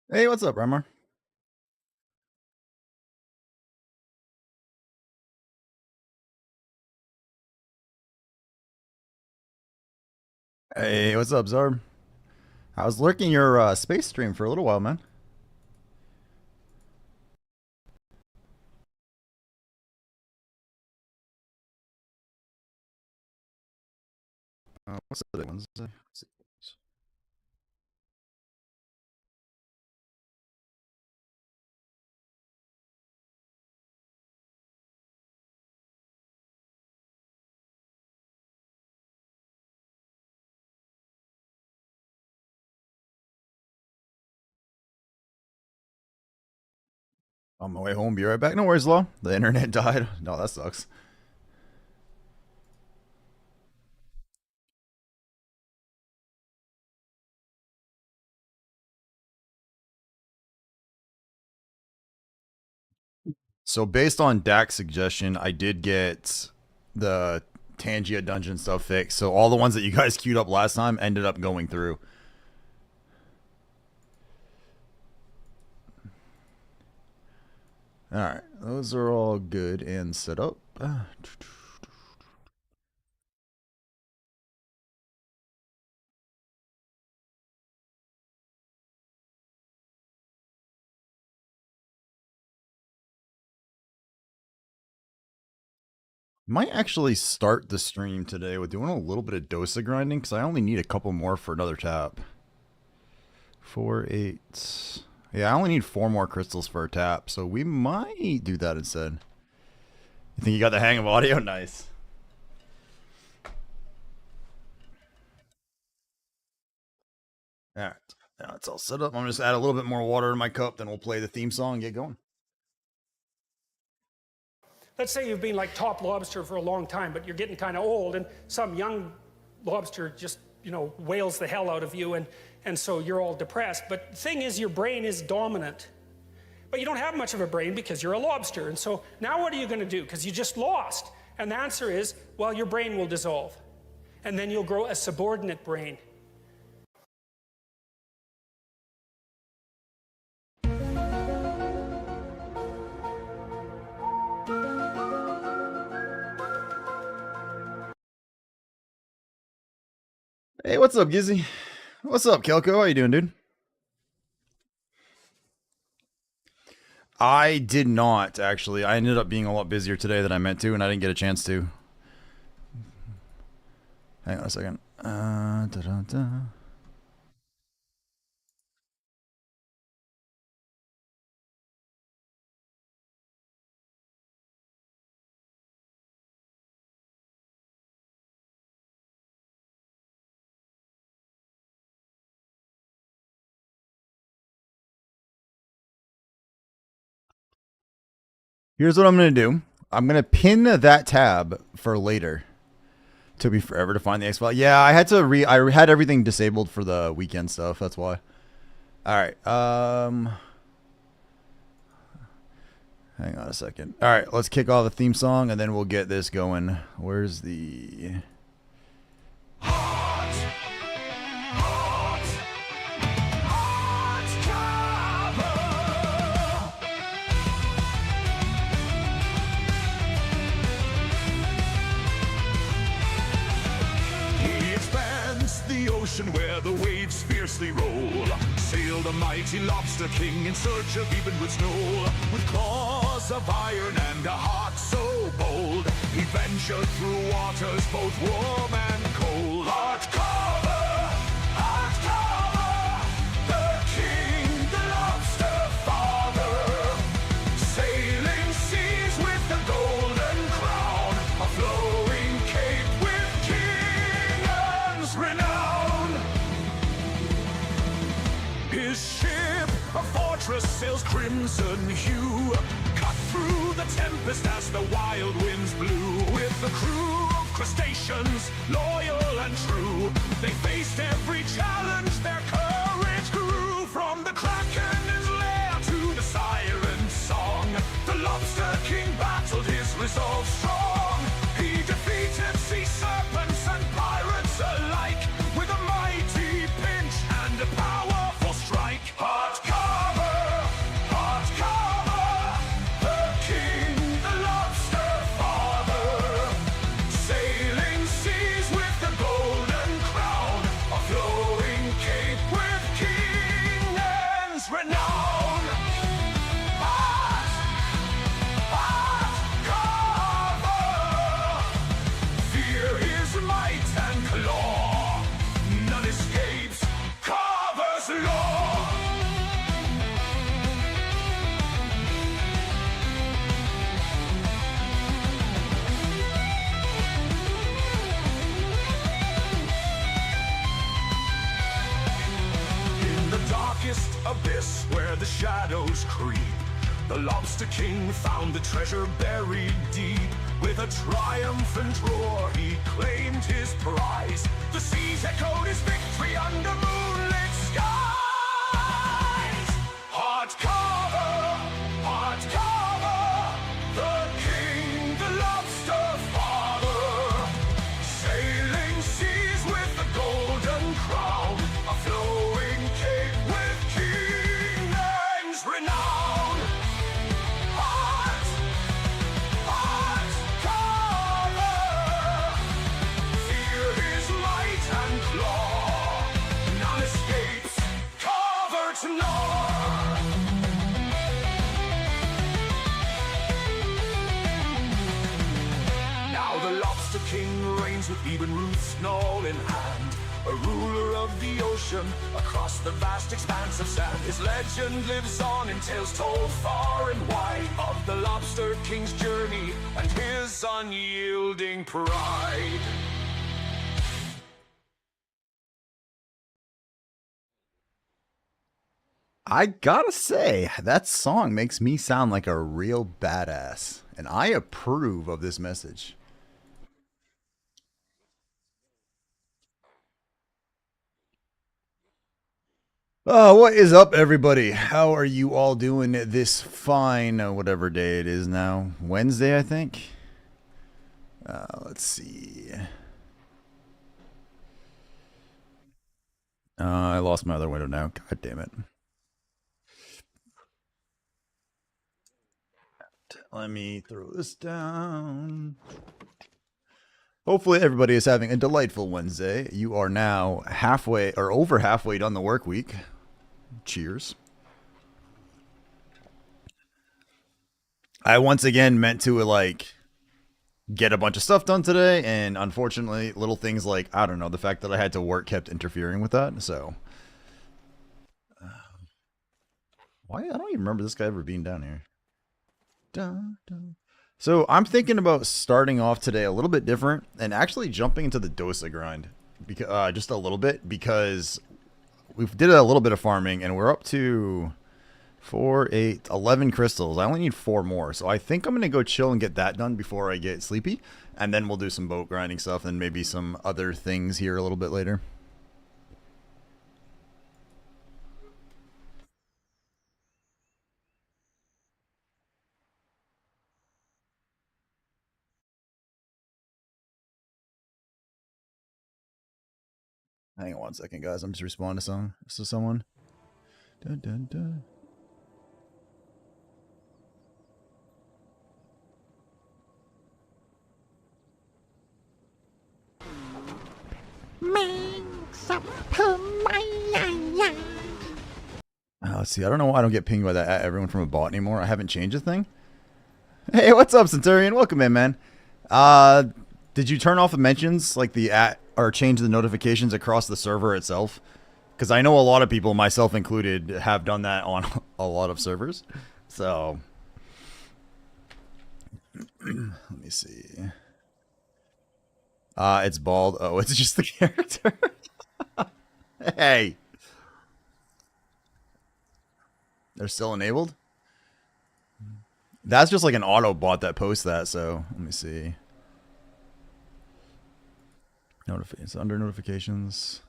Hey, what's up, Remar? Hey, what's up, Zarb? I was lurking your space stream for a little while, man. What's the Wednesday? On my way home, be right back. No worries, Law. The internet died. No, that sucks. So, based on Dak's suggestion, I did get the Tangia dungeon stuff fixed. So, all the ones that you guys queued up last time ended up going through. Alright, those are all good and set up. Might actually start the stream today with doing a little bit of dosa grinding because I only need a couple more for another tap. 4, 8. Yeah, I only need 4 more crystals for a tap, so we might do that instead. You think you got the hang of audio? Nice. Alright, now it's all set up. I'm just add a little bit more water in my cup, then we'll play the theme song and get going. Let's say you've been like top lobster for a long time, but you're getting kind of old, and some young lobster just, whales the hell out of you, and so you're all depressed. But the thing is, your brain is dominant. But you don't have much of a brain because you're a lobster. And so now what are you going to do? Because you just lost. And the answer is, well, your brain will dissolve. And then you'll grow a subordinate brain. Hey, what's up, Gizzy? What's up, Kelko? How you doing, dude? I did not, actually. I ended up being a lot busier today than I meant to, and I didn't get a chance to. Hang on a second. Here's what I'm going to do. I'm going to pin that tab for later. Took me forever to find the X file. Yeah, I had to I had everything disabled for the weekend stuff. That's why. All right. Hang on a second. All right, let's kick off the theme song and then we'll get this going. Where's the where the waves fiercely roll, sailed a mighty lobster king in search of Ebenwood snow. With claws of iron and a heart so bold, he ventured through waters both warm and cold. Heart cover, the king, the lobster father, sailing seas with the golden crown, a flowing cape with king's renown. His ship, a fortress, sails crimson hue, cut through the tempest as the wild winds blew. With a crew of crustaceans, loyal and true, they faced every challenge, their courage grew. From the kraken in his lair to the siren's song, the lobster king battled his resolve strong. He defeated sea serpents and pirates alike with a mighty pinch and a powerful strike. Heart cover. shadows creep. The Lobster King found the treasure buried deep. With a triumphant roar, he claimed his prize. The seas echoed his victory under moonlit skies. Hot cover, the king, the lobster father. Sailing seas with a golden crown, a flowing cape with king names renowned. Hot cover, fear his might and claw. None escapes, cover to nor. Now the Lobster King reigns with Eben Ruth's Knoll in hand, a ruler of the ocean across the vast expanse of sand. His legend lives on in tales told far and wide of the Lobster King's journey and his unyielding pride. I gotta say, that song makes me sound like a real badass, and I approve of this message. What is up, everybody? How are you all doing this fine, whatever day it is now? Wednesday, I think? Let's see. I lost my other window now. God damn it. Let me throw this down. Hopefully everybody is having a delightful Wednesday. You are now halfway or over halfway done the work week. Cheers. I once again meant to like get a bunch of stuff done today, and unfortunately little things like, I don't know, the fact that I had to work kept interfering with that. So why? I don't even remember this guy ever being down here. Dun, dun. So I'm thinking about starting off today a little bit different and actually jumping into the Dosa grind, because just a little bit, because we did a little bit of farming and we're up to 4, 8, 11 crystals. I only need 4 more, so I think I'm gonna go chill and get that done before I get sleepy, and then we'll do some boat grinding stuff and maybe some other things here a little bit later. Hang on one second, guys. I'm just responding to someone. Dun, dun, dun. Let's see. I don't know why I don't get pinged by that everyone from a bot anymore. I haven't changed a thing. Hey, what's up, Centurion? Welcome in, man. Did you turn off the mentions, like the or change the notifications across the server itself? Because I know a lot of people, myself included, have done that on a lot of servers. So let me see. It's bald. Oh, it's just the character. Hey. They're still enabled? That's just like an auto bot that posts that, so let me see. It's under notifications.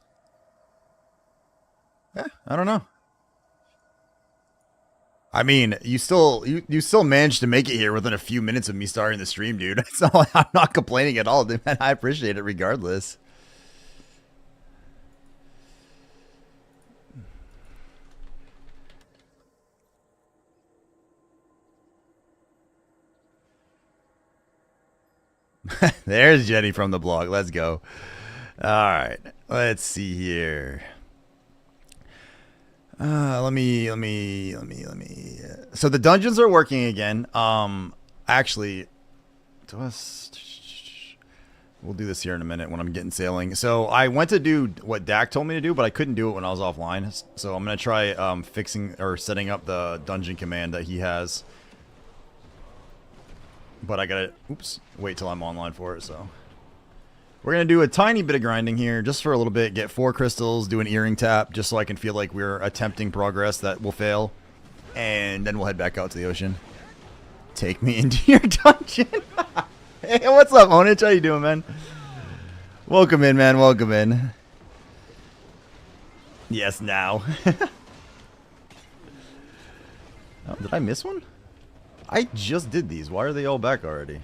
I don't know. I mean, you still managed to make it here within a few minutes of me starting the stream, dude. So I'm not complaining at all, dude, man. I appreciate it regardless. There's Jenny from the blog. Let's go. All right. Let's see here. Let me. So the dungeons are working again. Actually, we'll do this here in a minute when I'm getting sailing. So I went to do what Dak told me to do, but I couldn't do it when I was offline. So I'm gonna try fixing or setting up the dungeon command that he has. But I gotta, wait till I'm online for it, so. We're gonna do a tiny bit of grinding here, just for a little bit, get 4 crystals, do an earring tap, just so I can feel like we're attempting progress that will fail. and then we'll head back out to the ocean. Take me into your dungeon. Hey, what's up, Onich? How you doing, man? Welcome in, man. Welcome in. Yes, now. Oh, did I miss one? I just did these. Why are they all back already?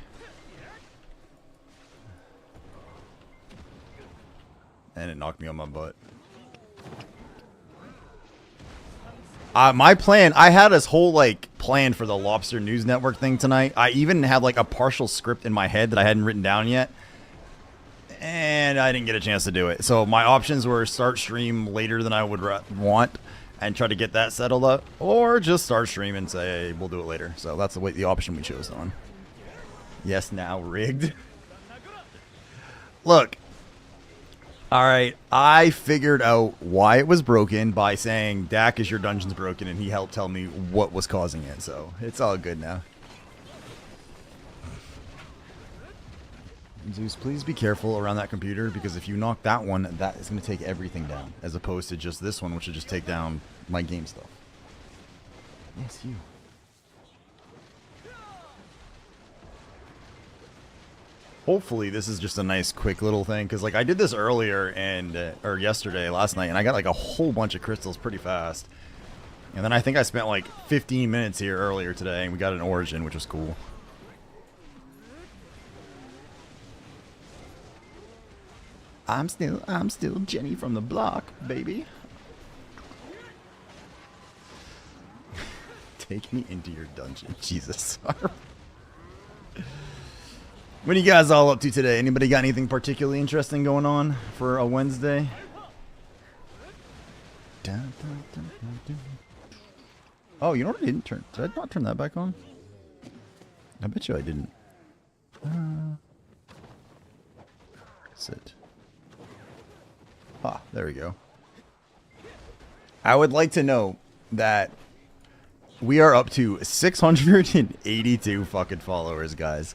And it knocked me on my butt. My plan, I had this whole like plan for the Lobster News Network thing tonight. I even had like a partial script in my head that I hadn't written down yet. And I didn't get a chance to do it. So my options were start stream later than I would want and try to get that settled up. Or just start stream and say, hey, we'll do it later. So that's the option we chose on. Yes, now rigged. Look. Alright, I figured out why it was broken by saying, Dak, is your dungeon's broken? And he helped tell me what was causing it. So it's all good now. Zeus, please be careful around that computer, because if you knock that one, that is going to take everything down, as opposed to just this one, which will just take down my game stuff. Yes, you. Hopefully this is just a nice quick little thing, because like I did this earlier and or yesterday, last night, and I got like a whole bunch of crystals pretty fast. And then I think I spent like 15 minutes here earlier today, and we got an origin, which was cool. I'm still Jenny from the block, baby. Take me into your dungeon, Jesus. What are you guys all up to today? Anybody got anything particularly interesting going on for a Wednesday? Oh, you know what I didn't turn? Did I not turn that back on? I bet you I didn't. Sit. Ah, there we go. I would like to know that we are up to 682 fucking followers, guys.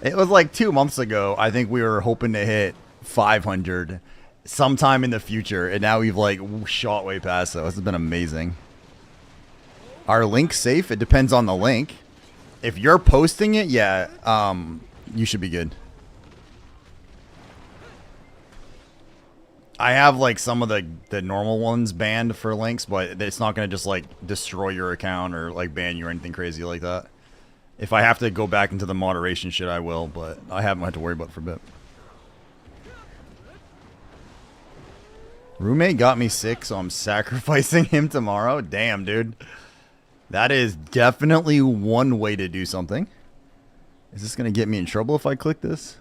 It was like 2 months ago. I think we were hoping to hit 500 sometime in the future, and now we've like shot way past those. It's been amazing. Are links safe? It depends on the link. If you're posting it, yeah, you should be good. I have like some of the normal ones banned for links, but it's not going to just like destroy your account or like ban you or anything crazy like that. If I have to go back into the moderation shit, I will, but I haven't had to worry about it for a bit. Roommate got me sick, so I'm sacrificing him tomorrow. Damn, dude. That is definitely one way to do something. Is this going to get me in trouble if I click this?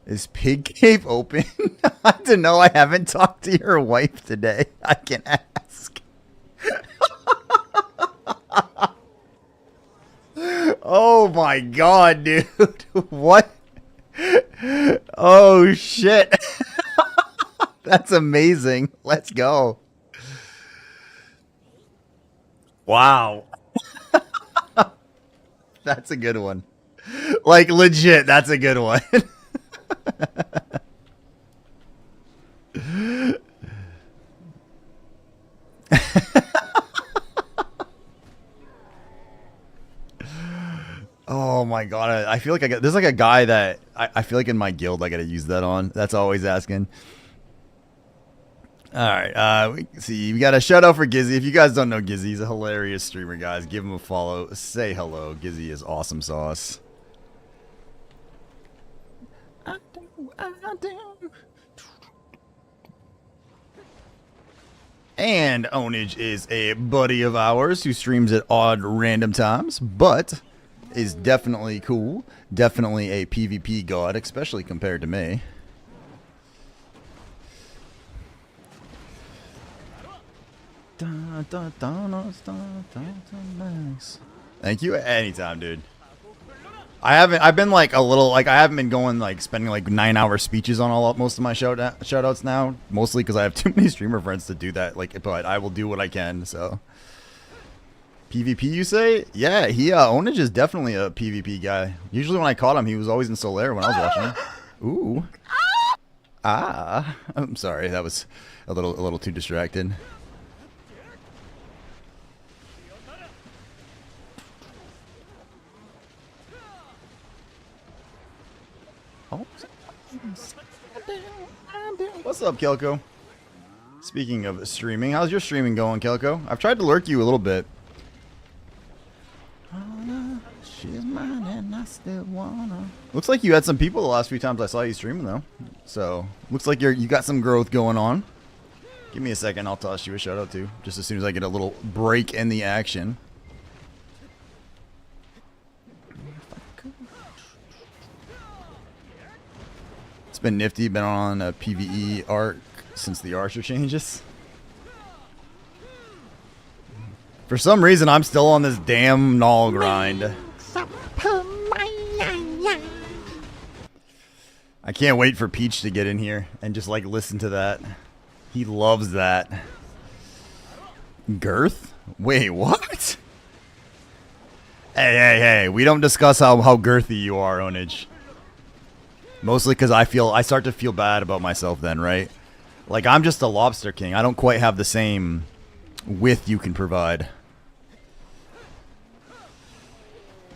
Is Pig Cave open? I don't know. I haven't talked to your wife today. I can ask. Oh my god, dude. What? Oh shit. That's amazing. Let's go. Wow. That's a good one. Like legit, that's a good one. Oh my god, I feel like there's like a guy that I feel like in my guild I gotta use that on. That's always asking. Alright, we got a shout out for Gizzy. If you guys don't know Gizzy, he's a hilarious streamer, guys. Give him a follow. Say hello. Gizzy is awesome sauce. I do. And Onage is a buddy of ours who streams at odd random times, but is definitely cool. Definitely a PvP god, especially compared to me. Thank you. Anytime, dude. I've been like a little, like I haven't been going like spending like 9-hour speeches on most of my shout outs now, mostly because I have too many streamer friends to do that, like, but I will do what I can. So PvP, you say? Yeah, Onage is definitely a PvP guy. Usually when I caught him, he was always in Solaire when I was watching him. Ooh. Ah, I'm sorry. That was a little too distracted. Oh, what's up, Kelko? Speaking of streaming, how's your streaming going, Kelko? I've tried to lurk you a little bit. She's mine and I still wanna. Looks like you had some people the last few times I saw you streaming, though. So, looks like you got some growth going on. Give me a second, I'll toss you a shout out too. Just as soon as I get a little break in the action. It's been nifty, been on a PvE arc since the Archer changes. For some reason, I'm still on this damn null grind. I can't wait for Peach to get in here and just like listen to that. He loves that. Girth? Wait, what? Hey, we don't discuss how girthy you are, Onage. Mostly because I start to feel bad about myself then, right? Like, I'm just a lobster king. I don't quite have the same width you can provide.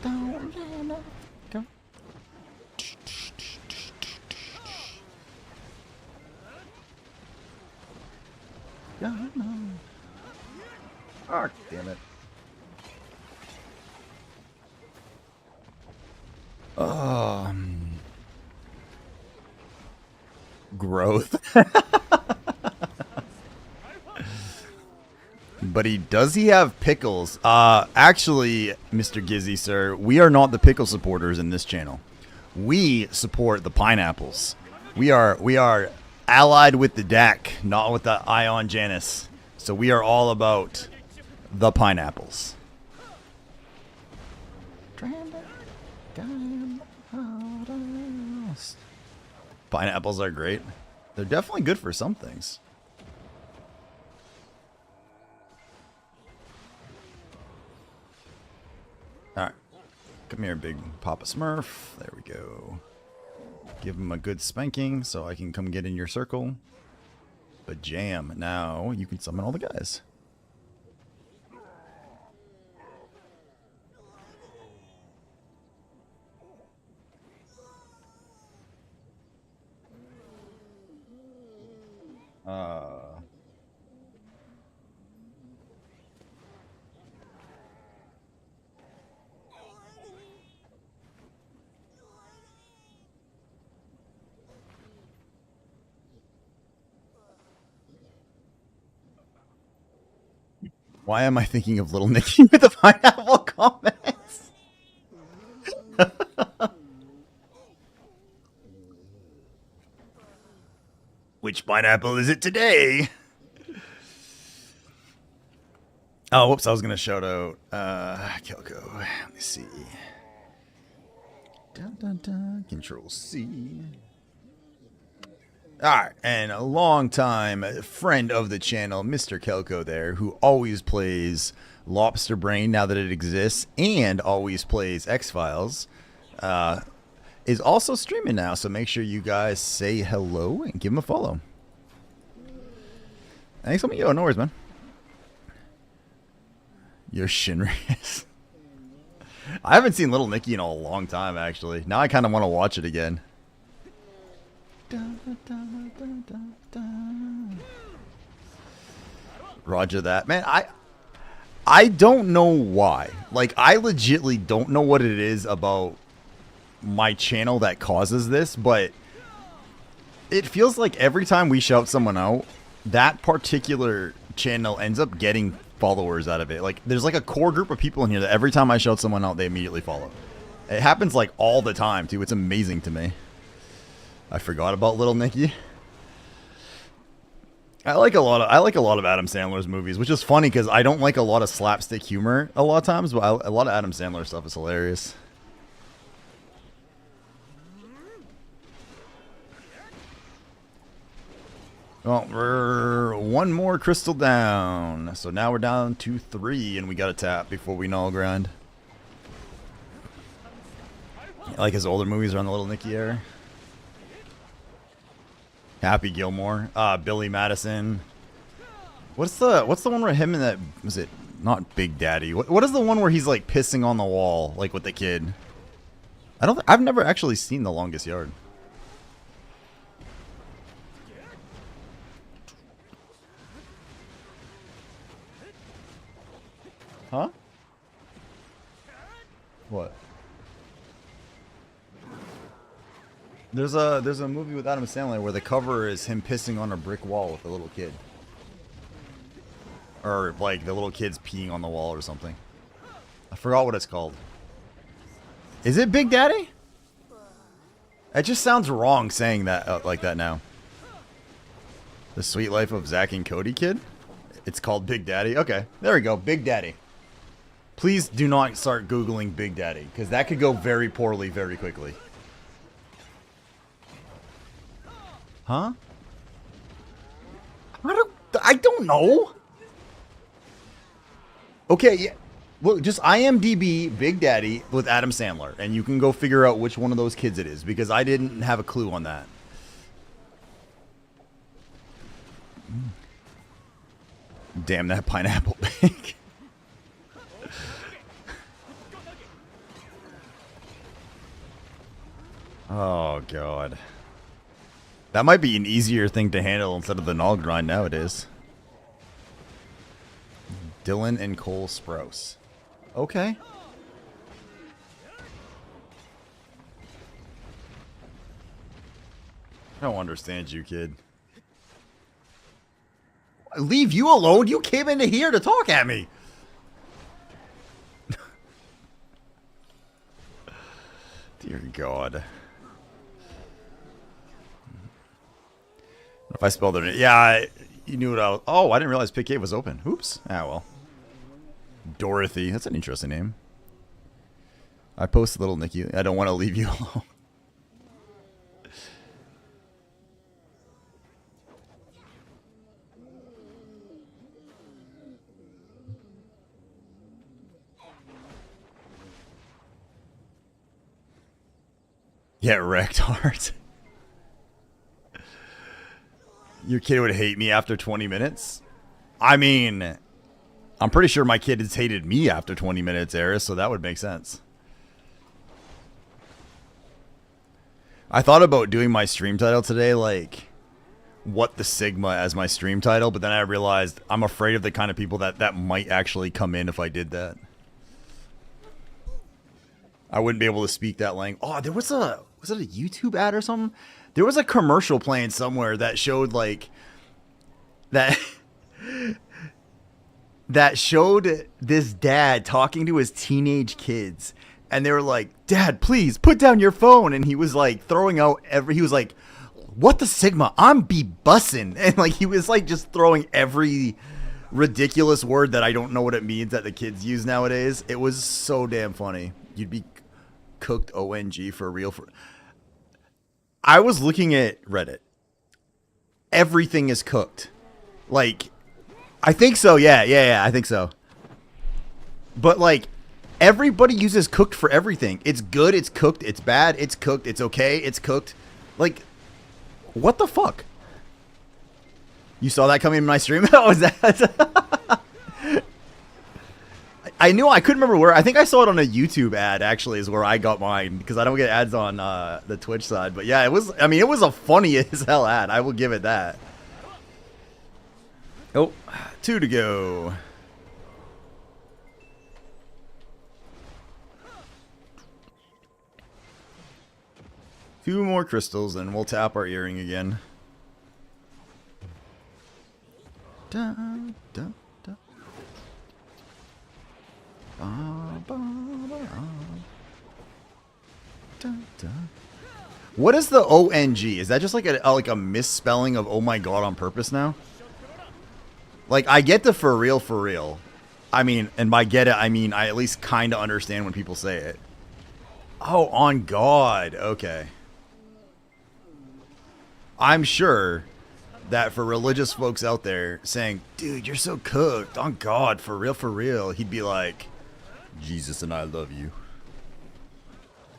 Don't let it go. Oh, damn it. Growth. But does he have pickles? Actually, Mr. Gizzy, sir, we are not the pickle supporters in this channel. We support the pineapples. We are allied with the DAC, not with the Ion Janus. So we are all about the pineapples. Pineapples are great. They're definitely good for some things. Alright. Come here, big Papa Smurf. There we go. Give him a good spanking so I can come get in your circle. But jam. Now you can summon all the guys. Why am I thinking of Little Nicky with the pineapple comments? Which pineapple is it today? Oh, whoops, I was going to shout out Kelko. Let me see. Dun, dun, dun. Control C. Alright, and a long time friend of the channel, Mr. Kelko there, who always plays Lobster Brain now that it exists, and always plays X-Files, is also streaming now, so make sure you guys say hello and give him a follow. Thanks so much. Yo, no worries, man. Yo, Shinrius. I haven't seen Little Nicky in a long time, actually. Now I kind of want to watch it again. Roger that. Man, I don't know why. Like, I legitly don't know what it is about my channel that causes this, but it feels like every time we shout someone out, that particular channel ends up getting followers out of it. Like, there's like a core group of people in here that every time I shout someone out, they immediately follow. It happens like all the time, too. It's amazing to me. I forgot about Little Nicky. I like a lot of Adam Sandler's movies, which is funny because I don't like a lot of slapstick humor a lot of times, but a lot of Adam Sandler stuff is hilarious. Well, we're one more crystal down, so now we're down to 3, and we got to tap before we null grind. I like his older movies are on the Little Nicky era. Happy Gilmore. Billy Madison. What's the one where him and that, was it not Big Daddy? What is the one where he's like pissing on the wall like with the kid? I've never actually seen The Longest Yard. Huh? What? There's a movie with Adam Sandler where the cover is him pissing on a brick wall with a little kid. Or like the little kid's peeing on the wall or something. I forgot what it's called. Is it Big Daddy? It just sounds wrong saying that like that now. The Sweet Life of Zach and Cody Kid? It's called Big Daddy? Okay, there we go. Big Daddy. Please do not start Googling Big Daddy, because that could go very poorly very quickly. Huh? I don't know. Okay, yeah. Look, just IMDb Big Daddy with Adam Sandler, and you can go figure out which one of those kids it is, because I didn't have a clue on that. Damn that pineapple pig. Oh, God. That might be an easier thing to handle instead of the null grind nowadays. Dylan and Cole Sprouse. Okay. I don't understand you, kid. Leave you alone? You came into here to talk at me. Dear God. If I spelled it, yeah, you knew what I was. Oh, I didn't realize Pick 8 was open. Oops. Ah, well. Dorothy. That's an interesting name. I posted Little Nicky. I don't want to leave you alone. Yeah, wrecked heart. Your kid would hate me after 20 minutes? I mean, I'm pretty sure my kid has hated me after 20 minutes, Eris, so that would make sense. I thought about doing my stream title today, like, what the Sigma as my stream title, but then I realized I'm afraid of the kind of people that might actually come in if I did that. I wouldn't be able to speak that language. Oh, there was a YouTube ad or something? There was a commercial playing somewhere that showed like that showed this dad talking to his teenage kids, and they were like, "Dad, please put down your phone." And he was like throwing out he was like, "What the Sigma? I'm be bussin'." And like he was like just throwing every ridiculous word that I don't know what it means that the kids use nowadays. It was so damn funny. You'd be cooked ONG for real. I was looking at Reddit. Everything is cooked. Like, I think so. Yeah, I think so. But like, everybody uses cooked for everything. It's good, it's cooked, it's bad, it's cooked, it's okay, it's cooked. Like, what the fuck? You saw that coming in my stream? Oh, is that? I knew, I couldn't remember where. I think I saw it on a YouTube ad, actually, is where I got mine, because I don't get ads on the Twitch side. But yeah, it was, I mean, it was a funny as hell ad. I will give it that. Oh, 2 to go. Two more crystals, and we'll tap our earring again. Da, da. What is the ONG? Is that just like a misspelling of oh my god on purpose now? Like, I get the for real. I mean, and by get it, I mean I at least kind of understand when people say it. Oh, on God. Okay. I'm sure that for religious folks out there saying, dude, you're so cooked, on God, for real, he'd be like, Jesus and I love you.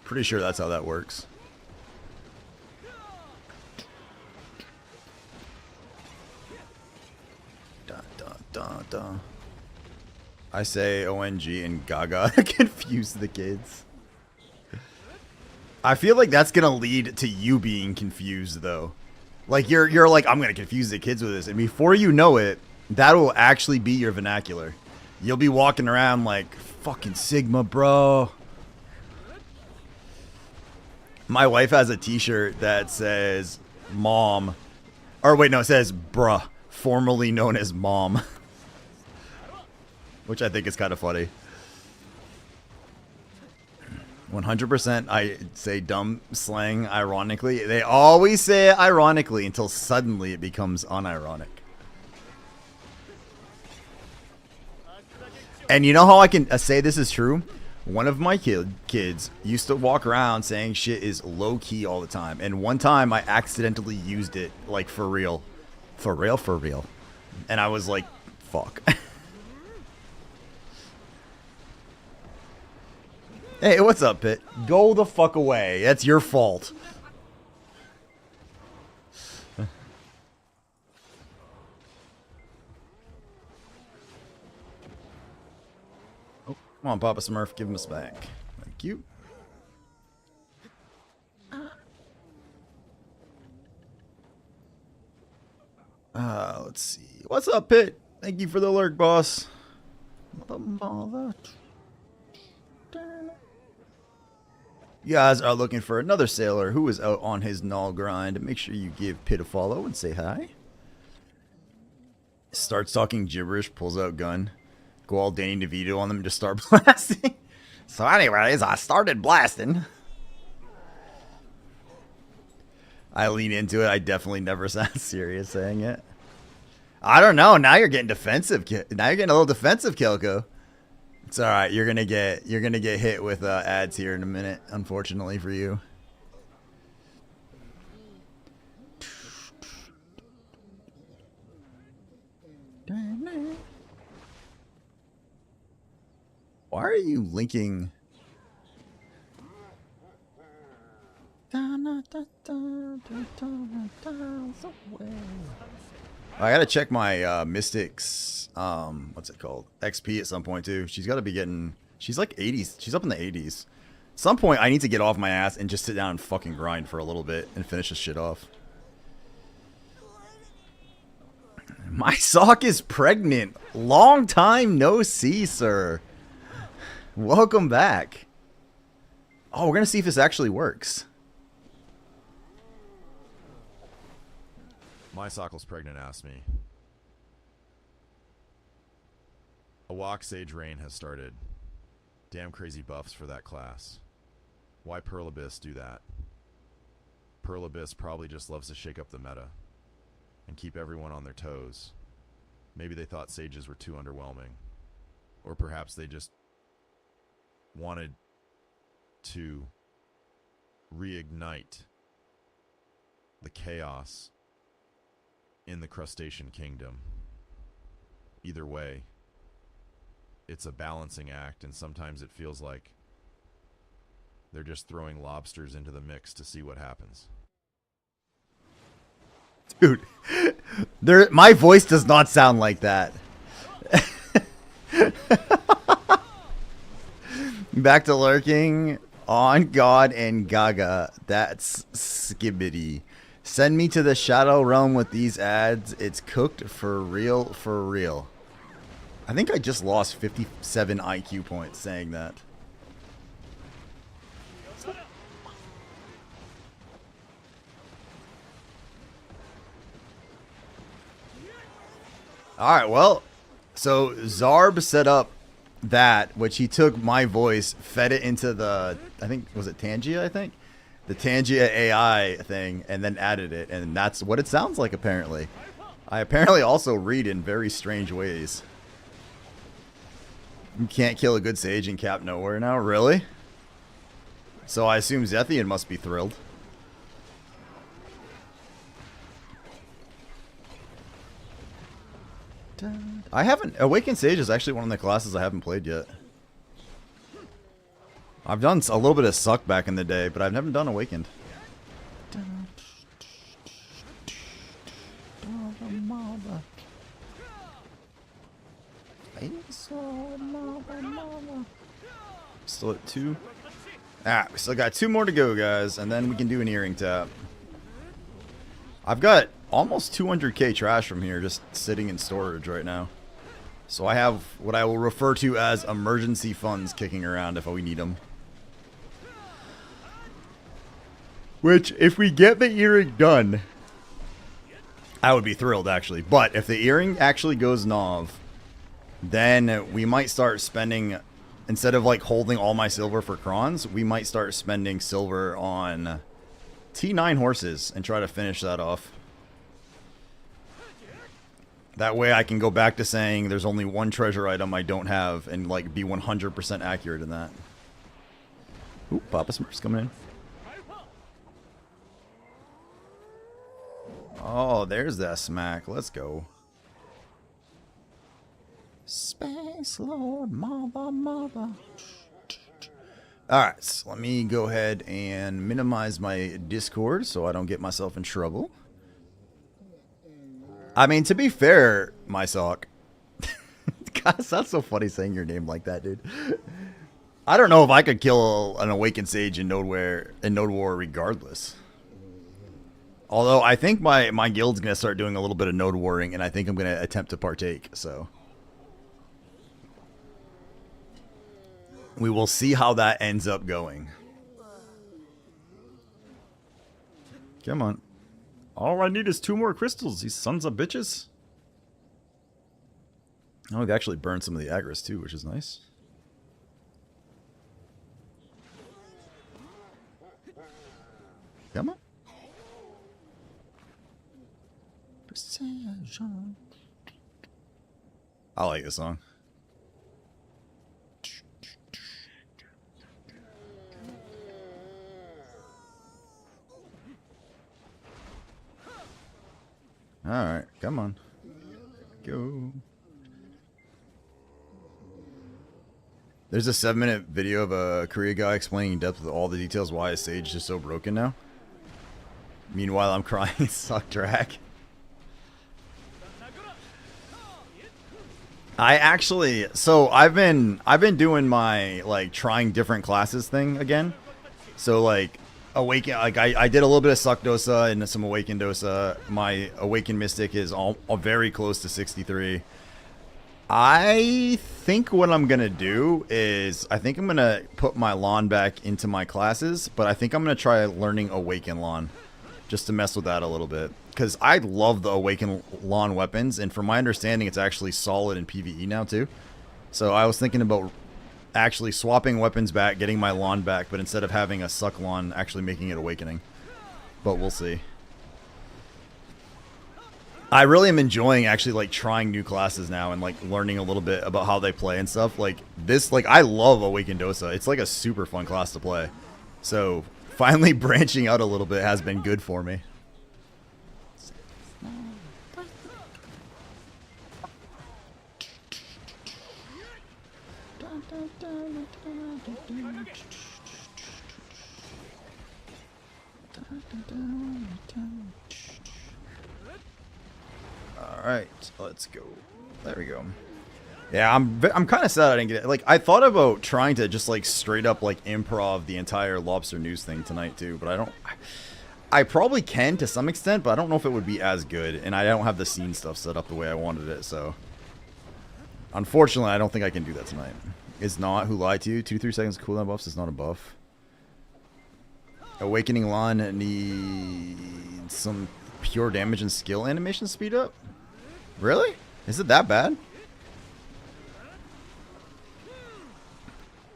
Pretty sure that's how that works. I say ONG and Gaga to confuse the kids. I feel like that's gonna lead to you being confused, though. Like you're like, I'm gonna confuse the kids with this, and before you know it, that will actually be your vernacular. You'll be walking around like, fucking Sigma, bro. My wife has a t-shirt that says mom. Or wait, no, it says bruh, formerly known as mom. Which I think is kind of funny. 100% I say dumb slang ironically. They always say it ironically until suddenly it becomes unironic. And you know how I can say this is true? One of my kids used to walk around saying shit is low-key all the time. And one time I accidentally used it, like, for real. For real, for real. And I was like, fuck. Hey, what's up, Pit? Go the fuck away. That's your fault. Come on, Papa Smurf, give him us back. Thank you. Let's see. What's up, Pit? Thank you for the lurk, boss. You guys are looking for another sailor who is out on his null grind. Make sure you give Pit a follow and say hi. Starts talking gibberish, pulls out gun. Go all Danny DeVito on them and just start blasting. So anyways, I started blasting. I lean into it. I definitely never sound serious saying it. I don't know. Now you're getting defensive. Now you're getting a little defensive, Kilko. It's all right. You're gonna get hit with ads here in a minute. Unfortunately for you. Why are you linking? I gotta check my Mystics, what's it called? XP at some point too. She's gotta be getting, she's like 80s. She's up in the 80s. At some point I need to get off my ass and just sit down and fucking grind for a little bit and finish this shit off. My sock is pregnant. Long time no see, sir. Welcome back. Oh, we're gonna see if this actually works. My Sockle's pregnant asked me. A walk sage rain has started. Damn crazy buffs for that class. Why Pearl Abyss do that? Pearl Abyss probably just loves to shake up the meta and keep everyone on their toes. Maybe they thought sages were too underwhelming. Or perhaps they just wanted to reignite the chaos in the crustacean kingdom. Either way, it's a balancing act, and sometimes it feels like they're just throwing lobsters into the mix to see what happens. Dude, my voice does not sound like that. Back to lurking. On God and Gaga. That's skibbity. Send me to the Shadow Realm with these ads. It's cooked for real, for real. I think I just lost 57 IQ points saying that. Alright, well, so Zarb set up that, which he took my voice, fed it into the, I think, was it Tangia, I think? The Tangia AI thing, and then added it, and that's what it sounds like, apparently. I apparently also read in very strange ways. You can't kill a good sage in Cap Nowhere now? Really? So I assume Zethian must be thrilled. I haven't... Awakened Sage is actually one of the classes I haven't played yet. I've done a little bit of Suck back in the day, but I've never done Awakened. Still at 2. We still got 2 more to go, guys, and then we can do an earring tap. I've got almost 200k trash from here just sitting in storage right now. So I have what I will refer to as emergency funds kicking around if we need them. Which, if we get the earring done, I would be thrilled, actually. But if the earring actually goes Nov, then we might start spending, instead of like holding all my silver for crons, we might start spending silver on T9 horses and try to finish that off. That way I can go back to saying there's only one treasure item I don't have and like be 100% accurate in that. Ooh, Papa Smurf's coming in. Oh, there's that smack. Let's go. Space Lord, mother. Alright, so let me go ahead and minimize my Discord so I don't get myself in trouble. I mean, to be fair, my sock. God, that's so funny saying your name like that, dude. I don't know if I could kill an Awakened Sage in Node War regardless. Although I think my guild's going to start doing a little bit of Node Warring, and I think I'm going to attempt to partake, so. We will see how that ends up going. Come on. All I need is 2 more crystals, these sons of bitches. Oh, we've actually burned some of the Agris too, which is nice. Come on. Precision. I like this song. Alright, come on. Go. There's a 7-minute video of a Korea guy explaining in depth with all the details why his Sage is so broken now. Meanwhile, I'm crying suck drag. I actually, so I've been doing my like trying different classes thing again. So like Awaken, like I did a little bit of Suck Dosa and some Awakened Dosa. My Awakened Mystic is all very close to 63. I think what I'm gonna do is I think I'm gonna put my Lawn back into my classes, but I think I'm gonna try learning Awaken Lawn just to mess with that a little bit, because I love the Awaken Lawn weapons, and from my understanding, it's actually solid in PvE now too. So I was thinking about actually swapping weapons back, getting my Lawn back, but instead of having a Suck Lawn, actually making it Awakening. But we'll see. I really am enjoying actually like trying new classes now and like learning a little bit about how they play and stuff. Like this, like I love Awakened Dosa. It's like a super fun class to play. So finally branching out a little bit has been good for me. Alright, let's go. There we go. Yeah, I'm kind of sad I didn't get it. Like, I thought about trying to just, like, straight up, like, improv the entire Lobster News thing tonight, too. But I don't... I probably can to some extent, but I don't know if it would be as good. And I don't have the scene stuff set up the way I wanted it, so... Unfortunately, I don't think I can do that tonight. It's not Who Lied to You. 2-3 seconds cooldown buffs is not a buff. Awakening Lawn needs some pure damage and skill animation speed up? Really? Is it that bad?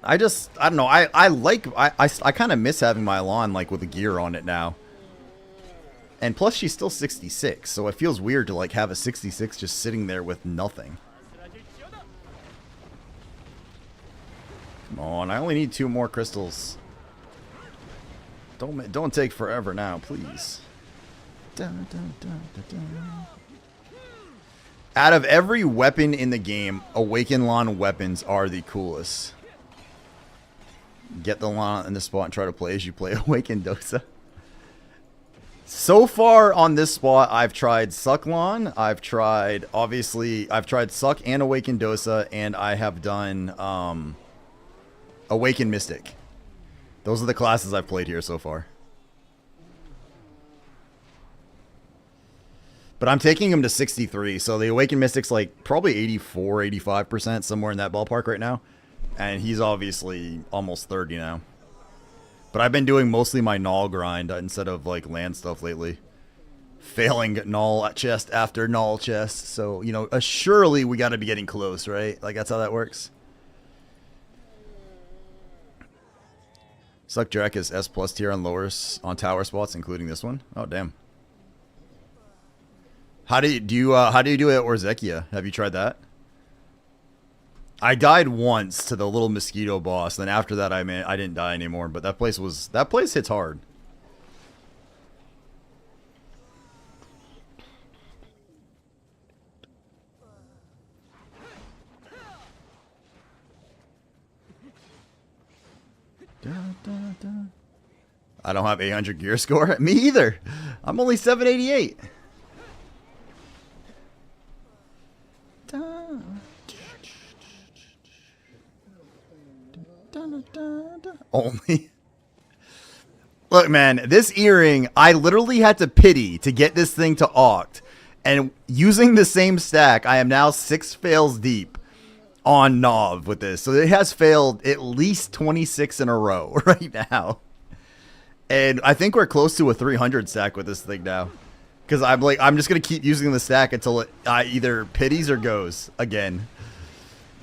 I don't know. I kind of miss having my Lawn like with the gear on it now. And plus she's still 66, so it feels weird to like have a 66 just sitting there with nothing. Come on, I only need 2 more crystals. Don't take forever now, please. Dun, dun, dun, dun, dun. Out of every weapon in the game, Awaken Lawn weapons are the coolest. Get the Lawn in the spot and try to play as you play Awaken Dosa. So far on this spot, I've tried Sucklon, I've tried Suck and Awaken Dosa, and I have done Awaken Mystic. Those are the classes I've played here so far. But I'm taking him to 63, so the Awaken Mystic's like probably 84, 85%, somewhere in that ballpark right now. And he's obviously almost 30 now. But I've been doing mostly my null grind instead of like land stuff lately. Failing null chest after null chest. So, you know, surely we got to be getting close, right? Like that's how that works. Suck Drek is S plus tier on on tower spots, including this one. Oh damn. How do you do it at Orzekia? Have you tried that? I died once to the little mosquito boss. Then after that, I didn't die anymore. But that place hits hard. I don't have 800 gear score. Me either. I'm only 788. Only. Look, man, this earring, I literally had to pity to get this thing to Oct. And using the same stack, I am now 6 fails deep on Nov with this. So it has failed at least 26 in a row right now. And I think we're close to a 300 stack with this thing now. Because I'm just going to keep using the stack until it either pities or goes again.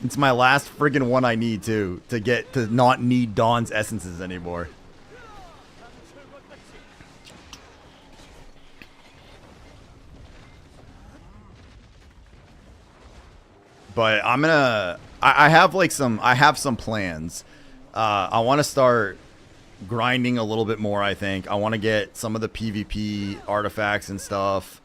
It's my last friggin' one I need to get to not need Dawn's essences anymore. But I have some plans. I want to start grinding a little bit more, I think. I want to get some of the PvP artifacts and stuff.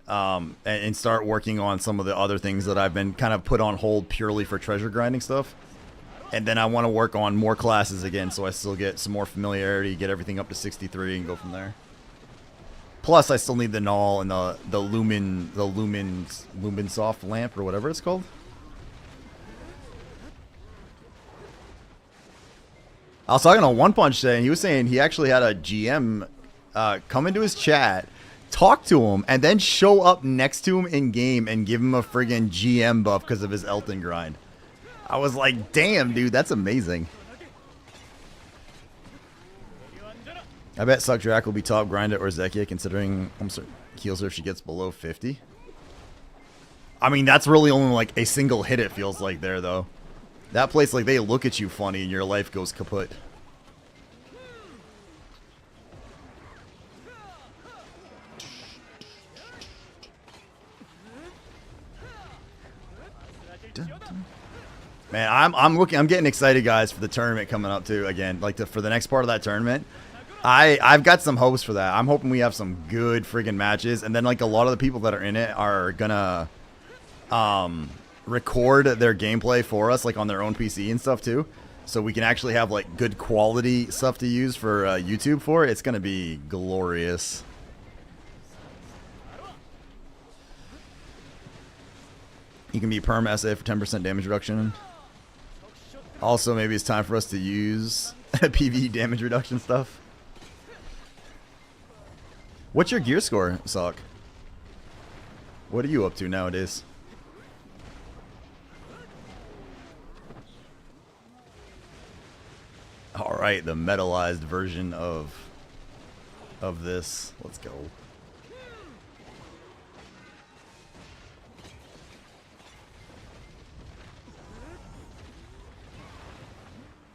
And start working on some of the other things that I've been kind of put on hold purely for treasure grinding stuff. And then I want to work on more classes again so I still get some more familiarity, get everything up to 63 and go from there. Plus I still need the null and the lumen soft lamp or whatever it's called. I was talking to One Punch today and he was saying he actually had a GM come into his chat, talk to him, and then show up next to him in game and give him a friggin' GM buff because of his Elton grind. I was like, damn, dude, that's amazing. I bet Suck Drac will be top grind at Orzekia considering heals her if she gets below 50. I mean, that's really only like a single hit it feels like there, though. That place, like, they look at you funny and your life goes kaput. Man, I'm getting excited, guys, for the tournament coming up too. Again, like for the next part of that tournament, I've got some hopes for that. I'm hoping we have some good friggin' matches, and then like a lot of the people that are in it are gonna record their gameplay for us, like on their own PC and stuff too, so we can actually have like good quality stuff to use for YouTube for it. It's gonna be glorious. You can be perm SA for 10% damage reduction. Also, maybe it's time for us to use PvE damage reduction stuff. What's your gear score, Sock? What are you up to nowadays? Alright, the metalized version of this. Let's go.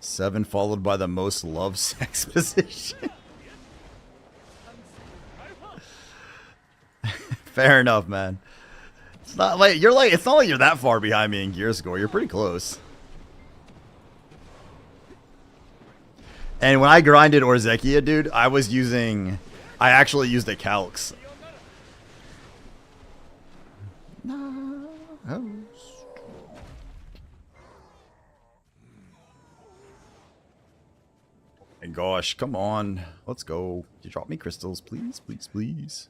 Seven followed by the most love sex position. Fair enough, man. It's not like it's not like you're that far behind me in gear score. You're pretty close. And when I grinded Orzekia, dude, I actually used the calcs. No. my gosh, come on. Let's go. You drop me crystals, please, please, please.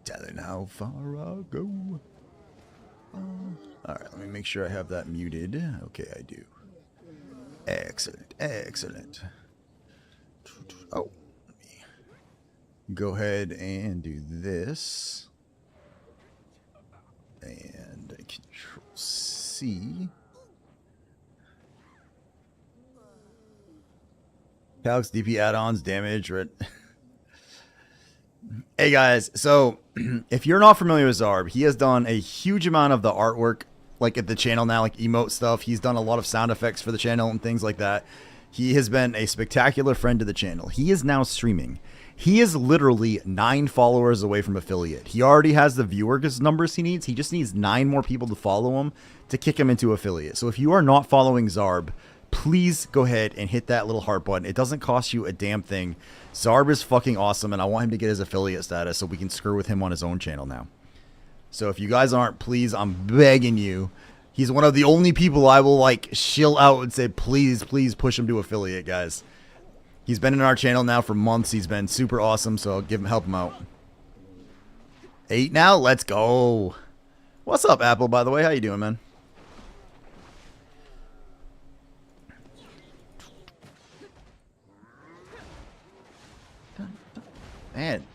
Telling how far I'll go. Alright, let me make sure I have that muted. Okay, I do. Excellent, excellent. Oh, let me go ahead and do this. And Control C. Calx DP add-ons, damage, right? Hey guys, so if you're not familiar with Zarb, he has done a huge amount of the artwork, like at the channel now, like emote stuff. He's done a lot of sound effects for the channel and things like that. He has been a spectacular friend to the channel. He is now streaming. He is literally 9 followers away from affiliate. He already has the viewers numbers he needs. He just needs 9 more people to follow him to kick him into affiliate. So if you are not following Zarb, please go ahead and hit that little heart button. It doesn't cost you a damn thing. Zarb is fucking awesome, and I want him to get his affiliate status so we can screw with him on his own channel now. So if you guys aren't, please, I'm begging you. He's one of the only people I will, like, shill out and say, please, please push him to affiliate, guys. He's been in our channel now for months. He's been super awesome, so help him out. 8 now? Let's go. What's up, Apple, by the way? How you doing, man? Man.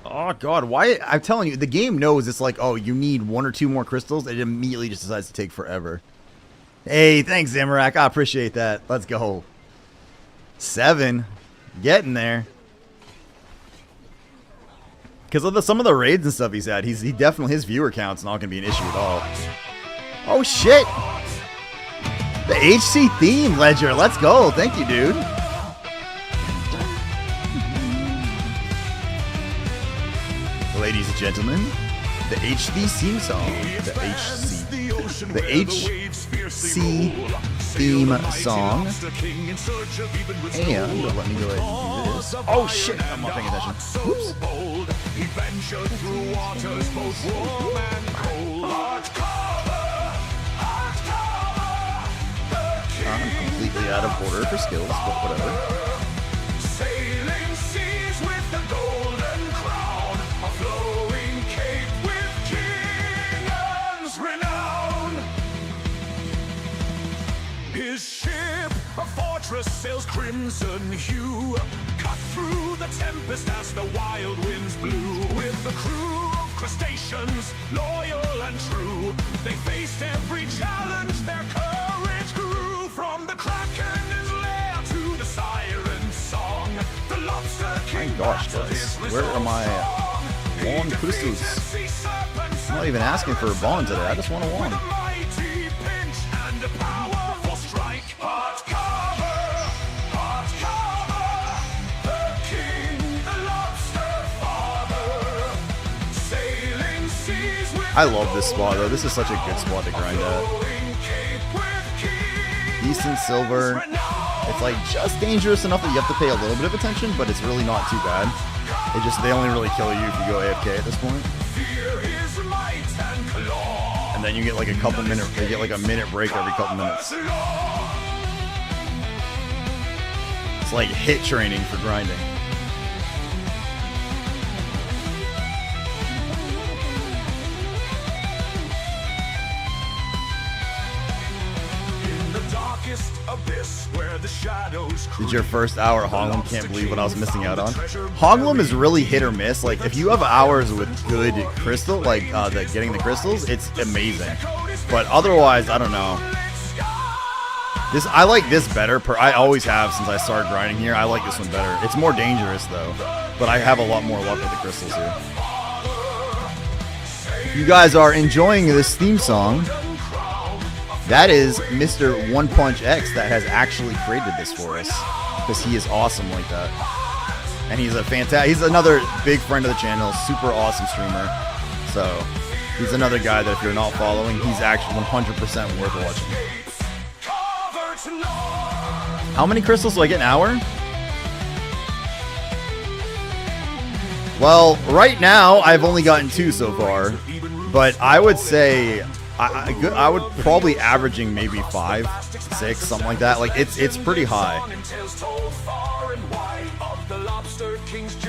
Oh, God. Why? I'm telling you, the game knows it's like, oh, you need 1 or 2 more crystals. It immediately just decides to take forever. Hey, thanks, Zamorak. I appreciate that. Let's go. 7. Getting there. Because of some of the raids and stuff he's had, he definitely, his viewer count's not going to be an issue at all. Oh, shit. The HC theme, Ledger. Let's go. Thank you, dude. Ladies and gentlemen, the HD theme song, the HC theme song, and let me go ahead and do this. Oh shit, I'm not paying attention. Oops. I'm completely out of order for skills, but whatever. His ship, a fortress, sails crimson hue, cut through the tempest as the wild winds blew. With a crew of crustaceans, loyal and true, they faced every challenge, their courage grew. From the kraken's lair to the siren's song, the lobster king. My gosh, guys, where are my wand crystals? I'm not even asking for a bond today, I just want a wand. I love this spot though. This is such a good spot to grind at. Decent silver. It's like just dangerous enough that you have to pay a little bit of attention, but it's really not too bad. They only really kill you if you go AFK at this point. And then you get like a minute break every couple minutes. It's like hit training for grinding. Did your first hour at Honglum? Can't believe what I was missing out on. Honglum is really hit or miss. Like if you have hours with good crystal, like getting the crystals, it's amazing. But otherwise, I don't know. I like this better. I always have since I started grinding here. I like this one better. It's more dangerous though, but I have a lot more luck with the crystals here. If you guys are enjoying this theme song, that is Mr. One Punch X that has actually created this for us, because he is awesome like that. And he's he's another big friend of the channel, super awesome streamer. So he's another guy that if you're not following, he's actually 100% worth watching. How many crystals do I get an hour? Well, right now I've only gotten 2 so far, but I would say I would probably averaging maybe 5, 6, something like that. Like it's pretty high.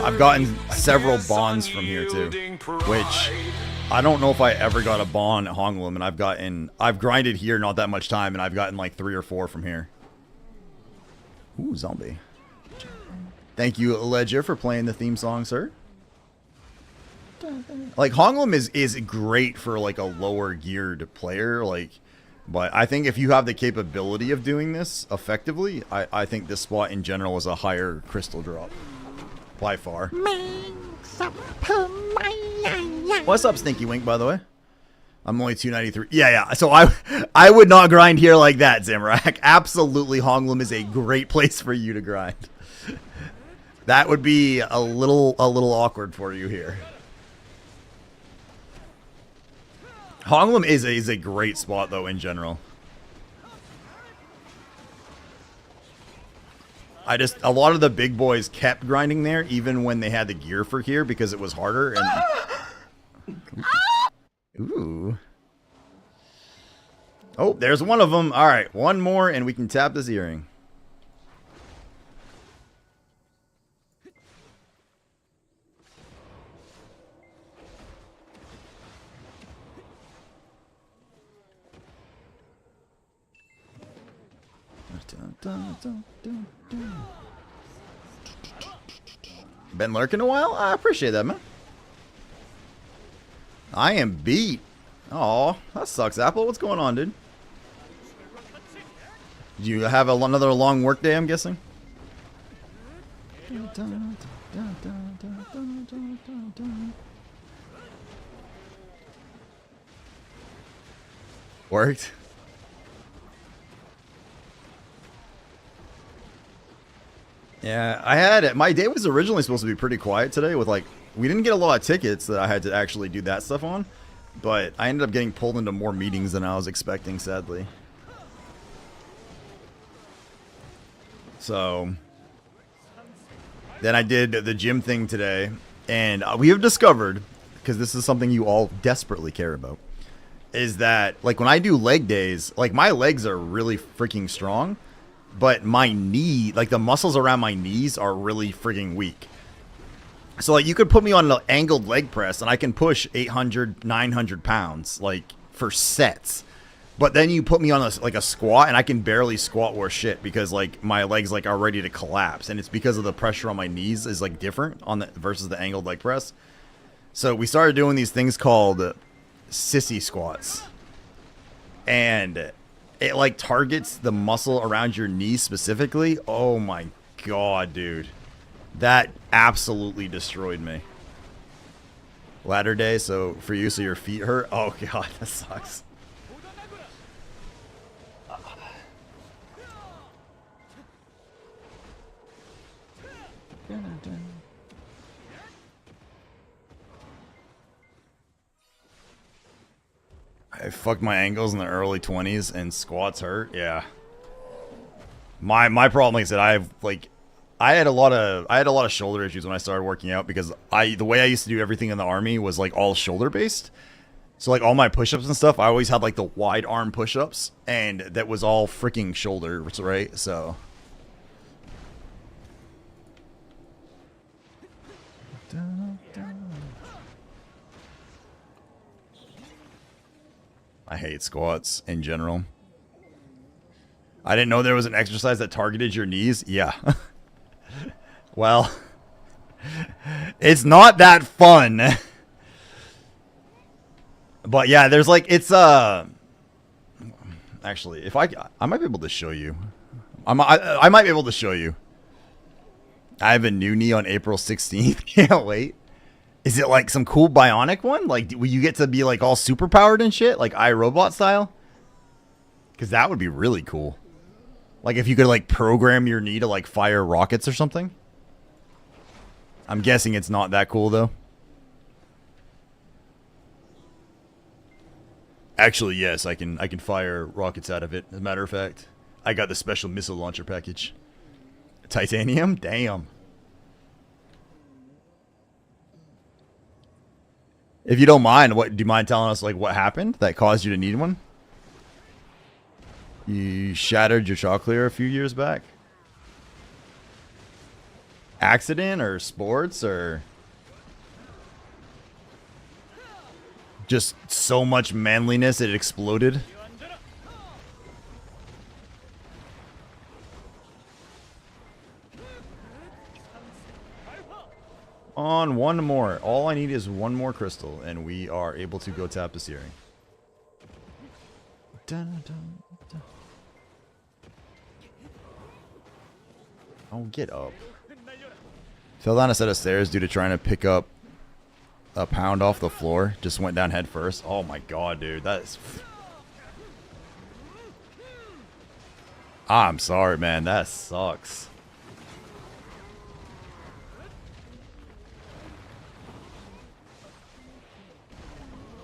I've gotten several bonds from here too, which I don't know if I ever got a bond at Honglum, and I've grinded here not that much time, and I've gotten like 3 or 4 from here. Ooh, zombie. Thank you, Ledger, for playing the theme song, sir. Like, Honglum is great for, like, a lower geared player, like, but I think if you have the capability of doing this effectively, I think this spot in general is a higher crystal drop. By far. What's up, Stinky Wink, by the way? I'm only 293. Yeah. So I would not grind here like that, Zamorak. Absolutely, Honglum is a great place for you to grind. That would be a little awkward for you here. Honglum is a great spot, though, in general. A lot of the big boys kept grinding there, even when they had the gear for here, because it was harder. And ooh. Oh, there's one of them. All right, one more, and we can tap this earring. Been lurking a while? I appreciate that, man. I am beat. Aw, that sucks, Apple. What's going on, dude? Do you have another long work day, I'm guessing? Worked? Yeah, I had it. My day was originally supposed to be pretty quiet today with, like, we didn't get a lot of tickets that I had to actually do that stuff on, but I ended up getting pulled into more meetings than I was expecting, sadly. So then I did the gym thing today, and we have discovered, because this is something you all desperately care about, is that, like, when I do leg days, like, my legs are really freaking strong, but my knee, like, the muscles around my knees are really freaking weak. So, like, you could put me on an angled leg press, and I can push 800, 900 pounds, like, for sets. But then you put me on a squat, and I can barely squat worth shit because, like, my legs, like, are ready to collapse. And it's because of the pressure on my knees is, like, different on the versus the angled leg press. So we started doing these things called sissy squats. And it, like, targets the muscle around your knee specifically. Oh, my God, dude. That absolutely destroyed me. Ladder day, so for you, so your feet hurt? Oh, God, that sucks. I fucked my ankles in the early 20s and squats hurt. Yeah. My problem is that I had a lot of shoulder issues when I started working out because the way I used to do everything in the army was like all shoulder based. So like all my push-ups and stuff, I always had like the wide arm push-ups and that was all freaking shoulders, right? So I hate squats in general. I didn't know there was an exercise that targeted your knees. Yeah. Well, it's not that fun. But yeah, there's like, it's, actually, if I might be able to show you. I might be able to show you. I have a new knee on April 16th. Can't wait. Is it like some cool bionic one? Like, will you get to be like all super powered and shit? Like iRobot style? Because that would be really cool. Like if you could like program your knee to like fire rockets or something. I'm guessing it's not that cool though. Actually, yes, I can fire rockets out of it. As a matter of fact, I got the special missile launcher package. Titanium? Damn. If you don't mind, do you mind telling us like what happened that caused you to need one? You shattered your chalkleer a few years back. Accident or sports or just so much manliness it exploded? On one more. All I need is one more crystal, and we are able to go tap the Searing. Dun, dun, dun. Oh, get up. Fell down a set of stairs due to trying to pick up a pound off the floor. Just went down head first. Oh my god, dude. That's... I'm sorry, man. That sucks.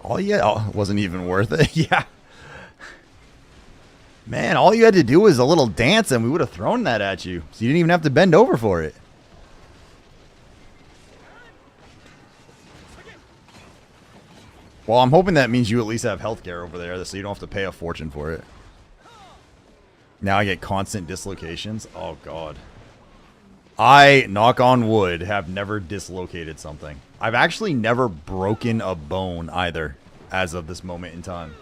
Oh yeah, oh, wasn't even worth it. Yeah. Man, all you had to do was a little dance and we would have thrown that at you. So you didn't even have to bend over for it. Well, I'm hoping that means you at least have healthcare over there so you don't have to pay a fortune for it. Now I get constant dislocations. Oh god. I, knock on wood, have never dislocated something. I've actually never broken a bone either, as of this moment in time.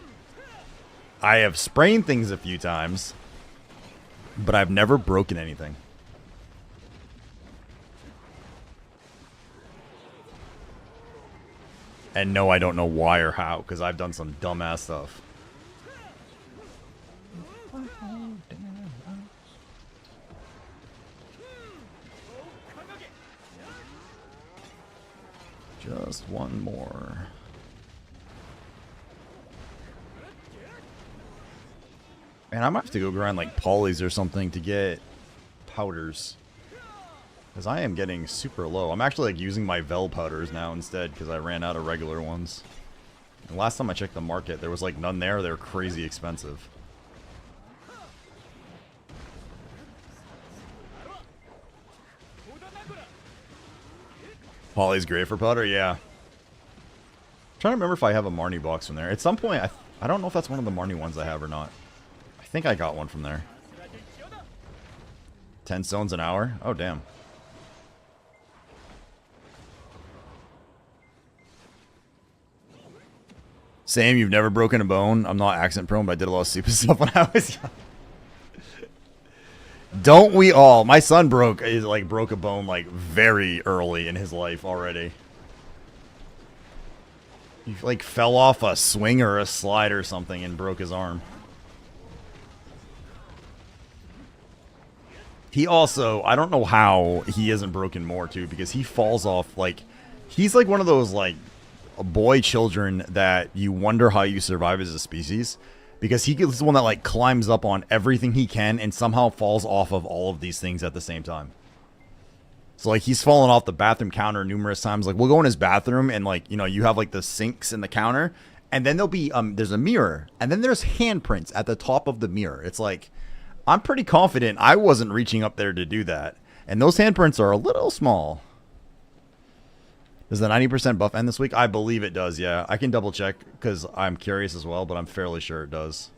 I have sprained things a few times, but I've never broken anything. And no, I don't know why or how, because I've done some dumbass stuff. Just one more. Man, I might have to go grind like polys or something to get powders. Because I am getting super low. I'm actually like using my Vel powders now instead because I ran out of regular ones. And last time I checked the market, there was like none there. They're crazy expensive. Poly's great for powder, yeah. I'm trying to remember if I have a Marnie box from there. At some point, I don't know if that's one of the Marnie ones I have or not. I think I got one from there. 10 stones an hour? Oh, damn. Same, you've never broken a bone. I'm not accident prone, but I did a lot of stupid stuff when I was young. Don't we all? My son broke a bone like very early in his life already. He like fell off a swing or a slide or something and broke his arm. He also, I don't know how he hasn't broken more too, because he falls off like, he's like one of those like boy children that you wonder how you survive as a species. Because he is the one that like climbs up on everything he can and somehow falls off of all of these things at the same time. So like he's fallen off the bathroom counter numerous times. Like we'll go in his bathroom and like, you know, you have like the sinks in the counter and then there'll be, there's a mirror and then there's handprints at the top of the mirror. It's like, I'm pretty confident I wasn't reaching up there to do that. And those handprints are a little small. Does the 90% buff end this week? I believe it does, yeah. I can double check because I'm curious as well, but I'm fairly sure it does.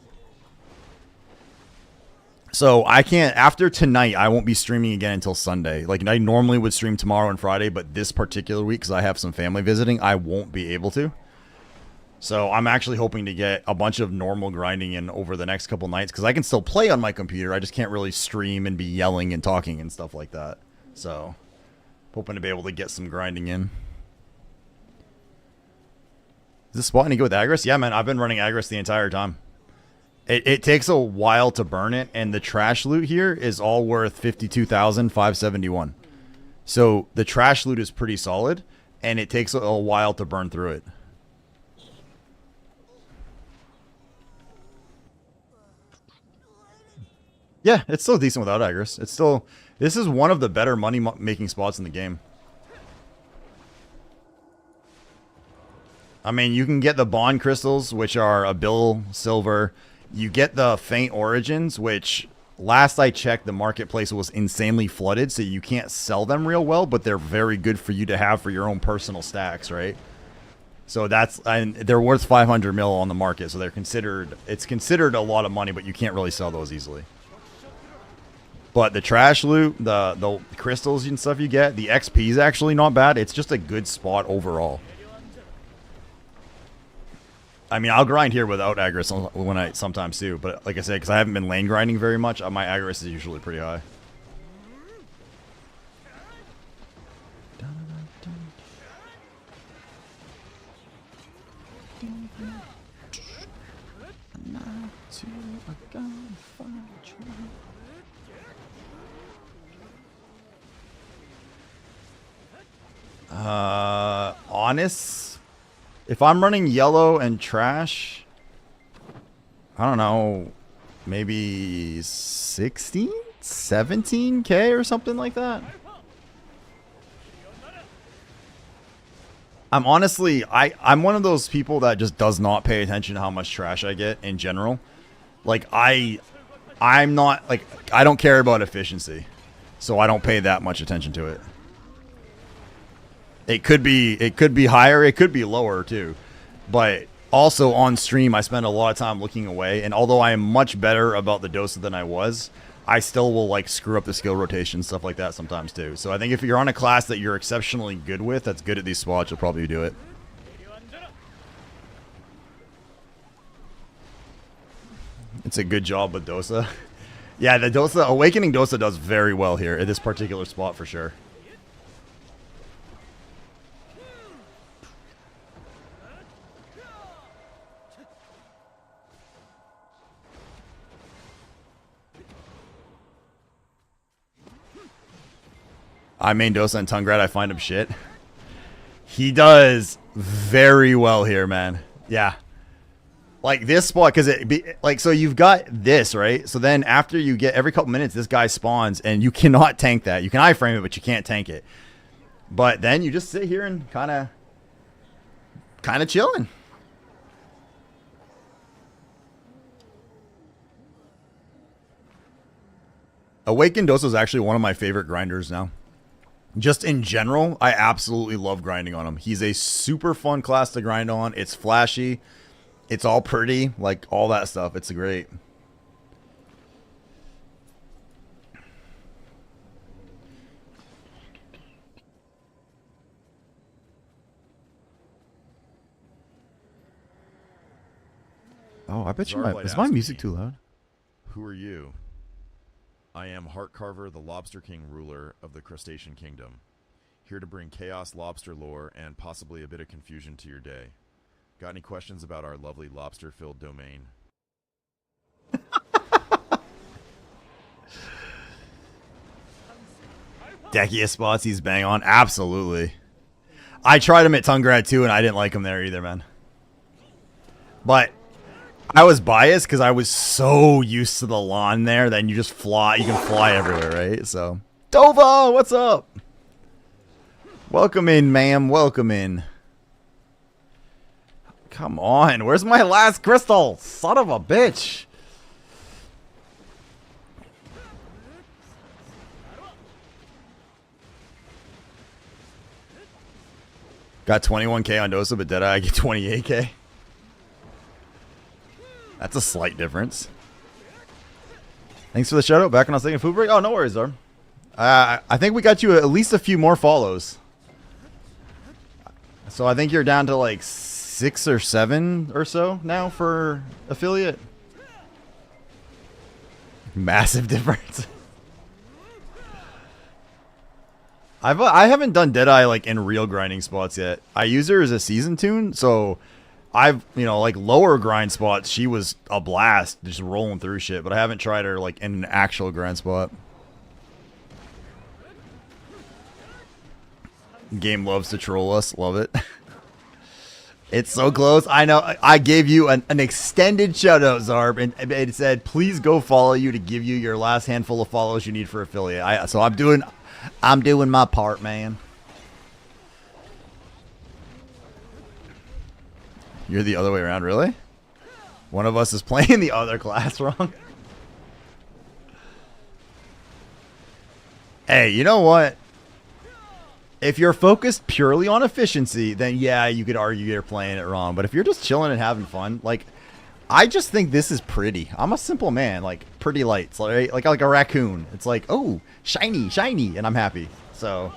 So I can't, after tonight, I won't be streaming again until Sunday. Like I normally would stream tomorrow and Friday, but this particular week, because I have some family visiting, I won't be able to. So I'm actually hoping to get a bunch of normal grinding in over the next couple nights, because I can still play on my computer. I just can't really stream and be yelling and talking and stuff like that. So hoping to be able to get some grinding in. Is this spot any good with Agris? Yeah, man, I've been running Agris the entire time. It takes a while to burn it, and the trash loot here is all worth 52,571. So the trash loot is pretty solid, and it takes a while to burn through it. Yeah, it's still decent without Agris. It's still... This is one of the better money-making spots in the game. I mean, you can get the Bond Crystals, which are a bill silver. You get the Faint Origins, which last I checked, the marketplace was insanely flooded, so you can't sell them real well, but they're very good for you to have for your own personal stacks, right? So and they're worth 500 mil on the market. So it's considered a lot of money, but you can't really sell those easily. But the trash loot, the crystals and stuff you get, the XP is actually not bad. It's just a good spot overall. I mean, I'll grind here without aggro when I sometimes too. But like I said, because I haven't been lane grinding very much, my aggro is usually pretty high. Honest, if I'm running yellow and trash, I don't know, maybe 16, 17k or something like that. I'm honestly, I'm one of those people that just does not pay attention to how much trash I get in general. Like I'm not like, I don't care about efficiency, so I don't pay that much attention to it. It could be higher, it could be lower too. But also on stream, I spend a lot of time looking away, and although I am much better about the Dosa than I was, I still will like screw up the skill rotation, stuff like that sometimes too. So I think if you're on a class that you're exceptionally good with, that's good at these spots, you'll probably do it. It's a good job with Dosa. Yeah, the Dosa, Awakening Dosa does very well here at this particular spot for sure. I main Dosa and Tungrad, I find him shit. He does very well here, man. Yeah. Like this spot, because so you've got this, right? So then after you get every couple minutes, this guy spawns, and you cannot tank that. You can iframe it, but you can't tank it. But then you just sit here and kind of chilling. Awakened Dosa is actually one of my favorite grinders now. Just in general, I absolutely love grinding on him. He's a super fun class to grind on. It's flashy. It's all pretty. Like, all that stuff. It's great. Oh, I bet you is my music too loud? Who are you? I am Heartcarver, the Lobster King ruler of the Crustacean Kingdom, here to bring chaos lobster lore and possibly a bit of confusion to your day. Got any questions about our lovely lobster-filled domain? Deckiest spots he's bang on? Absolutely. I tried him at Tungrad too, and I didn't like him there either, man. But I was biased because I was so used to the lawn there. Then you just fly. You can fly everywhere, right? So, Dova, what's up? Welcome in, ma'am. Welcome in. Come on. Where's my last crystal? Son of a bitch. Got 21k on Dosa, but Deadeye I get 28k. That's a slight difference. Thanks for the shout out. Back when I was taking a food break. Oh, no worries, Zorb. I think we got you at least a few more follows. So I think you're down to like 6 or 7 or so now for affiliate. Massive difference. I haven't done Deadeye like in real grinding spots yet. I use her as a season tune, so I've, like lower grind spots, she was a blast, just rolling through shit, but I haven't tried her like in an actual grind spot. Game loves to troll us, love it. It's so close. I know. I gave you an extended shout out, Zarb, and it said, please go follow you to give you your last handful of follows you need for affiliate. So I'm doing my part, man. You're the other way around, really? One of us is playing the other class wrong. Hey, you know what? If you're focused purely on efficiency, then yeah, you could argue you're playing it wrong. But if you're just chilling and having fun, like, I just think this is pretty. I'm a simple man, like pretty lights, like a raccoon. It's like, oh, shiny, shiny, and I'm happy. So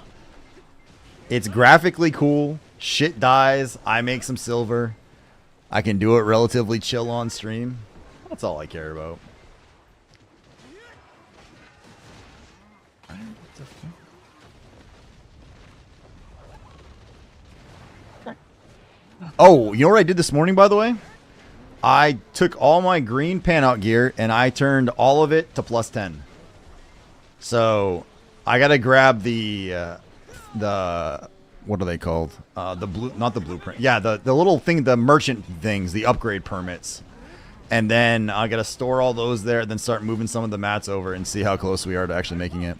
it's graphically cool. Shit dies. I make some silver. I can do it relatively chill on stream. That's all I care about. Oh, you know what I did this morning, by the way? I took all my green pan out gear and I turned all of it to plus 10. So I gotta grab the what are they called? The blue, not the blueprint. Yeah, the little thing, the merchant things, the upgrade permits. And then I gotta store all those there, then start moving some of the mats over and see how close we are to actually making it.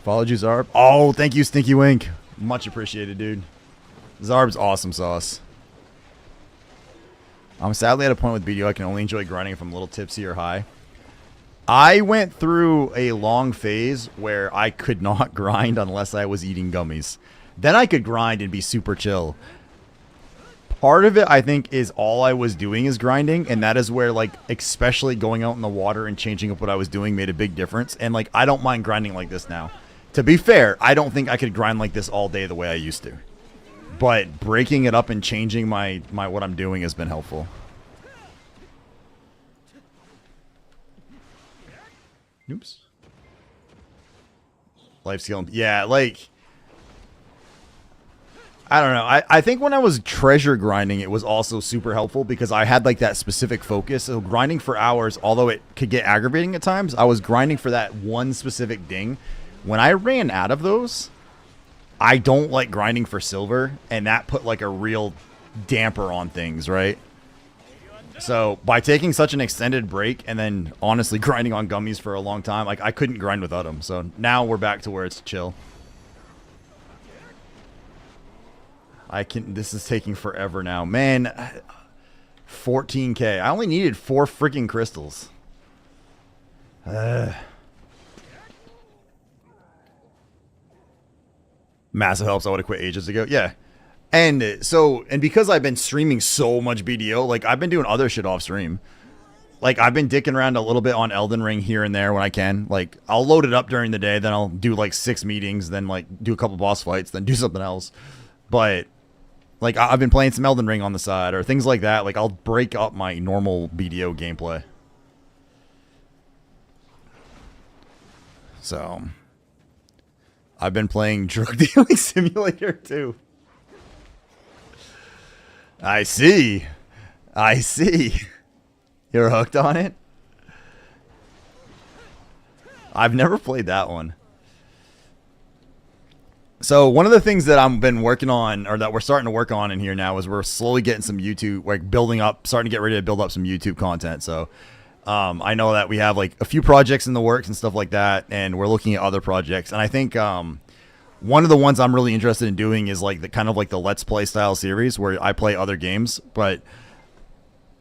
Followed you, Zarb. Oh, thank you, Stinky Wink. Much appreciated, dude. Zarb's awesome sauce. I'm sadly at a point with BDO I can only enjoy grinding if I'm a little tipsy or high. I went through a long phase where I could not grind unless I was eating gummies. Then I could grind and be super chill. Part of it, I think, is all I was doing is grinding, and that is where, like, especially going out in the water and changing up what I was doing made a big difference. And, like, I don't mind grinding like this now. To be fair, I don't think I could grind like this all day the way I used to. But breaking it up and changing my what I'm doing has been helpful. Oops. Life skill. Yeah, like, I don't know. I think when I was treasure grinding, it was also super helpful because I had like that specific focus. So grinding for hours, although it could get aggravating at times, I was grinding for that one specific ding. When I ran out of those, I don't like grinding for silver, and that put like a real damper on things, right? So by taking such an extended break and then honestly grinding on gummies for a long time, like I couldn't grind without them. So now we're back to where it's chill. This is taking forever now. Man, 14K. I only needed 4 freaking crystals. Massive helps. I would have quit ages ago. Yeah. And because I've been streaming so much BDO, like I've been doing other shit off stream. Like I've been dicking around a little bit on Elden Ring here and there when I can. Like I'll load it up during the day, then I'll do like 6 meetings, then like do a couple boss fights, then do something else. But like I've been playing some Elden Ring on the side or things like that. Like I'll break up my normal BDO gameplay. So I've been playing Drug Dealing Simulator too. I see. You're hooked on it? I've never played that one. So one of the things that I've been working on, or that we're starting to work on in here now, is we're slowly getting some YouTube, like starting to get ready to build up some YouTube content. So I know that we have like a few projects in the works and stuff like that, and we're looking at other projects. And I think one of the ones I'm really interested in doing is like the kind of like the Let's Play style series where I play other games. But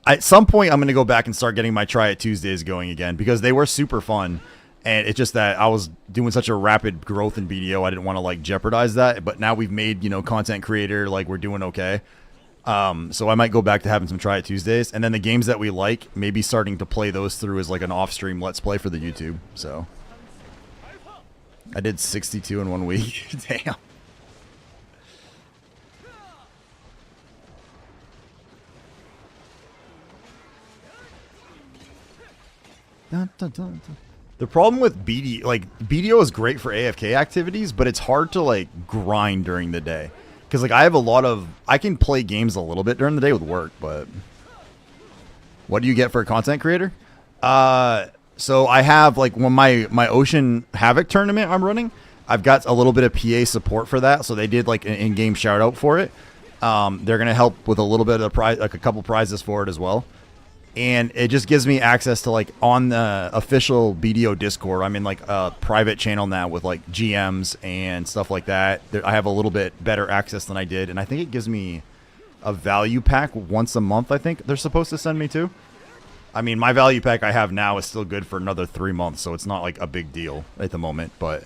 at some point I'm going to go back and start getting my Try It Tuesdays going again because they were super fun. And it's just that I was doing such a rapid growth in BDO, I didn't want to like jeopardize that. But now we've made, content creator, like we're doing okay. So I might go back to having some Try It Tuesdays. And then the games that we like, maybe starting to play those through as like an off-stream Let's Play for the YouTube. So I did 62 in 1 week. Damn. Dun, dun, dun, dun. The problem with BDO is great for AFK activities, but it's hard to like grind during the day. Because like I can play games a little bit during the day with work, but what do you get for a content creator? So I have like when my Ocean Havoc tournament I'm running, I've got a little bit of PA support for that. So they did like an in-game shout out for it. They're going to help with a little bit of prize, like a couple prizes for it as well. And it just gives me access to like on the official BDO Discord. I'm in like a private channel now with like GMs and stuff like that. I have a little bit better access than I did. And I think it gives me a value pack once a month, I think they're supposed to send me to. I mean, my value pack I have now is still good for another 3 months. So it's not like a big deal at the moment. But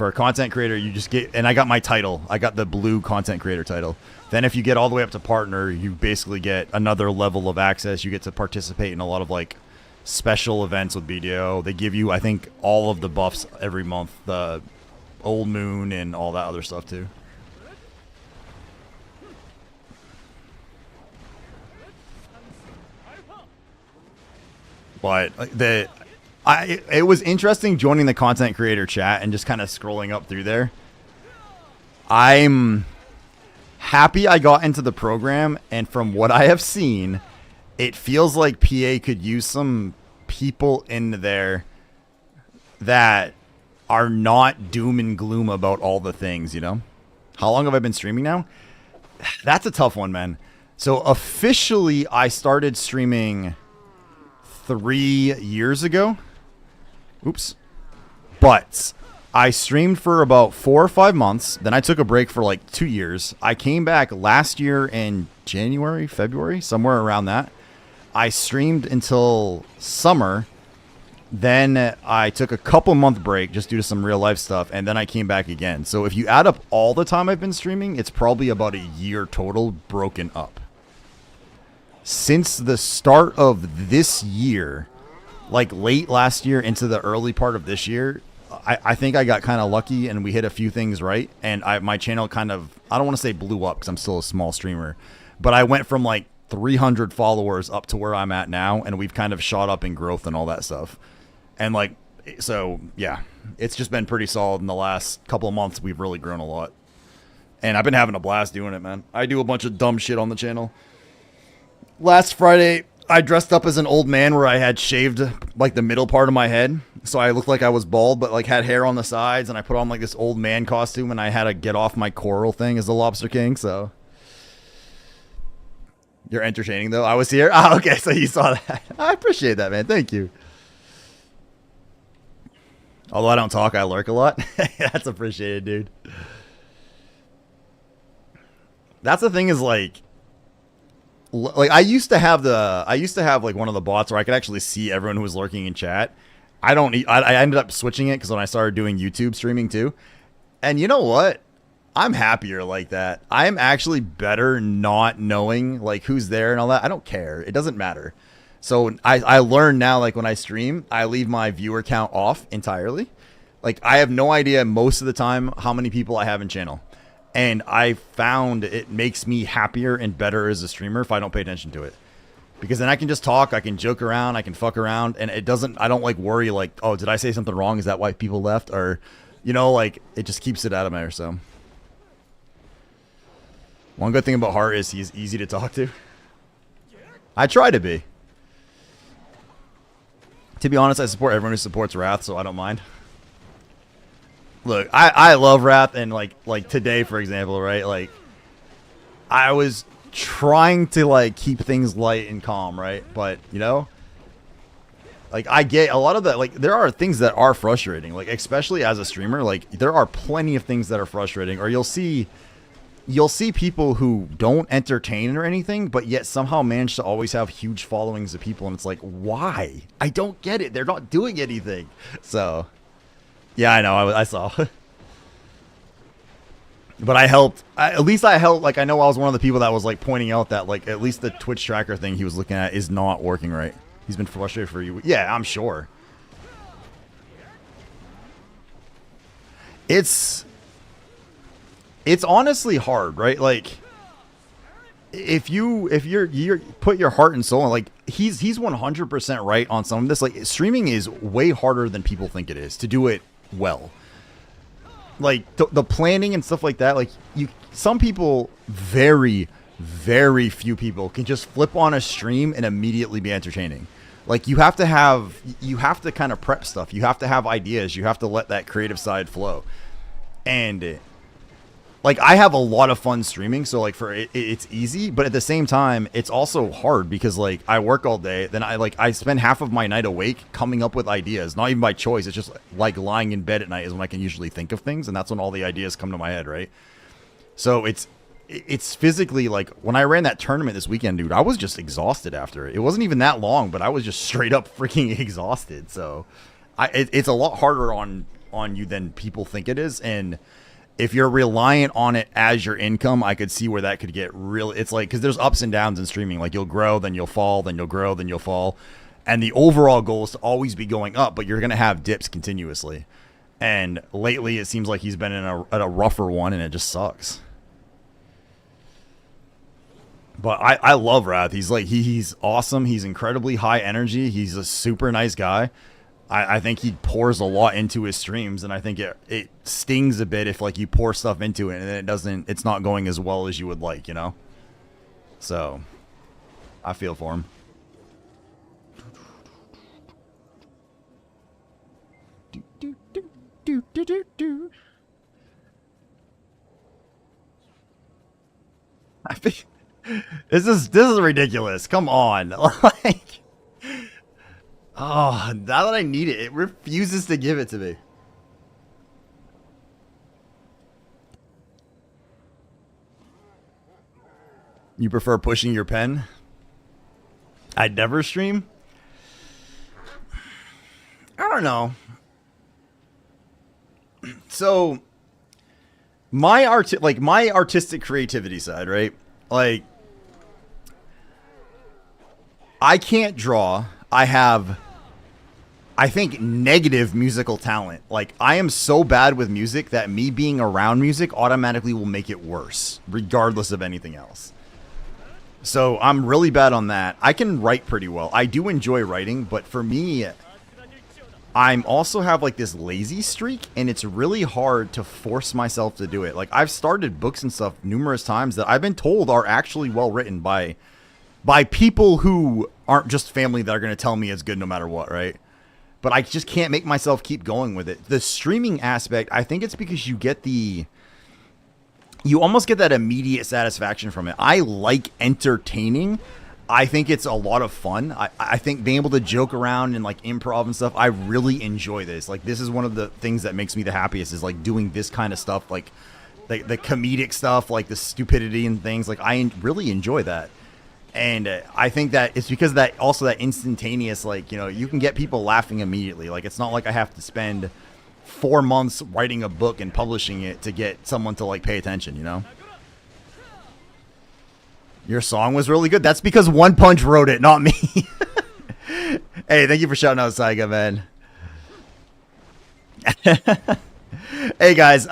For a content creator, you just get, and I got my title. I got the blue content creator title. Then if you get all the way up to partner, you basically get another level of access. You get to participate in a lot of like special events with BDO. They give you, I think, all of the buffs every month. The Old Moon and all that other stuff too. But it was interesting joining the content creator chat and just kind of scrolling up through there. I'm happy I got into the program, and from what I have seen, it feels like PA could use some people in there that are not doom and gloom about all the things, you know? How long have I been streaming now? That's a tough one, man. So officially, I started streaming 3 years ago. Oops. But I streamed for about 4 or 5 months. Then I took a break for like 2 years. I came back last year in January, February, somewhere around that. I streamed until summer. Then I took a couple month break just due to some real life stuff, and then I came back again. So if you add up all the time I've been streaming, it's probably about a year total broken up. Since the start of this year, like late last year into the early part of this year, I think I got kind of lucky and we hit a few things right. And my channel kind of, I don't want to say blew up because I'm still a small streamer, but I went from like 300 followers up to where I'm at now. And we've kind of shot up in growth and all that stuff. And like, so yeah, it's just been pretty solid in the last couple of months. We've really grown a lot. And I've been having a blast doing it, man. I do a bunch of dumb shit on the channel. Last Friday, I dressed up as an old man where I had shaved like the middle part of my head. So I looked like I was bald, but like had hair on the sides. And I put on like this old man costume and I had to get off my coral thing as the Lobster King. So you're entertaining though. I was here. Oh, okay. So you saw that. I appreciate that, man. Thank you. Although I don't talk, I lurk a lot. That's appreciated, dude. That's the thing is like I used to have like one of the bots where I could actually see everyone who was lurking in chat. I ended up switching it because when I started doing YouTube streaming too. And you know what? I'm happier like that. I'm actually better not knowing like who's there and all that. I don't care. It doesn't matter. So I learned now, like when I stream, I leave my viewer count off entirely. Like I have no idea most of the time how many people I have in channel. And I found it makes me happier and better as a streamer if I don't pay attention to it. Because then I can just talk, I can joke around, I can fuck around, and I don't like worry like, oh, did I say something wrong? Is that why people left? Or, you know, like it just keeps it out of there. So one good thing about Hart is he's easy to talk to. I try to be. To be honest, I support everyone who supports Wrath, so I don't mind. Look, I love Wrath, and like today, for example, right? Like, I was trying to like keep things light and calm, right? But you know, like I get a lot of that. Like, there are things that are frustrating. Like, especially as a streamer, like there are plenty of things that are frustrating. Or you'll see people who don't entertain or anything, but yet somehow manage to always have huge followings of people, and it's like, why? I don't get it. They're not doing anything. So. Yeah, I know. I saw. But I helped. At least I helped. Like, I know I was one of the people that was, like, pointing out that, like, at least the Twitch tracker thing he was looking at is not working right. He's been frustrated for you. Yeah, I'm sure. It's honestly hard, right? Like, if you're put your heart and soul in, like, he's 100% right on some of this. Like, streaming is way harder than people think it is to do it well. Like the planning and stuff like that, like some people, very few people can just flip on a stream and immediately be entertaining. Like you have to kind of prep stuff. You have to have ideas. You have to let that creative side flow. And like I have a lot of fun streaming, so like for it's easy, but at the same time it's also hard because like I work all day, then I spend half of my night awake coming up with ideas, not even by choice. It's just like lying in bed at night is when I can usually think of things, and that's when all the ideas come to my head, right? So it's physically, like when I ran that tournament this weekend, dude, I was just exhausted after it. It wasn't even that long, but I was just straight up freaking exhausted. So it's a lot harder on on you than people think it is. And if you're reliant on it as your income, I could see where that could get real. It's like, because there's ups and downs in streaming. Like, you'll grow, then you'll fall, then you'll grow, then you'll fall. And the overall goal is to always be going up, but you're going to have dips continuously. And lately, it seems like he's been in a rougher one, and it just sucks. But I love Wrath. He's awesome. He's incredibly high energy. He's a super nice guy. I think he pours a lot into his streams, and I think it stings a bit if like you pour stuff into it and it's not going as well as you would like, you know? So I feel for him. I think this is ridiculous. Come on. Like, oh, now that I need it, it refuses to give it to me. You prefer pushing your pen? I'd never stream. I don't know. So my artistic creativity side, right? Like, I can't draw. I have, I think, negative musical talent. Like, I am so bad with music that me being around music automatically will make it worse, regardless of anything else. So I'm really bad on that. I can write pretty well. I do enjoy writing, but for me, I'm also have like this lazy streak, and it's really hard to force myself to do it. Like, I've started books and stuff numerous times that I've been told are actually well written by people who aren't just family that are going to tell me it's good no matter what, right? But I just can't make myself keep going with it. The streaming aspect, I think it's because you almost get that immediate satisfaction from it. I like entertaining. I think it's a lot of fun. I think being able to joke around and like improv and stuff, I really enjoy this. Like, this is one of the things that makes me the happiest, is like doing this kind of stuff, like the comedic stuff, like the stupidity and things. Like, I really enjoy that. And I think that it's because of that, also that instantaneous, like, you know, you can get people laughing immediately. Like, it's not like I have to spend 4 months writing a book and publishing it to get someone to like pay attention, you know? Your song was really good. That's because One Punch wrote it, not me. Hey, thank you for shouting out Saiga, man. Hey guys,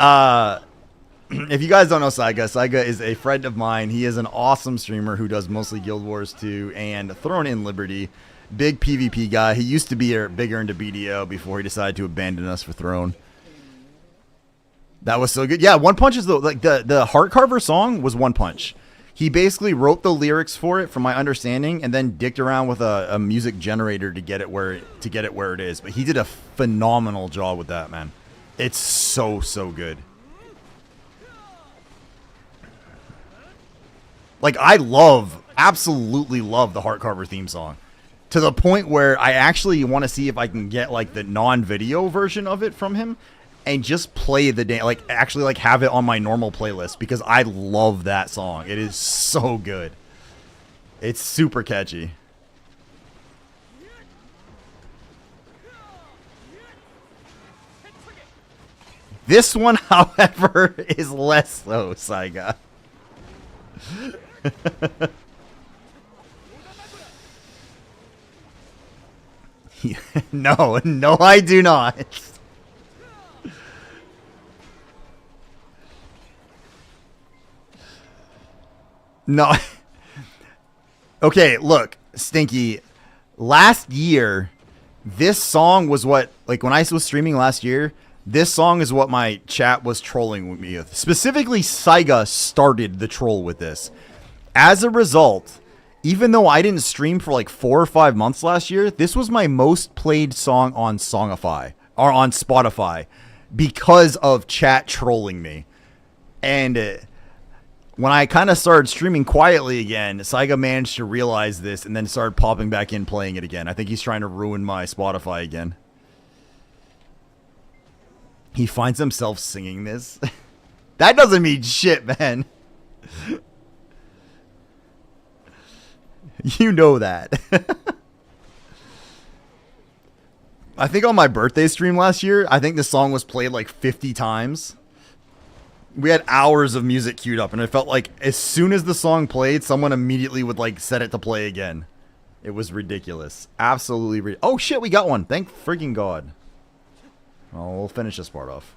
if you guys don't know Saiga is a friend of mine. He is an awesome streamer who does mostly Guild Wars 2 and Throne in Liberty. Big PvP guy. He used to be bigger into BDO before he decided to abandon us for Throne. That was so good. Yeah, One Punch is the Heart Carver song was One Punch. He basically wrote the lyrics for it, from my understanding, and then dicked around with a music generator to get it where it is. But he did a phenomenal job with that, man. It's so good. Like, I absolutely love the Heart Carver theme song, to the point where I actually want to see if I can get like the non-video version of it from him and just play the dance, like actually like have it on my normal playlist, because I love that song. It is so good. It's super catchy. This one, however, is less so, Saiga. No, I do not. No. Okay, look, Stinky. Last year, this song was what, like, when I was streaming last year, this song is what my chat was trolling with me with. Specifically, Saiga started the troll with this. As a result, even though I didn't stream for like 4 or 5 months last year, this was my most played song on Songify, or on Spotify, because of chat trolling me. And when I kind of started streaming quietly again, Saiga managed to realize this and then started popping back in, playing it again. I think he's trying to ruin my Spotify again. He finds himself singing this. That doesn't mean shit, man. You know that. I think on my birthday stream last year, I think this song was played like 50 times. We had hours of music queued up, and it felt like as soon as the song played, someone immediately would like set it to play again. It was ridiculous. Absolutely oh shit, we got one. Thank freaking God. Well, we'll finish this part off.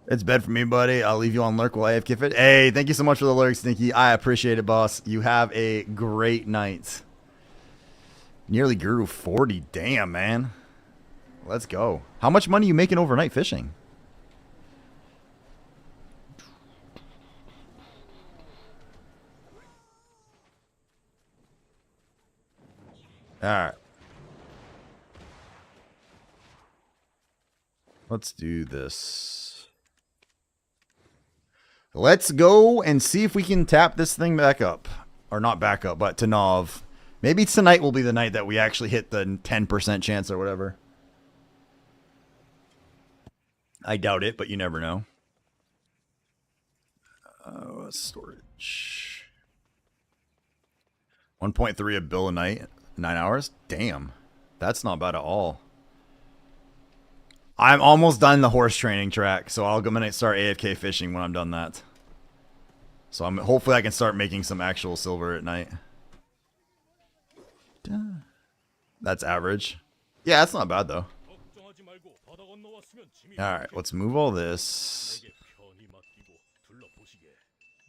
It's bed for me, buddy. I'll leave you on lurk while I have Kiffin. Hey, thank you so much for the lurk, Stinky. I appreciate it, boss. You have a great night. Nearly grew 40. Damn, man. Let's go. How much money are you making overnight fishing? All right. Let's do this. Let's go and see if we can tap this thing back up. Or not back up, but to Nov. Maybe tonight will be the night that we actually hit the 10% chance or whatever. I doubt it, but you never know. Storage. 1.3 a bill a night. 9 hours? Damn. That's not bad at all. I'm almost done the horse training track, so I'm going to start AFK fishing when I'm done that. So hopefully I can start making some actual silver at night. That's average. Yeah, that's not bad though. Alright, let's move all this.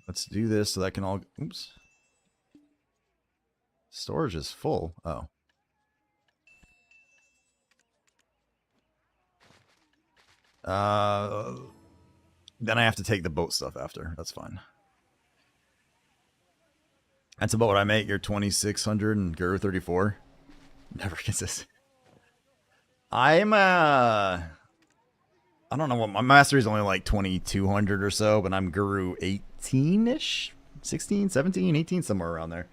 Let's do this so that can all... Oops. Storage is full. Oh. Then I have to take the boat stuff after. That's fine. That's about what I make. You're 2,600 and Guru 34. Never consistent. I'm I don't know what my mastery is, only like 2,200 or so, but I'm Guru 18-ish, 16, 17, 18, somewhere around there.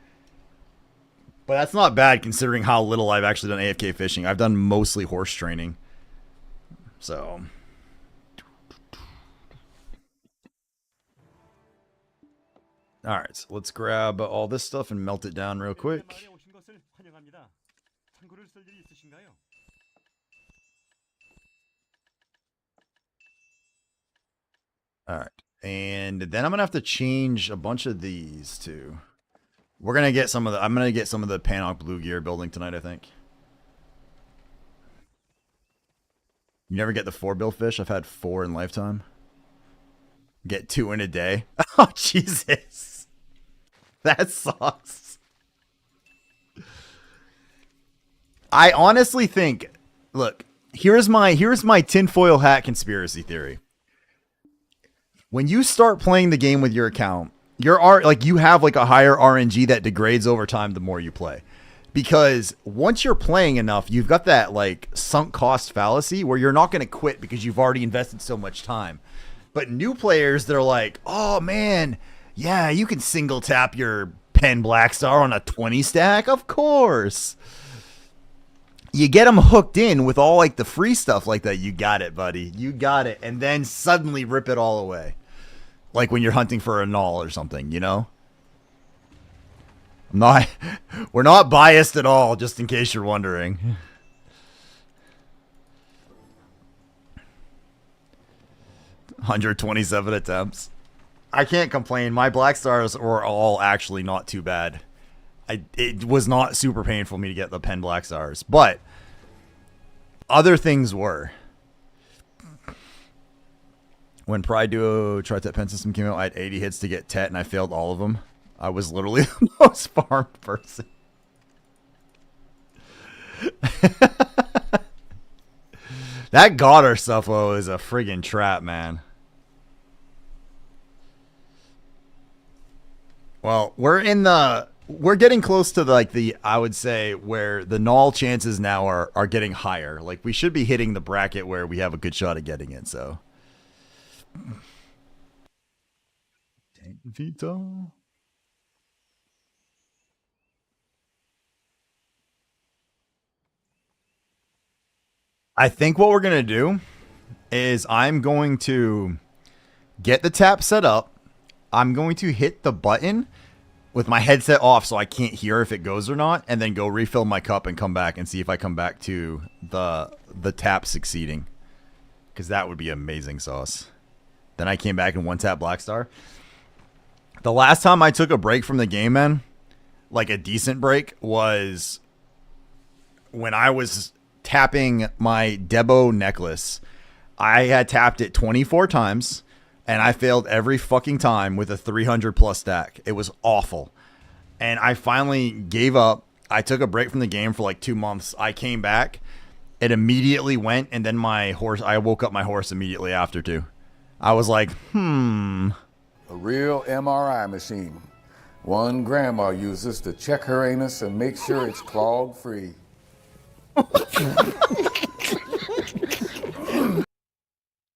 But that's not bad considering how little I've actually done AFK fishing. I've done mostly horse training. So alright, so let's grab all this stuff and melt it down real quick. Alright, and then I'm gonna have to change a bunch of these too. We're gonna get some of the I'm gonna get some of the Panok blue gear building tonight, I think. You never get the 4-bill fish? I've had 4 in lifetime. Get 2 in a day. Oh Jesus. That sucks. I honestly think, look, here's my tinfoil hat conspiracy theory. When you start playing the game with your account, you have like a higher RNG that degrades over time the more you play. Because once you're playing enough, you've got that like sunk cost fallacy where you're not going to quit because you've already invested so much time. But new players, they're like, oh man, yeah, you can single tap your Pen Black Star on a 20 stack. Of course. You get them hooked in with all like the free stuff like that. You got it, buddy. You got it. And then suddenly rip it all away. Like when you're hunting for a null or something, you know? We're not biased at all, just in case you're wondering. $127 attempts. I can't complain. My Black Stars were all actually not too bad. It was not super painful for me to get the Pen Black Stars, but other things were. When Pride Duo Tri-Tet Pen System came out, I had 80 hits to get Tet, and I failed all of them. I was literally the most farmed person. That Goddard stuff, though, is a friggin' trap, man. Well, we're getting close to I would say where the null chances now are getting higher. Like we should be hitting the bracket where we have a good shot at getting it. So, 10 feet tall. I think what we're gonna do is I'm going to get the tap set up. I'm going to hit the button with my headset off so I can't hear if it goes or not, and then go refill my cup and come back and see if I come back to the tap succeeding. Because that would be amazing sauce. Then I came back and one tap Black Star. The last time I took a break from the game, man, like a decent break, was when I was tapping my Debo necklace. I had tapped it 24 times, and I failed every fucking time with a 300 plus stack. It was awful. And I finally gave up. I took a break from the game for like 2 months. I came back. It immediately went, and then I woke up my horse immediately after too. I was like, A real MRI machine. One grandma uses to check her anus and make sure it's clog free.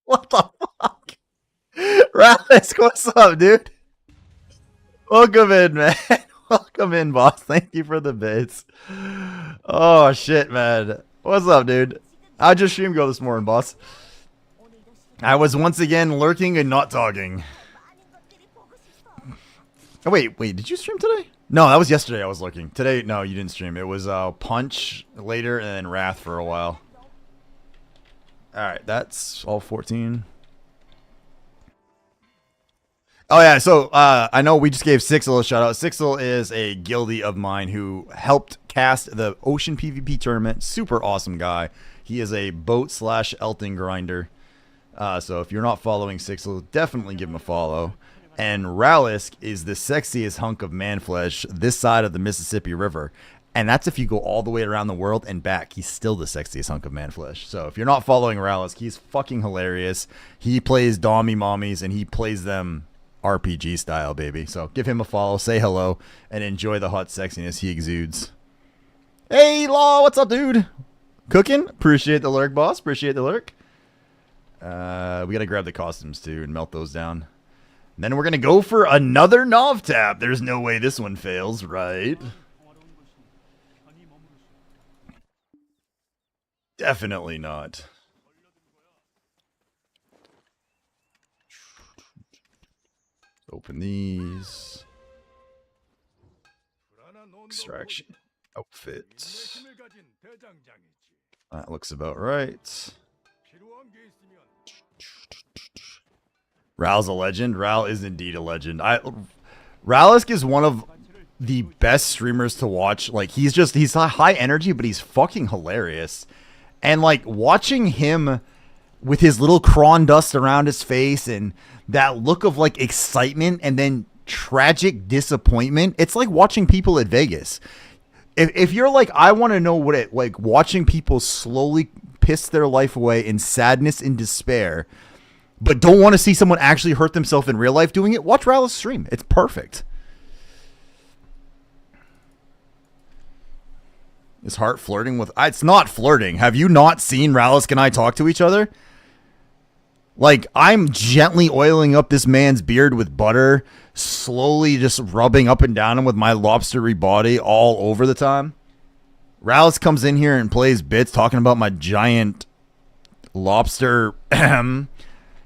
what the fuck? Rallis, what's up, dude? Welcome in, man. Welcome in, boss. Thank you for the bits. Oh, shit, man. What's up, dude? How'd your stream go this morning, boss? I was once again lurking and not talking. Oh, wait, did you stream today? No, that was yesterday I was lurking. Today, no, you didn't stream. It was Punch later and then Wrath for a while. Alright, that's all 14. Oh, yeah, so I know we just gave Sixel a shout out. Sixel is a guildie of mine who helped cast the Ocean PvP tournament. Super awesome guy. He is a boat / Elton grinder. So if you're not following Sixel, definitely give him a follow. And Ralisk is the sexiest hunk of man flesh this side of the Mississippi River. And that's if you go all the way around the world and back. He's still the sexiest hunk of man flesh. So if you're not following Ralisk, he's fucking hilarious. He plays Dommy Mommies, and he plays them RPG style, baby. So give him a follow, say hello, and enjoy the hot sexiness he exudes. Hey, Law, what's up, dude? Cooking? Appreciate the lurk, boss. Appreciate the lurk. We gotta grab the costumes, too, and melt those down. And then we're gonna go for another Nov tap. There's no way this one fails, right? Definitely not. Open these. Extraction. Outfit. That looks about right. Ral's a legend. Ral is indeed a legend. Ralisk is one of the best streamers to watch. Like, he's high energy, but he's fucking hilarious. And like watching him with his little cron dust around his face and that look of like excitement and then tragic disappointment, it's like watching people at Vegas. If you're like, I want to know what it like watching people slowly piss their life away in sadness and despair, but don't want to see someone actually hurt themselves in real life doing it, watch Rallis stream. It's perfect. Is Hart flirting with... It's not flirting. Have you not seen Rallis and I talk to each other? Like, I'm gently oiling up this man's beard with butter, slowly just rubbing up and down him with my lobstery body all over the time. Rallis comes in here and plays bits talking about my giant lobster...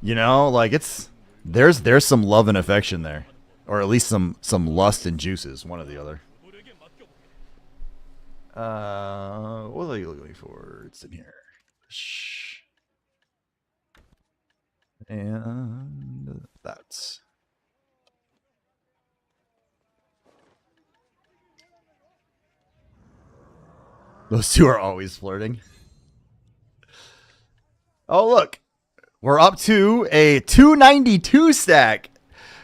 You know, like, it's... There's some love and affection there. Or at least some lust and juices, one or the other. What are you looking for? It's in here. Shh. And that's... Those two are always flirting. Oh, look. We're up to a 292 stack.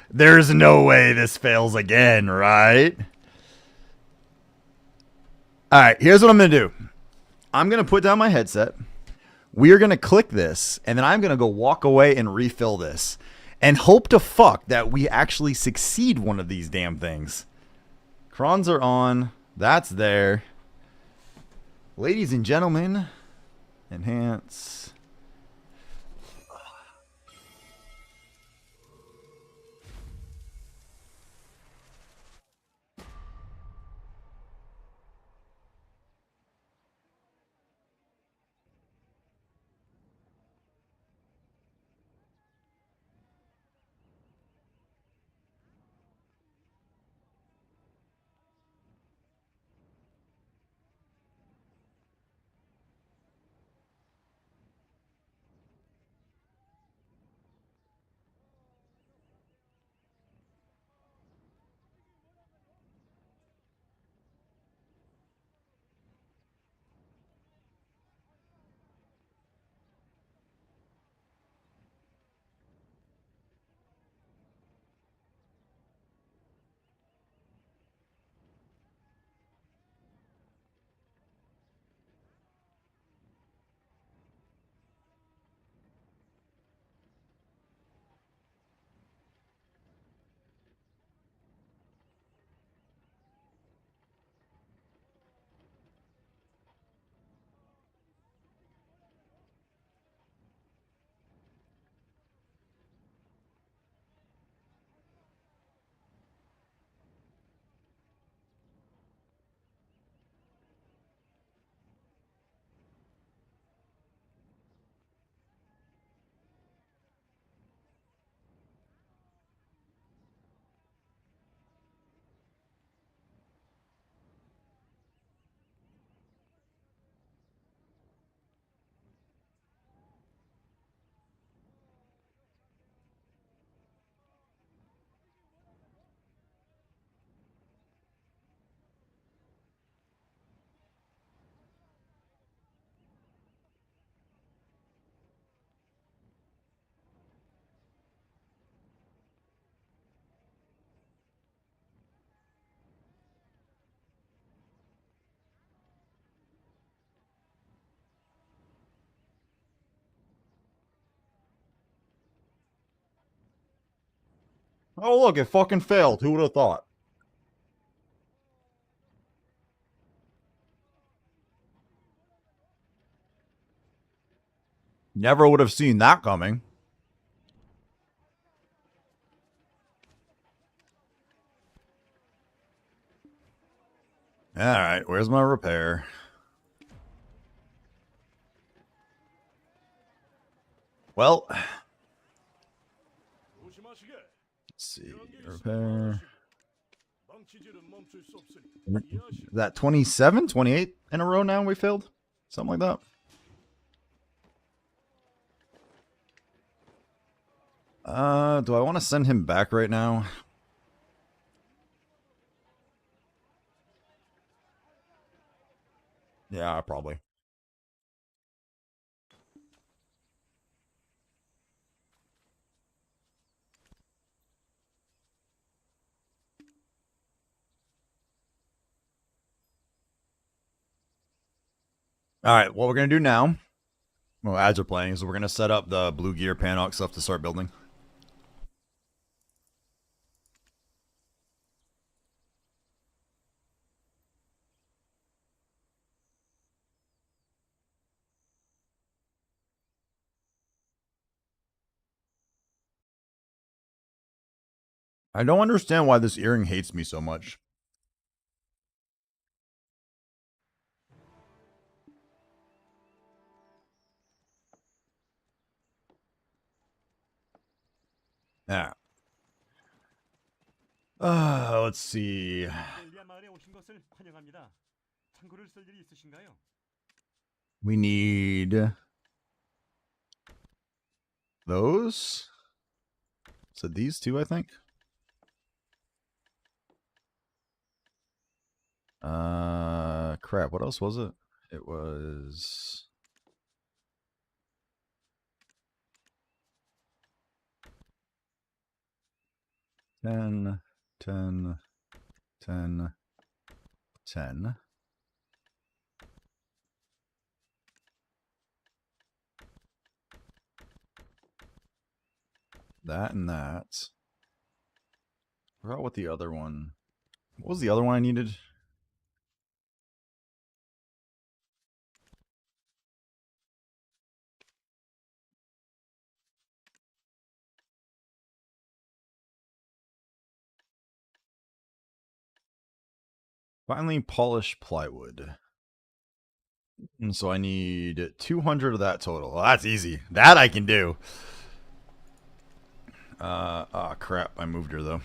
There's no way this fails again, right? All right, here's what I'm going to do. I'm going to put down my headset. We are going to click this, and then I'm going to go walk away and refill this. And hope to fuck that we actually succeed one of these damn things. Crons are on. That's there. Ladies and gentlemen, enhance. Oh, look, it fucking failed. Who would have thought? Never would have seen that coming. Alright, where's my repair? Well, let's see. Repair. Is that 27, 28 in a row now we failed? Something like that. Do I want to send him back right now? Yeah, probably. Alright, what we're going to do now, well, ads are playing, so we're going to set up the blue gear Panoc stuff to start building. I don't understand why this earring hates me so much. Yeah. Let's see. We need those. So these two, I think. Crap. What else was it? It was 10, 10, 10, 10. That and that. I forgot what the other one. What was the other one I needed? Finally, polished plywood. And so I need 200 of that total. Well, that's easy. That I can do. Oh crap. I moved her though.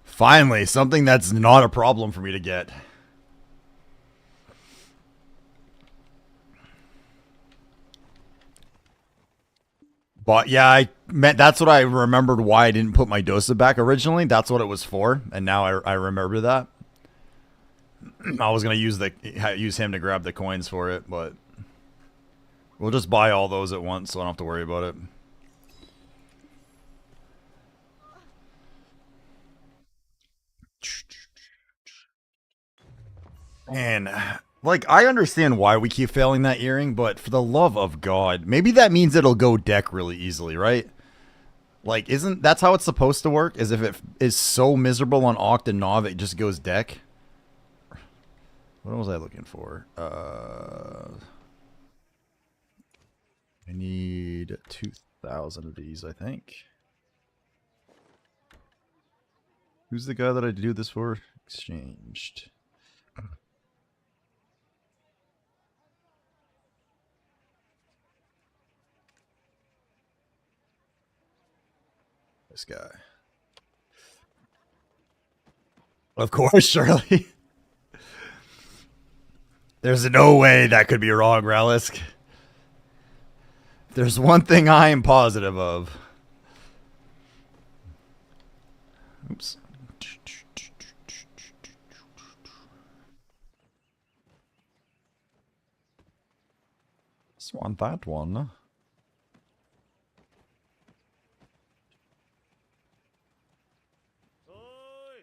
Finally, something that's not a problem for me to get. But yeah, I meant that's what I remembered why I didn't put my Dosa back originally. That's what it was for, and now I remember that. I was gonna use him to grab the coins for it, but we'll just buy all those at once, so I don't have to worry about it. And like, I understand why we keep failing that earring, but for the love of God, maybe that means it'll go deck really easily, right? Like, isn't that's how it's supposed to work? Is if it is so miserable on Oct and Nov, it just goes deck. What was I looking for? I need 2,000 of these, I think. Who's the guy that I do this for? Exchanged. This guy. Of course, Shirley. There's no way that could be wrong, Relisk. There's one thing I am positive of. Oops. Just want that one.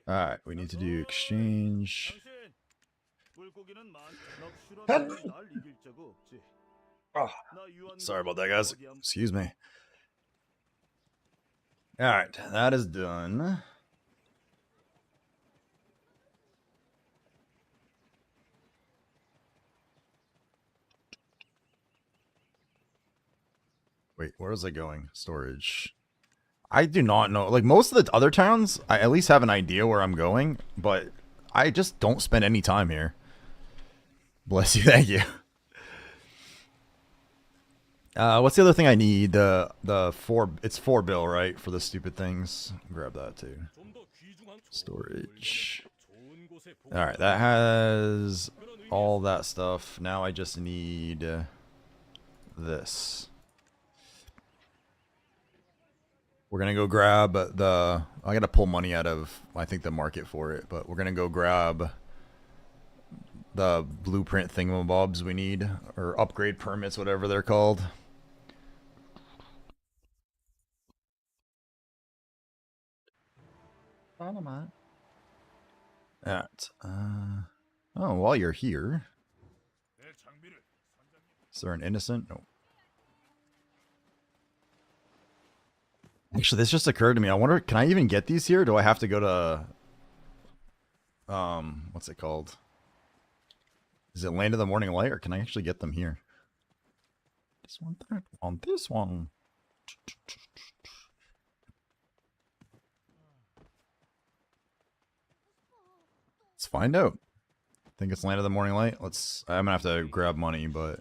Alright, we need to do exchange. Oh, sorry about that, guys. Excuse me. Alright, that is done. Wait, where is it going? Storage. I do not know. Like, most of the other towns, I at least have an idea where I'm going, but I just don't spend any time here. Bless you, thank you. What's the other thing I need? It's 4 bill, right? For the stupid things. Grab that too. Storage. Alright, that has all that stuff. Now I just need this. We're gonna go grab the... I gotta pull money out of, I think, the market for it, but we're gonna go grab the blueprint thingamabobs we need, or upgrade permits, whatever they're called. That. Oh, while you're here, is there an innocent? No. Actually, this just occurred to me. I wonder, can I even get these here? Do I have to go to, what's it called? Is it Land of the Morning Light, or can I actually get them here? This one, that one, this one. Let's find out. I think it's Land of the Morning Light. I'm gonna have to grab money, but...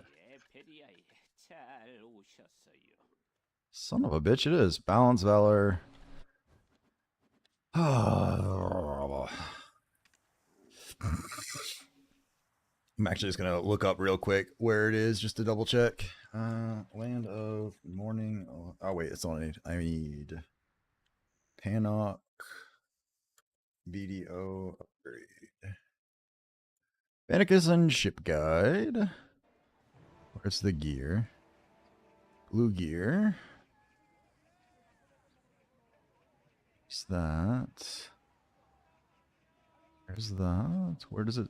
Son of a bitch, it is. Balance, Valor. I'm actually just gonna look up real quick where it is, just to double check. Land of Morning... Oh wait, it's all I need. I need... Panok. BDO upgrade. Vanicus Ship Guide. Where's the gear? Blue gear. Where's that? Where's that? Where does it...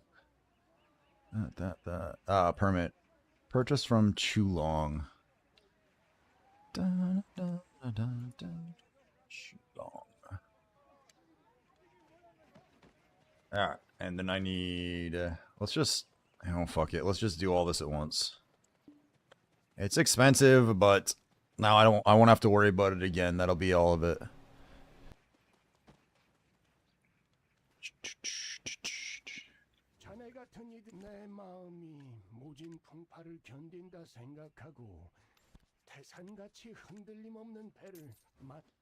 permit. Purchase from Chulong. Chulong. Alright, and then I need... let's just... Oh, fuck it. Let's just do all this at once. It's expensive, but now I won't have to worry about it again. That'll be all of it.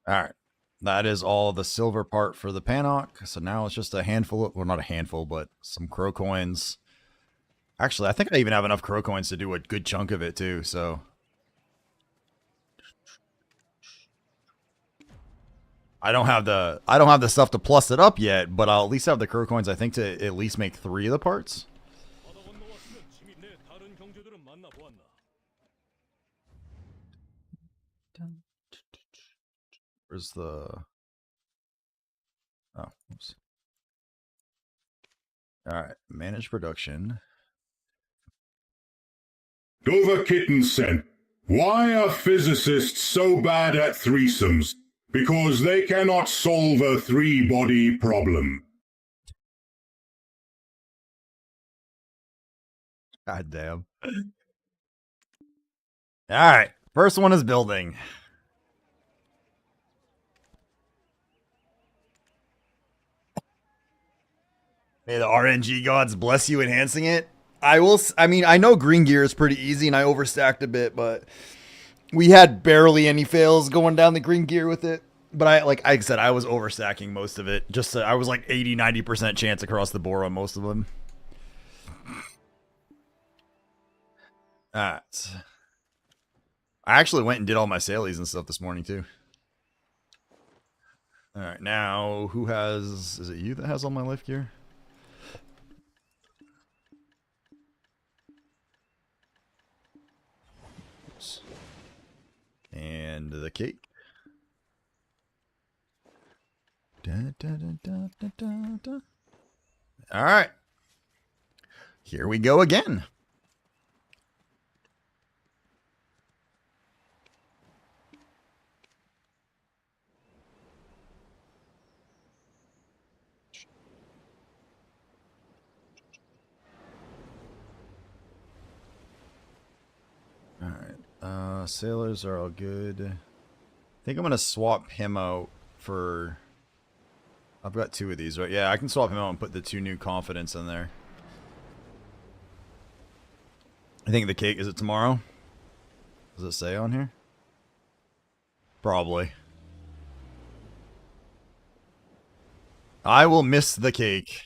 Alright. That is all the silver part for the Panok. So now it's just a handful of, well, not a handful, but some crow coins. Actually, I think I even have enough crow coins to do a good chunk of it too, so. I don't have the stuff to plus it up yet, but I'll at least have the crow coins, I think, to at least make 3 of the parts. Where's the... Oh, oops. Alright, manage production. Dover Kitten sent. Why are physicists so bad at threesomes? Because they cannot solve a 3-body problem. God damn. Alright, first one is building. May the RNG gods bless you enhancing it. I mean, I know green gear is pretty easy and I overstacked a bit, but we had barely any fails going down the green gear with it. But like I said, I was overstacking most of it. Just I was like 80-90% chance across the board on most of them. Alright. I actually went and did all my salies and stuff this morning too. Alright, now who has... Is it you that has all my life gear? And the cake. All right. Here we go again. Sailors are all good. I think I'm going to swap him out for... I've got 2 of these, right? Yeah, I can swap him out and put the 2 new confidence in there. I think the cake... Is it tomorrow? Does it say on here? Probably. I will miss the cake.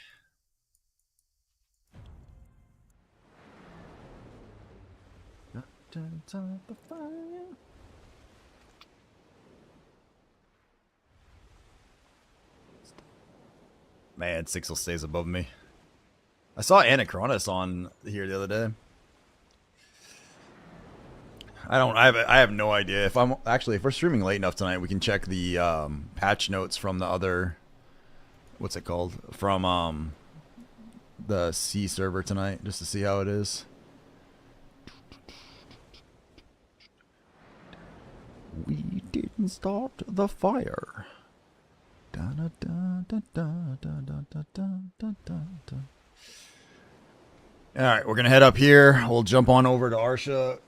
Man, Sixel stays above me. I saw Anachronis on here the other day. I have no idea if if we're streaming late enough tonight, we can check the patch notes from the other, what's it called, from the C server tonight, just to see how it is. We didn't start the fire. Alright, we're gonna head up here. We'll jump on over to Arsha.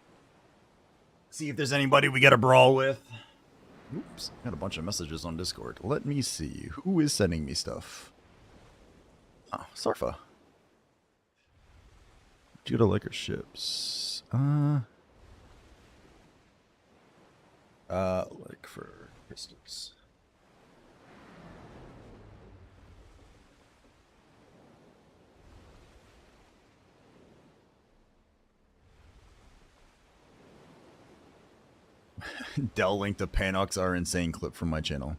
See if there's anybody we gotta brawl with. Oops, got a bunch of messages on Discord. Let me see. Who is sending me stuff? Oh, Sarfa. Judah Liquor ships. Like for crystals. Dell linked to Panox are insane clip from my channel.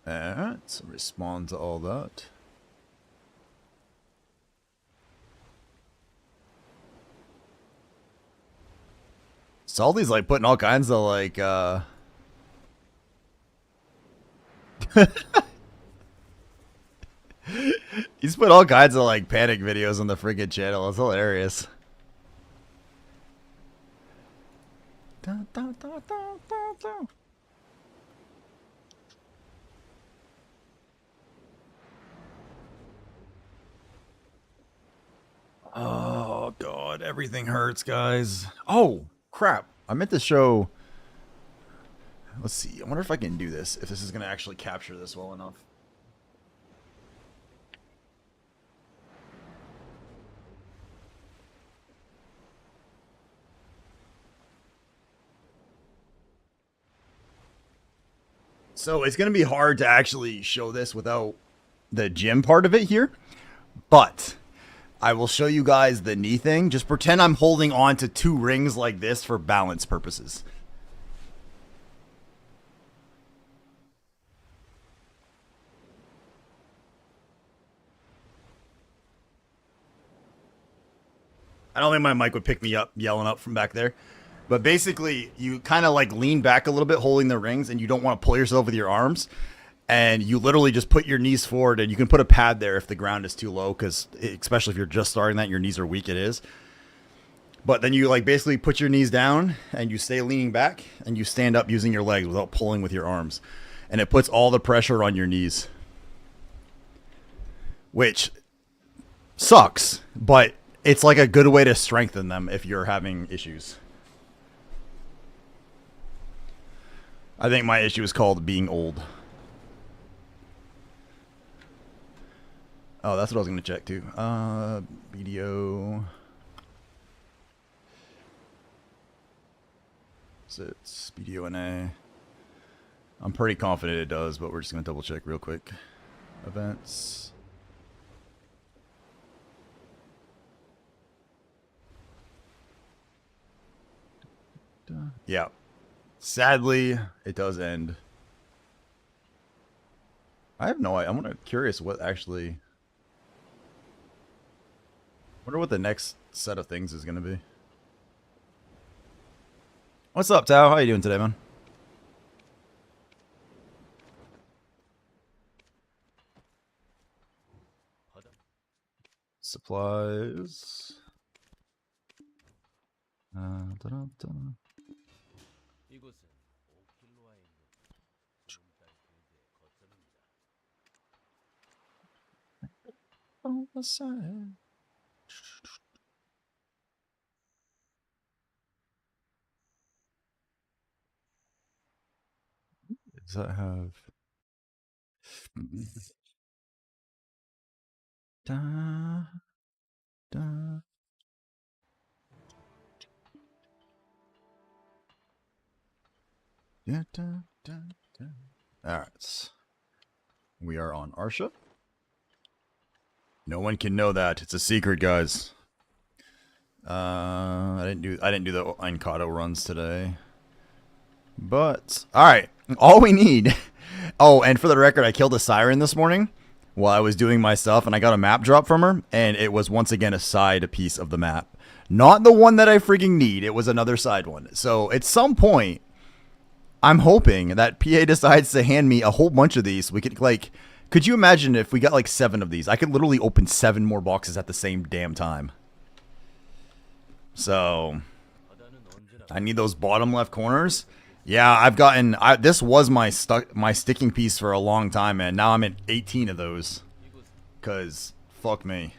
Let's respond to all that. Salty's like putting all kinds of like he's put all kinds of like panic videos on the friggin' channel. It's hilarious. Oh god, everything hurts, guys. Oh crap, I meant to show. Let's see, I wonder if I can do this, if this is gonna actually capture this well enough. So it's going to be hard to actually show this without the gym part of it here. But I will show you guys the knee thing. Just pretend I'm holding on to 2 rings like this for balance purposes. I don't think my mic would pick me up yelling up from back there. But basically, you kind of like lean back a little bit holding the rings, and you don't want to pull yourself with your arms. And you literally just put your knees forward, and you can put a pad there if the ground is too low, because especially if you're just starting that, your knees are weak, it is. But then you like basically put your knees down, and you stay leaning back, and you stand up using your legs without pulling with your arms. And it puts all the pressure on your knees. Which sucks, but it's like a good way to strengthen them if you're having issues. I think my issue is called being old. Oh, that's what I was going to check too. BDO. So it's BDO NA. I'm pretty confident it does, but we're just going to double check real quick. Events. Yeah. Sadly, it does end. I have no idea. I'm curious what actually... wonder what the next set of things is going to be. What's up, Tao? How you doing today, man? Supplies. Da-da-da. On the side. Does that have... Da, da. Da, da, da, da. Alright. We are on Arsha. No one can know that. It's a secret, guys. I didn't do the Incado runs today. But alright. All we need. Oh, and for the record, I killed a siren this morning while I was doing my stuff, and I got a map drop from her, and it was once again a side piece of the map. Not the one that I freaking need. It was another side one. So at some point, I'm hoping that PA decides to hand me a whole bunch of these. We could, like, could you imagine if we got like 7 of these? I could literally open 7 more boxes at the same damn time. So I need those bottom left corners. Yeah, I've gotten, this was my sticking piece for a long time, man. Now I'm at 18 of those. Cause fuck me.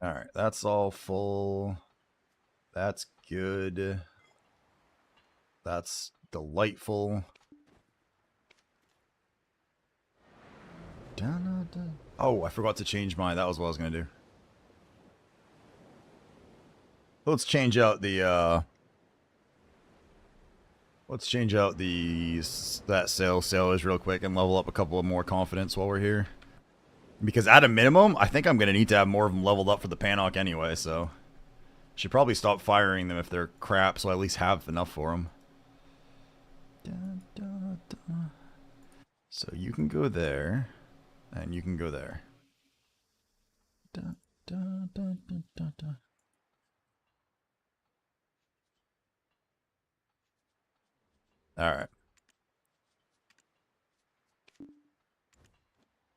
Alright, that's all full. That's good. That's delightful. Oh, I forgot to change mine. That was what I was going to do. Let's change out the, that sailors real quick and level up a couple of more confidence while we're here. Because at a minimum, I think I'm going to need to have more of them leveled up for the Panhawk anyway, so... Should probably stop firing them if they're crap, so I at least have enough for them. So you can go there, and you can go there. Alright.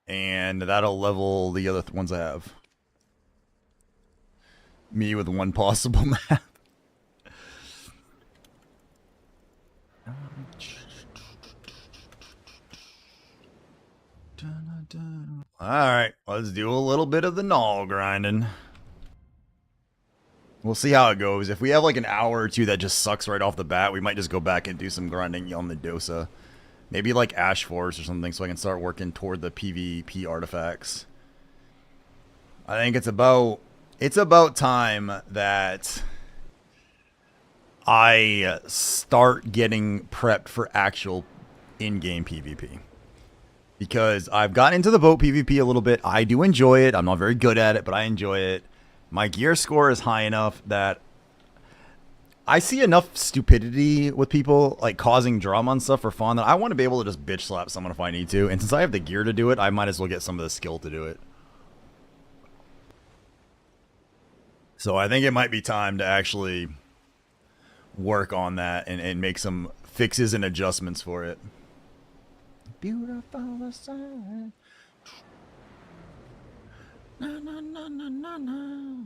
And that'll level the other ones I have. Me with one possible map. Alright, let's do a little bit of the gnaw grinding. We'll see how it goes. If we have like an hour or two that just sucks right off the bat, we might just go back and do some grinding on the Dosa. Maybe like Ash Force or something so I can start working toward the PvP artifacts. I think it's about time that I start getting prepped for actual in-game PvP. Because I've gotten into the boat PvP a little bit. I do enjoy it. I'm not very good at it, but I enjoy it. My gear score is high enough that I see enough stupidity with people like causing drama and stuff for fun that I want to be able to just bitch slap someone if I need to. And since I have the gear to do it, I might as well get some of the skill to do it. So I think it might be time to actually work on that and make some fixes and adjustments for it. Beautiful side. Na na na na na na.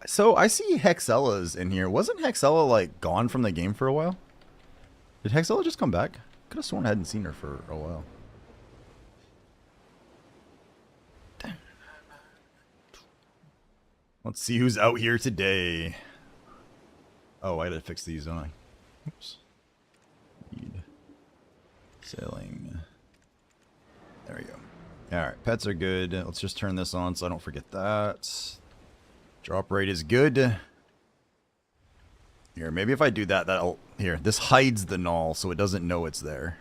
So I see Hexella's in here. Wasn't Hexella like gone from the game for a while? Did Hexella just come back? Could have sworn I hadn't seen her for a while. Let's see who's out here today. Oh, I gotta fix these, don't I? Oops. Need sailing. There we go. Alright, pets are good. Let's just turn this on so I don't forget that. Drop rate is good. Here, maybe if I do that, that'll... Here, this hides the null so it doesn't know it's there.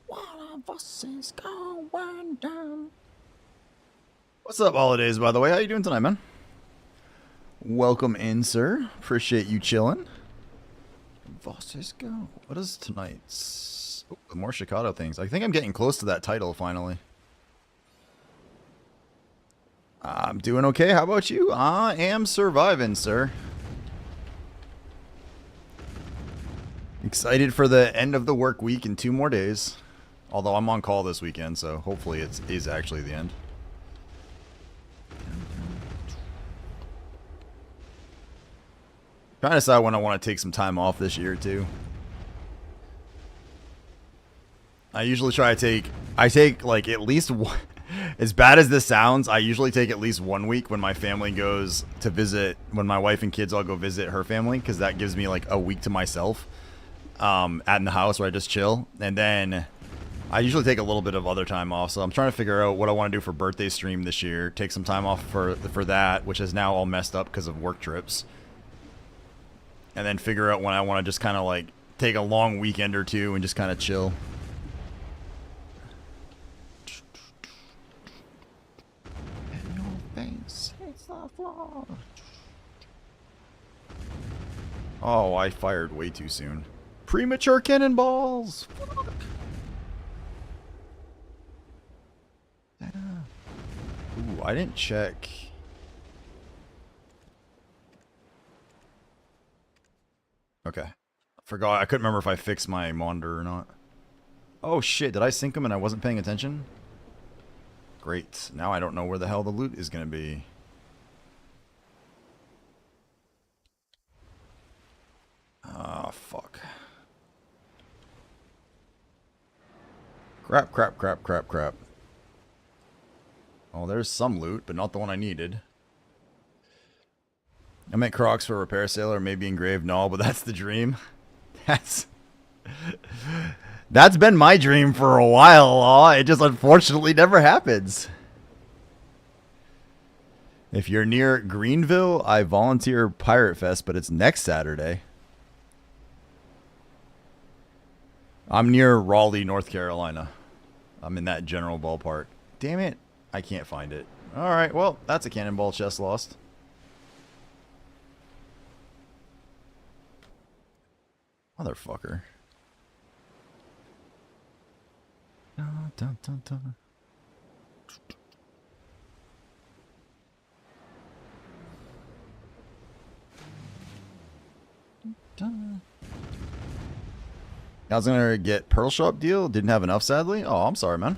One of us is going down. What's up, Holidays, by the way? How you doing tonight, man? Welcome in, sir. Appreciate you chilling. Bosses go. What is tonight's? Oh, the more Shikado things. I think I'm getting close to that title finally. I'm doing okay. How about you? I am surviving, sir. Excited for the end of the work week in 2 more days. Although I'm on call this weekend, so hopefully it is actually the end. Trying to decide when I want to take some time off this year too. I usually try to take like at least one, as bad as this sounds, I usually take at least 1 week when my family goes to visit, when my wife and kids all go visit her family, because that gives me like a week to myself at in the house where I just chill. And then I usually take a little bit of other time off. So I'm trying to figure out what I want to do for birthday stream this year. Take some time off for that, which is now all messed up because of work trips. And then figure out when I want to just kind of like take a long weekend or two and just kind of chill. Oh, I fired way too soon. Premature cannonballs! Fuck. Ooh, I didn't check. Okay. Forgot. I couldn't remember if I fixed my monitor or not. Oh shit, did I sink him and I wasn't paying attention? Great. Now I don't know where the hell the loot is going to be. Ah, fuck. Crap, crap, crap, crap, crap. Oh, there's some loot, but not the one I needed. I meant Crocs for repair sale or maybe engraved. No, but that's the dream. That's been my dream for a while. It just unfortunately never happens. If you're near Greenville, I volunteer Pirate Fest, but it's next Saturday. I'm near Raleigh, North Carolina. I'm in that general ballpark. Damn it. I can't find it. Alright, well, that's a cannonball chest lost. Motherfucker. Dun, dun, dun, dun. Dun. I was gonna get Pearl Shop deal. Didn't have enough, sadly. Oh, I'm sorry, man.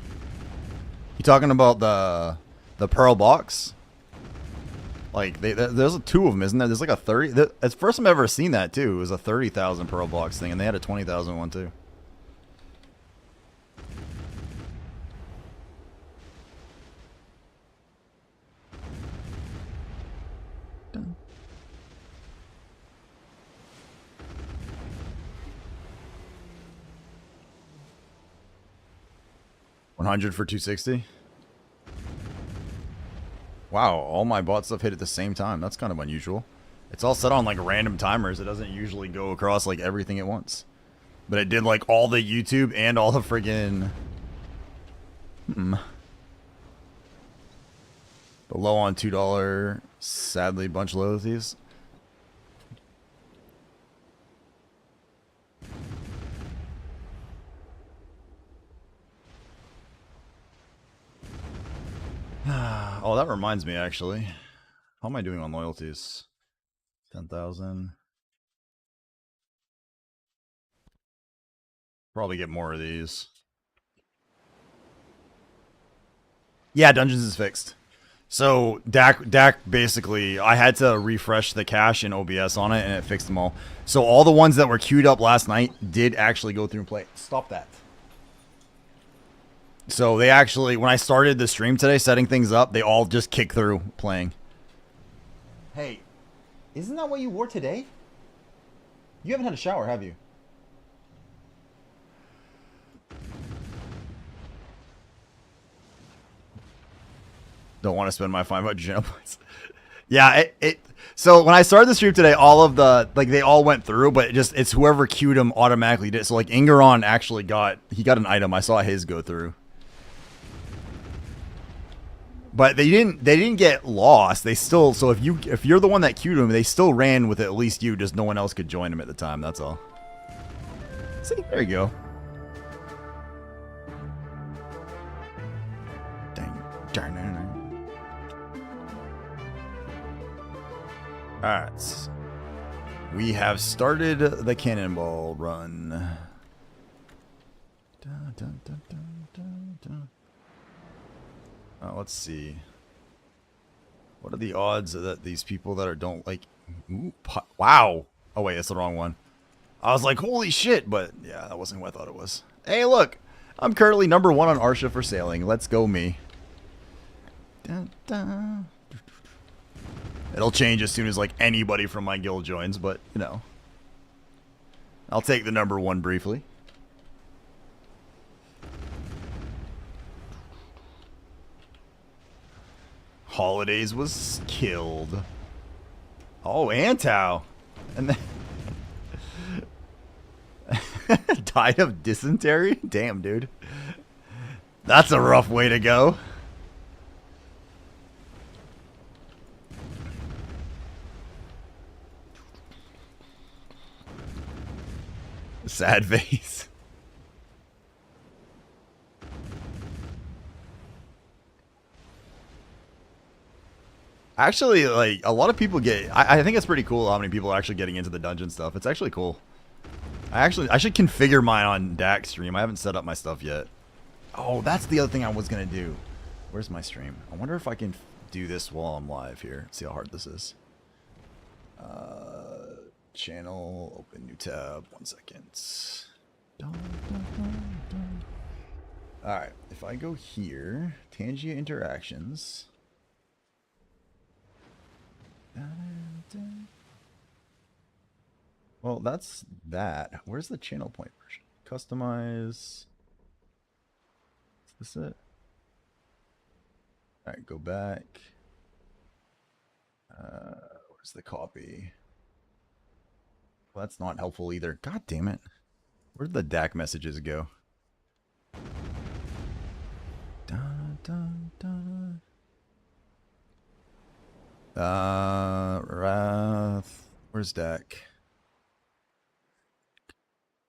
You talking about the Pearl box? Like there's 2 of them, isn't there? There's like a 30. It's the first time I've ever seen that too. It was a 30,000 Pearl box thing, and they had a 20,000 one too. Dun. 100 for 260. Wow, all my bot stuff hit at the same time. That's kind of unusual. It's all set on like random timers. It doesn't usually go across like everything at once. But it did like all the YouTube and all the friggin'... But low on $2. Sadly, bunch low with these. Oh, that reminds me, actually. How am I doing on loyalties? 10,000. Probably get more of these. Yeah, Dungeons is fixed. So, DAC basically, I had to refresh the cache in OBS on it, and it fixed them all. So, all the ones that were queued up last night did actually go through and play. Stop that. So they actually, when I started the stream today, setting things up, they all just kick through playing. Hey, isn't that what you wore today? You haven't had a shower, have you? Don't want to spend my 500 gem points. Yeah, so when I started the stream today, all of the, like, they all went through, but it's whoever queued them automatically did. So like Ingeron actually got an item. I saw his go through. But they didn't get lost. They still, so if you're the one that queued them, they still ran with at least you, just no one else could join them at the time. That's all. See, there you go. Dang. All right. We have started the cannonball run. Dun, dun, dun, dun, dun, dun. Let's see. What are the odds that these people that don't like... Ooh, wow. Oh wait, it's the wrong one. I was like, holy shit, but yeah, that wasn't who I thought it was. Hey, look, I'm currently #1 on Arsha for sailing. Let's go, me. Dun, dun. It'll change as soon as like anybody from my guild joins, but you know, I'll take the #1 briefly. Holidays was killed. Oh, Antau. And then died of dysentery? Damn, dude. That's a rough way to go. Sad face. Actually, like, a lot of people get... I think it's pretty cool how many people are actually getting into the dungeon stuff. It's actually cool. I should configure mine on DAC stream. I haven't set up my stuff yet. Oh, that's the other thing I was going to do. Where's my stream? I wonder if I can do this while I'm live here. See how hard this is. Channel, open new tab. 1 second. Alright, if I go here, Tangia interactions. Well, that's that. Where's the channel point version? Customize. Is this it? Alright, go back. Where's the copy? Well, that's not helpful either. God damn it. Where'd the DAC messages go? Dun, dun, dun. Wrath. Where's DAC?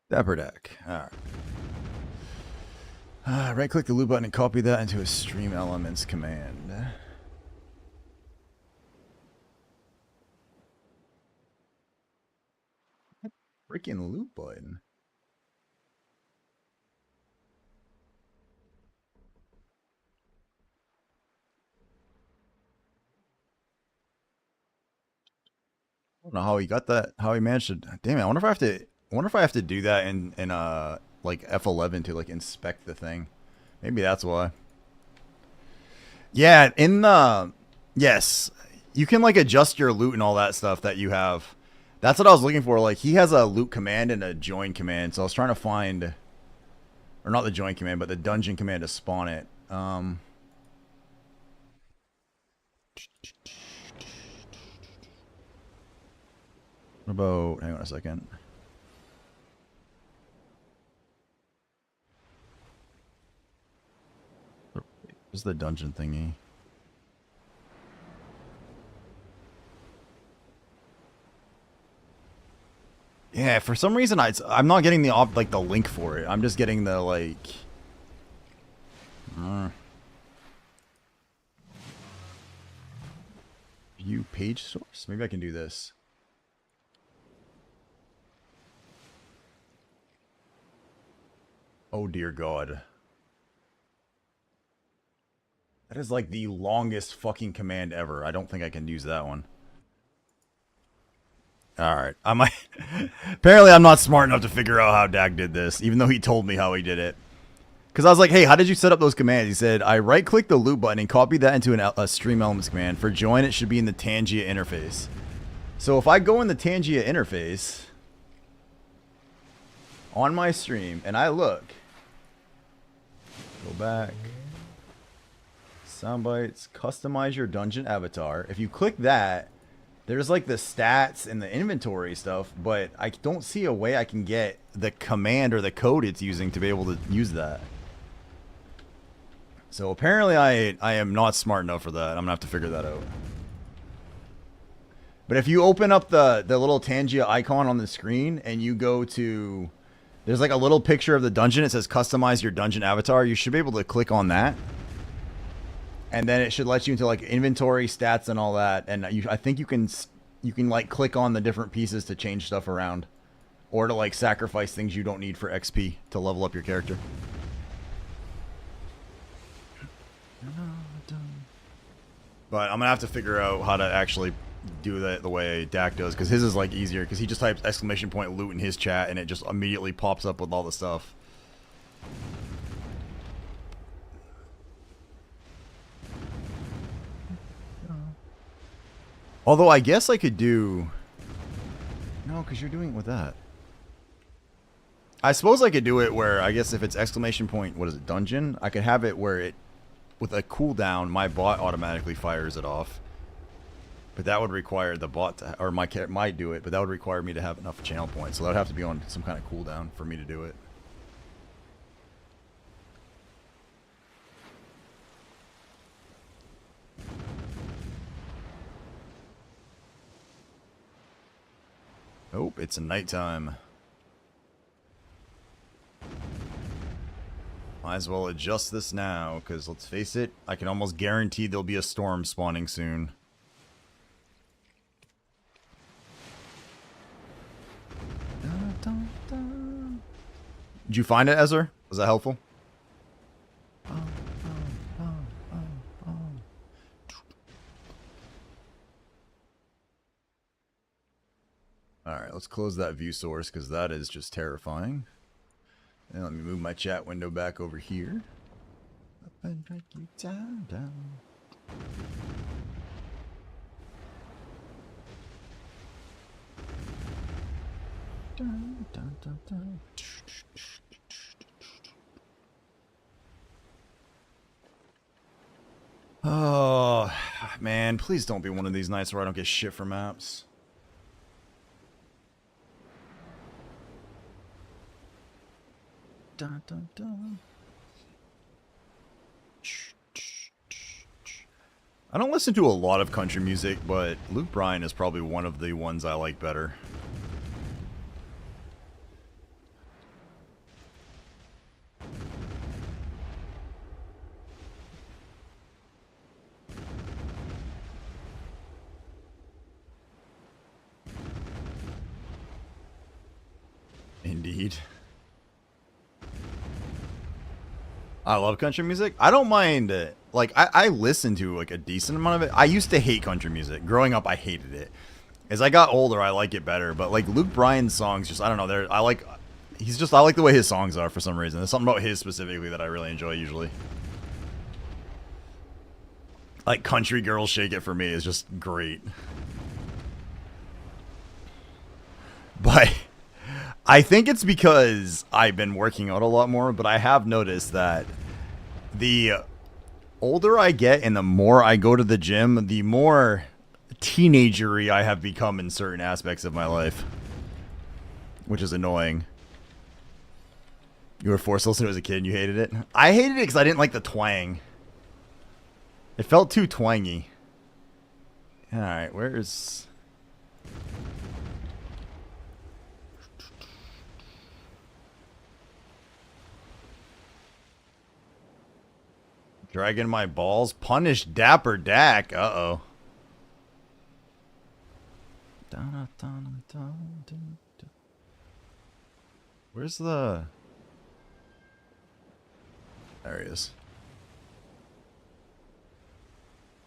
Dapper DAC. Alright. Right click the loop button and copy that into a stream elements command. Freaking loop button. I don't know how he got that. How he managed to. Damn it! I wonder if I have to. I wonder if I have to do that in like F11 to like inspect the thing. Maybe that's why. Yeah, in the yes, you can like adjust your loot and all that stuff that you have. That's what I was looking for. Like, he has a loot command and a join command. So I was trying to find... Or not the join command, but the dungeon command to spawn it. What about... Hang on a second. Where's the dungeon thingy? Yeah, for some reason I'm not getting the link for it. I'm just getting the like. View page source. Maybe I can do this. Oh dear God. That is like the longest fucking command ever. I don't think I can use that one. Alright, I might... Apparently I'm not smart enough to figure out how Dag did this, even though he told me how he did it. Because I was like, hey, how did you set up those commands? He said, I right-click the loop button and copy that into a stream elements command. For join, it should be in the Tangia interface. So if I go in the Tangia interface on my stream, and I look... Go back... Soundbites, customize your dungeon avatar. If you click that... There's like the stats and the inventory stuff, but I don't see a way I can get the command or the code it's using to be able to use that. So apparently I am not smart enough for that. I'm going to have to figure that out. But if you open up the little Tangia icon on the screen and you go to... There's like a little picture of the dungeon. It says customize your dungeon avatar. You should be able to click on that. And then it should let you into like inventory, stats, and all that. And I think you can like click on the different pieces to change stuff around, or to like sacrifice things you don't need for XP to level up your character. But I'm gonna have to figure out how to actually do that the way Dak does, because his is like easier, because he just types exclamation point loot in his chat and it just immediately pops up with all the stuff. Although I guess I could do... No, because you're doing it with that. I suppose I could do it where, I guess if it's exclamation point, what is it, dungeon? I could have it where it, with a cooldown, my bot automatically fires it off. But that would require the bot to, or my cat might do it, but that would require me to have enough channel points. So that would have to be on some kind of cooldown for me to do it. Oh, it's nighttime. Might as well adjust this now, because let's face it, I can almost guarantee there'll be a storm spawning soon. Did you find it, Ezra? Was that helpful? Alright, let's close that view source, because that is just terrifying. And let me move my chat window back over here. Up and drag you down, down. Dun, dun, dun, dun. Oh, man, please don't be one of these nights where I don't get shit for maps. Dun, dun, dun. I don't listen to a lot of country music, but Luke Bryan is probably one of the ones I like better. Indeed. I love country music. I don't mind it. Like, I listen to, like, a decent amount of it. I used to hate country music. Growing up, I hated it. As I got older, I like it better. But, like, Luke Bryan's songs just, I don't know, I like the way his songs are for some reason. There's something about his specifically that I really enjoy usually. Like, Country Girl Shake It For Me is just great. But I think it's because I've been working out a lot more, but I have noticed that the older I get and the more I go to the gym, the more teenagery I have become in certain aspects of my life. Which is annoying. You were forced to listen to it as a kid and you hated it? I hated it because I didn't like the twang. It felt too twangy. Alright, where's... Dragging my balls? Punish Dapper Dak. Uh-oh. Where's the... There he is.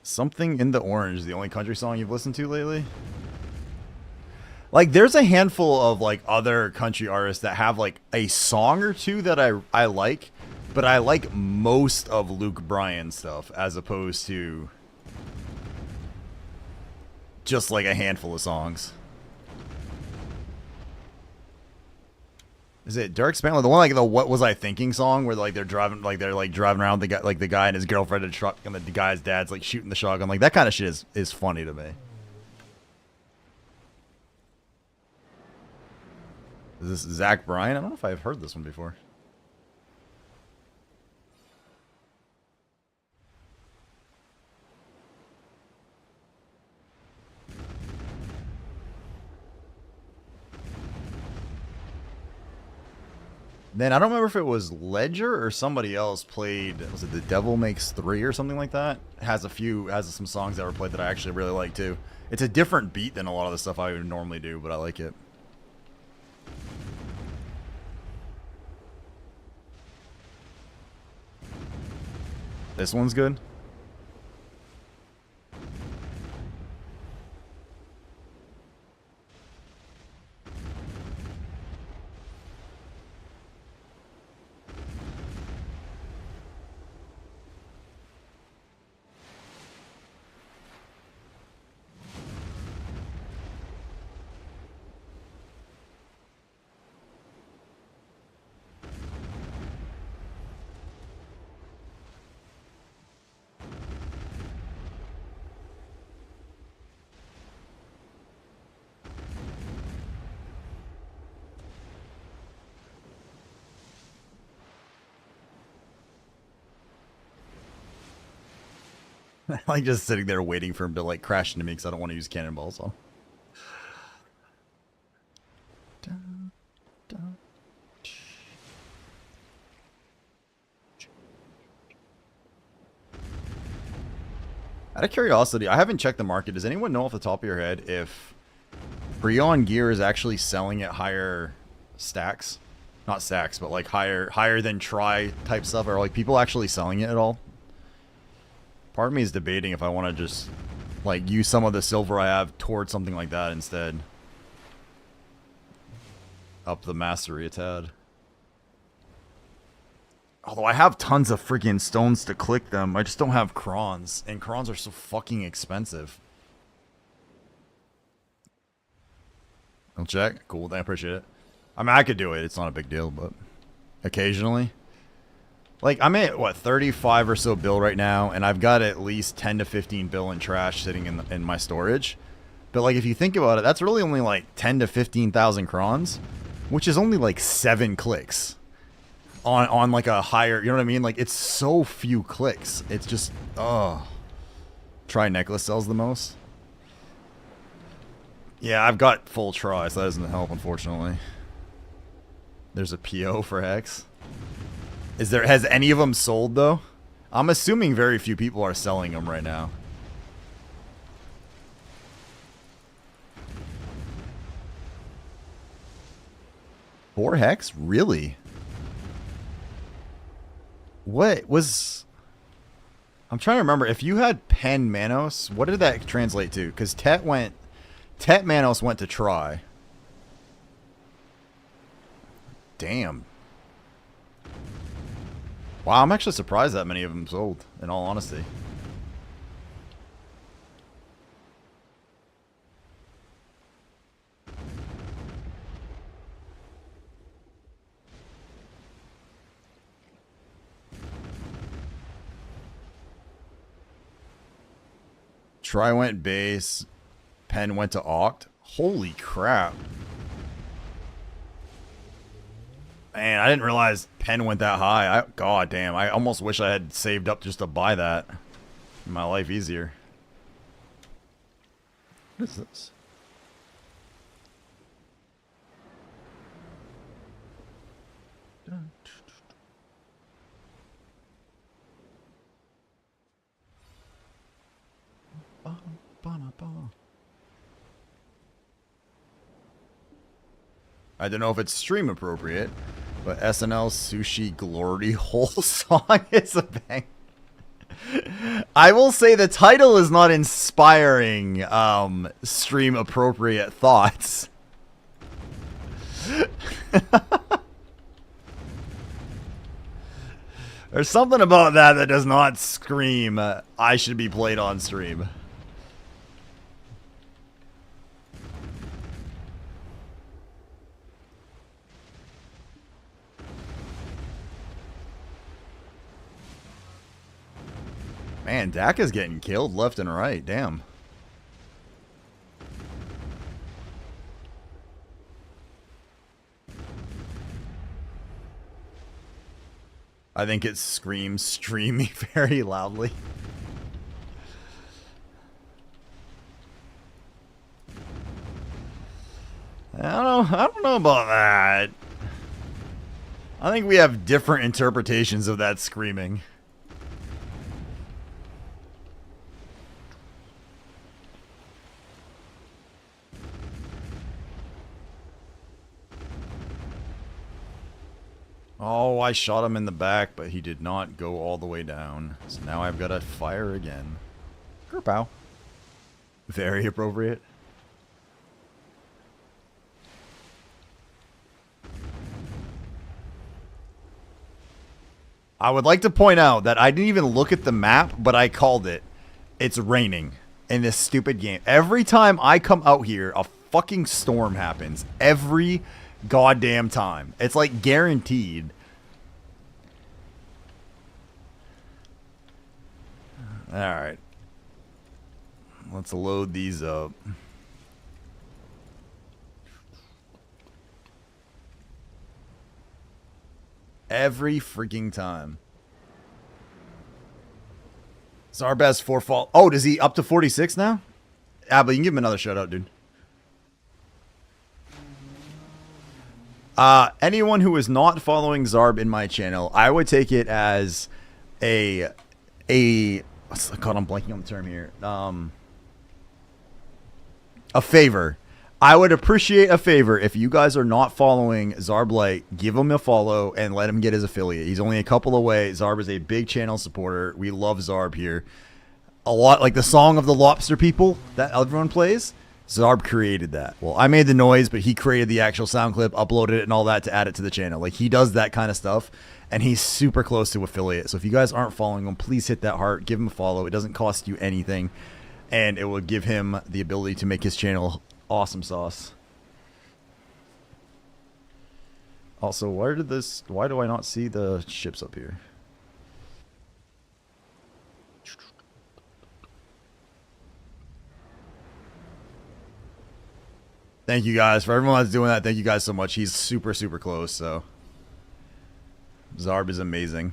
Something in the Orange, the only country song you've listened to lately? Like, there's a handful of, like, other country artists that have, like, a song or two that I like. But I like most of Luke Bryan stuff as opposed to just like a handful of songs. Is it Dark Spangled? The one like the "What Was I Thinking" song where like they're driving around the guy and his girlfriend in a truck and the guy's dad's like shooting the shotgun. Like that kind of shit is funny to me. Is this Zach Bryan? I don't know if I've heard this one before. Then I don't remember if it was Ledger or somebody else played. Was it The Devil Makes 3 or something like that? Has some songs that were played that I actually really like too. It's a different beat than a lot of the stuff I would normally do, but I like it. This one's good. Like just sitting there waiting for him to like crash into me because I don't want to use cannonballs on. Out of curiosity, I haven't checked the market. Does anyone know off the top of your head if Breon gear is actually selling at higher stacks? Not stacks, but like higher than try type stuff, or like people actually selling it at all? Part of me is debating if I want to just like use some of the silver I have towards something like that instead. Up the mastery a tad. Although I have tons of freaking stones to click them, I just don't have crons, and crons are so fucking expensive. I'll check. Cool, I appreciate it. I mean, I could do it. It's not a big deal, but occasionally. Like, I'm at, what, 35 or so bill right now, and I've got at least 10 to 15 bill in trash sitting in my storage. But, like, if you think about it, that's really only, like, 10 to 15,000 crons, which is only, like, 7 clicks on like, a higher, you know what I mean? Like, it's so few clicks. It's just, oh. Try necklace sells the most. Yeah, I've got full try, so that doesn't help, unfortunately. There's a PO for Hex. Has any of them sold, though? I'm assuming very few people are selling them right now. Four Hex? Really? What was... I'm trying to remember. If you had Pen Manos, what did that translate to? Because Tet Manos went to try. Damn. Wow, I'm actually surprised that many of them sold, in all honesty. Try went base. Pen went to Oct. Holy crap. Man, I didn't realize Pen went that high. God damn, I almost wish I had saved up just to buy that. Made my life easier. What is this? I don't know if it's stream appropriate, but SNL Sushi Glory Hole song is a bang. I will say the title is not inspiring stream appropriate thoughts. There's something about that that does not scream I should be played on stream. Man, Dak is getting killed left and right. Damn. I think it screams streamy very loudly. I don't know about that. I think we have different interpretations of that screaming. Oh, I shot him in the back, but he did not go all the way down. So now I've got to fire again. Kerpow. Very appropriate. I would like to point out that I didn't even look at the map, but I called it. It's raining in this stupid game. Every time I come out here, a fucking storm happens. Every goddamn time. It's like guaranteed. Alright. Let's load these up. Every freaking time. Zarbaz 4 fall. Oh, does he up to 46 now? Ah, but you can give him another shout out, dude. Anyone who is not following Zarb in my channel, I would take it as a what's it called? I'm blanking on the term here. A favor. I would appreciate a favor if you guys are not following Zarb Light, give him a follow and let him get his affiliate. He's only a couple away. Zarb is a big channel supporter. We love Zarb here. A lot like the song of the lobster people that everyone plays. Zarb created that. Well, I made the noise, but he created the actual sound clip, uploaded it and all that to add it to the channel. Like, he does that kind of stuff, and he's super close to affiliate. So if you guys aren't following him, please hit that heart, give him a follow. It doesn't cost you anything, and it will give him the ability to make his channel awesome sauce. Also, why do I not see the ships up here? Thank you guys. For everyone that's doing that, thank you guys so much. He's super, super close, so. Zarb is amazing.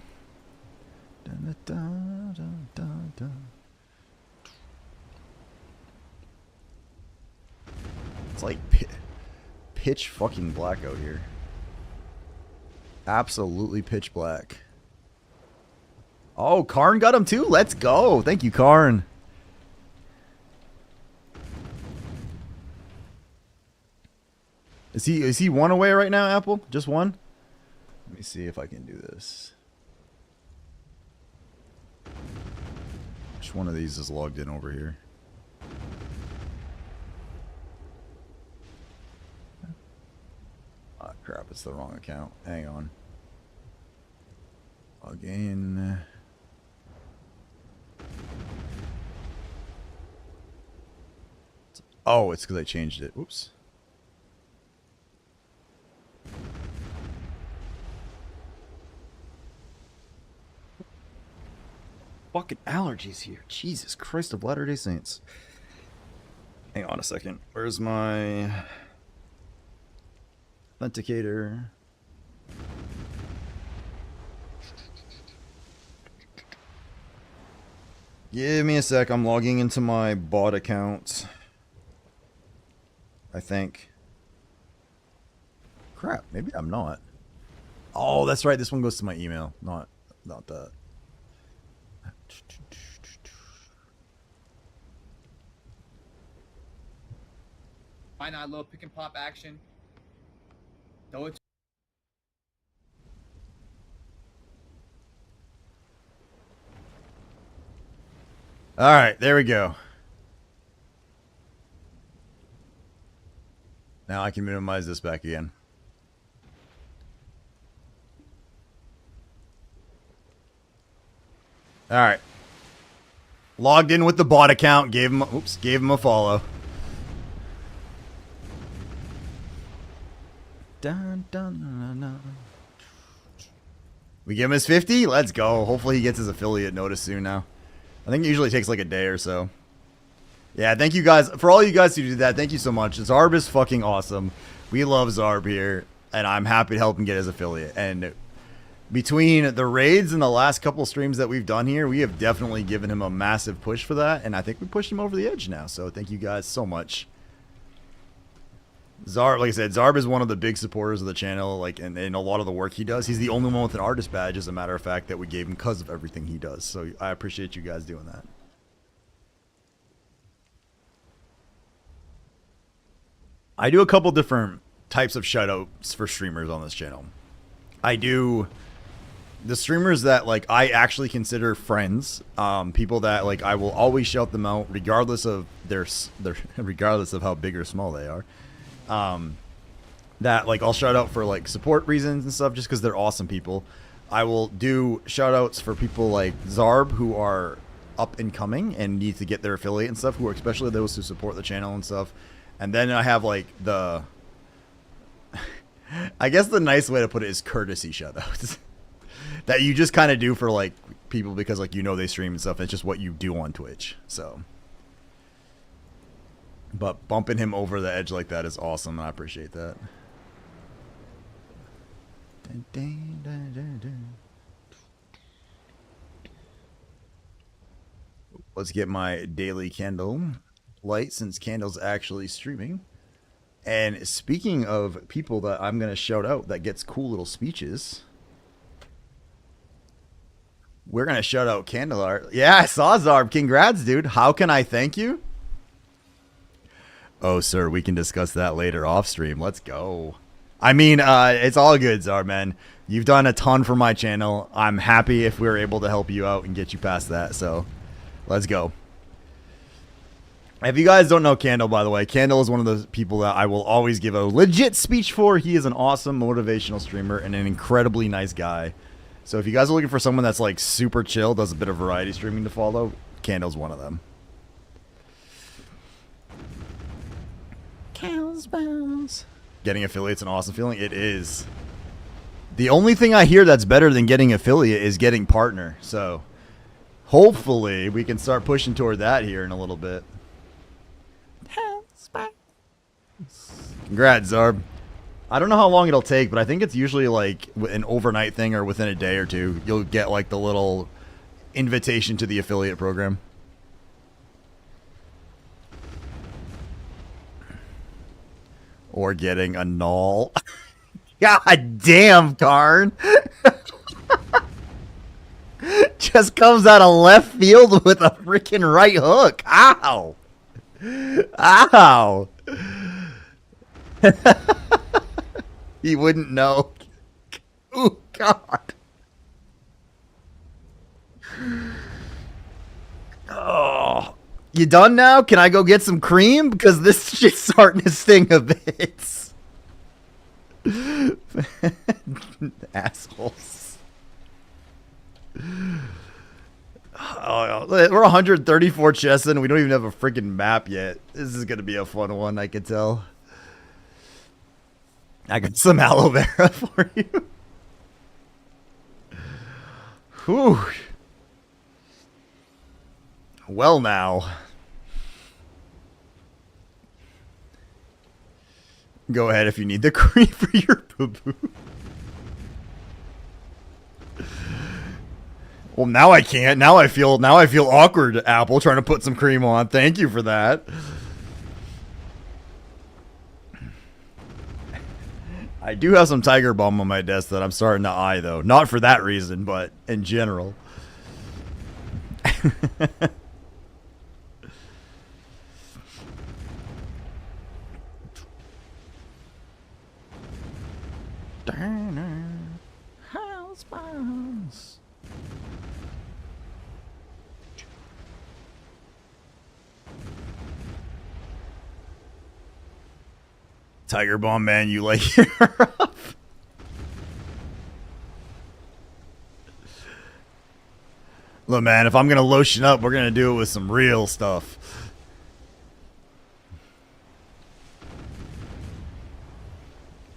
It's like pitch fucking black out here. Absolutely pitch black. Oh, Karn got him too? Let's go. Thank you, Karn. Is he one away right now, Apple? Just one? Let me see if I can do this. Which one of these is logged in over here? Oh, crap, it's the wrong account. Hang on. Log in. Oh, it's because I changed it. Oops. Fucking allergies here. Jesus Christ of Latter-day Saints. Hang on a second. Where's my authenticator? Give me a sec. I'm logging into my bot account. I think. Crap. Maybe I'm not. Oh, that's right. This one goes to my email. Not that. Why not a little pick and pop action? Throw it. All right, there we go. Now I can minimize this back again. All right. Logged in with the bot account, gave him a follow. Dun, dun, dun, dun. We give him his 50? Let's go. Hopefully he gets his affiliate notice soon now. I think it usually takes like a day or so. Yeah, thank you guys. For all you guys who did that, thank you so much. Zarb is fucking awesome. We love Zarb here, and I'm happy to help him get his affiliate. And between the raids and the last couple streams that we've done here, we have definitely given him a massive push for that, and I think we pushed him over the edge now. So thank you guys so much. Zarb, like I said, Zarb is one of the big supporters of the channel, like, and a lot of the work he does. He's the only one with an artist badge, as a matter of fact, that we gave him because of everything he does. So I appreciate you guys doing that. I do a couple different types of shoutouts for streamers on this channel. I do the streamers that, like, I actually consider friends, people that, like, I will always shout them out regardless of regardless of how big or small they are. That, like, I'll shout out for, like, support reasons and stuff just because they're awesome people. I will do shout outs for people like Zarb who are up and coming and need to get their affiliate and stuff, who are especially those who support the channel and stuff. And then I have, like, the I guess the nice way to put it is courtesy shout outs that you just kind of do for, like, people because, like, you know, they stream and stuff. It's just what you do on Twitch. So, but bumping him over the edge like that is awesome, and I appreciate that. Let's get my daily candle light since Candle's actually streaming. And speaking of people that I'm going to shout out that gets cool little speeches, we're going to shout out Candle Art. Yeah, I saw Zarb. Congrats, dude. How can I thank you? Oh, sir, we can discuss that later off stream. Let's go. I mean, it's all good, Zarb, man. You've done a ton for my channel. I'm happy if we were able to help you out and get you past that. So let's go. If you guys don't know Candle, by the way, Candle is one of those people that I will always give a legit speech for. He is an awesome motivational streamer and an incredibly nice guy. So if you guys are looking for someone that's like super chill, does a bit of variety streaming to follow, Candle's one of them. Candle's bounce. Getting affiliate's an awesome feeling. It is. The only thing I hear that's better than getting affiliate is getting partner. So hopefully we can start pushing toward that here in a little bit. Congrats, Zarb. I don't know how long it'll take, but I think it's usually like an overnight thing or within a day or two. You'll get like the little invitation to the affiliate program. Or getting a null. God damn, Karn. Just comes out of left field with a freaking right hook. Ow. Ow. He wouldn't know. Oh, God. Oh. You done now? Can I go get some cream? Because this shit's starting to sting a bit. Assholes. Oh, we're 134 chests in and we don't even have a freaking map yet. This is going to be a fun one, I can tell. I got some aloe vera for you. Whew. Well now. Go ahead if you need the cream for your boo-boo. Well, now I can't. Now I feel awkward, Apple, trying to put some cream on. Thank you for that. I do have some Tiger Balm on my desk that I'm starting to eye, though. Not for that reason, but in general. House bombs. Tiger Balm, man, you like it rough. Look, man, if I'm gonna lotion up, we're gonna do it with some real stuff.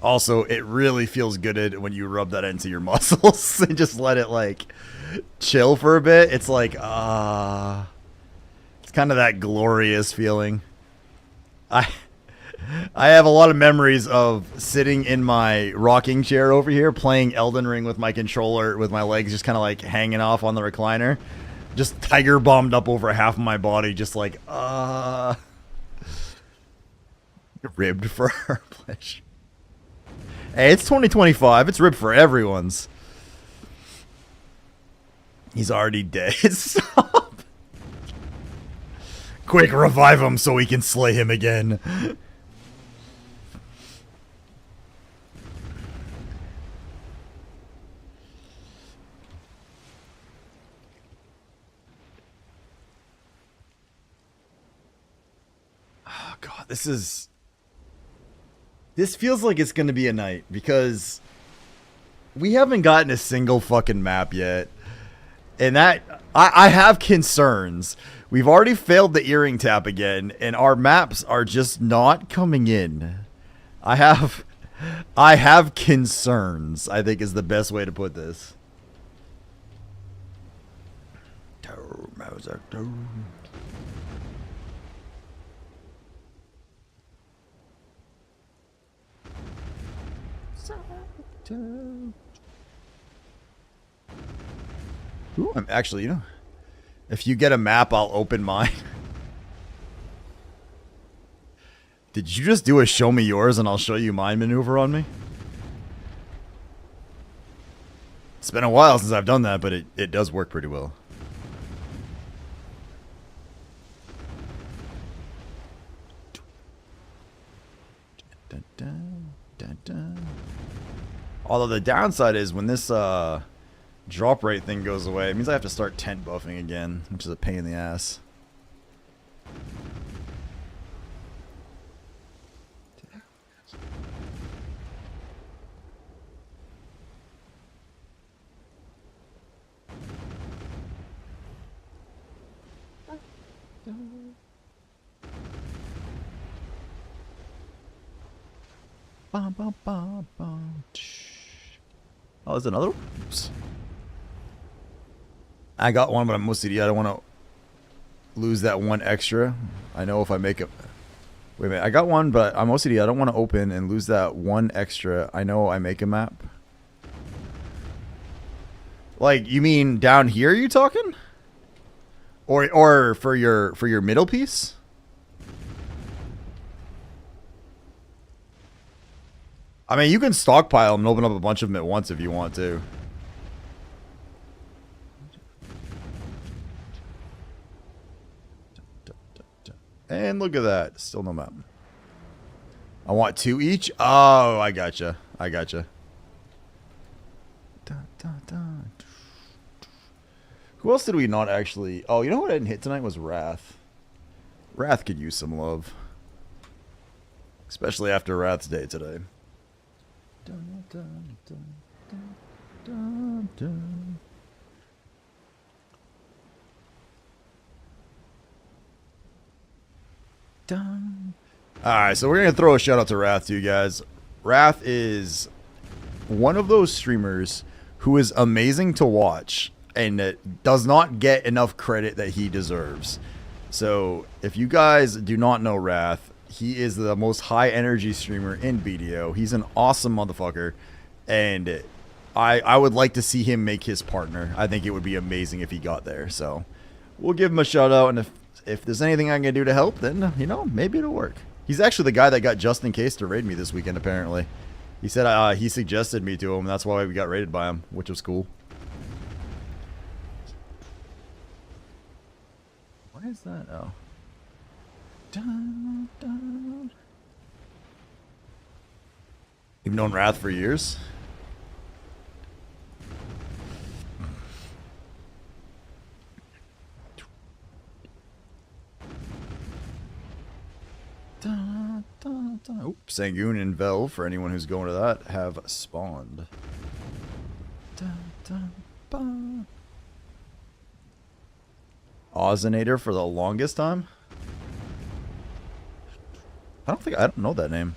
Also, it really feels good when you rub that into your muscles and just let it like chill for a bit. It's like it's kind of that glorious feeling. I have a lot of memories of sitting in my rocking chair over here playing Elden Ring with my controller with my legs just kind of like hanging off on the recliner. Just Tiger Bombed up over half of my body, just like ribbed for our pleasure. Hey, it's 2025. It's ribbed for everyone's. He's already dead. Stop. Quick, revive him so we can slay him again. Oh, God, this feels like it's going to be a night because we haven't gotten a single fucking map yet. And that I have concerns. We've already failed the earring tap again, and our maps are just not coming in. I have concerns, I think is the best way to put this. Ooh, I'm actually, If you get a map, I'll open mine. Did you just do a show me yours and I'll show you mine maneuver on me? It's been a while since I've done that, but it does work pretty well. Dun, dun, dun, dun. Although the downside is when this drop rate thing goes away, it means I have to start tent buffing again, which is a pain in the ass. Bum, bum, bum, bum. Oh, there's another one? Oops. I got one, but I'm OCD. I don't want to lose that one extra. I know if I make it... Wait a minute. I got one, but I'm OCD. I don't want to open and lose that one extra. I know I make a map. Like, you mean down here you talking? Or for your middle piece? I mean, you can stockpile them and open up a bunch of them at once if you want to. And look at that. Still no map. I want 2 each? Oh, I gotcha. I gotcha. Who else did we not actually... Oh, you know what I didn't hit tonight was Wrath. Wrath could use some love. Especially after Wrath's day today. Dun, dun, dun, dun, dun, dun. Alright, so we're going to throw a shout out to Wrath to you guys. Wrath is one of those streamers who is amazing to watch and does not get enough credit that he deserves. So if you guys do not know Wrath, he is the most high energy streamer in BDO. He's an awesome motherfucker. And I would like to see him make his partner. I think it would be amazing if he got there. So we'll give him a shout out. And if there's anything I can do to help, then, you know, maybe it'll work. He's actually the guy that got Just In Case to raid me this weekend, apparently. He said he suggested me to him. And that's why we got raided by him, which was cool. Why is that? Oh. Dun, dun. You've known Wrath for years? Dun, dun, dun. Oops, Sangoon and Vel, for anyone who's going to that, have spawned. Dun, dun, dun. Ozinator for the longest time? I don't know that name.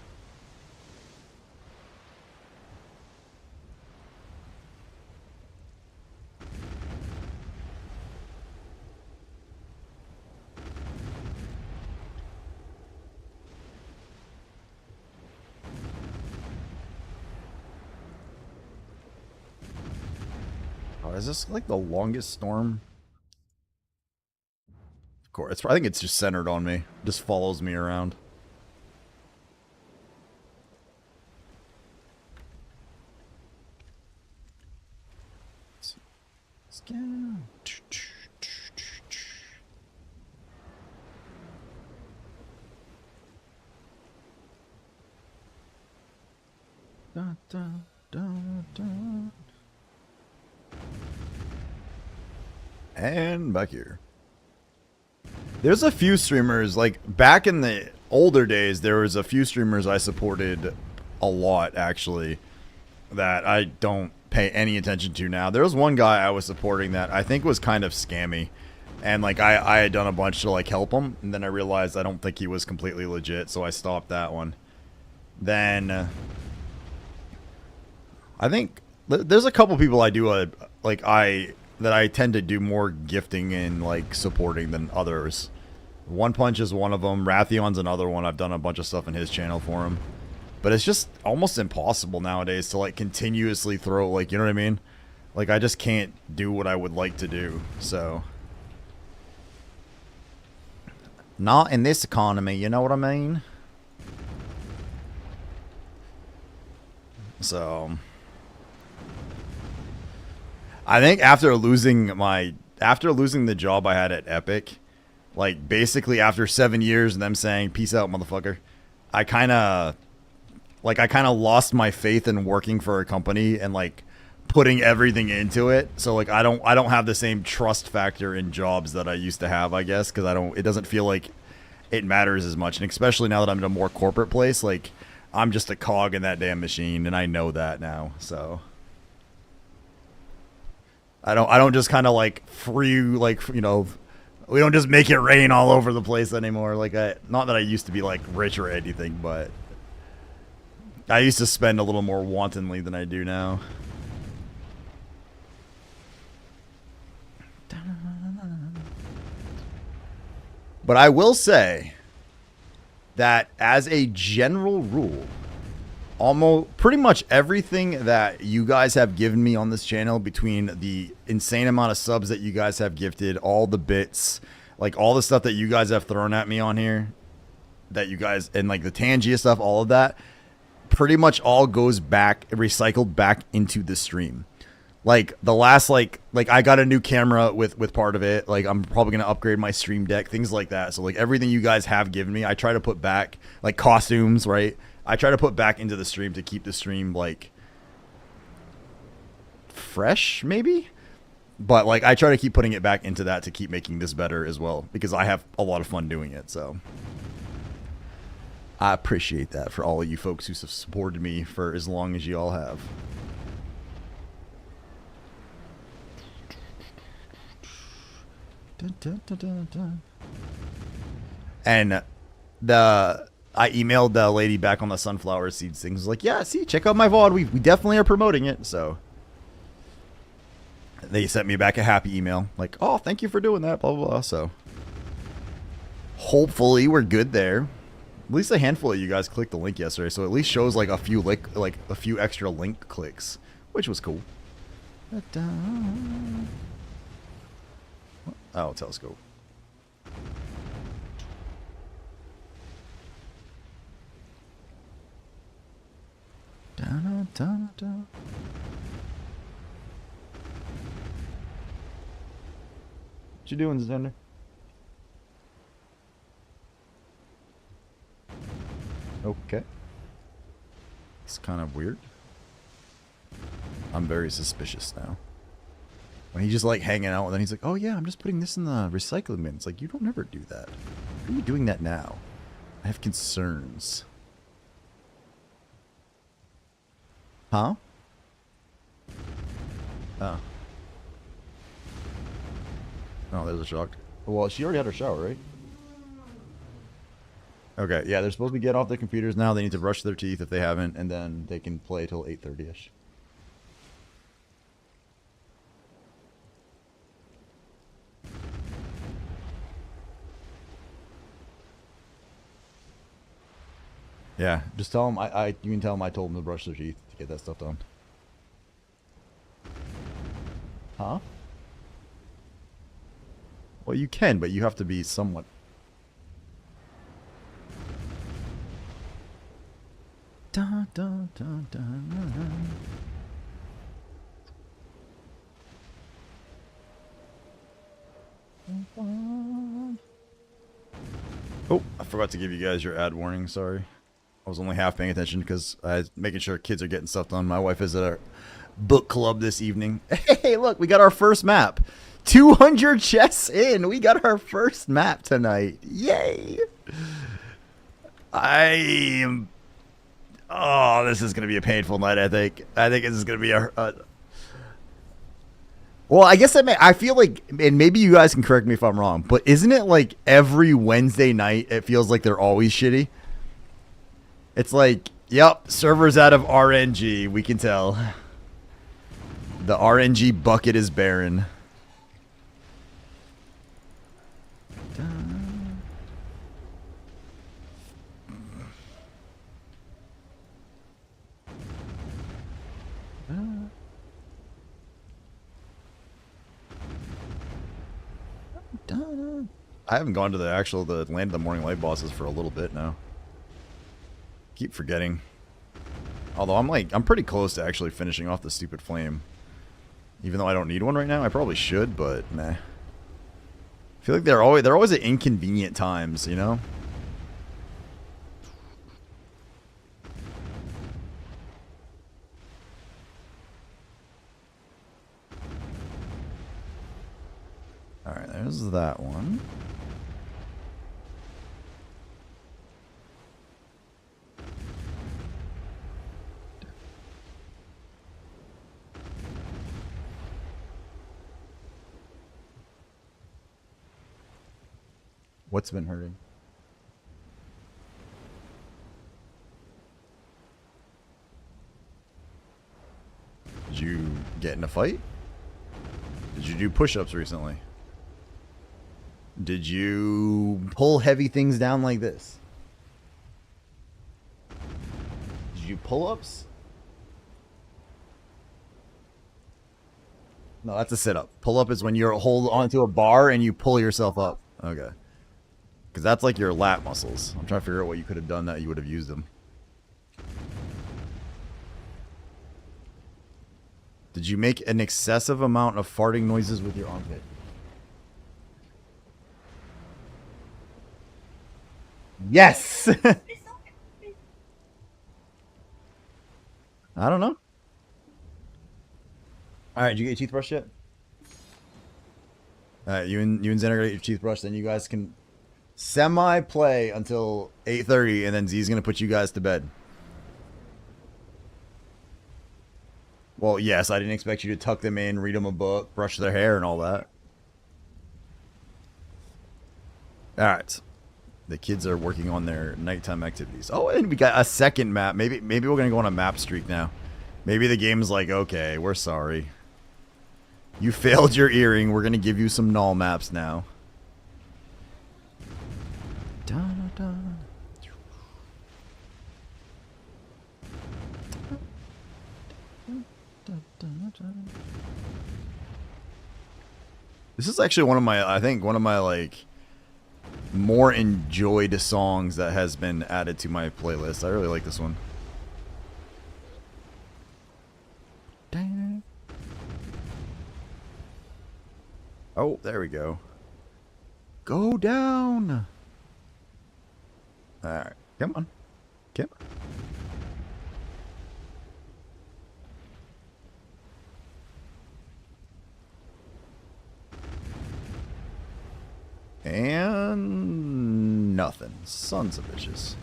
Oh, is this like the longest storm? Of course, I think it's just centered on me. Just follows me around. Scan. Dun, dun, dun, dun. And back here. There's a few streamers, like back in the older days, there was a few streamers I supported a lot, actually, that I don't pay any attention to now. There was one guy I was supporting that I think was kind of scammy. And like I had done a bunch to like help him, and then I realized I don't think he was completely legit, so I stopped that one. Then I think there's a couple people I do that I tend to do more gifting and like supporting than others. One Punch is one of them. Rathion's another one. I've done a bunch of stuff in his channel for him. But it's just almost impossible nowadays to like continuously throw, like, you know what I mean? Like I just can't do what I would like to do. So Not in this economy, you know what I mean? So I think after losing the job I had at Epic, like basically after 7 years and them saying peace out, motherfucker, I kind of lost my faith in working for a company and like putting everything into it. So like I don't have the same trust factor in jobs that I used to have, I guess, because it doesn't feel like it matters as much. And especially now that I'm in a more corporate place, like I'm just a cog in that damn machine, and I know that now. So I don't just kind of like free, like, you know, we don't just make it rain all over the place anymore. Like not that I used to be like rich or anything, but I used to spend a little more wantonly than I do now. But I will say that as a general rule, almost pretty much everything that you guys have given me on this channel, between the insane amount of subs that you guys have gifted, all the bits, like all the stuff that you guys have thrown at me on here, that you guys, and like the Tangia stuff, all of that, pretty much all goes back, recycled back into the stream. Like the last, like I got a new camera with part of it. Like I'm probably going to upgrade my stream deck, things like that. So like everything you guys have given me, I try to put back, like costumes, right? I try to put back into the stream to keep the stream like fresh, maybe. But like I try to keep putting it back into that to keep making this better as well, because I have a lot of fun doing it. So I appreciate that for all of you folks who have supported me for as long as you all have. Dun, dun, dun, dun, dun. And I emailed the lady back on the sunflower seeds things. Like, yeah, see, check out my VOD. We definitely are promoting it. So they sent me back a happy email. Like, oh, thank you for doing that, blah, blah, blah. So hopefully we're good there. At least a handful of you guys clicked the link yesterday. So at least shows like a few extra link clicks, which was cool. Oh, telescope. Dun, dun, dun. What you doing, Zender? Okay. It's kind of weird. I'm very suspicious now. When he's just like hanging out, and then he's like, oh yeah, I'm just putting this in the recycling bin. It's like, you don't ever do that. Why are you doing that now? I have concerns. Huh? Oh. Oh, there's a shock. Well, she already had her shower, right? Okay, yeah, they're supposed to get off their computers now. They need to brush their teeth if they haven't, and then they can play till 8:30ish. Yeah, just tell them you can tell them I told them to brush their teeth to get that stuff done. Huh? Well, you can, but you have to be somewhat. Dun, dun, dun, dun, dun. Oh, I forgot to give you guys your ad warning, sorry. I was only half paying attention because I was making sure kids are getting stuff done. My wife is at our book club this evening. Hey, look, we got our first map. 200 chests in. We got our first map tonight. Yay. Oh, this is going to be a painful night, I think. I think this is going to be well, I guess I feel like, and maybe you guys can correct me if I'm wrong, but isn't it like every Wednesday night it feels like they're always shitty? It's like, yep, server's out of RNG, we can tell. The RNG bucket is barren. I haven't gone to the Land of the Morning Light bosses for a little bit now. Keep forgetting. Although I'm pretty close to actually finishing off the stupid flame. Even though I don't need one right now, I probably should, but meh. I feel like they're always at inconvenient times, you know? Alright, there's that one. What's been hurting? Did you get in a fight? Did you do push-ups recently? Did you pull heavy things down like this? Did you pull-ups? No, that's a sit-up. Pull-up is when you hold onto a bar and you pull yourself up. Okay. Because that's like your lat muscles. I'm trying to figure out what you could have done that you would have used them. Did you make an excessive amount of farting noises with your armpit? Yes! I don't know. Alright, did you get your teeth brushed yet? Alright, you and Xander get your teeth brushed, then you guys can semi-play until 8:30, and then Z's gonna put you guys to bed. Well, yes, I didn't expect you to tuck them in, read them a book, brush their hair, and all that. Alright. The kids are working on their nighttime activities. Oh, and we got a second map. Maybe we're gonna go on a map streak now. Maybe the game's like, okay, we're sorry. You failed your earring. We're gonna give you some null maps now. This is actually one of my, I think, like more enjoyed songs that has been added to my playlist. I really like this one. Oh, there we go. Go down. Alright, come on. Come on. And nothing. Sons of bitches.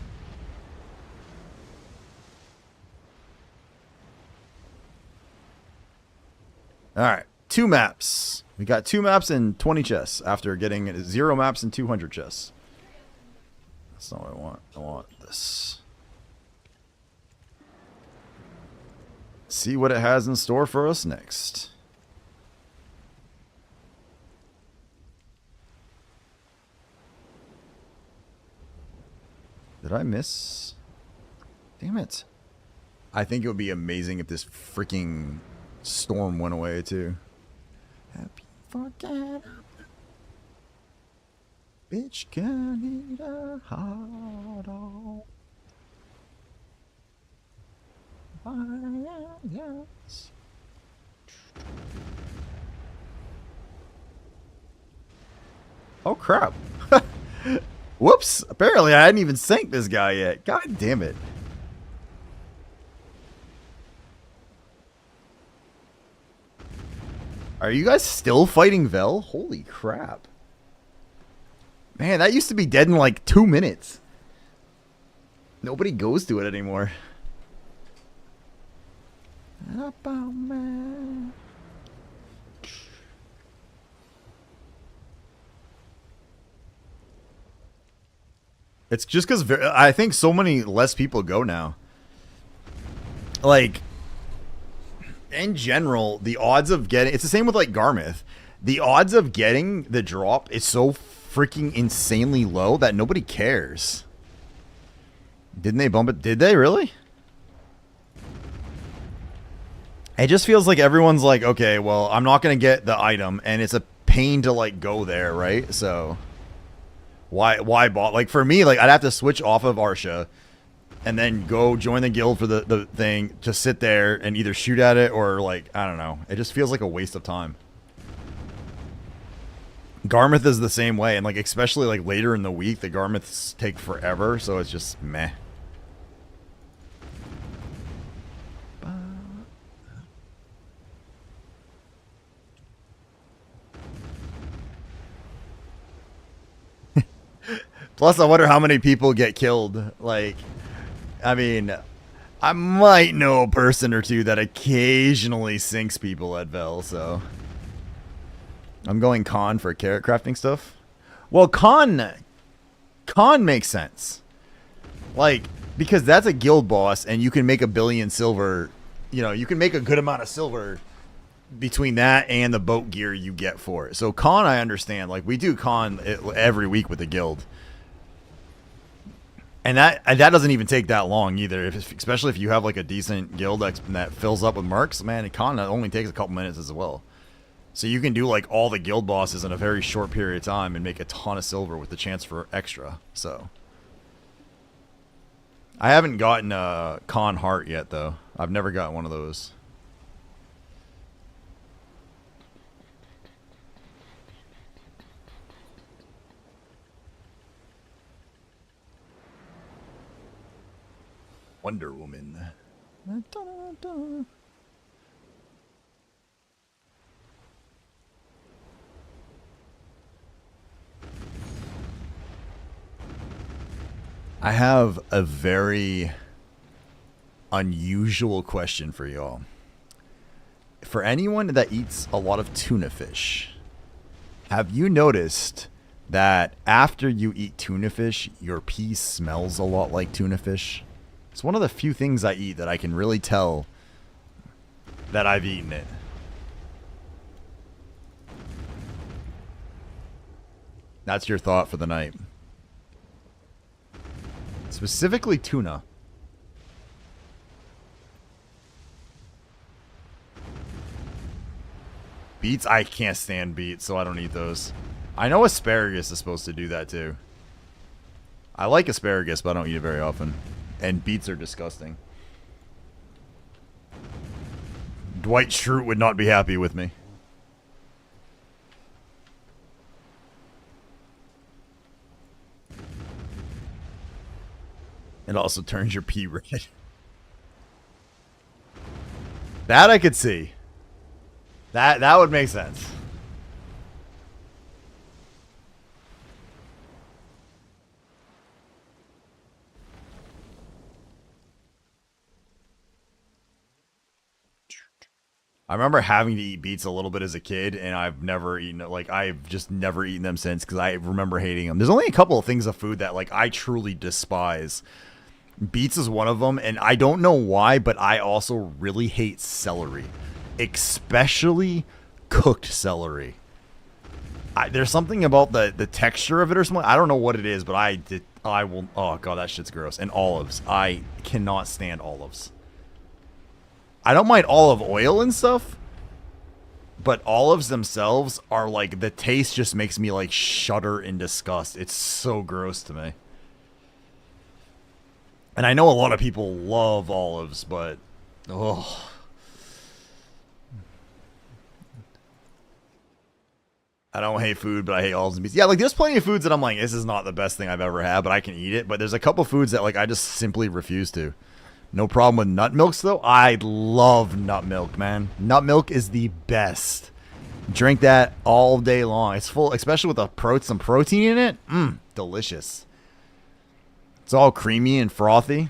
Alright, 2 maps. We got 2 maps and 20 chests after getting 0 maps and 200 chests. That's not what I want. I want this. See what it has in store for us next. Did I miss? Damn it. I think it would be amazing if this freaking storm went away too. Happy forget. Bitch can eat a hot dog. Yes. Oh crap. Whoops. Apparently I hadn't even sank this guy yet. God damn it. Are you guys still fighting Vel? Holy crap. Man, that used to be dead in like 2 minutes. Nobody goes to it anymore. It's just because I think so many less people go now. Like, in general, the odds of getting... It's the same with, like, Garmith. The odds of getting the drop is so freaking insanely low that nobody cares. Didn't they bump it? Did they really? It just feels like everyone's like, okay, well, I'm not going to get the item, and it's a pain to, like, go there, right? So... Why bought? Like for me, like I'd have to switch off of Arsha and then go join the guild for the thing to sit there and either shoot at it or like I don't know. It just feels like a waste of time. Garmouth is the same way, and like especially like later in the week, the Garmouths take forever, so it's just meh. Plus, I wonder how many people get killed. Like, I mean, I might know a person or two that occasionally sinks people at Vel, so. I'm going con for carrot crafting stuff. Well, con makes sense. Like, because that's a guild boss, and you can make 1 billion silver. You know, you can make a good amount of silver between that and the boat gear you get for it. So con, I understand. Like, we do con every week with the guild. And that doesn't even take that long either, especially if you have like a decent guild that fills up with mercs. Man, con only takes a couple minutes as well. So you can do like all the guild bosses in a very short period of time and make a ton of silver with the chance for extra. So I haven't gotten a con heart yet though. I've never gotten one of those. Wonder Woman. I have a very unusual question for y'all. For anyone that eats a lot of tuna fish, have you noticed that after you eat tuna fish, your pee smells a lot like tuna fish? It's one of the few things I eat that I can really tell that I've eaten it. That's your thought for the night. Specifically tuna. Beets? I can't stand beets, so I don't eat those. I know asparagus is supposed to do that too. I like asparagus, but I don't eat it very often. And beets are disgusting. Dwight Schrute would not be happy with me. It also turns your pee red. That I could see. That would make sense. I remember having to eat beets a little bit as a kid, and I've never eaten it. Like, I've just never eaten them since because I remember hating them. There's only a couple of things of food that, like, I truly despise. Beets is one of them, and I don't know why, but I also really hate celery. Especially cooked celery. There's something about the texture of it or something. I don't know what it is, but I will. Oh, God, that shit's gross. And olives. I cannot stand olives. I don't mind olive oil and stuff, but olives themselves are like, the taste just makes me like shudder in disgust. It's so gross to me. And I know a lot of people love olives, but oh. I don't hate food, but I hate olives and beets. Yeah, like there's plenty of foods that I'm like, this is not the best thing I've ever had, but I can eat it. But there's a couple foods that like I just simply refuse to. No problem with nut milks, though. I love nut milk, man. Nut milk is the best. Drink that all day long. It's full, especially with some protein in it. Delicious. It's all creamy and frothy.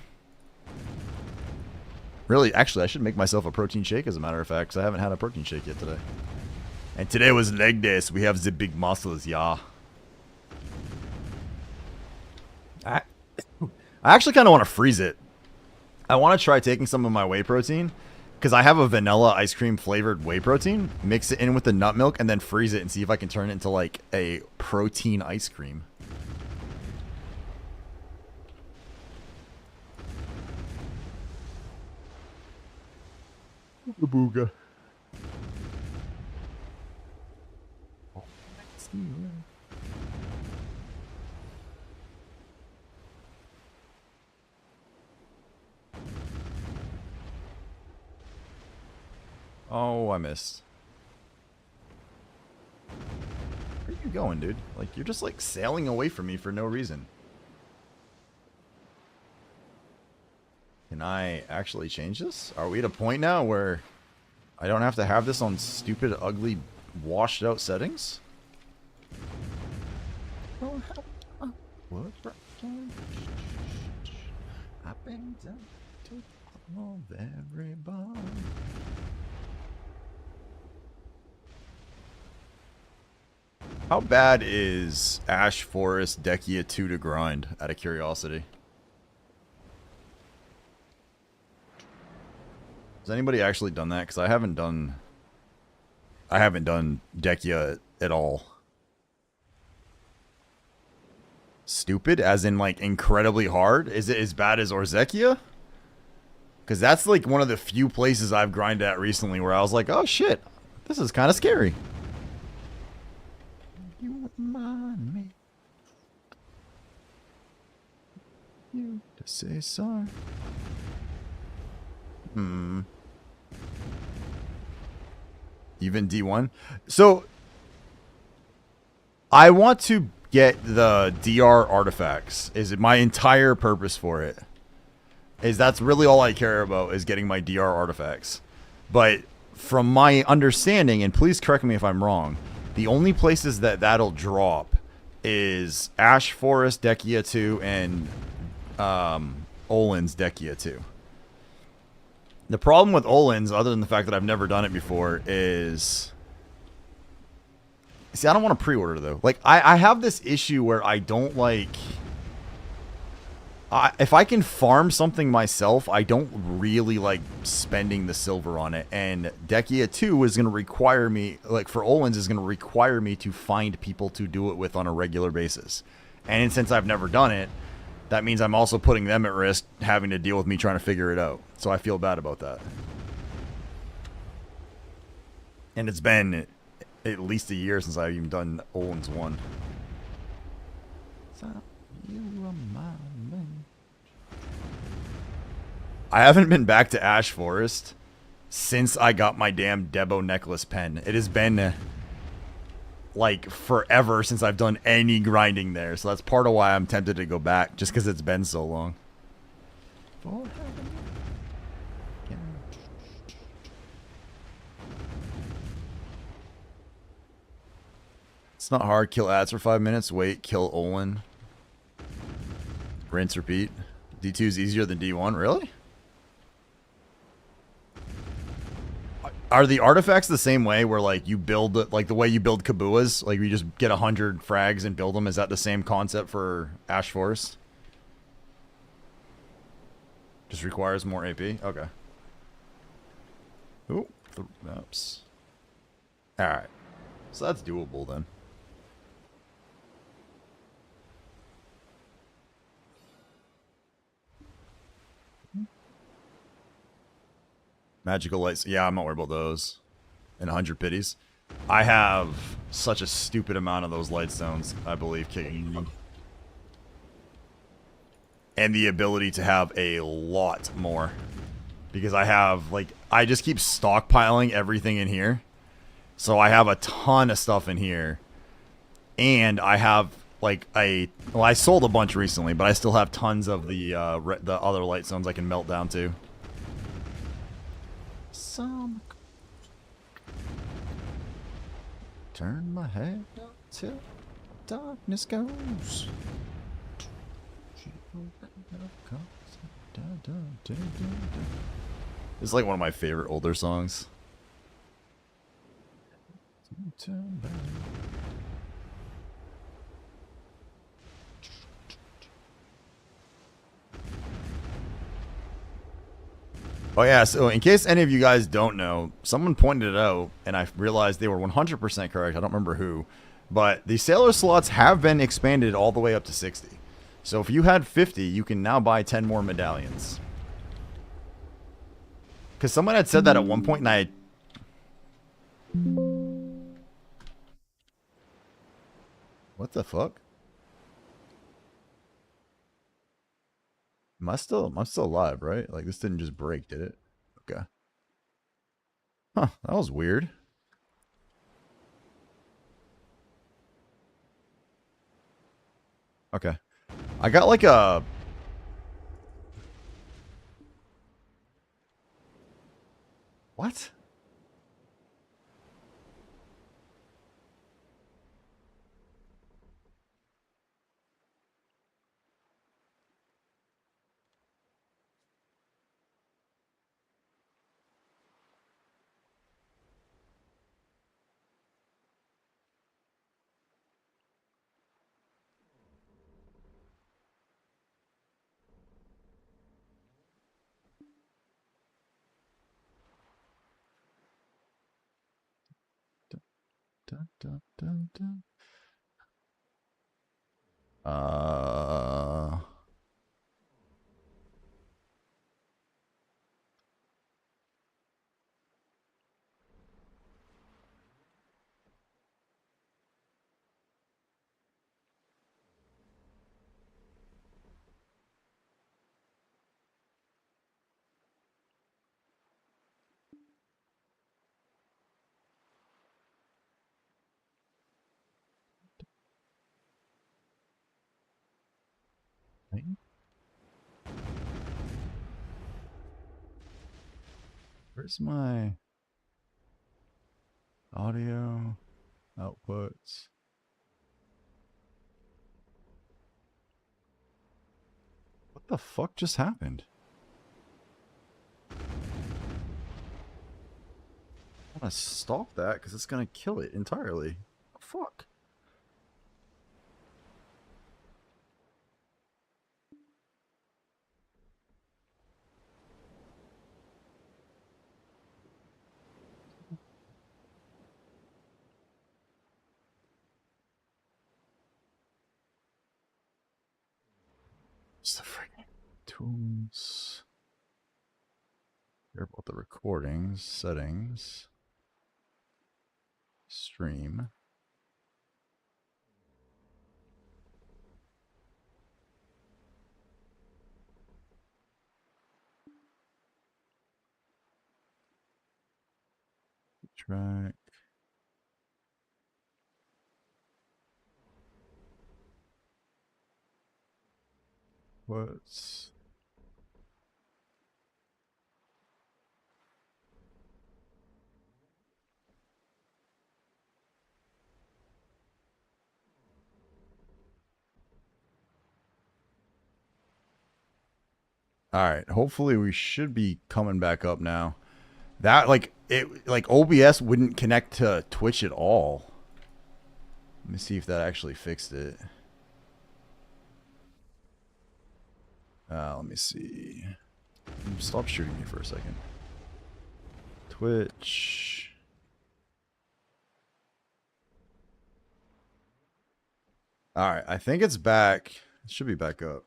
Really, actually, I should make myself a protein shake, as a matter of fact, because I haven't had a protein shake yet today. And today was leg day, so we have the big muscles, yeah. I actually kind of want to freeze it. I want to try taking some of my whey protein, because I have a vanilla ice cream flavored whey protein, mix it in with the nut milk, and then freeze it and see if I can turn it into like a protein ice cream. The booga. Oh, I missed. Where are you going, dude? Like, you're just, like, sailing away from me for no reason. Can I actually change this? Are we at a point now where I don't have to have this on stupid, ugly, washed out settings? I've been down to love everybody. How bad is Ash Forest Dekia 2 to grind, out of curiosity? Has anybody actually done that? Because I haven't done Dekia at all. Stupid, as in like incredibly hard? Is it as bad as Orzekia? Because that's like one of the few places I've grinded at recently where I was like, oh shit, this is kind of scary. You remind me. You to say sorry. Even D1. So I want to get the DR artifacts. Is it my entire purpose for it? Is that's really all I care about, is getting my DR artifacts. But from my understanding, and please correct me if I'm wrong, the only places that that'll drop is Ash Forest Dekia 2 and Olin's Dekia 2. The problem with Olin's, other than the fact that I've never done it before, is... See, I don't want to pre-order, though. Like, I have this issue where I don't, like... if I can farm something myself, I don't really like spending the silver on it. And Dekia 2 is going to require me... Like, for Olin's, is going to require me to find people to do it with on a regular basis. And since I've never done it, that means I'm also putting them at risk, having to deal with me trying to figure it out. So I feel bad about that. And it's been at least a year since I've even done Olin's 1. So you remind me. I haven't been back to Ash Forest since I got my damn Debo necklace pen. It has been... like forever since I've done any grinding there, so that's part of why I'm tempted to go back, just because it's been so long. It's not hard. Kill ads for 5 minutes. Wait. Kill Olin. Rinse. Repeat. D2 is easier than D1. Really? Are the artifacts the same way where, like, you build, like, the way you build Kabuas? Like, you just get 100 frags and build them? Is that the same concept for Ash Forest? Just requires more AP? Okay. Ooh. Oops. Alright. So that's doable, then. Magical lights. Yeah, I'm not worried about those. And 100 pities. I have such a stupid amount of those light stones, I believe, kicking me. And the ability to have a lot more. Because I have, like, I just keep stockpiling everything in here. So I have a ton of stuff in here. And I have, like, well, I sold a bunch recently, but I still have tons of the other light stones I can melt down to. Turn my head up till darkness goes. It's like one of my favorite older songs. Oh yeah, so in case any of you guys don't know, someone pointed it out, and I realized they were 100% correct. I don't remember who. But the sailor slots have been expanded all the way up to 60. So if you had 50, you can now buy 10 more medallions. Because someone had said that at one point, and I... What the fuck? I'm still alive, right? Like, this didn't just break, did it? Okay. Huh, that was weird. Okay. I got like a... What? Dun, dun, dun, dun. Uh... Where's my audio outputs? What the fuck just happened? I want to stop that because it's going to kill it entirely. Fuck. What's the freaking tools? Care about the recordings, settings, stream. Track. What's... Alright, hopefully we should be coming back up now. That, like, it, like, OBS wouldn't connect to Twitch at all. Let me see if that actually fixed it. Let me see. Stop shooting me for a second. Twitch. Alright, I think it's back. It should be back up.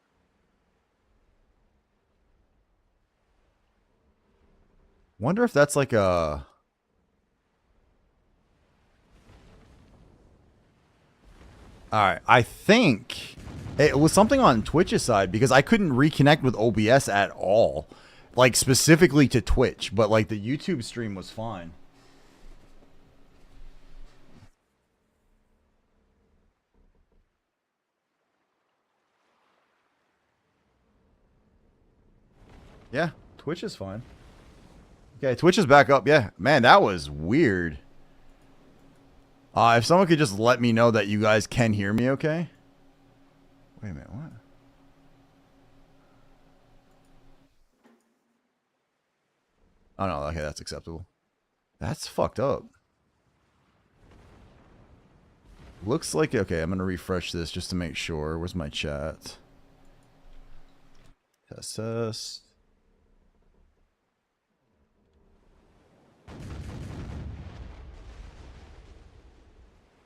Wonder if that's like a... Alright, I think it was something on Twitch's side because I couldn't reconnect with OBS at all. Like, specifically to Twitch, but like the YouTube stream was fine. Yeah, Twitch is fine. Okay, Twitch is back up. Yeah, man, that was weird. If someone could just let me know that you guys can hear me, okay? Wait a minute, what? Oh, no, okay, that's acceptable. That's fucked up. Looks like, okay, I'm going to refresh this just to make sure. Where's my chat? Test, test.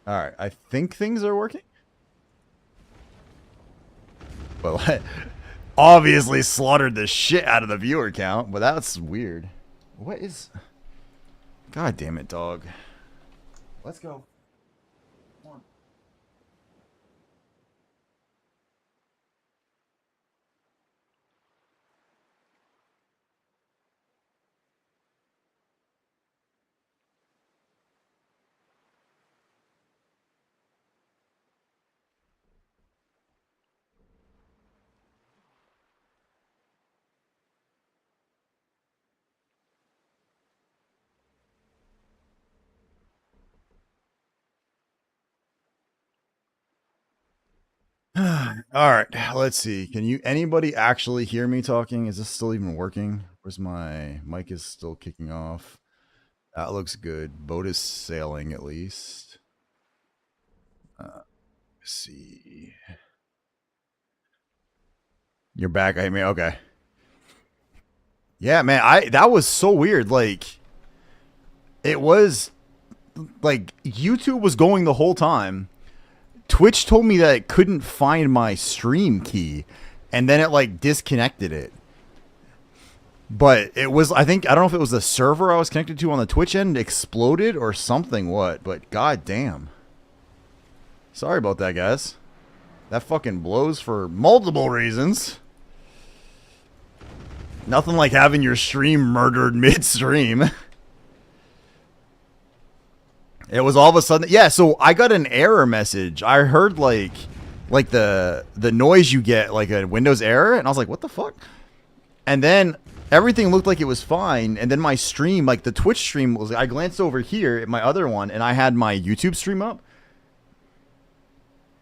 Alright, I think things are working. Well, I obviously slaughtered the shit out of the viewer count, but that's weird. What is... God damn it, dog. Let's go. Come on. All right, let's see. Can you anybody actually hear me talking? Is this still even working? Where's my mic is still kicking off. That looks good. Boat is sailing at least. Let's see. You're back. I mean, okay. Yeah, man. That was so weird. Like, it was like YouTube was going the whole time. Twitch told me that it couldn't find my stream key, and then it like disconnected it. But it was, I don't know if it was the server I was connected to on the Twitch end exploded or something. But god damn. Sorry about that, guys. That fucking blows for multiple reasons. Nothing like having your stream murdered midstream. It was all of a sudden, yeah. So I got an error message. I heard like the noise you get, like a Windows error, and I was like, what the fuck? And then everything looked like it was fine, and then my stream, like the Twitch stream, was. I glanced over here at my other one, and I had my YouTube stream up,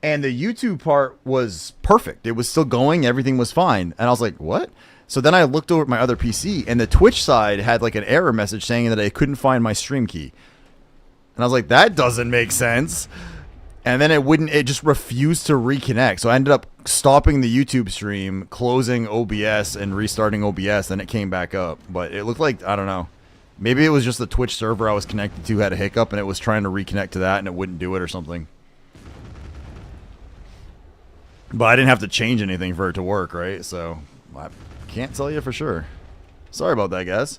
and the YouTube part was perfect. It was still going, everything was fine, and I was like, what? So then I looked over at my other PC, and the Twitch side had like an error message saying that I couldn't find my stream key. And I was like, that doesn't make sense. And then it just refused to reconnect. So I ended up stopping the YouTube stream, closing OBS, and restarting OBS, and it came back up. But it looked like, I don't know, maybe it was just the Twitch server I was connected to had a hiccup, and it was trying to reconnect to that, and it wouldn't do it or something. But I didn't have to change anything for it to work, right? So I can't tell you for sure. Sorry about that, guys.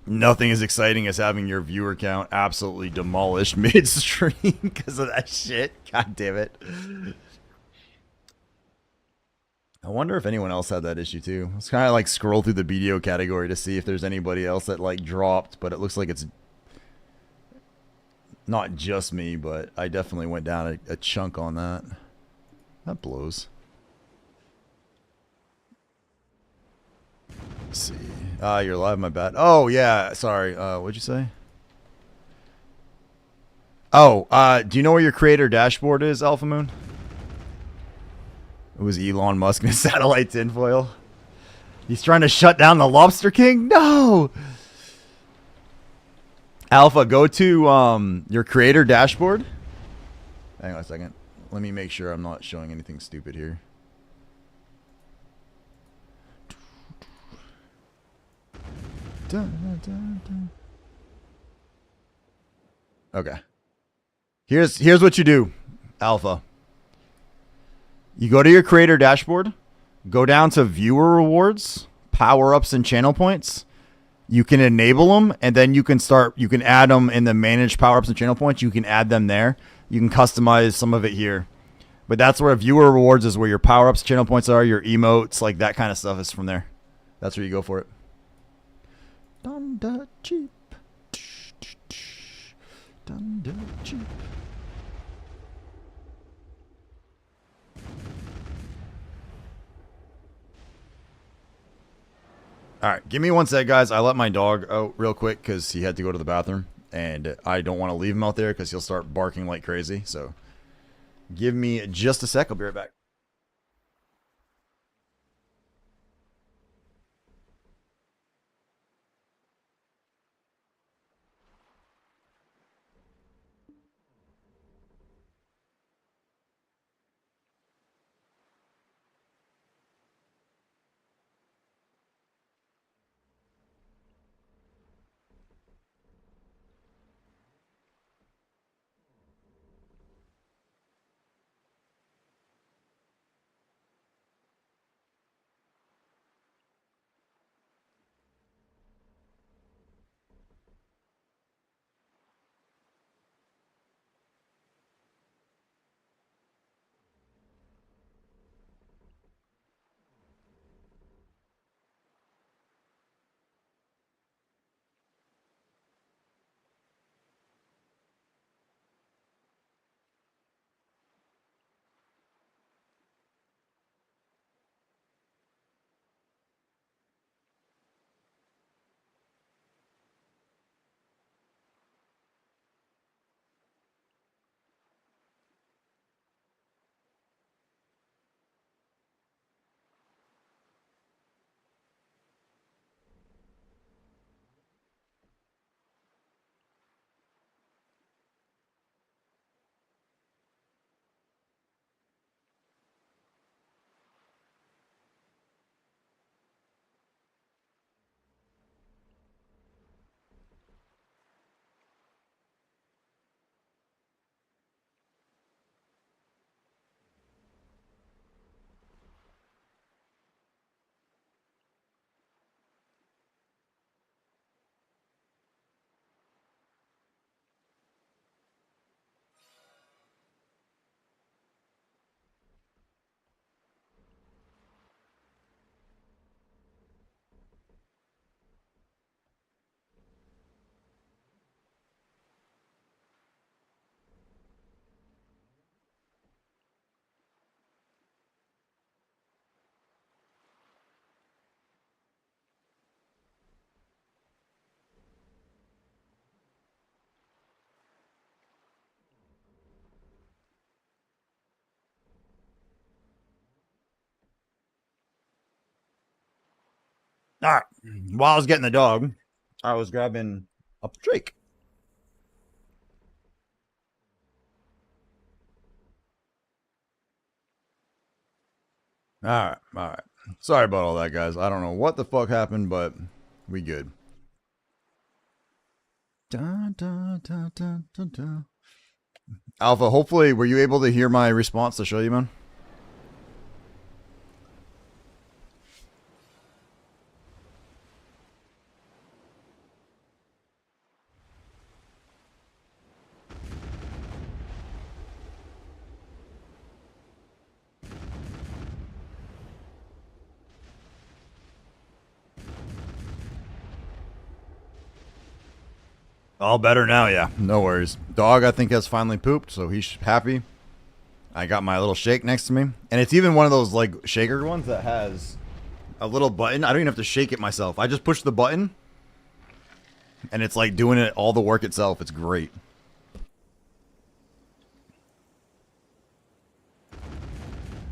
Nothing as exciting as having your viewer count absolutely demolished midstream because of that shit. God damn it. I wonder if anyone else had that issue too. Let's kind of like scroll through the BDO category to see if there's anybody else that like dropped, but it looks like it's not just me, but I definitely went down a chunk on that. That blows. Let's see. You're live, my bad. Oh, yeah, sorry. What'd you say? Oh, do you know where your creator dashboard is, Alpha Moon? It was Elon Musk and his satellite tinfoil. He's trying to shut down the Lobster King? No! Alpha, go to your creator dashboard. Hang on a second. Let me make sure I'm not showing anything stupid here. Okay. Here's what you do, Alpha. You go to your creator dashboard, go down to viewer rewards, power-ups, and channel points. You can enable them, and then you can add them in the manage power-ups and channel points. You can add them there. You can customize some of it here. But that's where viewer rewards is, where your power-ups, channel points are, your emotes, like that kind of stuff is from there. That's where you go for it. Dun cheap. Dun cheap. All right, give me one sec, guys. I let my dog out real quick because he had to go to the bathroom, and I don't want to leave him out there because he'll start barking like crazy. So give me just a sec. I'll be right back. All right. While I was getting the dog, I was grabbing a drink. All right. All right. Sorry about all that, guys. I don't know what the fuck happened, but we good. Dun, dun, dun, dun, dun, dun. Alpha, hopefully, were you able to hear my response to show you, man? All better now, yeah. No worries. Dog, I think, has finally pooped, so he's happy. I got my little shake next to me. And it's even one of those, like, shaker ones that has a little button. I don't even have to shake it myself. I just push the button, and it's, like, doing it all the work itself. It's great.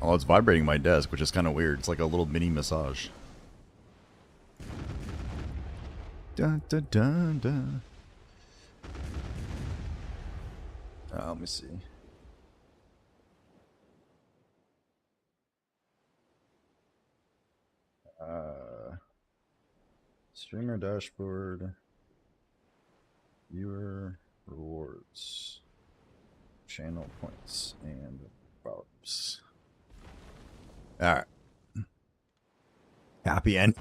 Oh, it's vibrating my desk, which is kind of weird. It's like a little mini massage. Dun, dun, dun, dun. Let me see. Streamer dashboard. Viewer rewards. Channel points and vouchers. Alright. Happy end.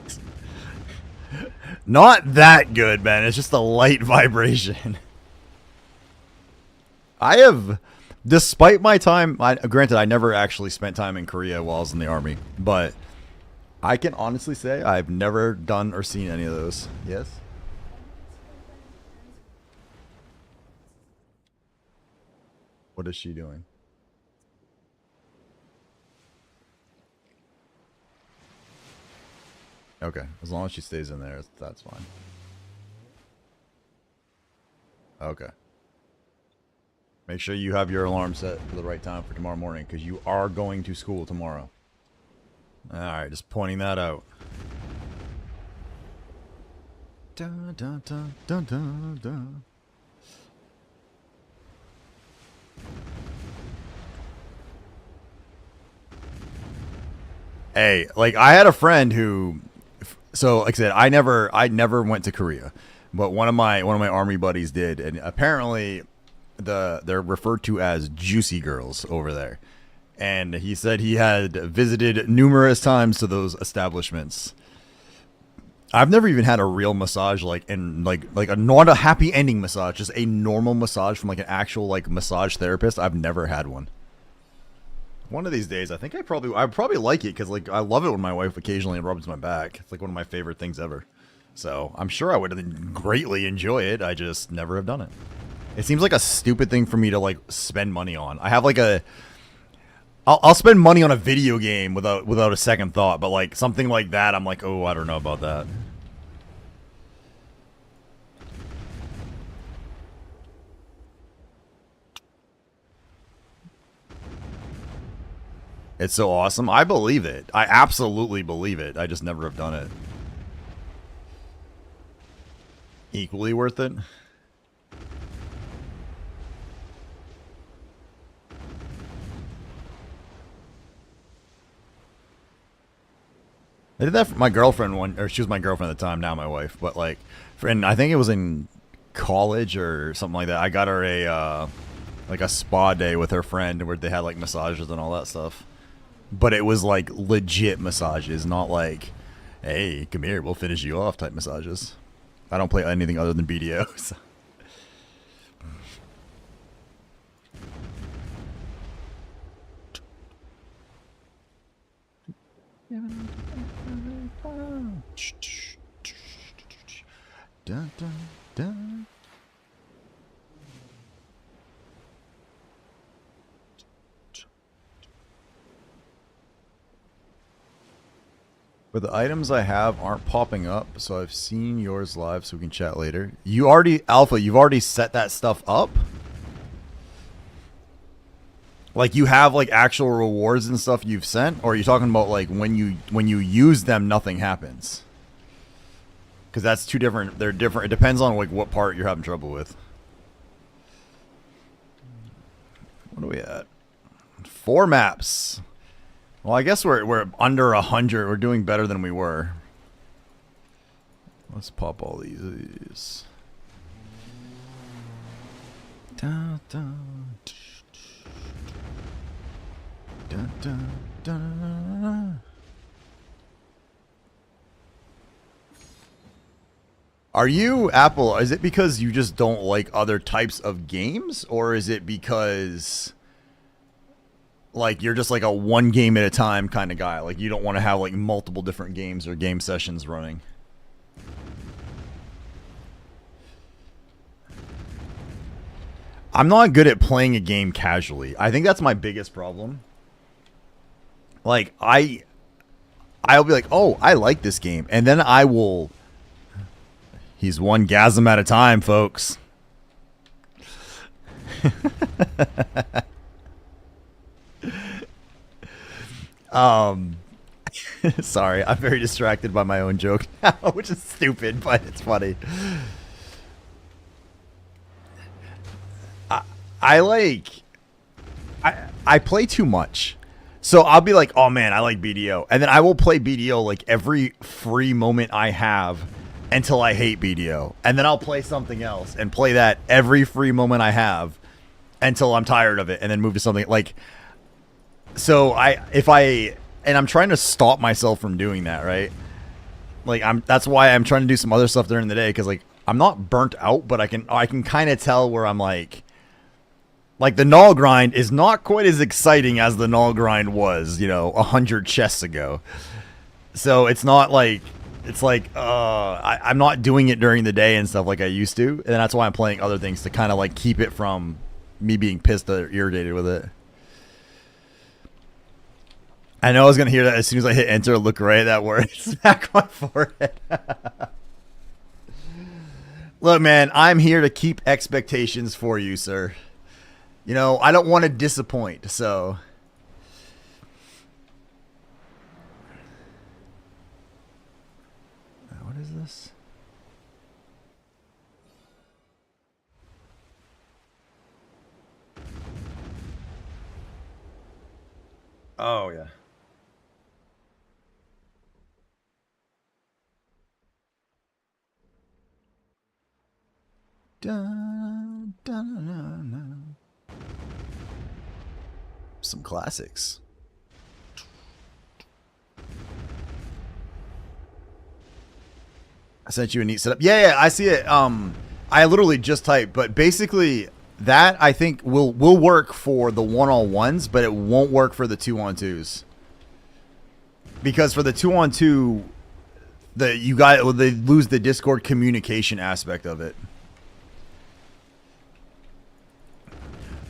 Not that good, man. It's just a light vibration. I have, despite my time, granted, I never actually spent time in Korea while I was in the army, but I can honestly say I've never done or seen any of those. Yes? What is she doing? Okay, as long as she stays in there, that's fine. Okay. Make sure you have your alarm set for the right time for tomorrow morning, because you are going to school tomorrow. Alright, just pointing that out. Dun, dun, dun, dun, dun, dun. Hey, like, I had a friend who, so like I said, I never went to Korea, but one of my army buddies did, and apparently they're referred to as juicy girls over there. And he said he had visited numerous times to those establishments. I've never even had a real massage, like a not a happy ending massage, just a normal massage from like an actual like massage therapist. I've never had one. One of these days, I think I'd probably like it, because like I love it when my wife occasionally rubs my back. It's like one of my favorite things ever. So I'm sure I would greatly enjoy it. I just never have done it. It seems like a stupid thing for me to like spend money on. I have like I'll spend money on a video game without a second thought, but like something like that, I'm like, oh, I don't know about that. It's so awesome. I believe it. I absolutely believe it. I just never have done it. Equally worth it. I did that for my girlfriend or she was my girlfriend at the time, now my wife, but like, and I think it was in college or something like that. I got her a like a spa day with her friend where they had like massages and all that stuff. But it was like legit massages, not like, hey, come here, we'll finish you off type massages. I don't play anything other than BDO. So. Dun, dun, dun. But the items I have aren't popping up, so I've seen yours live, so we can chat later. You already, Alpha, you've already set that stuff up? Like, you have, like, actual rewards and stuff you've sent? Or are you talking about, like, when you use them, nothing happens? Because that's two different. They're different. It depends on like what part you're having trouble with. What are we at? 4 maps. Well, I guess we're under 100. We're doing better than we were. Let's pop all these. Dun, dun, dun, dun, dun. Are you, Apple, is it because you just don't like other types of games? Or is it because, like, you're just like a one game at a time kind of guy? Like, you don't want to have, like, multiple different games or game sessions running? I'm not good at playing a game casually. I think that's my biggest problem. Like, I'll be like, oh, I like this game. And then I will... He's one gasm at a time, folks. Sorry, I'm very distracted by my own joke now, which is stupid, but it's funny. I play too much. So I'll be like, oh man, I like BDO. And then I will play BDO like every free moment I have until I hate BDO. And then I'll play something else and play that every free moment I have until I'm tired of it and then move to something like... So I'm trying to stop myself from doing that, right? Like that's why I'm trying to do some other stuff during the day, because like I'm not burnt out, but I can kind of tell where I'm like the null grind is not quite as exciting as the null grind was, 100 chests ago. So it's not like I'm not doing it during the day and stuff like I used to, and that's why I'm playing other things to kind of like keep it from me being pissed or irritated with it. I know I was gonna hear that as soon as I hit enter, look right at that word, smack my forehead. Look, man, I'm here to keep expectations for you, sir. I don't want to disappoint, so. What is this? Oh, yeah. Dun, dun, dun, dun. Some classics. I sent you a neat setup. Yeah, I see it. I literally just typed, but basically that I think will work for the 1-on-1s, but it won't work for the 2-on-2s. Because for the 2-on-2, they lose the Discord communication aspect of it.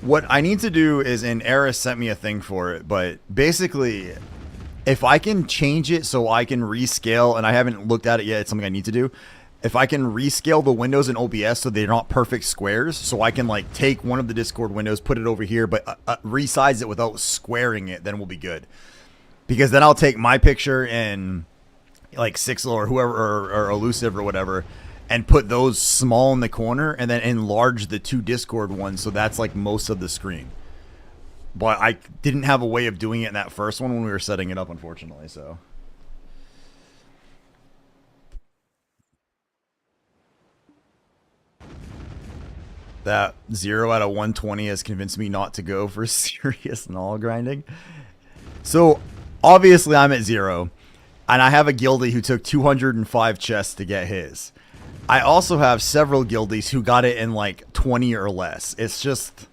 What I need to do is, and Eris sent me a thing for it, but basically, if I can change it so I can rescale, and I haven't looked at it yet, it's something I need to do. If I can rescale the windows in OBS so they're not perfect squares, so I can like take one of the Discord windows, put it over here, but resize it without squaring it, then we'll be good. Because then I'll take my picture and like Sixel or whoever, or Elusive or whatever, and put those small in the corner, and then enlarge the 2 Discord ones so that's like most of the screen. But I didn't have a way of doing it in that first one when we were setting it up, unfortunately, so. That 0 out of 120 has convinced me not to go for serious null grinding. So, obviously I'm at 0, and I have a guildie who took 205 chests to get his. I also have several guildies who got it in like 20 or less. It's just,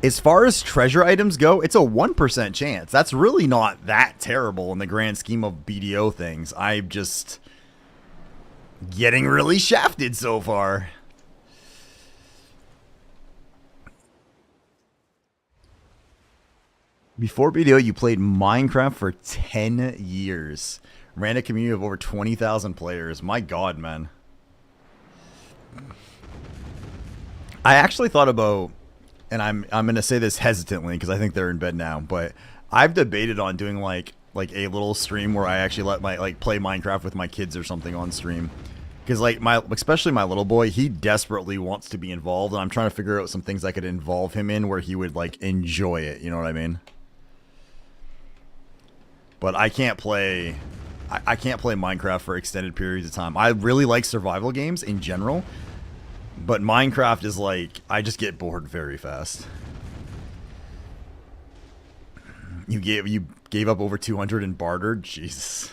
as far as treasure items go, it's a 1% chance. That's really not that terrible in the grand scheme of BDO things. I'm just getting really shafted so far. Before BDO, you played Minecraft for 10 years. Ran a community of over 20,000 players. My God, man. I actually thought about, and I'm going to say this hesitantly because I think they're in bed now, but I've debated on doing like a little stream where I actually let my play Minecraft with my kids or something on stream. Because like especially my little boy, he desperately wants to be involved, and I'm trying to figure out some things I could involve him in where he would like enjoy it. You know what I mean? But I can't play. I can't play Minecraft for extended periods of time. I really like survival games in general, but Minecraft is like, I just get bored very fast. You gave up over 200 and bartered? Jesus.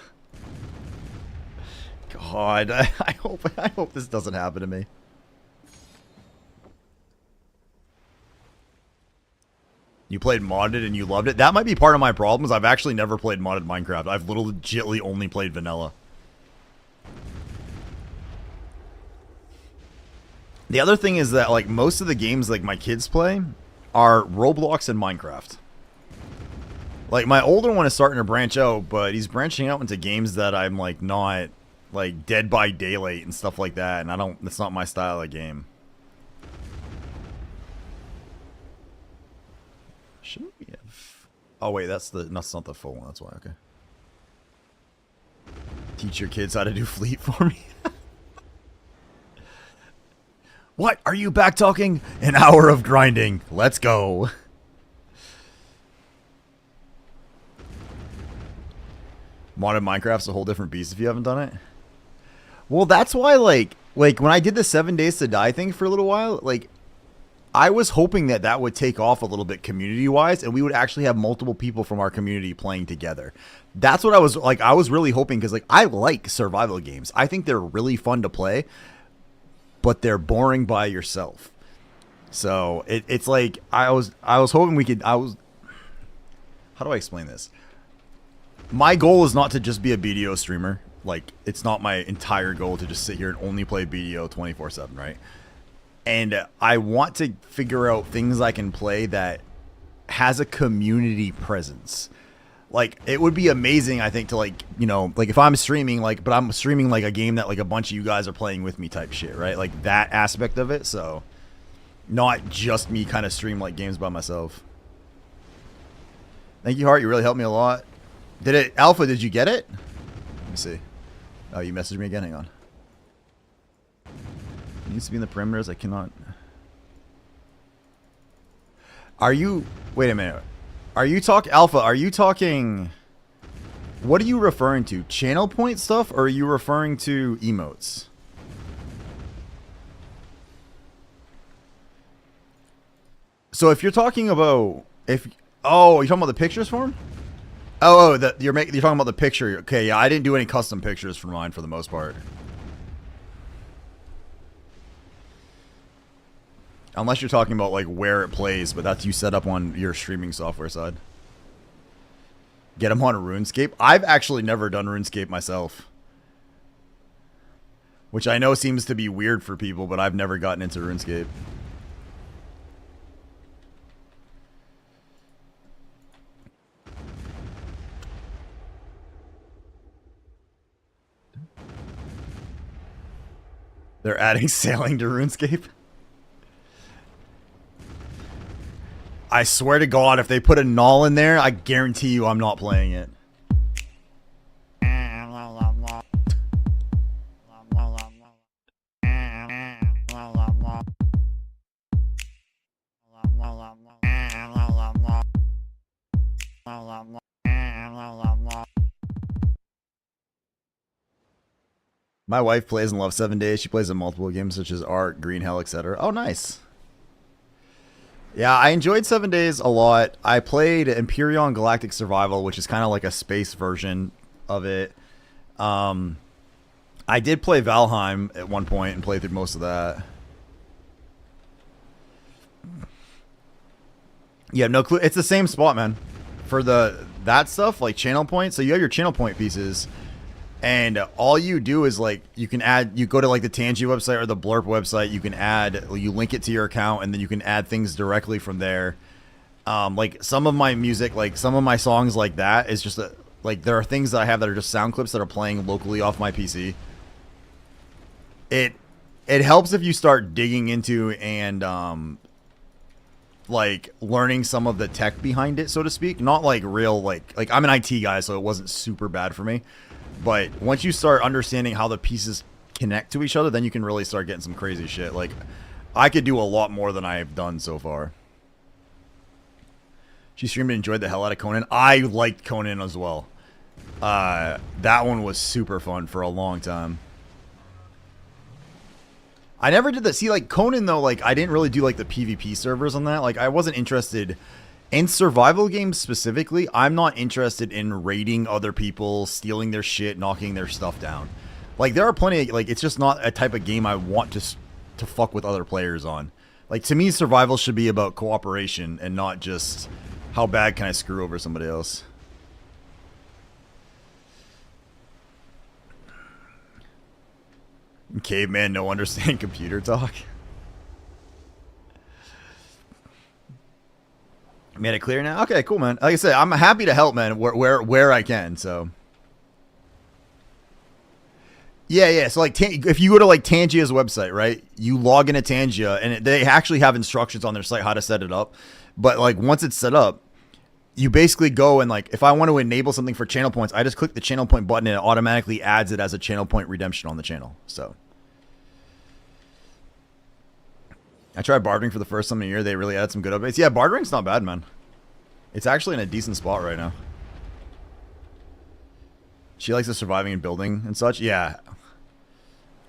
God, I hope this doesn't happen to me. You played modded and you loved it? That might be part of my problems. I've actually never played modded Minecraft. I've legitimately only played vanilla. The other thing is that like most of the games like my kids play are Roblox and Minecraft. Like my older one is starting to branch out, but he's branching out into games that I'm like not like Dead by Daylight and stuff like that, and that's not my style of game. Shouldn't we have... Oh wait, that's not the full one, that's why, okay. Teach your kids how to do fleet for me. What? Are you back talking? An hour of grinding. Let's go. Modded Minecraft's a whole different beast if you haven't done it. Well, that's why, like when I did the 7 Days to Die thing for a little while, like, I was hoping that that would take off a little bit community-wise, and we would actually have multiple people from our community playing together. That's what I was really hoping, because, like, I like survival games. I think they're really fun to play, but they're boring by yourself. So, it's like, I was hoping we could, how do I explain this? My goal is not to just be a BDO streamer. Like, it's not my entire goal to just sit here and only play BDO 24/7, right? And I want to figure out things I can play that has a community presence. Like, it would be amazing, I think, to, like, you know, like, if I'm streaming, like, but I'm streaming, like, a game that, like, a bunch of you guys are playing with me type shit, right? Like, that aspect of it, so not just me kind of stream, like, games by myself. Thank you, Hart. You really helped me a lot. Alpha, did you get it? Let me see. Oh, you messaged me again? Hang on. It needs to be in the perimeters. I cannot. Are you... Wait a minute. Are you Alpha, are you talking... What are you referring to? Channel point stuff? Or are you referring to emotes? So if you're talking about... Oh, you're talking about the pictures for him? Oh, you're talking about the picture. Okay, yeah, I didn't do any custom pictures for mine for the most part. Unless you're talking about like where it plays, but that's you set up on your streaming software side. Get them on RuneScape. I've actually never done RuneScape myself, which I know seems to be weird for people, but I've never gotten into RuneScape. They're adding sailing to RuneScape. I swear to God, if they put a null in there, I guarantee you I'm not playing it. My wife plays and loves 7 Days. She plays in multiple games such as Ark, Green Hell, etc. Oh, nice. Yeah, I enjoyed 7 Days a lot. I played Empyrean Galactic Survival, which is kind of like a space version of it. I did play Valheim at one point and played through most of that. Yeah, no clue. It's the same spot, man. For that stuff, like channel point. So you have your channel point pieces. And all you do is like you go to like the Tangi website or the Blurp website, you link it to your account, and then you can add things directly from there. Like some of my music, like some of my songs like that is just like there are things that I have that are just sound clips that are playing locally off my PC. It helps if you start digging into and like learning some of the tech behind it, so to speak. Not like real like I'm an IT guy, so it wasn't super bad for me. But once you start understanding how the pieces connect to each other, then you can really start getting some crazy shit. Like, I could do a lot more than I've done so far. She streamed and enjoyed the hell out of Conan. I liked Conan as well. That one was super fun for a long time. I never did that. See, like, Conan, though, like, I didn't really do, like, the PvP servers on that. Like, I wasn't interested in survival games specifically. I'm not interested in raiding other people, stealing their shit, knocking their stuff down. Like, there are plenty of, like, it's just not a type of game I want to fuck with other players on. Like, to me, survival should be about cooperation and not just how bad can I screw over somebody else. Caveman, no understand computer talk. Made it clear now? Okay, cool, man. Like I said, I'm happy to help, man, where I can, so. Yeah. So, like, if you go to, like, Tangia's website, right? You log into Tangia, and they actually have instructions on their site how to set it up. But, like, once it's set up, you basically go and, like, if I want to enable something for channel points, I just click the channel point button and it automatically adds it as a channel point redemption on the channel. So I tried bartering for the first time in a year. They really added some good updates. Yeah, bartering's not bad, man. It's actually in a decent spot right now. She likes the surviving and building and such. Yeah.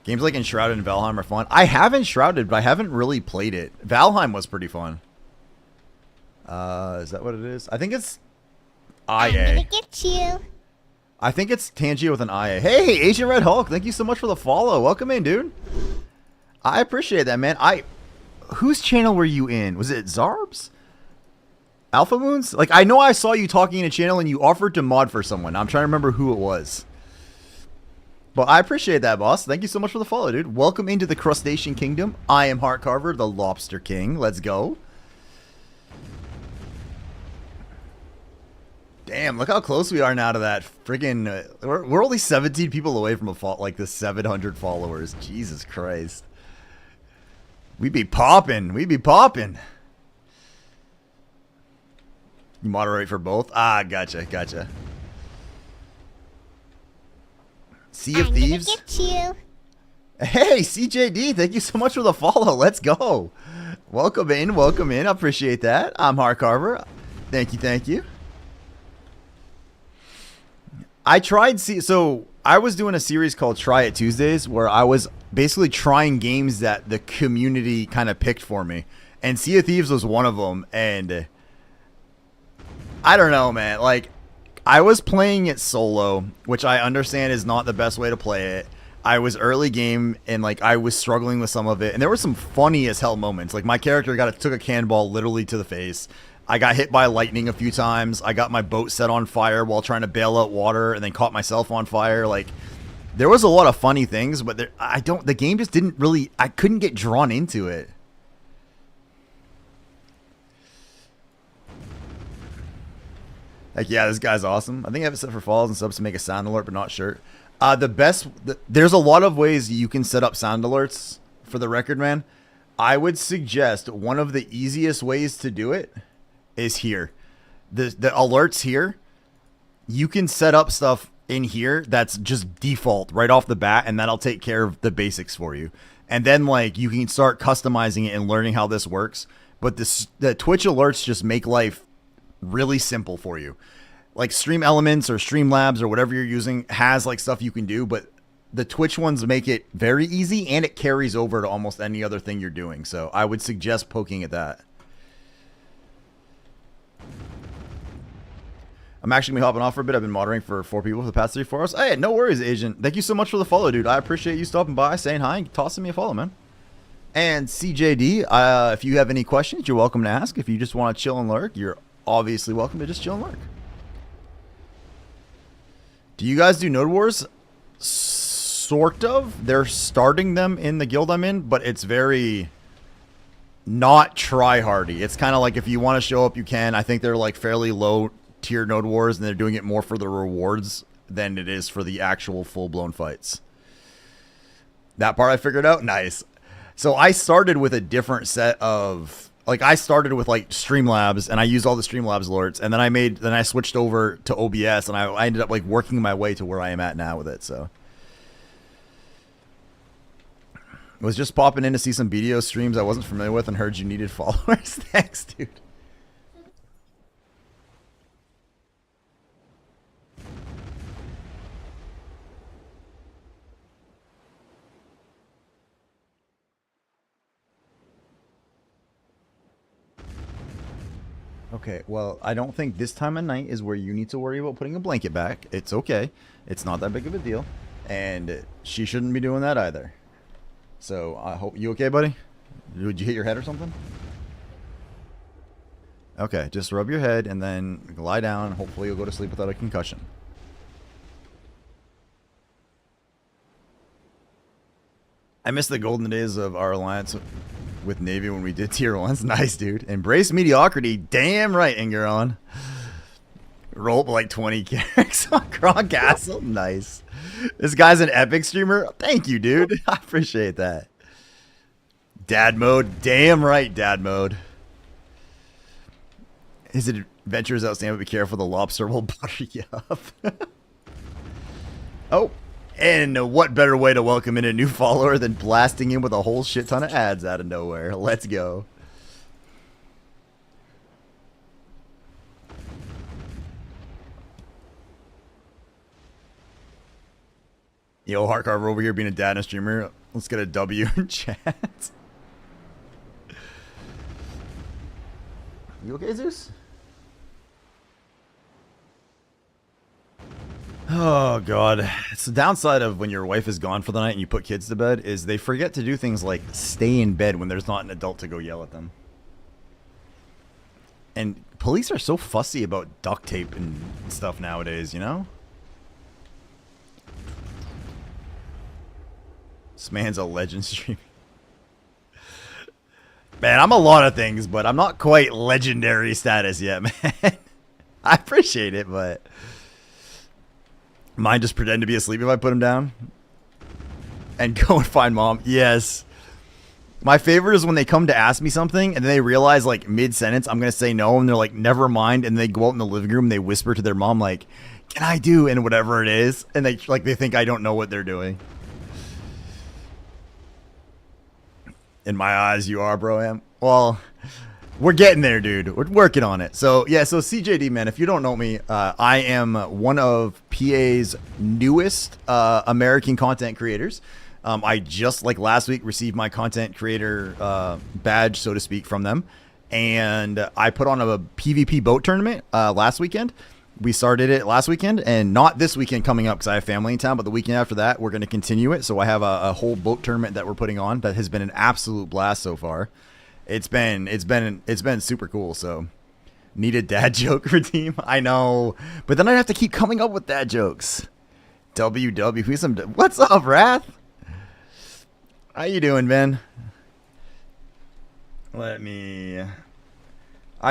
Games like Enshrouded and Valheim are fun. I have Enshrouded, but I haven't really played it. Valheim was pretty fun. Is that what it is? I think it's IA. I'm gonna get you. I think it's Tangia with an IA. Hey, Asian Red Hulk, thank you so much for the follow. Welcome in, dude. I appreciate that, man. Whose channel were you in? Was it Zarb's? Alpha Moons? Like, I know I saw you talking in a channel and you offered to mod for someone. I'm trying to remember who it was. But I appreciate that, boss. Thank you so much for the follow, dude. Welcome into the Crustacean Kingdom. I am Heart Carver, the Lobster King. Let's go. Damn, look how close we are now to that friggin' we're only 17 people away from like the 700 followers. Jesus Christ. We be popping. We be popping. You moderate for both? Ah, gotcha. Sea of Thieves. I'm gonna get you. Hey, CJD, thank you so much for the follow. Let's go. Welcome in. I appreciate that. I'm Heart Carver. Thank you. So I was doing a series called Try It Tuesdays where I was basically trying games that the community kind of picked for me. And Sea of Thieves was one of them. And I don't know, man. Like, I was playing it solo, which I understand is not the best way to play it. I was early game and, like, I was struggling with some of it. And there were some funny as hell moments. Like, my character took a cannonball literally to the face. I got hit by lightning a few times. I got my boat set on fire while trying to bail out water and then caught myself on fire. Like, there was a lot of funny things, but the game just didn't really, I couldn't get drawn into it. Like, yeah, this guy's awesome. I think I have it set for follows and subs to make a sound alert, but not sure. There's a lot of ways you can set up sound alerts for the record, man. I would suggest one of the easiest ways to do it is here. The alerts here, you can set up stuff in here that's just default right off the bat, and that'll take care of the basics for you. And then, like, you can start customizing it and learning how this works. But the Twitch alerts just make life really simple for you. Like, Stream Elements or Streamlabs or whatever you're using has, like, stuff you can do, but the Twitch ones make it very easy, and it carries over to almost any other thing you're doing. So I would suggest poking at that. I'm actually going to be hopping off for a bit. I've been moderating for 4 people for the past 3-4 hours. Hey, no worries, Agent. Thank you so much for the follow, dude. I appreciate you stopping by, saying hi, and tossing me a follow, man. And CJD, if you have any questions, you're welcome to ask. If you just want to chill and lurk, you're obviously welcome to just chill and lurk. Do you guys do Node Wars? Sort of. They're starting them in the guild I'm in, but it's very not try-hardy. It's kind of like if you want to show up, you can. I think they're like fairly low-tier Node Wars, and they're doing it more for the rewards than it is for the actual full-blown fights. That part I figured out? Nice. So I started with a different set of... Like, I started with, like, Streamlabs, and I used all the Streamlabs alerts, and then I switched over to OBS, and I ended up, like, working my way to where I am at now with it, so... Was just popping in to see some BDO streams I wasn't familiar with and heard you needed followers. Thanks, dude. Okay, well, I don't think this time of night is where you need to worry about putting a blanket back. It's okay. It's not that big of a deal. And she shouldn't be doing that either. So, I hope... You okay, buddy? Did you hit your head or something? Okay, just rub your head and then lie down. And hopefully you'll go to sleep without a concussion. I miss the golden days of our alliance with Navy when we did tier 1s. Nice, dude. Embrace mediocrity. Damn right, Ingeron. Roll up like 20 characters on Kron Castle. Nice. This guy's an epic streamer. Thank you, dude. I appreciate that. Dad mode. Damn right, dad mode. His adventure is outstanding, but be careful. The lobster will butter you up. Oh. And what better way to welcome in a new follower than blasting him with a whole shit ton of ads out of nowhere. Let's go. Yo, Hardcarver over here being a dad and a streamer. Let's get a W in chat. You okay, Zeus? Oh, God. It's the downside of when your wife is gone for the night and you put kids to bed is they forget to do things like stay in bed when there's not an adult to go yell at them. And police are so fussy about duct tape and stuff nowadays, you know? This man's a legend stream. Man, I'm a lot of things, but I'm not quite legendary status yet, man. I appreciate it, but... Mine just pretend to be asleep if I put him down. And go and find mom. Yes. My favorite is when they come to ask me something and then they realize like mid-sentence I'm going to say no and they're like, never mind. And they go out in the living room and they whisper to their mom like, can I do? And whatever it is. And they think I don't know what they're doing. In my eyes, you are, bro. Am. Well... We're getting there, dude. We're working on it. So, yeah, so CJD, man, if you don't know me, I am one of PA's newest American content creators. I just, like last week, received my content creator badge, so to speak, from them. And I put on a PvP boat tournament last weekend. We started it last weekend, and not this weekend coming up because I have family in town, but the weekend after that, we're going to continue it. So I have a whole boat tournament that we're putting on that has been an absolute blast so far. It's been super cool. So, need a dad joke for team. I know, but then I'd have to keep coming up with dad jokes. WW, what's up, Wrath? How you doing, man? I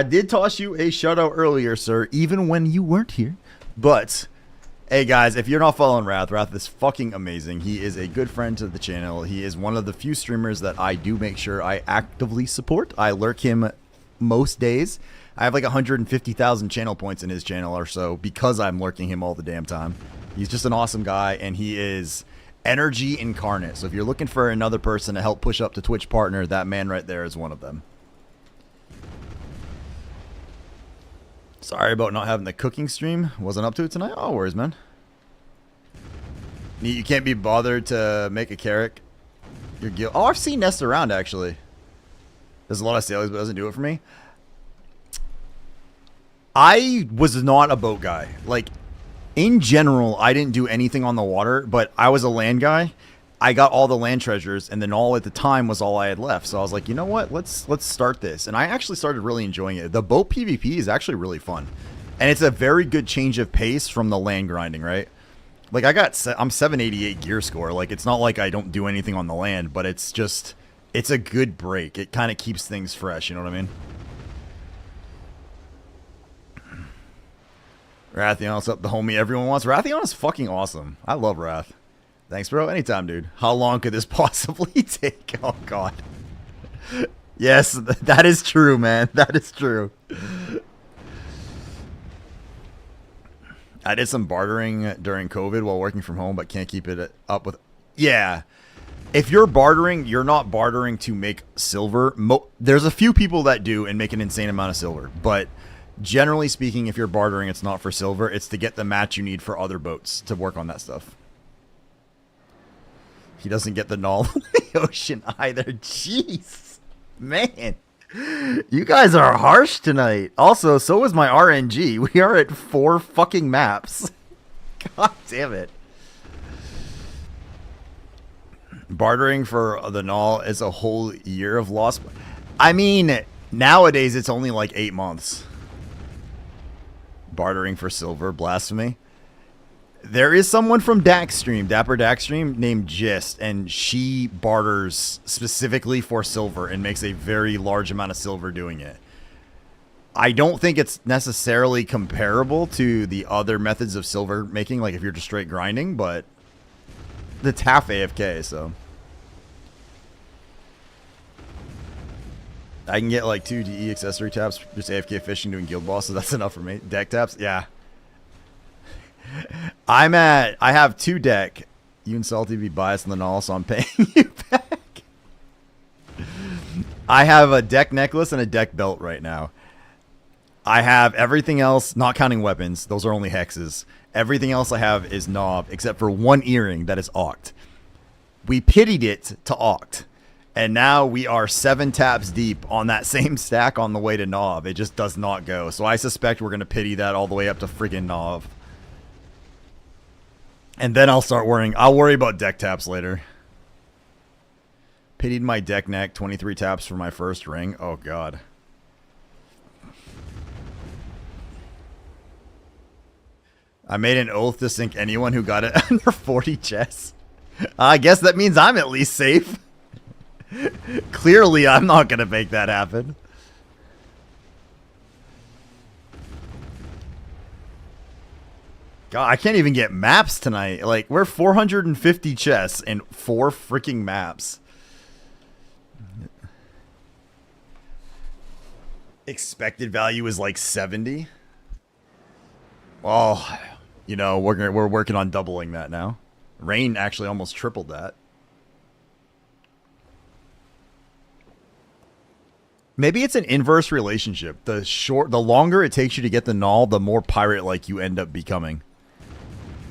did toss you a shout out earlier, sir, even when you weren't here. But hey guys, if you're not following Wrath is fucking amazing. He is a good friend to the channel. He is one of the few streamers that I do make sure I actively support. I lurk him most days. I have like 150,000 channel points in his channel or so because I'm lurking him all the damn time. He's just an awesome guy and he is energy incarnate. So if you're looking for another person to help push up to Twitch partner, that man right there is one of them. Sorry about not having the cooking stream. Wasn't up to it tonight. Oh, worries, man. You can't be bothered to make a carrot. Oh, I've seen Nest around, actually. There's a lot of sailors, but it doesn't do it for me. I was not a boat guy. Like, in general, I didn't do anything on the water, but I was a land guy. I got all the land treasures, and then all at the time was all I had left. So I was like, you know what? Let's start this. And I actually started really enjoying it. The boat PvP is actually really fun. And it's a very good change of pace from the land grinding, right? Like, I'm 788 gear score. Like, it's not like I don't do anything on the land, but it's just, it's a good break. It kind of keeps things fresh, you know what I mean? Rathion, what's up? The homie everyone wants. Rathion is fucking awesome. I love Wrath. Thanks, bro. Anytime, dude. How long could this possibly take? Oh, God. Yes, that is true, man. That is true. I did some bartering during COVID while working from home, but can't keep it up with... Yeah. if you're bartering, you're not bartering to make silver. There's a few people that do and make an insane amount of silver, but generally speaking, if you're bartering, it's not for silver. It's to get the match you need for other boats to work on that stuff. He doesn't get the null in the ocean either. Jeez. Man. You guys are harsh tonight. Also, so is my RNG. We are at 4 fucking maps. God damn it. Bartering for the null is a whole year of loss. I mean, nowadays it's only like 8 months. Bartering for silver, blasphemy. There is someone from Daxstream, Dapper Daxstream, named Gist, and she barters specifically for silver and makes a very large amount of silver doing it. I don't think it's necessarily comparable to the other methods of silver making, like if you're just straight grinding, but it's half AFK, so. I can get like 2 DE accessory taps, just AFK fishing doing guild bosses. That's enough for me. Deck taps? Yeah. I have 2 deck. You and Salty be biased in the null, so I'm paying you back. I have a deck necklace and a deck belt right now. I have everything else, not counting weapons. Those are only hexes. Everything else I have is knob, except for 1 earring that is oct. We pitied it to oct. And now we are 7 taps deep on that same stack on the way to knob. It just does not go. So I suspect we're going to pity that all the way up to friggin' knob. And then I'll start worrying. I'll worry about deck taps later. Pitied my deck neck. 23 taps for my first ring. Oh, God. I made an oath to sink anyone who got it under 40 chests. I guess that means I'm at least safe. Clearly, I'm not going to make that happen. God, I can't even get maps tonight. Like, we're 450 chests and 4 freaking maps. Expected value is like 70. Well, you know, we're working on doubling that now. Rain actually almost tripled that. Maybe it's an inverse relationship. The longer it takes you to get the null, the more pirate-like you end up becoming.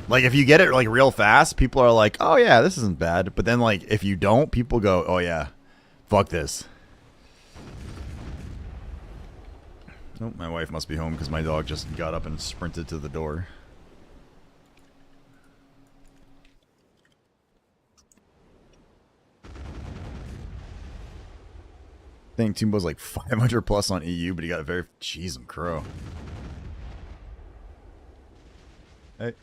Like, if you get it, like, real fast, people are like, oh, yeah, this isn't bad. But then, like, if you don't, people go, oh, yeah, fuck this. Oh, my wife must be home because my dog just got up and sprinted to the door. I think Toombo's like 500 plus on EU, but he got a very... Jeez, I'm crow. Hey.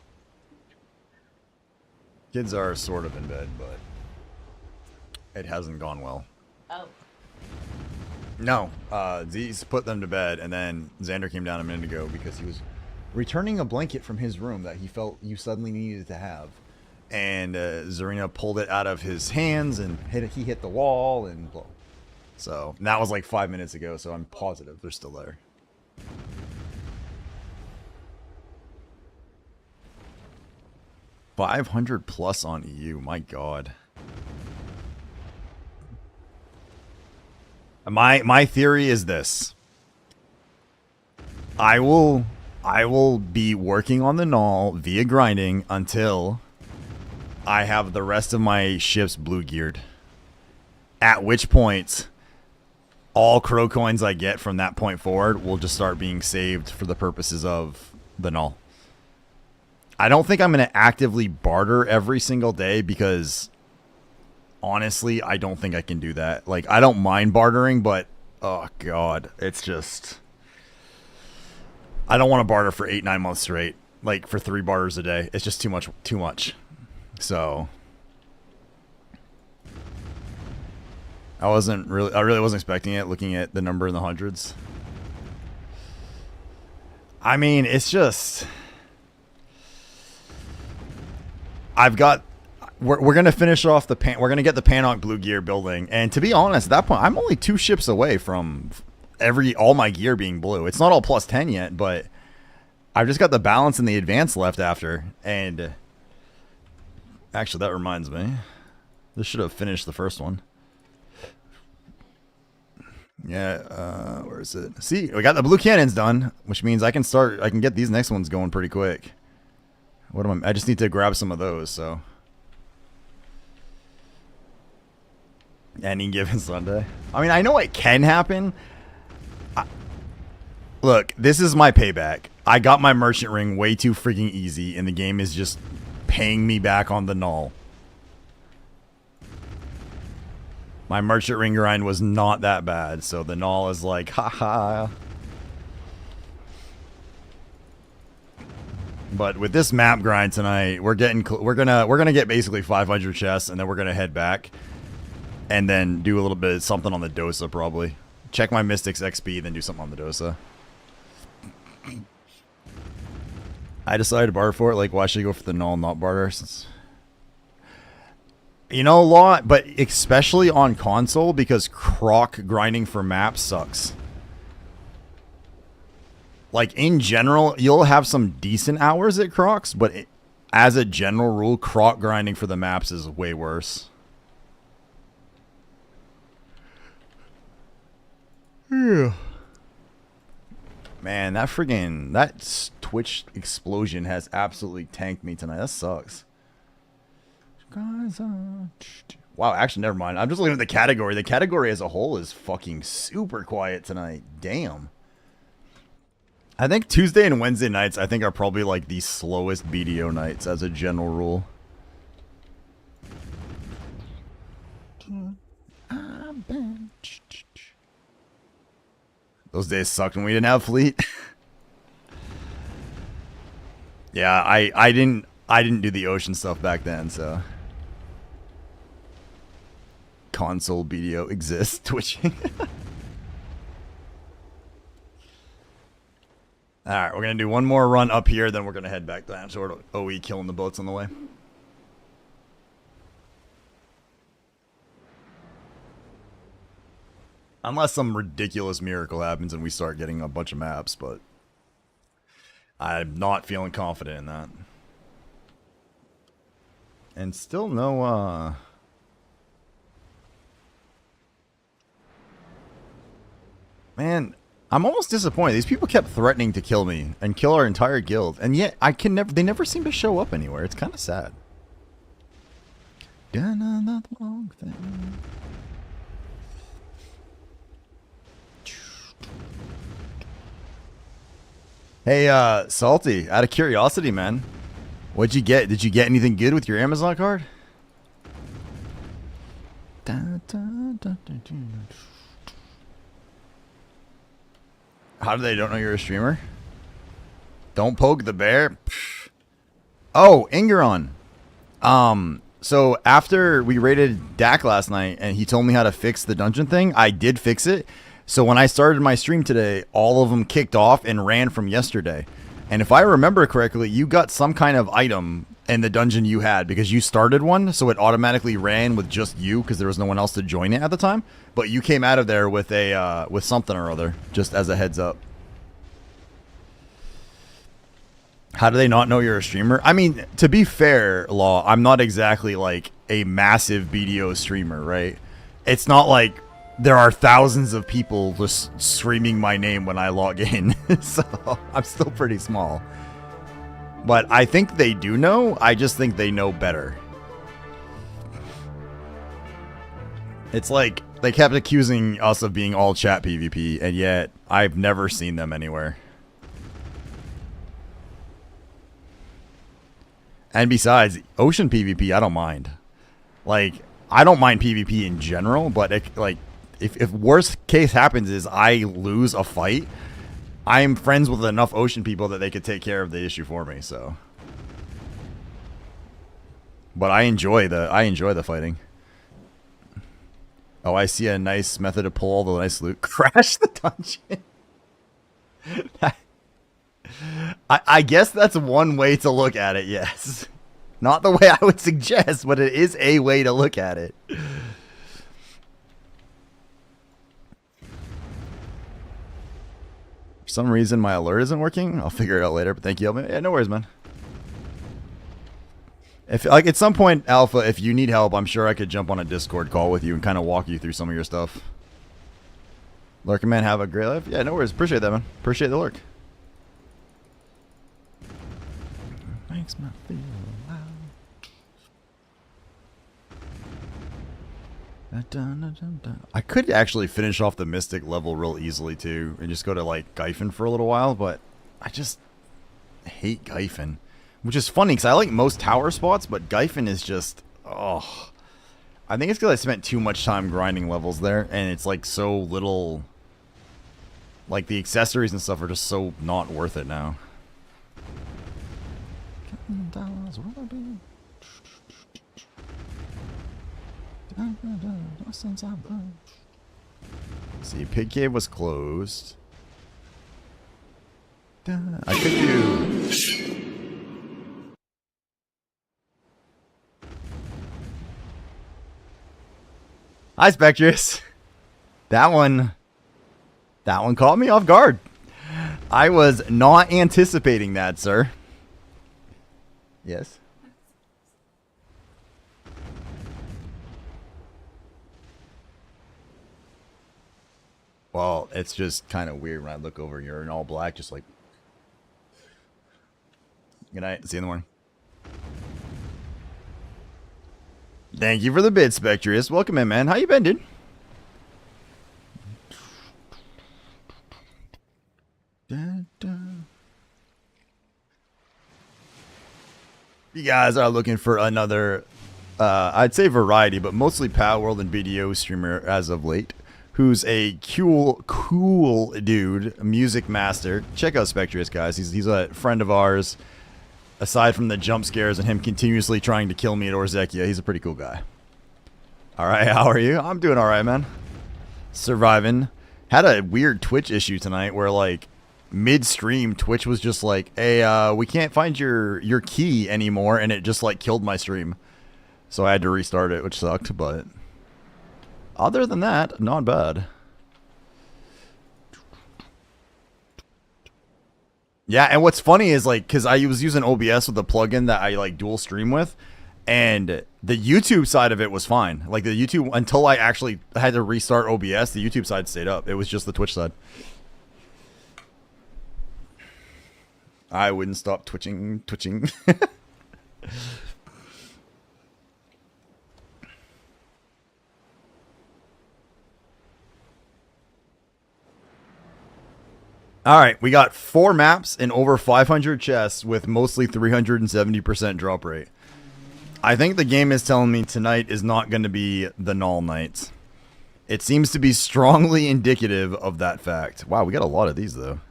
Kids are sort of in bed, but it hasn't gone well. Oh. No, Z's put them to bed, and then Xander came down a minute ago because he was returning a blanket from his room that he felt you suddenly needed to have. And Zarina pulled it out of his hands, and he hit the wall, and blah. So, that was like 5 minutes ago, so I'm positive they're still there. $500 plus on EU, my god. My theory is this. I will be working on the null via grinding until I have the rest of my ships blue geared. At which point, all crow coins I get from that point forward will just start being saved for the purposes of the null. I don't think I'm going to actively barter every single day because... honestly, I don't think I can do that. Like, I don't mind bartering, but oh god, it's just I don't want to barter for 8-9 months straight. Like for 3 barters a day. It's just too much. So I really wasn't expecting it looking at the number in the hundreds. I mean, it's just we're gonna finish off we're gonna get the Panok Blue Gear building, and to be honest, at that point, I'm only 2 ships away from all my gear being blue. It's not all plus 10 yet, but I've just got the balance and the advance left after. And actually, that reminds me, This should have finished the first one. Yeah, where is it? See, we got the blue cannons done, which means I can get these next ones going pretty quick. What am I just need to grab some of those, so. Any given Sunday. I mean, I know it can happen. Look, this is my payback. I got my merchant ring way too freaking easy, and the game is just paying me back on the null. My merchant ring grind was not that bad, so the null is like, haha. But with this map grind tonight, we're gonna get basically 500 chests, and then we're gonna head back, and then do a little bit of something on the Dosa probably. Check my Mystics XP, then do something on the Dosa. I decided to barter for it. Like, why should I go for the null, not barter? Since you know, a lot, but especially on console, because croc grinding for maps sucks. Like, in general, you'll have some decent hours at crocs, but as a general rule, croc grinding for the maps is way worse. Yeah. Man, that Twitch explosion has absolutely tanked me tonight. That sucks. Wow, actually, never mind. I'm just looking at the category. The category as a whole is fucking super quiet tonight. Damn. I think Tuesday and Wednesday nights, I think, are probably like the slowest BDO nights as a general rule. Those days sucked when we didn't have fleet. Yeah, I didn't do the ocean stuff back then, so. Console BDO exists. Twitching. Alright, we're going to do one more run up here, then we're going to head back down. Sort of OE killing the boats on the way. Unless some ridiculous miracle happens and we start getting a bunch of maps, but I'm not feeling confident in that. And still no, Man, I'm almost disappointed. These people kept threatening to kill me and kill our entire guild, and yet they never seem to show up anywhere. It's kind of sad. Done the wrong thing. Hey, Salty, out of curiosity, man, what'd you get? Did you get anything good with your Amazon card? How do they don't know you're a streamer? Don't poke the bear. Oh, Ingeron. So after we raided Dak last night and he told me how to fix the dungeon thing, I did fix it. So when I started my stream today, all of them kicked off and ran from yesterday. And if I remember correctly, you got some kind of item in the dungeon you had because you started one, so it automatically ran with just you because there was no one else to join it at the time. But you came out of there with a with something or other, just as a heads up. How do they not know you're a streamer? I mean, to be fair, Law, I'm not exactly like a massive BDO streamer, right? It's not like there are thousands of people just screaming my name when I log in. So I'm still pretty small. But I think they do know. I just think they know better. It's like they kept accusing us of being all chat PvP, and yet I've never seen them anywhere. And besides, ocean PvP, I don't mind. Like, I don't mind PvP in general, but if worst case happens is I lose a fight, I'm friends with enough ocean people that they could take care of the issue for me, so. But I enjoy the fighting. Oh, I see a nice method to pull all the nice loot. Crash the dungeon. I guess that's one way to look at it, yes. Not the way I would suggest, but it is a way to look at it. For some reason, my alert isn't working. I'll figure it out later, but thank you. Yeah, no worries, man. If like at some point, Alpha, if you need help, I'm sure I could jump on a Discord call with you and kind of walk you through some of your stuff. Lurking man, have a great life. Yeah, no worries. Appreciate that, man. Appreciate the lurk. Makes me feel loud. I could actually finish off the Mystic level real easily too, and just go to like Gyphon for a little while, but I just hate Gyphon, which is funny because I like most tower spots, but Gyphon is just oh. I think it's because I spent too much time grinding levels there, and it's like so little. Like the accessories and stuff are just so not worth it now. See, Pig Cave was closed. I could do. Hi, Spectrus. That one caught me off guard. I was not anticipating that, sir. Yes. Well, it's just kind of weird when I look over. You're in all black, just like. Good night. See you in the morning. Thank you for the bid, Spectrius. Welcome in, man. How you been, dude? You guys are looking for another, I'd say variety, but mostly Pal World and BDO streamer as of late, who's a cool dude, music master. Check out Spectrius, guys. He's a friend of ours. Aside from the jump scares and him continuously trying to kill me at Orzekia, he's a pretty cool guy. All right, how are you? I'm doing all right, man. Surviving. Had a weird Twitch issue tonight where, like, mid-stream, Twitch was just like, hey, we can't find your key anymore, and it just, like, killed my stream. So I had to restart it, which sucked, but other than that, not bad. Yeah, and what's funny is, like, because I was using OBS with a plugin that I, like, dual stream with, and the YouTube side of it was fine. Like, the YouTube, until I actually had to restart OBS, the YouTube side stayed up. It was just the Twitch side. I wouldn't stop twitching. All right, we got 4 maps and over 500 chests with mostly 370% drop rate. I think the game is telling me tonight is not going to be the null night. It seems to be strongly indicative of that fact. Wow, we got a lot of these, though.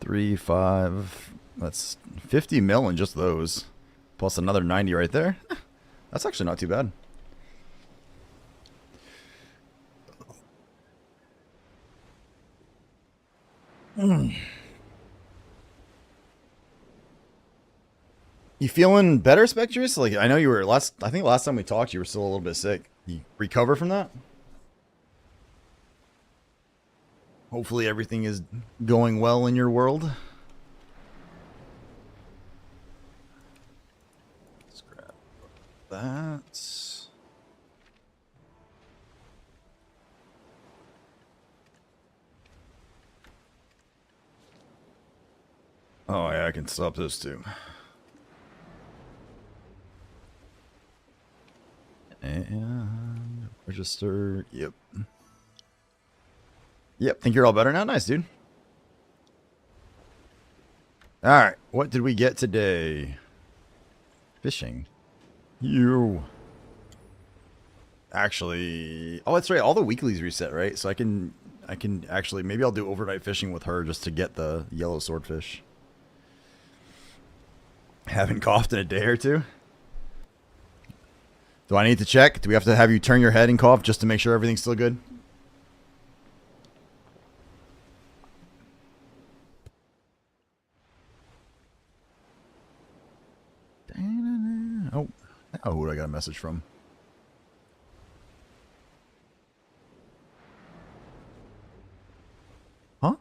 3, 5, that's 50 mil in just those. Plus another 90 right there. That's actually not too bad. You feeling better, Spectrus? Like, I know you were I think last time we talked, you were still a little bit sick. You recover from that? Hopefully everything is going well in your world. Let's grab that. Oh yeah, I can stop this too. And register. Yep. Yep. Think you're all better now? Nice, dude. All right. What did we get today? Fishing. You. Actually. Oh, that's right. All the weeklies reset, right? So I can actually, maybe I'll do overnight fishing with her just to get the yellow swordfish. Haven't coughed in a day or two. Do I need to check? Do we have to have you turn your head and cough just to make sure everything's still good? Oh, who I got a message from? Huh?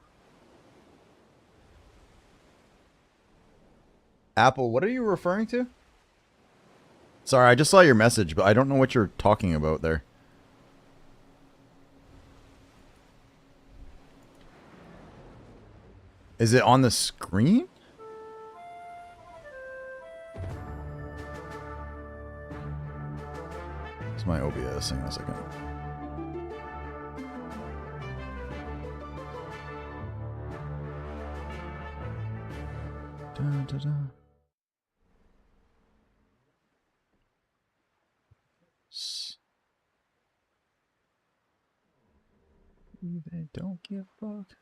Apple, what are you referring to? Sorry, I just saw your message, but I don't know what you're talking about there. Is it on the screen? It's my OBS. Hang on a second. Da, da, da. They don't give a fuck.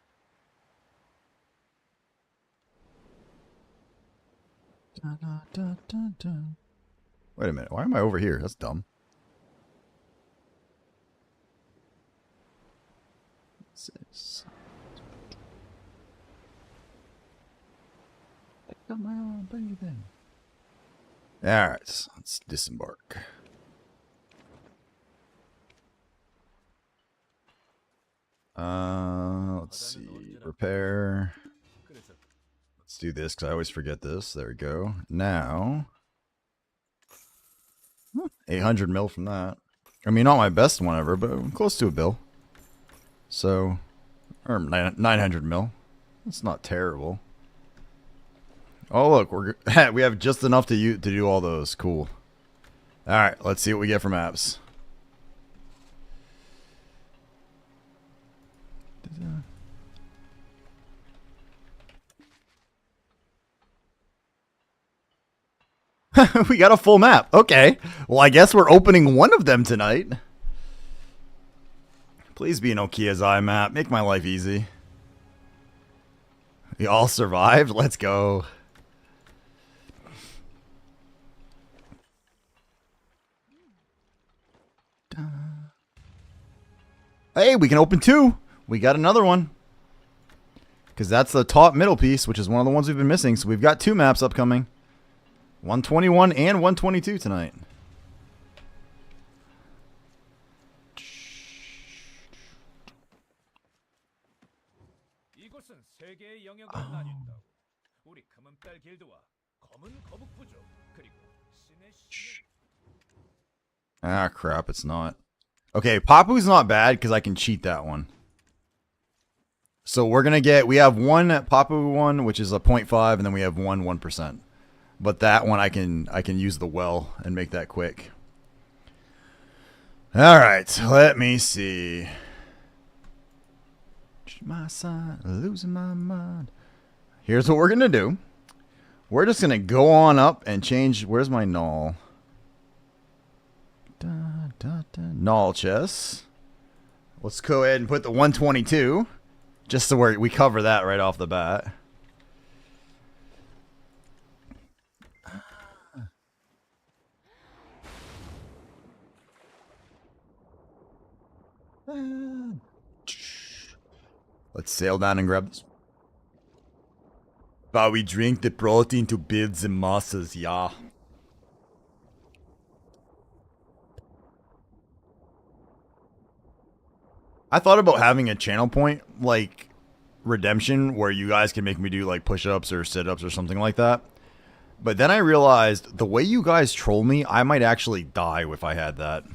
Da, da, da, da, da. Wait a minute. Why am I over here? That's dumb. What's this? I got my own baby. Alright, let's disembark. Let's see. Repair. Let's do this because I always forget this. There we go. Now, 800 mil from that. I mean, not my best one ever, but close to a bill. So, or 900 mil. That's not terrible. Oh look, we have just enough to do all those. Cool. All right, let's see what we get from apps. We got a full map. Okay. Well, I guess we're opening one of them tonight. Please be an Okia's Eye map. Make my life easy. We all survived. Let's go. Hey, we can open two. We got another one. Because that's the top middle piece, which is one of the ones we've been missing. So we've got two maps upcoming. 121 and 122 tonight. Ah, crap, it's not. Okay, Papu's not bad because I can cheat that one. So we're going to get, we have one Papu one, which is a 0.5, and then we have one 1%. But that one I can use the well and make that quick. All right, let me see. My side, losing my mind. Here's what we're gonna do. We're just gonna go on up and change. Where's my null? Null chess. Let's go ahead and put the 122, just so we cover that right off the bat. Let's sail down and grab this. But we drink the protein to build the muscles, yeah. I thought about having a channel point like Redemption where you guys can make me do like push-ups or sit-ups or something like that. But then I realized the way you guys troll me, I might actually die if I had that.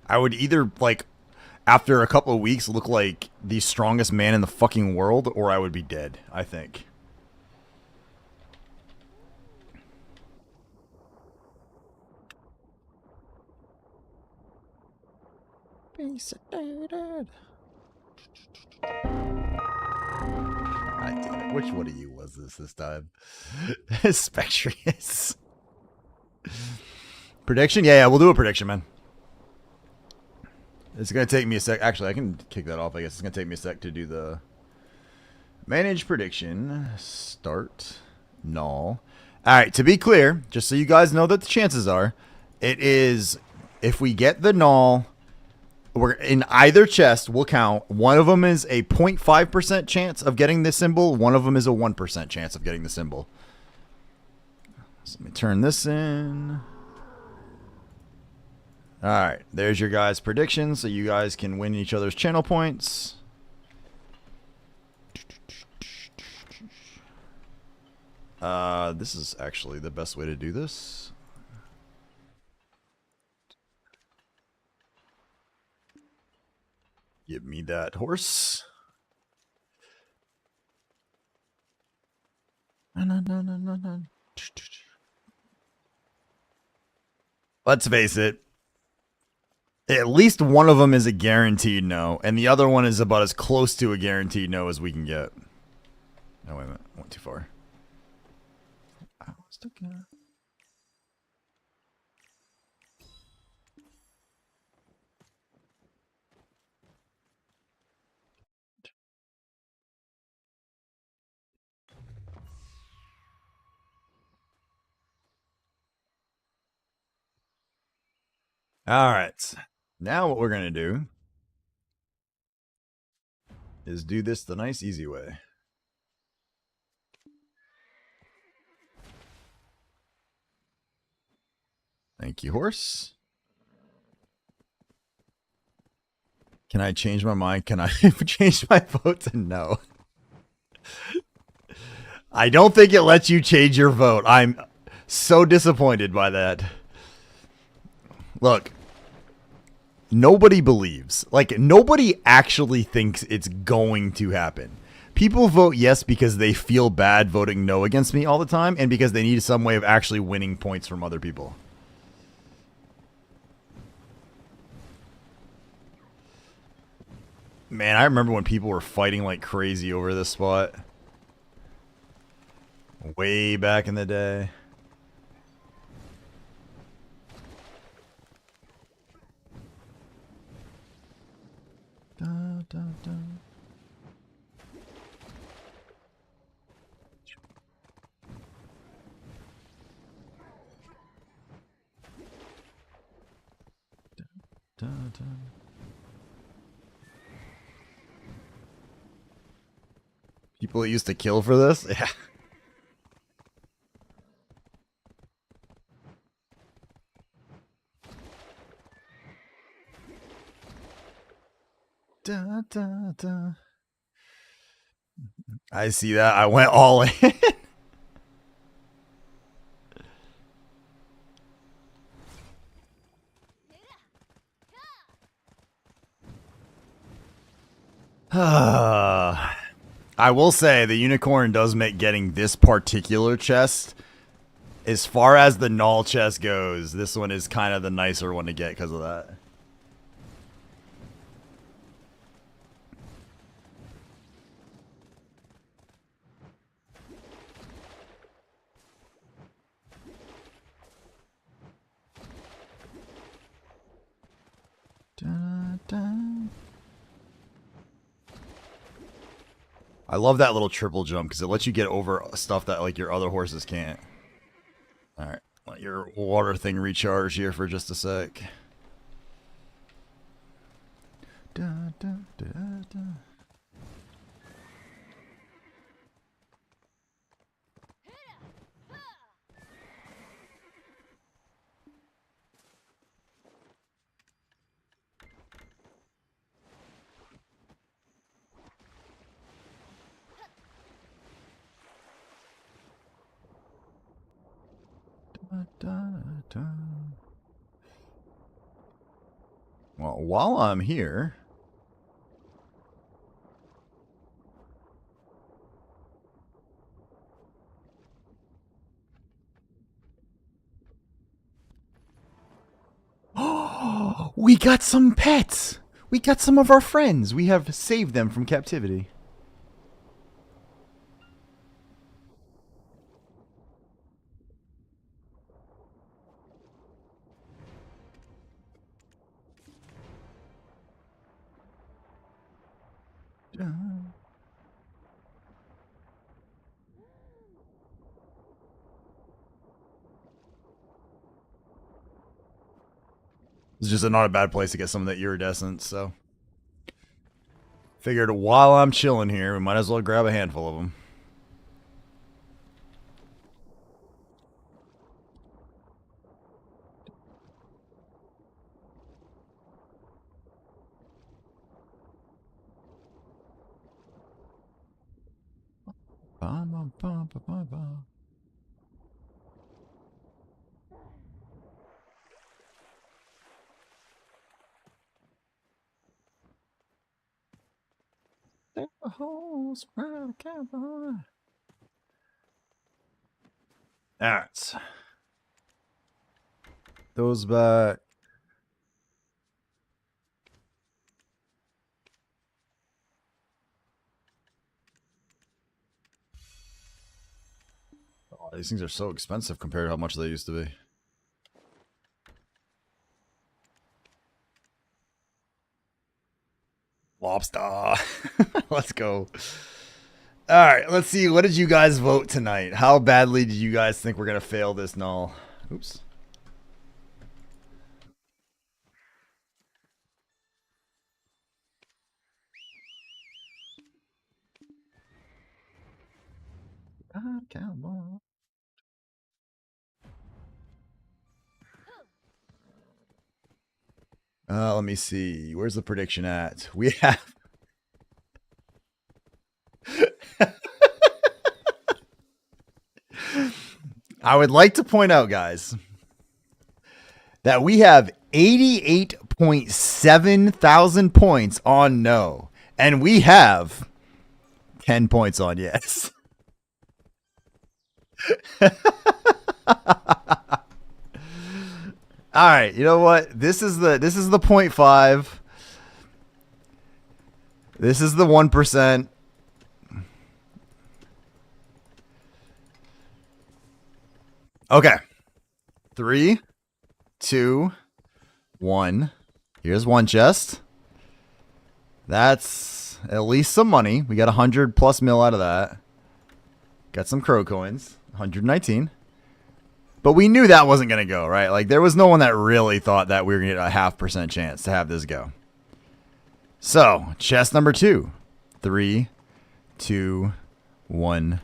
I would either, like, after a couple of weeks, look like the strongest man in the fucking world, or I would be dead, I think. Be sedated. I did it. Which one of you was this time? Spectrius. Prediction? Yeah, we'll do a prediction, man. It's going to take me a sec. Actually, I can kick that off, I guess. It's going to take me a sec to do the manage prediction. Start. Null. Alright, to be clear, just so you guys know that the chances are, it is, if we get the null, we're in either chest, we'll count. One of them is a 0.5% chance of getting the symbol. One of them is a 1% chance of getting the symbol. So let me turn this in. Alright, there's your guys' predictions, so you guys can win each other's channel points. This is actually the best way to do this. Give me that horse. Let's face it. At least one of them is a guaranteed no, and the other one is about as close to a guaranteed no as we can get. No, wait a minute. Went too far. All right. Now what we're going to do is do this the nice, easy way. Thank you, horse. Can I change my mind? Can I change my vote to no? I don't think it lets you change your vote. I'm so disappointed by that. Look, nobody believes. Like, nobody actually thinks it's going to happen. People vote yes because they feel bad voting no against me all the time and because they need some way of actually winning points from other people. Man, I remember when people were fighting like crazy over this spot. Way back in the day. Da, da, da. Da, da. People that used to kill for this? Yeah. Da, da, da. I see that. I went all in. I will say the unicorn does make getting this particular chest, as far as the null chest goes, this one is kind of the nicer one to get because of that. Da, da. I love that little triple jump because it lets you get over stuff that like your other horses can't. All right, let your water thing recharge here for just a sec. Da, da, da, da. Well, while I'm here, we got some pets. We got some of our friends. We have saved them from captivity. It's just not a bad place to get some of that iridescence, so. Figured while I'm chilling here, we might as well grab a handful of them. Ba, ba, ba, ba, ba, ba. Alright. Those back. Oh, these things are so expensive compared to how much they used to be. Lobster. Let's go. All right, let's see. What did you guys vote tonight? How badly did you guys think we're going to fail this null? Oops. Let me see. Where's the prediction at? We have... I would like to point out, guys, that we have 88.7 thousand points on no, and we have 10 points on yes. All right, you know what? This is the 0.5. This is the 1%. Okay. 3, 2, 1. Here's one chest. That's at least some money. We got 100 plus mil out of that. Got some crow coins. 119. But we knew that wasn't going to go, right? Like, there was no one that really thought that we were going to get a 0.5% chance to have this go. So, chest number 2. 3, 2, 1.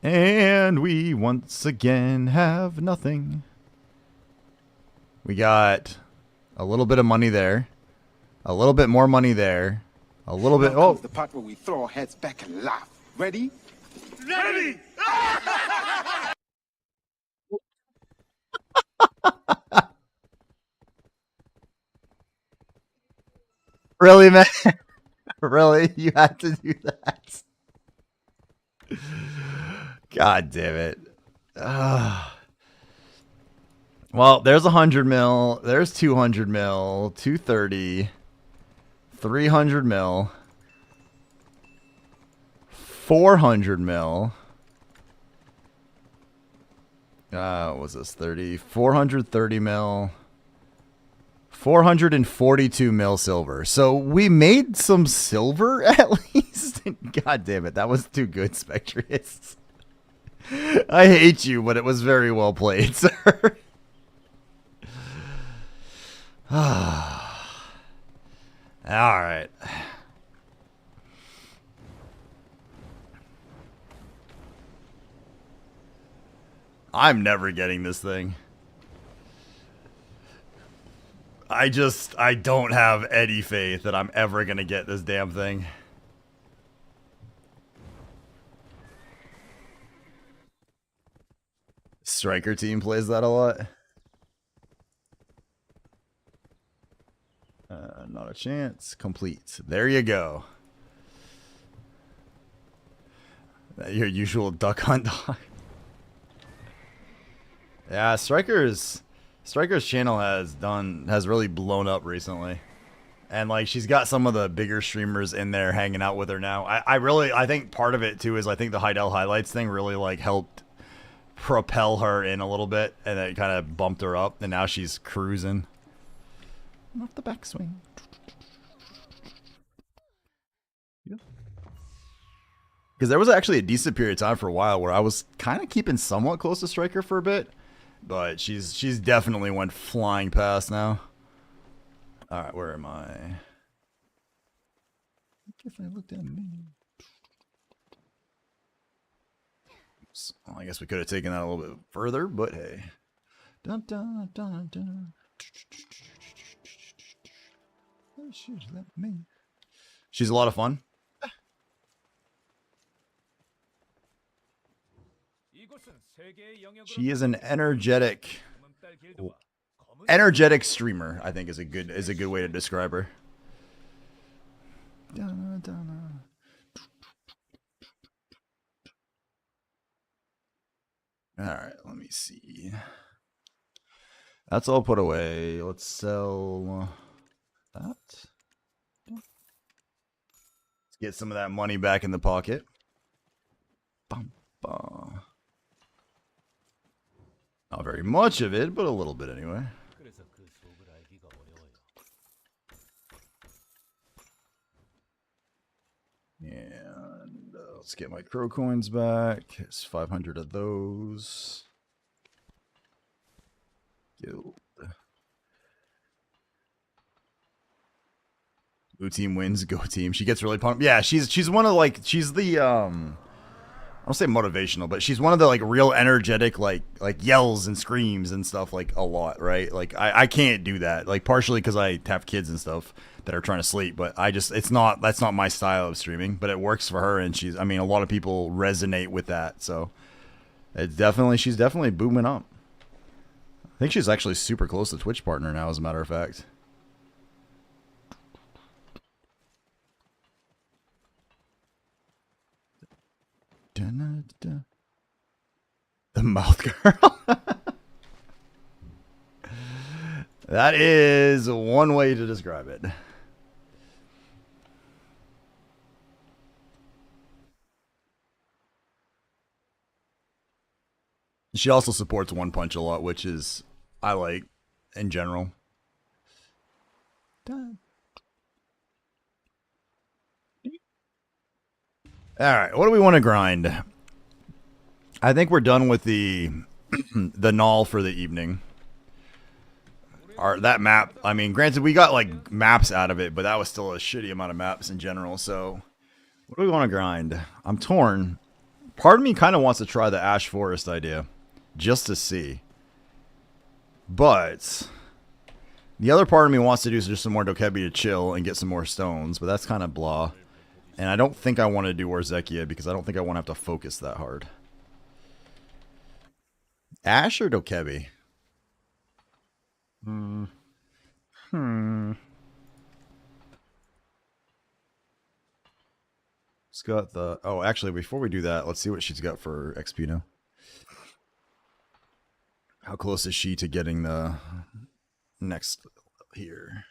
And we once again have nothing. We got a little bit of money there. A little bit more money there. A little bit... Oh! The part where we throw our heads back and laugh. Ready? Ready! Really, man? Really? You had to do that? God damn it. Well, there's 100 mil. There's 200 mil. 230. 300 mil. 400 mil. What was this? 30. 430 mil. 442 mil silver. So we made some silver at least. God damn it. That was too good, Spectrius. I hate you, but it was very well played, sir. All right. I'm never getting this thing. I don't have any faith that I'm ever going to get this damn thing. Striker team plays that a lot. Not a chance. Complete. There you go. Your usual duck hunt dog. Yeah, Striker's channel has really blown up recently. And like she's got some of the bigger streamers in there hanging out with her now. I think part of it too is I think the Heidel highlights thing really like helped propel her in a little bit, and it kind of bumped her up, and now she's cruising. Off the backswing. Because there was actually a decent period of time for a while where I was kind of keeping somewhat close to Striker for a bit, but she's definitely went flying past now. All right, where am I? If I looked at me. Oops. Well, I guess we could have taken that a little bit further, but hey. Dun, dun, dun, dun. She's a lot of fun. She is an energetic streamer, I think is a good way to describe her. All right, let me see. That's all put away. Let's sell that. Let's get some of that money back in the pocket. Bum, bum. Not very much of it, but a little bit anyway. And let's get my crow coins back. It's 500 of those. Guild. Blue team wins, go team. She gets really pumped. Yeah, she's one of she's the I don't say motivational, but she's one of the real energetic like yells and screams and stuff a lot, right? Like I can't do that. Like partially because I have kids and stuff that are trying to sleep, but that's not my style of streaming, but it works for her, and a lot of people resonate with that, so she's definitely booming up. I think she's actually super close to Twitch partner now, as a matter of fact. The mouth girl. That is one way to describe it. She also supports One Punch a lot, which is I like in general. All right, what do we want to grind? I think we're done with the the null for the evening. That map, granted we got maps out of it, but that was still a shitty amount of maps in general. So what do we want to grind? I'm torn. Part of me kind of wants to try the Ash Forest idea just to see. But the other part of me wants to do just some more Dokebi to chill and get some more stones, but that's kind of blah. And I don't think I want to do Orzekia because I don't think I want to have to focus that hard. Ash or Dokebi? It's got the... Oh, actually, before we do that, let's see what she's got for XP now. How close is she to getting the next here?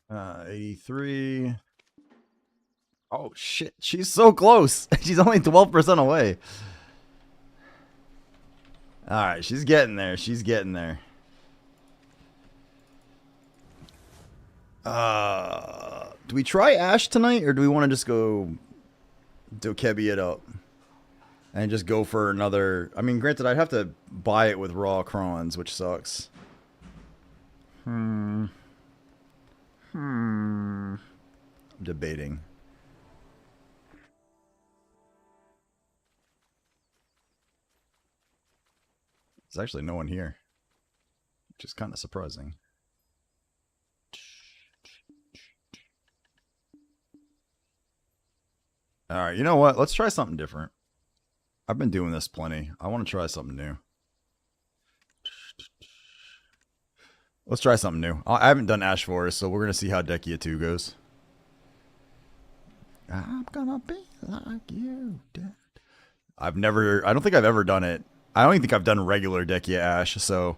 Uh, 83. Oh shit, she's so close. She's only 12% away. Alright, she's getting there. She's getting there. Do we try Ash tonight, or do we want to just go Dokebi it up? And just go for another... granted, I'd have to buy it with raw crons, which sucks. I'm debating. There's actually no one here, which is kind of surprising. Alright, you know what? Let's try something different. I've been doing this plenty. I want to try something new. Let's try something new. I haven't done Ash Forest, so we're going to see how Dekia 2 goes. I'm gonna be like you, Dad. I don't think I've ever done it. I don't even think I've done regular Dekia Ash, so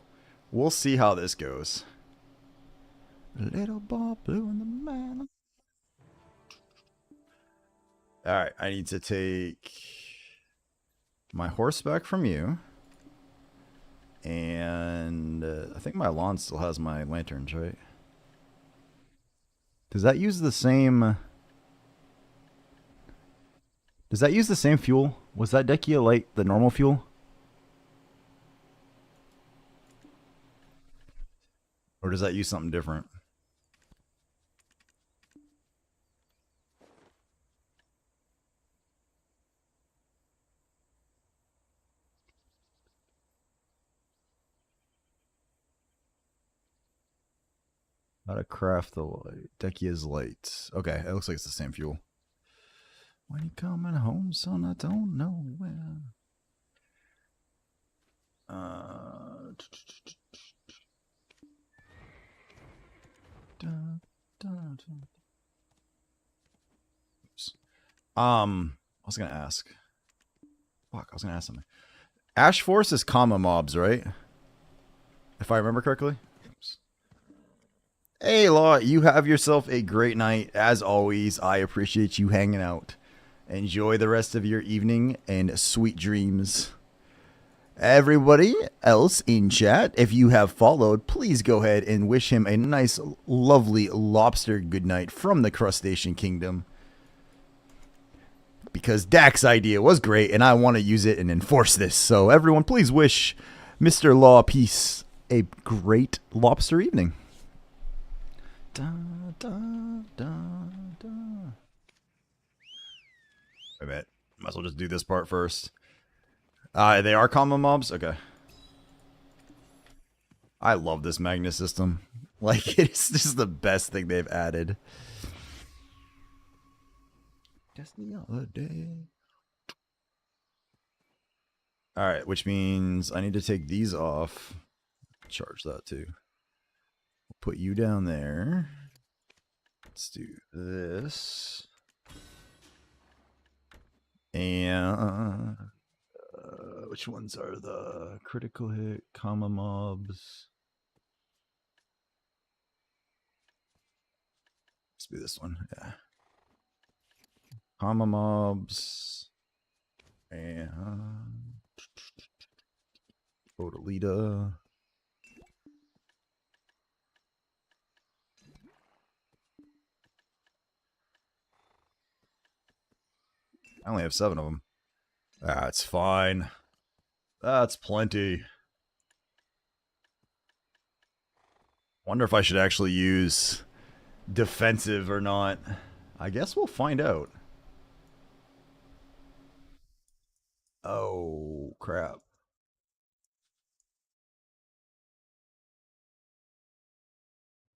we'll see how this goes. Little ball blue in the man. Alright, I need to take my horseback from you. And I think my lawn still has my lanterns, right? Does that use the same... Does that use the same fuel? Was that Dekia Light the normal fuel? Or does that use something different? How to craft the light. Deckia's light. Okay, it looks like it's the same fuel. When you coming home, son? I don't know when. Oops. I was gonna ask. Fuck, I was gonna ask something. Ash Force is comma mobs, right? If I remember correctly. Oops. Hey, Law, you have yourself a great night. As always, I appreciate you hanging out. Enjoy the rest of your evening and sweet dreams. Everybody else in chat, if you have followed, please go ahead and wish him a nice, lovely lobster goodnight from the Crustacean Kingdom. Because Dak's idea was great, and I want to use it and enforce this. So everyone, please wish Mr. Law Peace a great lobster evening. Da, da, da, da. Wait a minute. Might as well just do this part first. They are common mobs? Okay. I love this magnet system. Like, it's just the best thing they've added. Just the other day. Alright, which means I need to take these off. Charge that too. Put you down there. Let's do this. And which ones are the critical hit comma mobs? Let's do this one. Yeah. Comma mobs. And Odalita. I only have 7 of them. That's fine. That's plenty. Wonder if I should actually use defensive or not. I guess we'll find out. Oh, crap.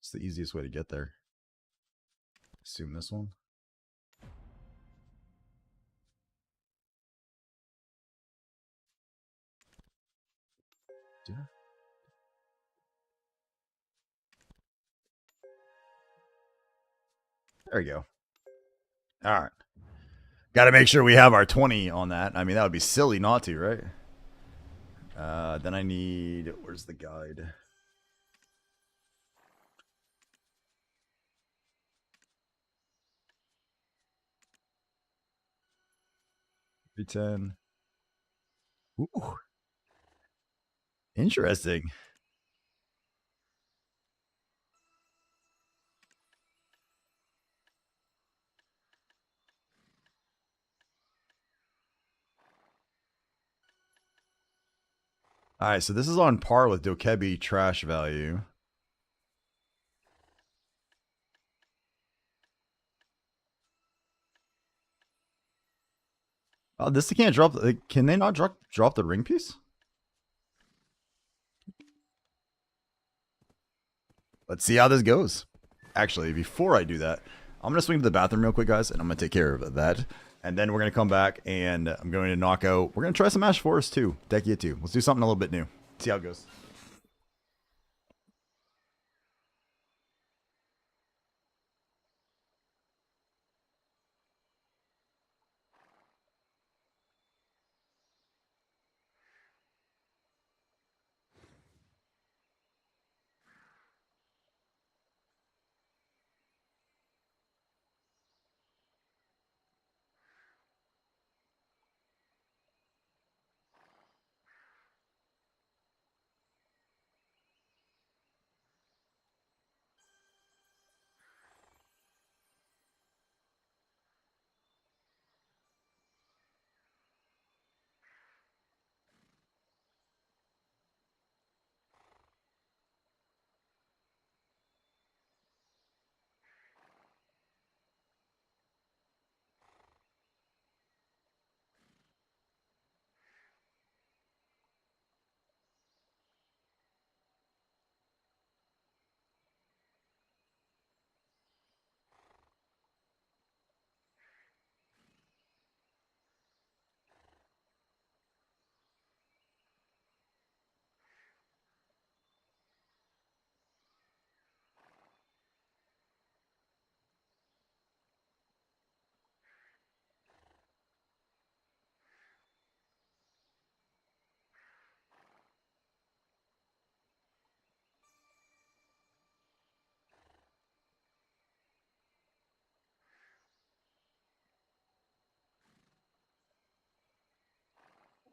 It's the easiest way to get there. Assume this one. Yeah. There we go. All right. Got to make sure we have our 20 on that. I mean, that would be silly not to, right? Then I need... Where's the guide? V10. Ooh. Interesting. Alright, so this is on par with Dokebi trash value. Oh, this can't drop... Can they not drop the ring piece? Let's see how this goes. Actually, before I do that, I'm going to swing to the bathroom real quick, guys, and I'm going to take care of that. And then we're going to come back, and I'm going to knock out... We're going to try some Ash Forest, too. Dekia, too. Let's do something a little bit new. See how it goes.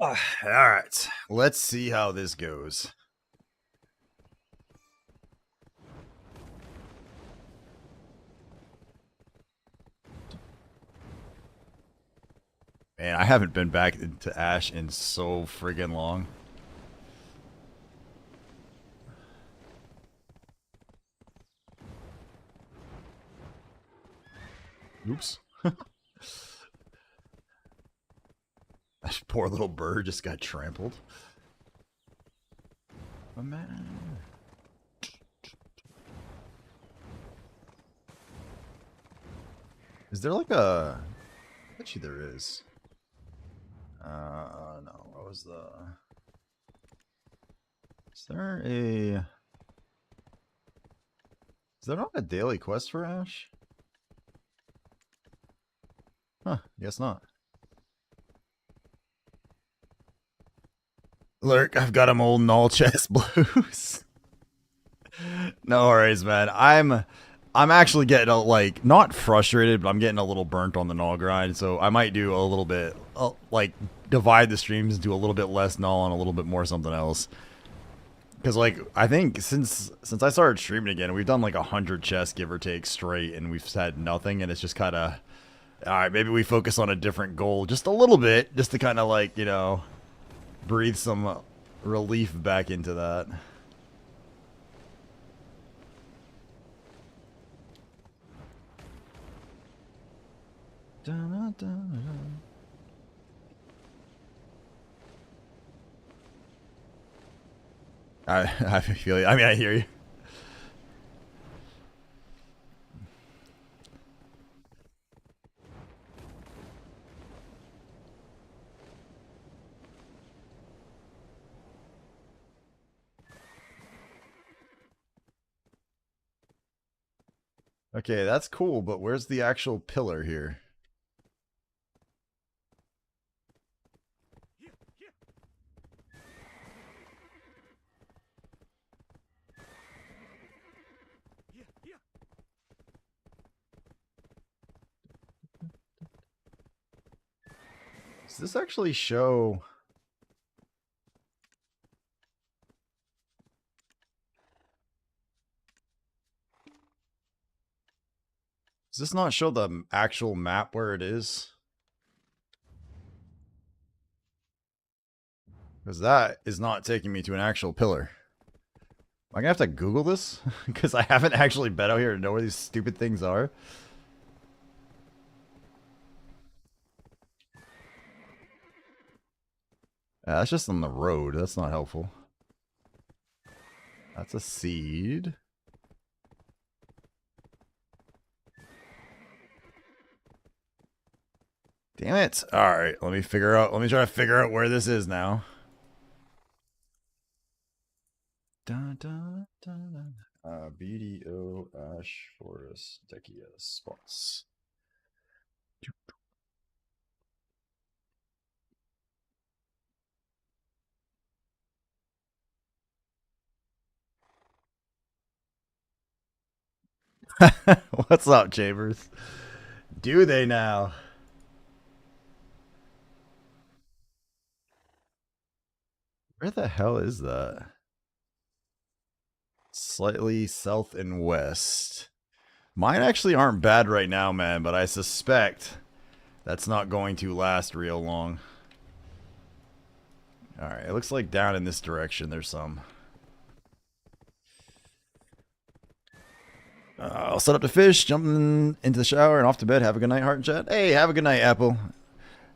All right, let's see how this goes. Man, I haven't been back into Ash in so friggin' long. Oops. That poor little bird just got trampled. Oh, man. Is there like a... I bet you there is. No. What was the... Is there a... Is there not a daily quest for Ash? Huh, guess not. Lurk, I've got him old null chest blues. No worries, man. I'm actually getting like not frustrated, but I'm getting a little burnt on the null grind. So I might do a little bit like divide the streams and do a little bit less null and a little bit more something else. Because like I think since I started streaming again, we've done like 100 chests give or take straight, and we've had nothing, and it's just kind of all right. Maybe we focus on a different goal just a little bit, just to kind of like breathe some relief back into that. Dun, dun, dun. I feel you. I mean, I hear you. Okay, that's cool, but where's the actual pillar here? Does this actually show... Does this not show the actual map where it is? Because that is not taking me to an actual pillar. Am I gonna have to Google this? Because I haven't actually been out here to know where these stupid things are. That's just on the road. That's not helpful. That's a seed. Damn it. Alright, let me try to figure out where this is now. Dun, dun, dun, dun. BDO Ash Forest Dekia spots. What's up, Chambers? Do they now? Where the hell is that? Slightly south and west. Mine actually aren't bad right now, man, but I suspect that's not going to last real long. Alright, it looks like down in this direction there's some. I'll set up to fish, jump into the shower, and off to bed. Have a good night, Heart and Chat. Hey, have a good night, Apple.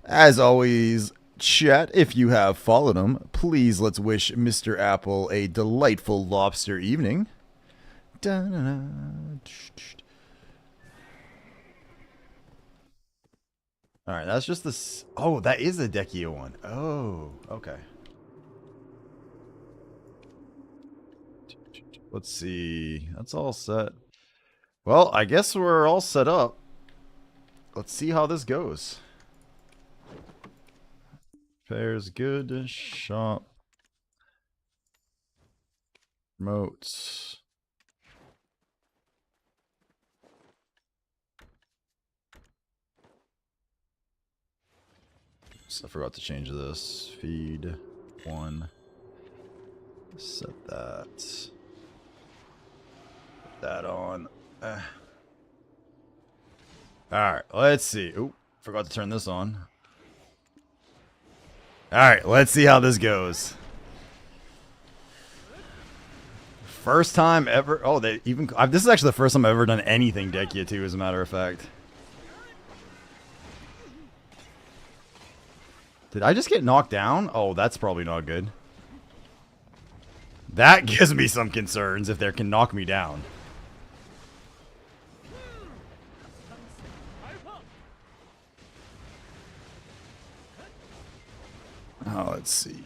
As always, chat, if you have followed him, please let's wish Mr. Apple a delightful lobster evening. Alright, that's just this. Oh, that is a Dekia one. Oh, okay. Let's see. That's all set. Well, I guess we're all set up. Let's see how this goes. Fair's good. Shop. Remotes. So I forgot to change this. Feed 1. Set that. Put that on. Alright, let's see. Oop, forgot to turn this on. Alright, let's see how this goes. First time ever. Oh, they even. This is actually the first time I've ever done anything Dekia 2, as a matter of fact. Did I just get knocked down? Oh, that's probably not good. That gives me some concerns if they can knock me down. Oh, let's see.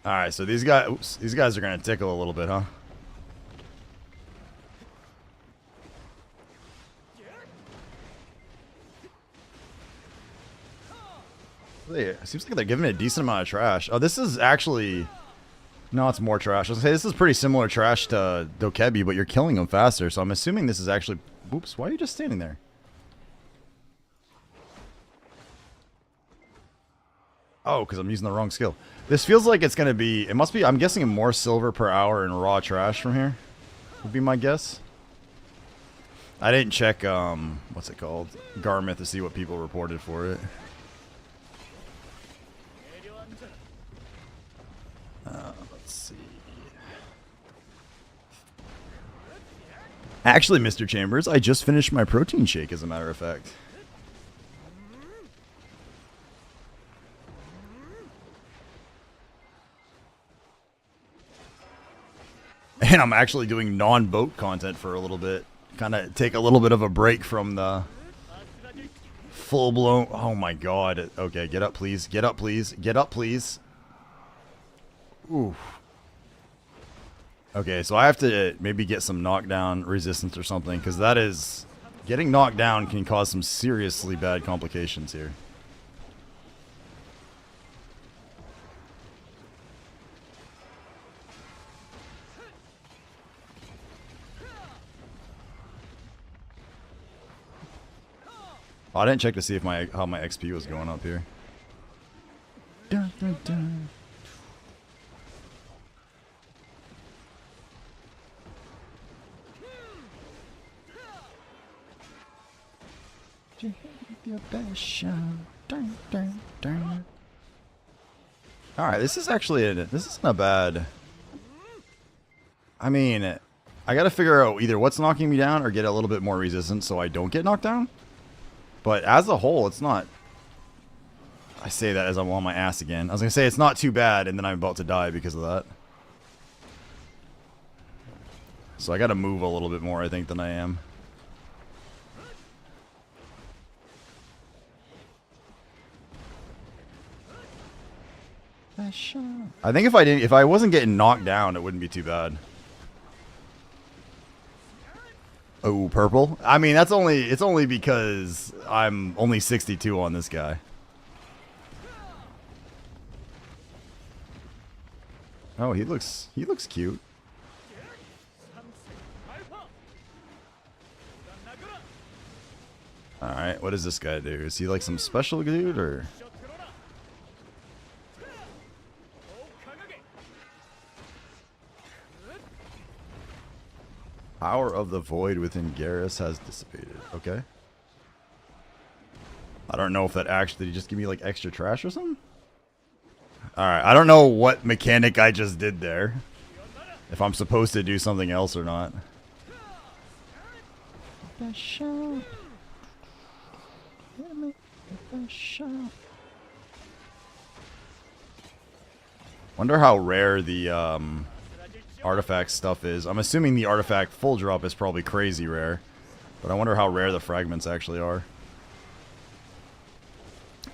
Alright, so these guys are gonna tickle a little bit, huh? It seems like they're giving it a decent amount of trash. Oh, this is actually... No, it's more trash. I was gonna say, this is pretty similar trash to Dokebi, but you're killing them faster, so I'm assuming this is actually... Oops, why are you just standing there? Oh, because I'm using the wrong skill. This feels like it's gonna be... It must be... I'm guessing more silver per hour in raw trash from here. Would be my guess. I didn't check, what's it called? Garmith to see what people reported for it. Let's see. Actually, Mr. Chambers, I just finished my protein shake, as a matter of fact. And I'm actually doing non-boat content for a little bit. Kind of take a little bit of a break from the full-blown... Oh my god. Okay, get up, please. Get up, please. Get up, please. Oof. Okay, so I have to maybe get some knockdown resistance or something, because that is... Getting knocked down can cause some seriously bad complications here. Oh, I didn't check to see if how my XP was going up here. Dun, dun, dun. Your best shot. Dun, dun, dun. All right, this is actually this isn't a bad. I mean, I got to figure out either what's knocking me down or get a little bit more resistance so I don't get knocked down. But as a whole, it's not... I say that as I'm on my ass again. I was going to say it's not too bad, and then I'm about to die because of that. So I got to move a little bit more, I think, than I am. I think if I wasn't getting knocked down, it wouldn't be too bad. Oh, purple? I mean, it's only because I'm only 62 on this guy. Oh, he looks cute. Alright, what does this guy do? Is he like some special dude, or... Power of the void within Garrus has dissipated. Okay. I don't know if that actually... Did he just give me like extra trash or something? Alright, I don't know what mechanic I just did there. If I'm supposed to do something else or not. Wonder how rare the artifact stuff is. I'm assuming the artifact full drop is probably crazy rare. But I wonder how rare the fragments actually are.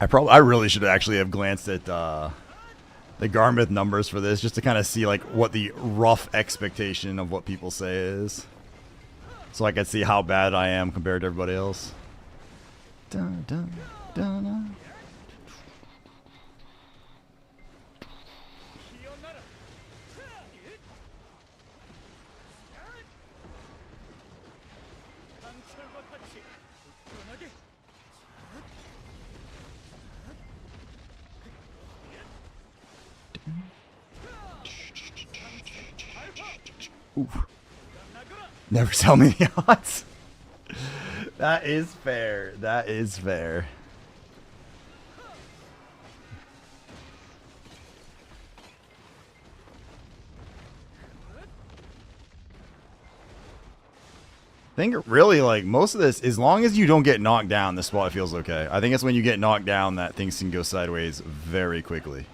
I really should actually have glanced at the Garmith numbers for this, just to kind of see like what the rough expectation of what people say is, so I could see how bad I am compared to everybody else. Dun, dun, dun, dun. Never tell me the odds. That is fair. That is fair. I think really like most of this, as long as you don't get knocked down, this spot feels okay. I think it's when you get knocked down that things can go sideways very quickly.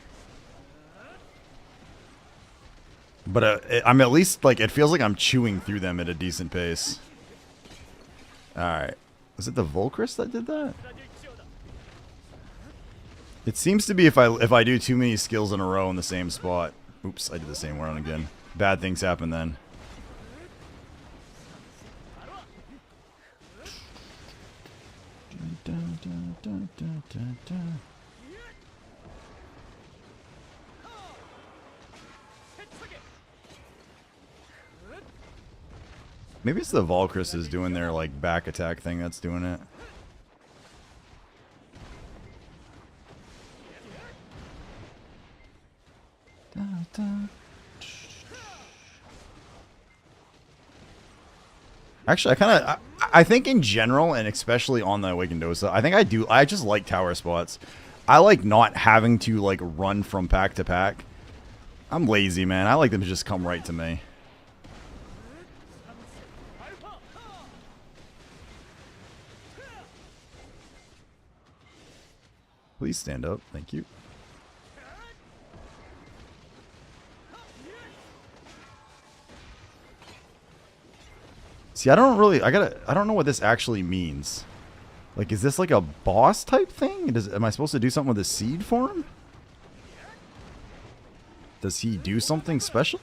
But I'm at least like, it feels like I'm chewing through them at a decent pace. Alright. Was it the Volcris that did that? It seems to be if I do too many skills in a row in the same spot. Oops, I did the same one again. Bad things happen then. Maybe it's the Volcris is doing their like back attack thing that's doing it. Actually, I think in general, and especially on the Awakened Dosa, I just like tower spots. I like not having to like run from pack to pack. I'm lazy, man. I like them to just come right to me. Please stand up. Thank you. See, I don't know what this actually means. Like, is this like a boss type thing? Am I supposed to do something with a seed for him? Does he do something special?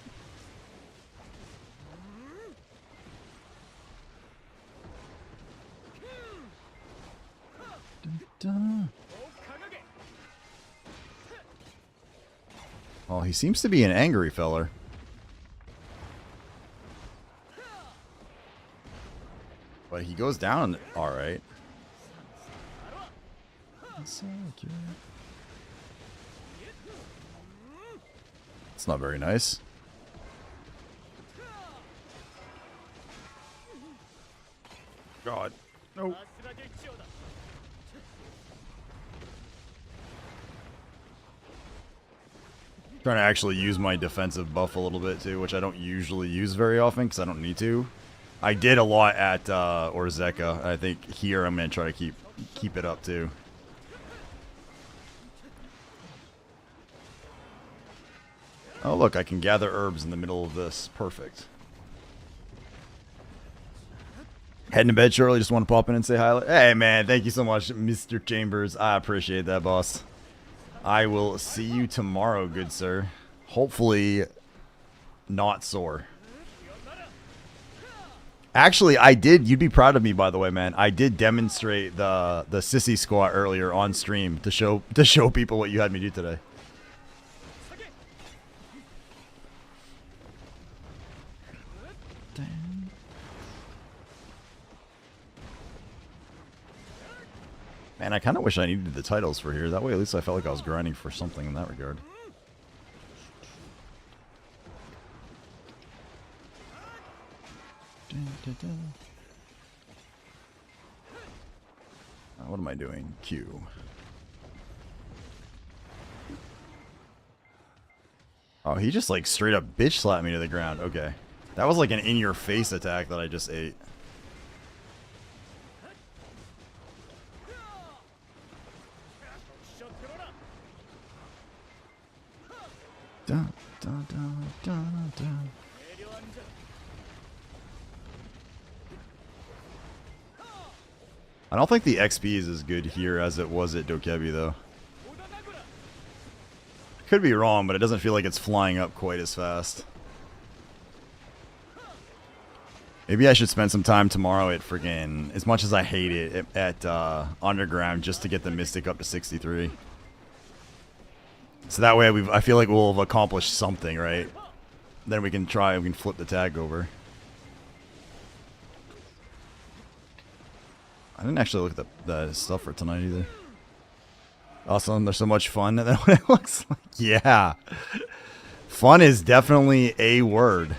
Oh, he seems to be an angry feller. But he goes down alright. It's not very nice. God. No. Trying to actually use my defensive buff a little bit too, which I don't usually use very often because I don't need to. I did a lot at Orzeka. I think here I'm gonna try to keep it up too. Oh look, I can gather herbs in the middle of this. Perfect. Heading to bed shortly. Just want to pop in and say hi. Hey man, thank you so much, Mr. Chambers. I appreciate that, boss. I will see you tomorrow, good sir. Hopefully not sore. Actually, I did. You'd be proud of me, by the way, man. I did demonstrate the sissy squat earlier on stream to show people what you had me do today. Man, I kind of wish I needed the titles for here. That way, at least I felt like I was grinding for something in that regard. What am I doing? Q. Oh, he just like straight up bitch slapped me to the ground. Okay. That was like an in-your-face attack that I just ate. Dun, dun, dun, dun, dun. I don't think the XP is as good here as it was at Dokebi, though. Could be wrong, but it doesn't feel like it's flying up quite as fast. Maybe I should spend some time tomorrow at friggin', as much as I hate it, at Underground just to get the Mystic up to 63. So that way I feel like we'll have accomplished something, right? Then we can flip the tag over. I didn't actually look at the stuff for tonight either. Awesome, there's so much fun and then what it looks like. Yeah. Fun is definitely a word.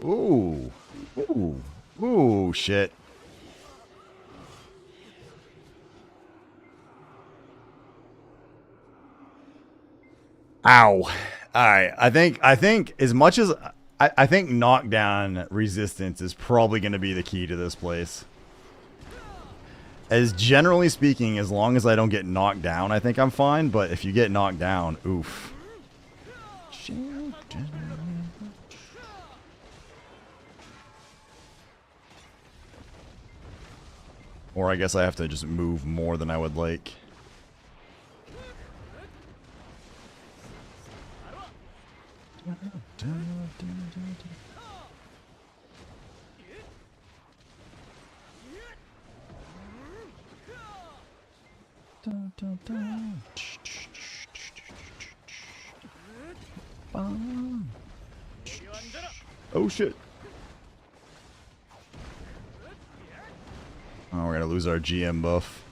Ooh. Ooh. Ooh, shit. Ow. Alright. I think as much as I think knockdown resistance is probably gonna be the key to this place. As generally speaking, as long as I don't get knocked down, I think I'm fine, but if you get knocked down, oof. Or I guess I have to just move more than I would like. Oh shit. Oh, we're gonna lose our GM buff.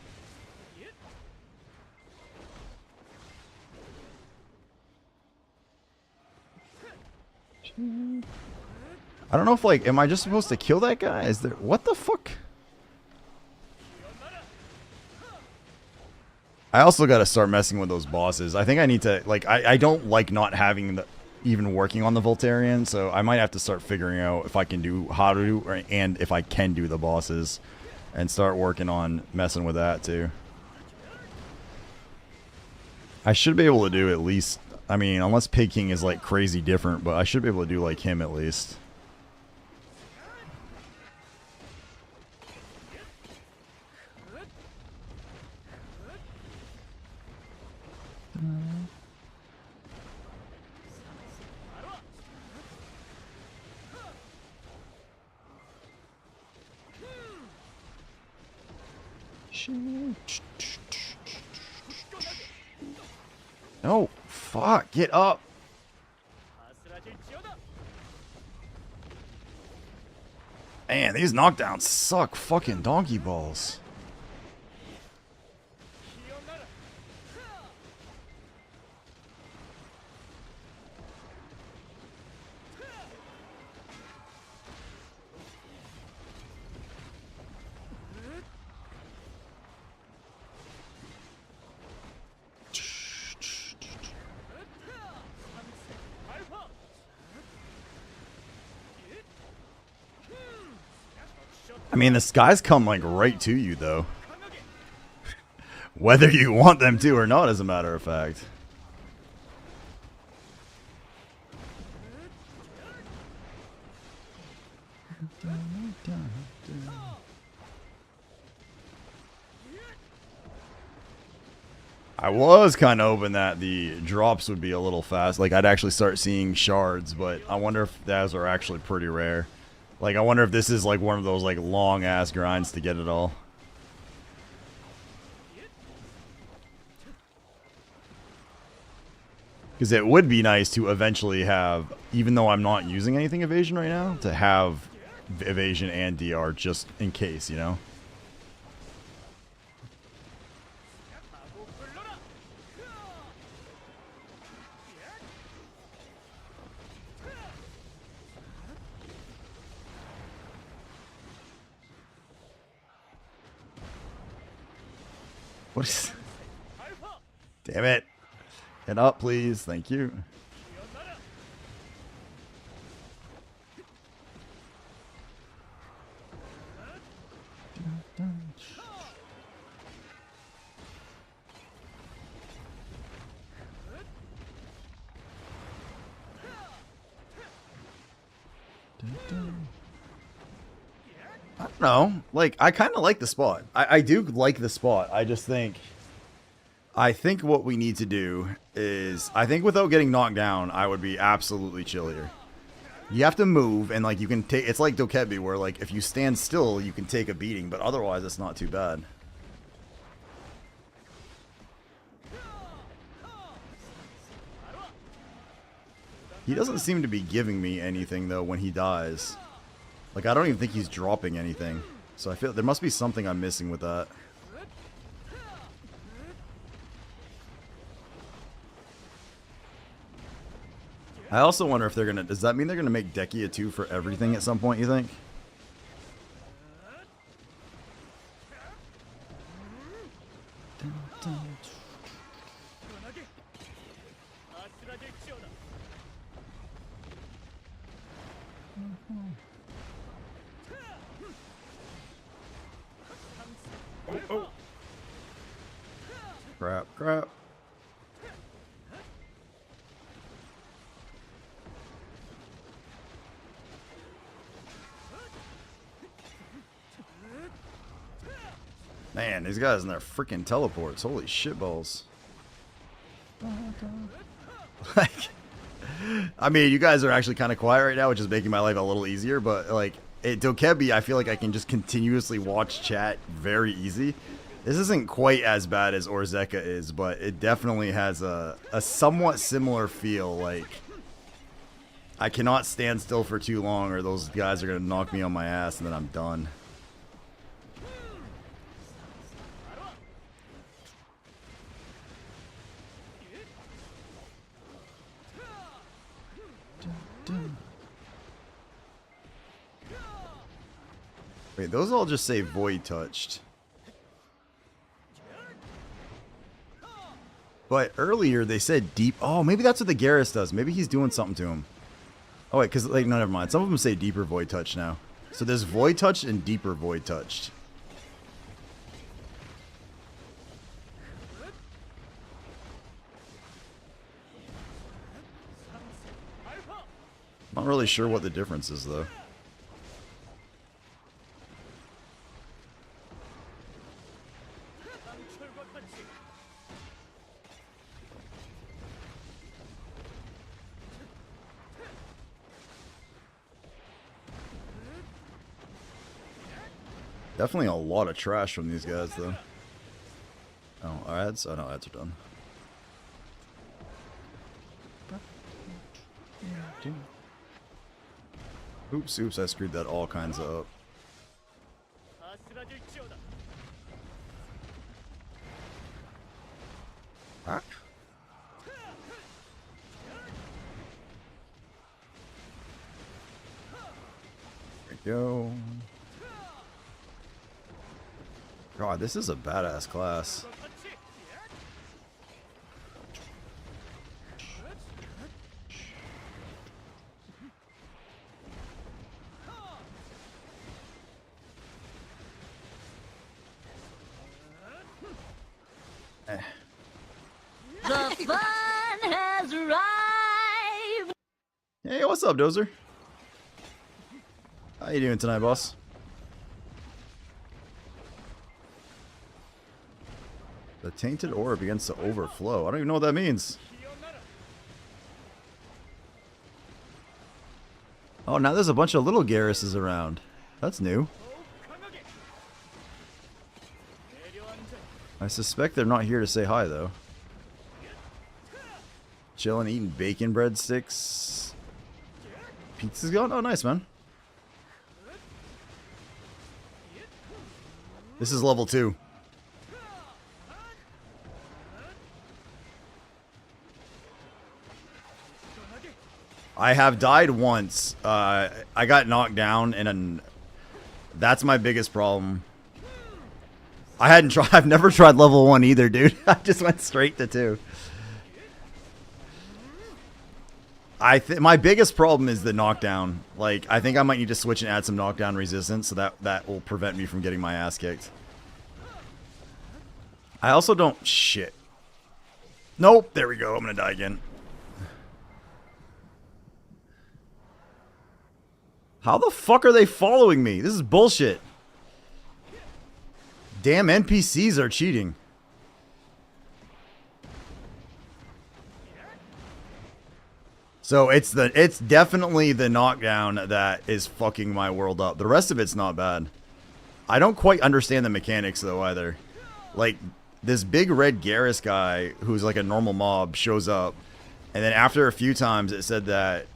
I don't know if, like, am I just supposed to kill that guy? Is there... What the fuck? I also gotta start messing with those bosses. I think I need to, like, I don't like not having the... even working on the Voltarian, so I might have to start figuring out if I can do how to do, and if I can do the bosses. And start working on messing with that, too. I should be able to do at least... I mean, unless Pig King is, like, crazy different, but I should be able to do, like, him at least. No, fuck, get up. Man, these knockdowns suck fucking donkey balls. I mean, the guys come, like, right to you, though. Whether you want them to or not, as a matter of fact. I was kind of hoping that the drops would be a little fast. Like, I'd actually start seeing shards, but I wonder if those are actually pretty rare. Like, I wonder if this is, like, one of those, like, long-ass grinds to get it all. Because it would be nice to eventually have, even though I'm not using anything evasion right now, to have evasion and DR just in case, you know? What is... Damn it. Get up, please. Thank you. I don't know. Like, I kind of like the spot. I do like the spot. I just think... I think what we need to do is... I think without getting knocked down, I would be absolutely chill here. You have to move, and, like, you can take... It's like Dokebi, where, like, if you stand still, you can take a beating, but otherwise, it's not too bad. He doesn't seem to be giving me anything, though, when he dies. Like, I don't even think he's dropping anything. So I feel there must be something I'm missing with that. I also wonder if they're gonna. Does that mean they're gonna make Deki a 2 for everything at some point? You think? Crap! Crap! Man, these guys in their freaking teleports. Holy shitballs. Like, I mean, you guys are actually kind of quiet right now, which is making my life a little easier, but like, Dokebi, I feel like I can just continuously watch chat very easy. This isn't quite as bad as Orzeka is, but it definitely has a somewhat similar feel. Like, I cannot stand still for too long or those guys are going to knock me on my ass and then I'm done. Wait, those all just say void touched. But earlier they said deep. Oh, maybe that's what the Garrus does. Maybe he's doing something to him. Oh wait, because like no, never mind. Some of them say deeper void touch now. So there's void touched and deeper void touched. Not really sure what the difference is though. Definitely a lot of trash from these guys, though. Oh, ads? Oh, no, ads are done. Oops, oops, I screwed that all kinds of up. Ah. There we go. God, this is a badass class. The fun has arrived. Hey, what's up, Dozer? How you doing tonight, boss? The tainted orb begins to overflow. I don't even know what that means. Oh, now there's a bunch of little Garruses around. That's new. I suspect they're not here to say hi, though. Chilling, eating bacon breadsticks. Pizza's gone? Oh, nice, man. This is level 2. I have died once. I got knocked down, and that's my biggest problem. I've never tried level 1 either, dude. I just went straight to 2. My biggest problem is the knockdown. Like, I think I might need to switch and add some knockdown resistance, so that will prevent me from getting my ass kicked. I also don't... Shit. Nope. There we go. I'm gonna die again. How the fuck are they following me? This is bullshit. Damn NPCs are cheating. So it's definitely the knockdown that is fucking my world up. The rest of it's not bad. I don't quite understand the mechanics though either. Like, this big red Garrus guy who's like a normal mob shows up, and then after a few times it said that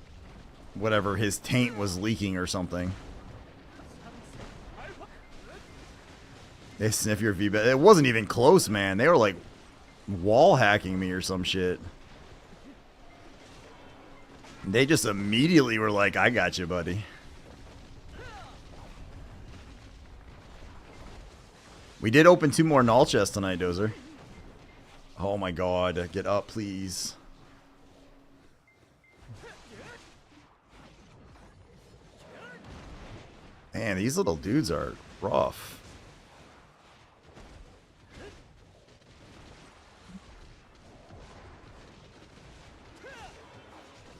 whatever, his taint was leaking or something. They sniff your VB. It wasn't even close, man. They were like wall hacking me or some shit. They just immediately were like, I got you, buddy. We did open 2 more null chests tonight, Dozer. Oh my god. Get up, please. Man, these little dudes are rough.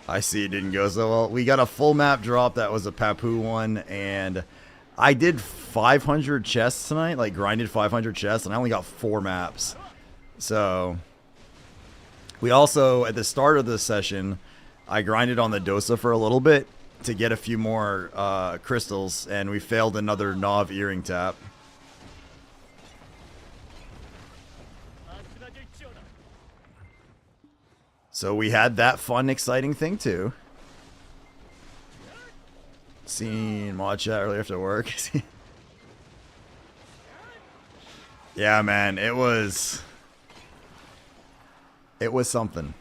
I see it didn't go so well. We got a full map drop. That was a Papu one. And I did 500 chests tonight. Like, grinded 500 chests. And I only got 4 maps. So, we also, at the start of this session, I grinded on the Dosa for a little bit to get a few more crystals. And we failed another Nav earring tap. So we had that fun, exciting thing too. Seen mod chat earlier after work. Yeah, man, it was something.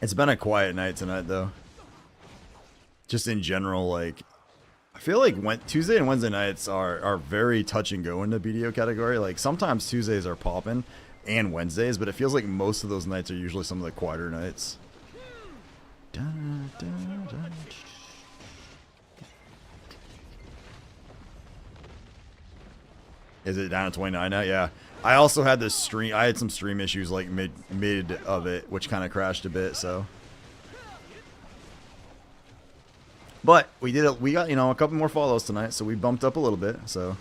It's been a quiet night tonight, though. Just in general, like, I feel like Tuesday and Wednesday nights are very touch and go in the BDO category. Like, sometimes Tuesdays are popping and Wednesdays, but it feels like most of those nights are usually some of the quieter nights. Is it down to 29 now? Yeah. I also had this stream. I had some stream issues like mid of it, which kind of crashed a bit. So, but we did it. We got, you know, a couple more follows tonight, so we bumped up a little bit. So,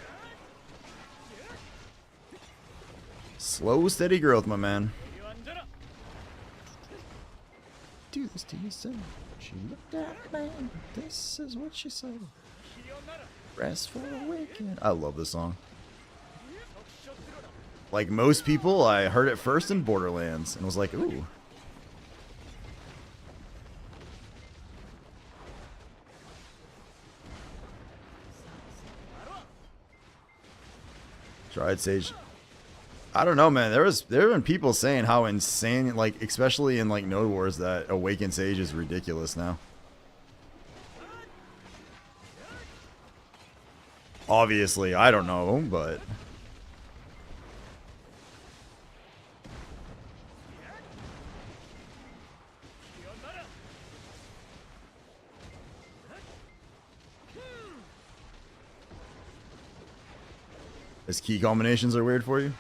slow, steady growth, my man. Do this to yourself. She looked at me. This is what she said. Rest for a weekend. I love this song. Like most people, I heard it first in Borderlands and was like, ooh. Tried Sage. I don't know, man. There have been people saying how insane, like, especially in like Node Wars, that Awakened Sage is ridiculous now. Obviously, I don't know, but his key combinations are weird for you?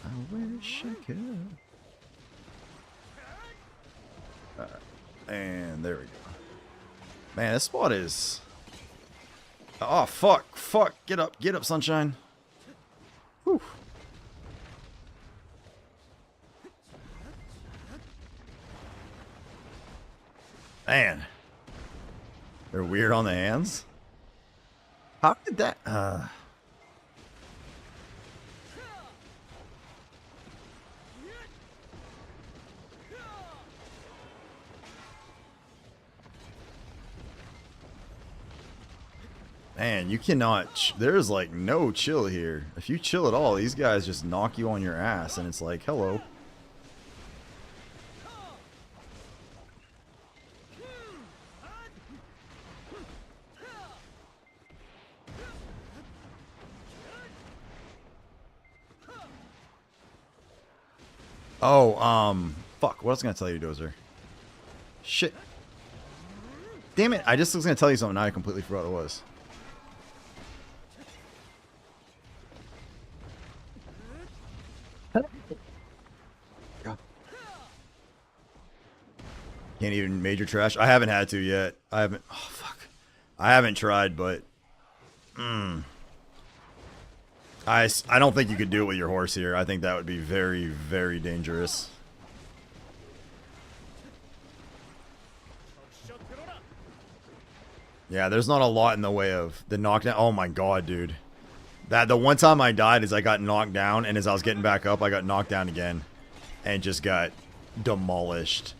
I wish I could. And there we go. Man, this spot is... Oh, fuck. Fuck. Get up, sunshine. Whew. Man. They're weird on the hands. How did that... Man, you cannot... There's, like, no chill here. If you chill at all, these guys just knock you on your ass, and it's like, hello. Oh, fuck. What else was I gonna tell you, Dozer? Shit. Damn it. I just was gonna tell you something, now I completely forgot what it was. Can't even major trash. I haven't had to yet. I haven't. Oh fuck. I haven't tried, but I don't think you could do it with your horse here. I think that would be very, very dangerous. Yeah, there's not a lot in the way of the knockdown. Oh my god, dude. That the one time I died is I got knocked down, and as I was getting back up, I got knocked down again, and just got demolished.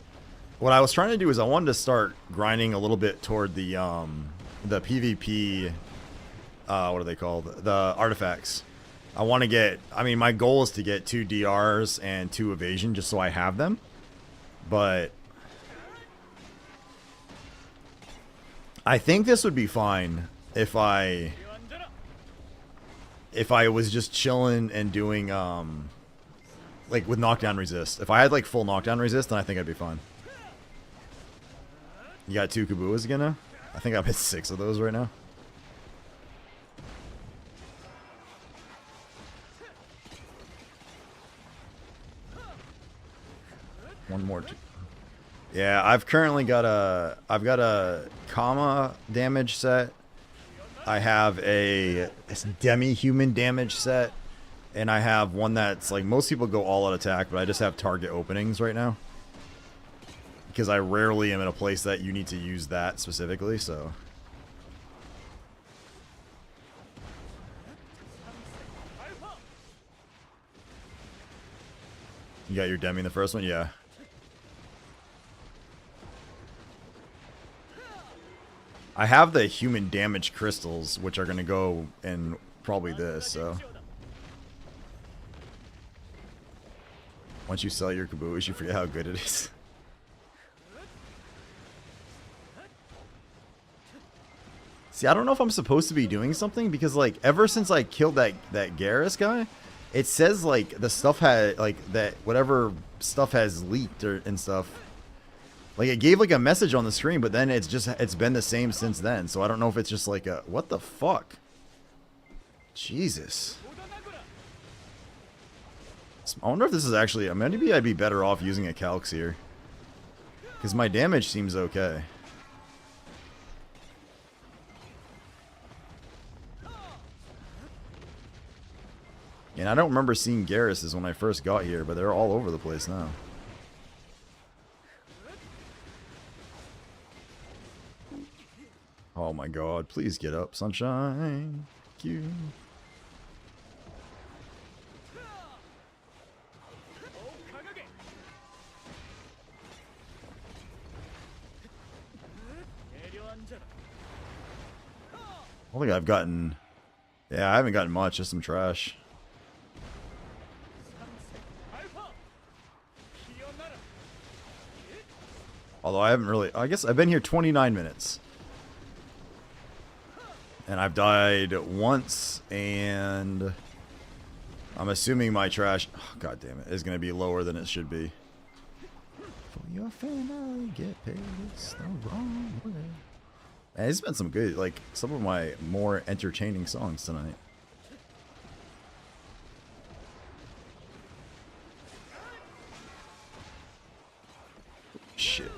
What I was trying to do is I wanted to start grinding a little bit toward the PvP. What are they called? The artifacts. I want to get. I mean, my goal is to get 2 DRs and 2 evasion, just so I have them. But I think this would be fine if I was just chilling and doing like with knockdown resist. If I had like full knockdown resist, then I think I'd be fine. You got 2 Kabuas again now? I think I've hit 6 of those right now. One more. Yeah, I've currently got a comma damage set. I have a demi-human damage set, and I have one that's like most people go all out attack, but I just have target openings right now because I rarely am in a place that you need to use that specifically. So you got your demi in the first one, yeah. I have the human damage crystals, which are going to go in probably this, so. Once you sell your caboose, you forget how good it is. See, I don't know if I'm supposed to be doing something, because, like, ever since I killed that Garrus guy, it says, like, the stuff had, like, that whatever stuff has leaked and stuff. Like, it gave, like, a message on the screen, but then it's been the same since then. So I don't know if it's just, like, a... What the fuck? Jesus. I wonder if this is actually... Maybe I'd be better off using a Calx here. Because my damage seems okay. And I don't remember seeing Garrus's when I first got here, but they're all over the place now. Oh my god, please get up, sunshine. Thank you. I don't think I've gotten... Yeah, I haven't gotten much, just some trash. Although I haven't really... I guess I've been here 29 minutes. And I've died once, and I'm assuming my trash, oh, god damn it, is going to be lower than it should be. For your family, get paid, it's the wrong way. And it's been some good, like, some of my more entertaining songs tonight. Shit.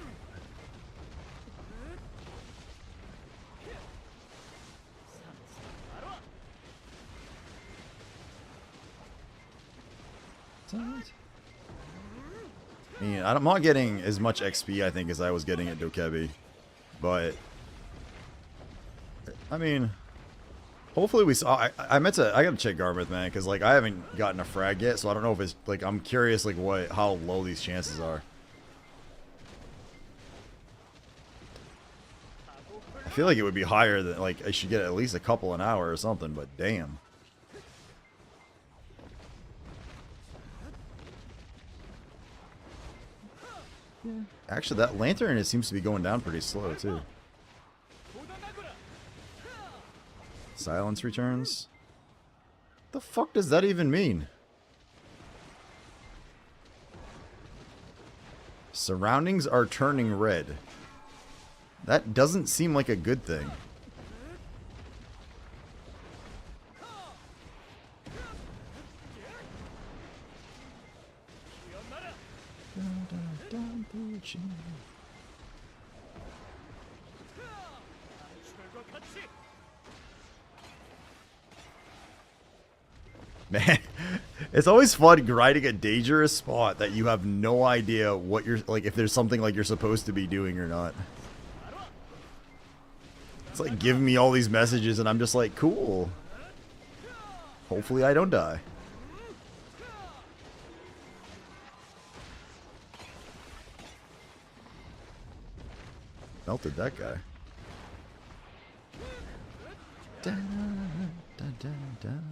I mean, I'm not getting as much XP, I think, as I was getting at Dokebi. But, I mean, hopefully we saw... I meant to... I gotta check Garmouth, man, because, like, I haven't gotten a frag yet, so I don't know if it's... Like, I'm curious, like, how low these chances are. I feel like it would be higher than... Like, I should get at least a couple an hour or something, but damn. Yeah. Actually, that lantern, it seems to be going down pretty slow, too. Silence returns. What the fuck does that even mean? Surroundings are turning red. That doesn't seem like a good thing. Man, it's always fun grinding a dangerous spot that you have no idea what you're, like, if there's something like you're supposed to be doing or not. It's like giving me all these messages and I'm just like, cool. Hopefully I don't die. Melted that guy. Dun, dun, dun, dun.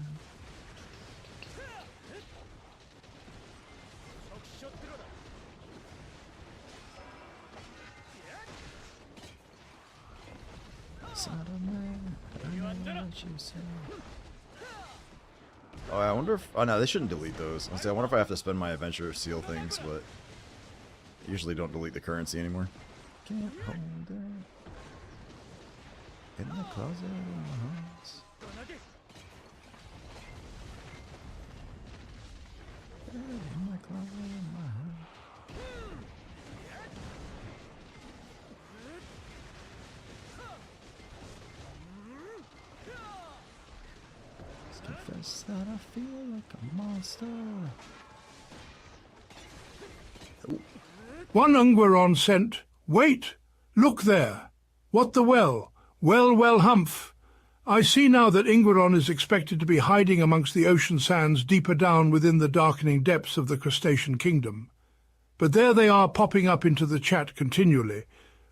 Oh, I wonder if... Oh, no, they shouldn't delete those. I wonder if I have to spend my adventure seal things, but... I usually don't delete the currency anymore. Can't hold it. In the closet of my house. In the closet of my house. Confess that I feel like a monster. Ooh. One Ungweron sent, "Wait! Look there! What the well? Well, humph! I see now that Ingweron is expected to be hiding amongst the ocean sands deeper down within the darkening depths of the crustacean kingdom. But there they are popping up into the chat continually,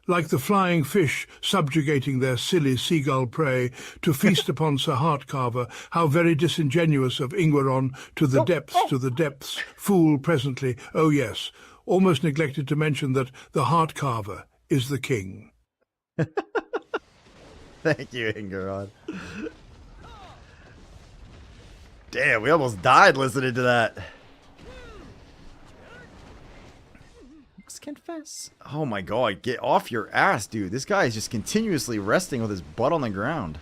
like the flying fish subjugating their silly seagull prey to feast upon Sir Heartcarver. How very disingenuous of Ingweron, to the depths, fool presently, oh yes, almost neglected to mention that the Heartcarver is the king." Thank you, Ingeron. Damn, we almost died listening to that. Let's confess. Oh my god, get off your ass, dude. This guy is just continuously resting with his butt on the ground.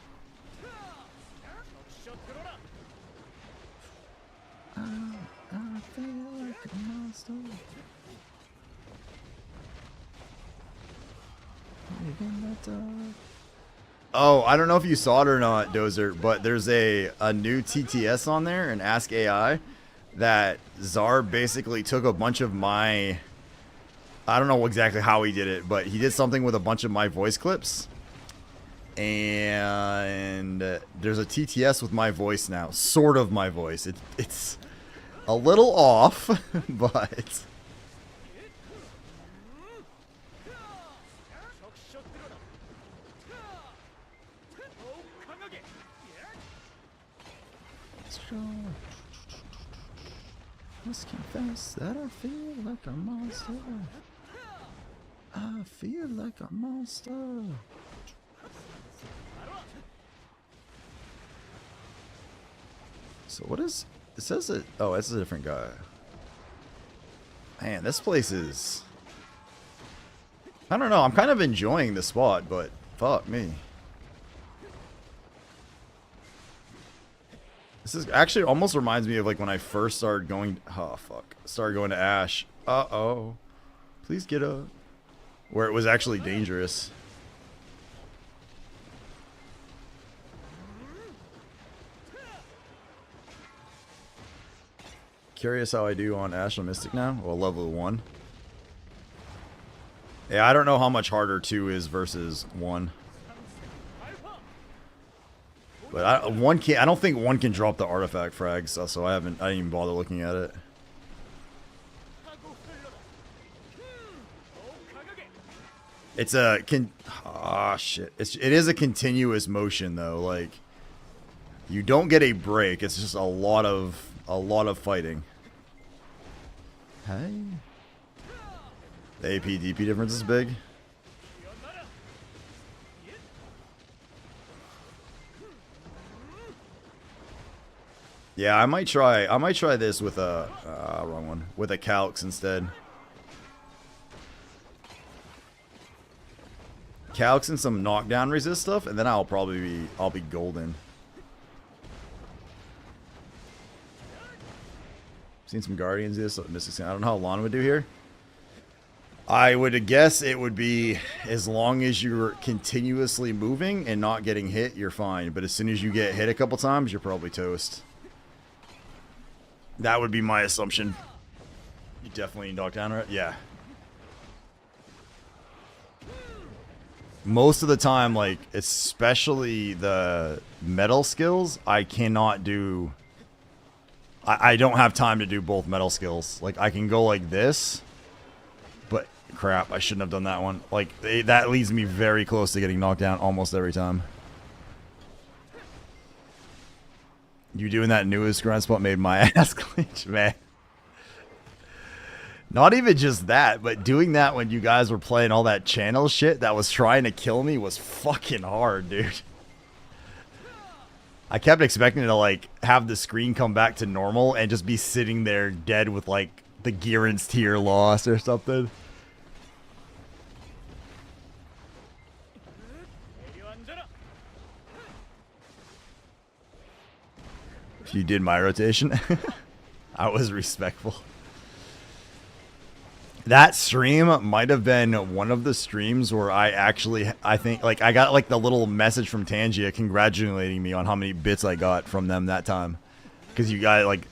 I feel like a monster. Oh, I don't know if you saw it or not, Dozer, but there's a new TTS on there, an Ask AI, that Czar basically took a bunch of my... I don't know exactly how he did it, but he did something with a bunch of my voice clips. And there's a TTS with my voice now. Sort of my voice. It's a little off, but... Must confess that I feel like a monster. I feel like a monster. So what is... It says it... Oh, it's a different guy. Man, this place is... I don't know. I'm kind of enjoying the spot, but fuck me. This is actually almost reminds me of like when I first started going... Oh, fuck. Started going to Ash. Uh-oh. Please get up. Where it was actually dangerous. Curious how I do on Ash and Mystic now. Well, level 1. Yeah, I don't know how much harder 2 is versus 1. But I don't think 1 can drop the artifact frags, so I didn't even bother looking at it. It's a shit. It is a continuous motion though. Like, you don't get a break. It's just a lot of fighting. Hey. The AP DP difference is big. Yeah, I might try this with a wrong one. With a Calx instead. Calx and some knockdown resist stuff, and then I'll be golden. Seen some Guardians do this. I don't know how Lana would do here. I would guess it would be as long as you're continuously moving and not getting hit, you're fine. But as soon as you get hit a couple times, you're probably toast. That would be my assumption. You definitely knock down, right? Yeah. Most of the time, like, especially the metal skills, I cannot do I don't have time to do both metal skills. Like, I can go like this, but crap, I shouldn't have done that one. Like, that leads me very close to getting knocked down almost every time. You doing that newest grind spot made my ass clench, man. Not even just that, but doing that when you guys were playing all that channel shit that was trying to kill me was fucking hard, dude. I kept expecting to, like, have the screen come back to normal and just be sitting there dead with, like, the Gearance tier lost or something. You did my rotation. I was respectful. That stream might have been one of the streams where I think, like, I got, like, the little message from Tangia congratulating me on how many bits I got from them that time. Because you guys, like,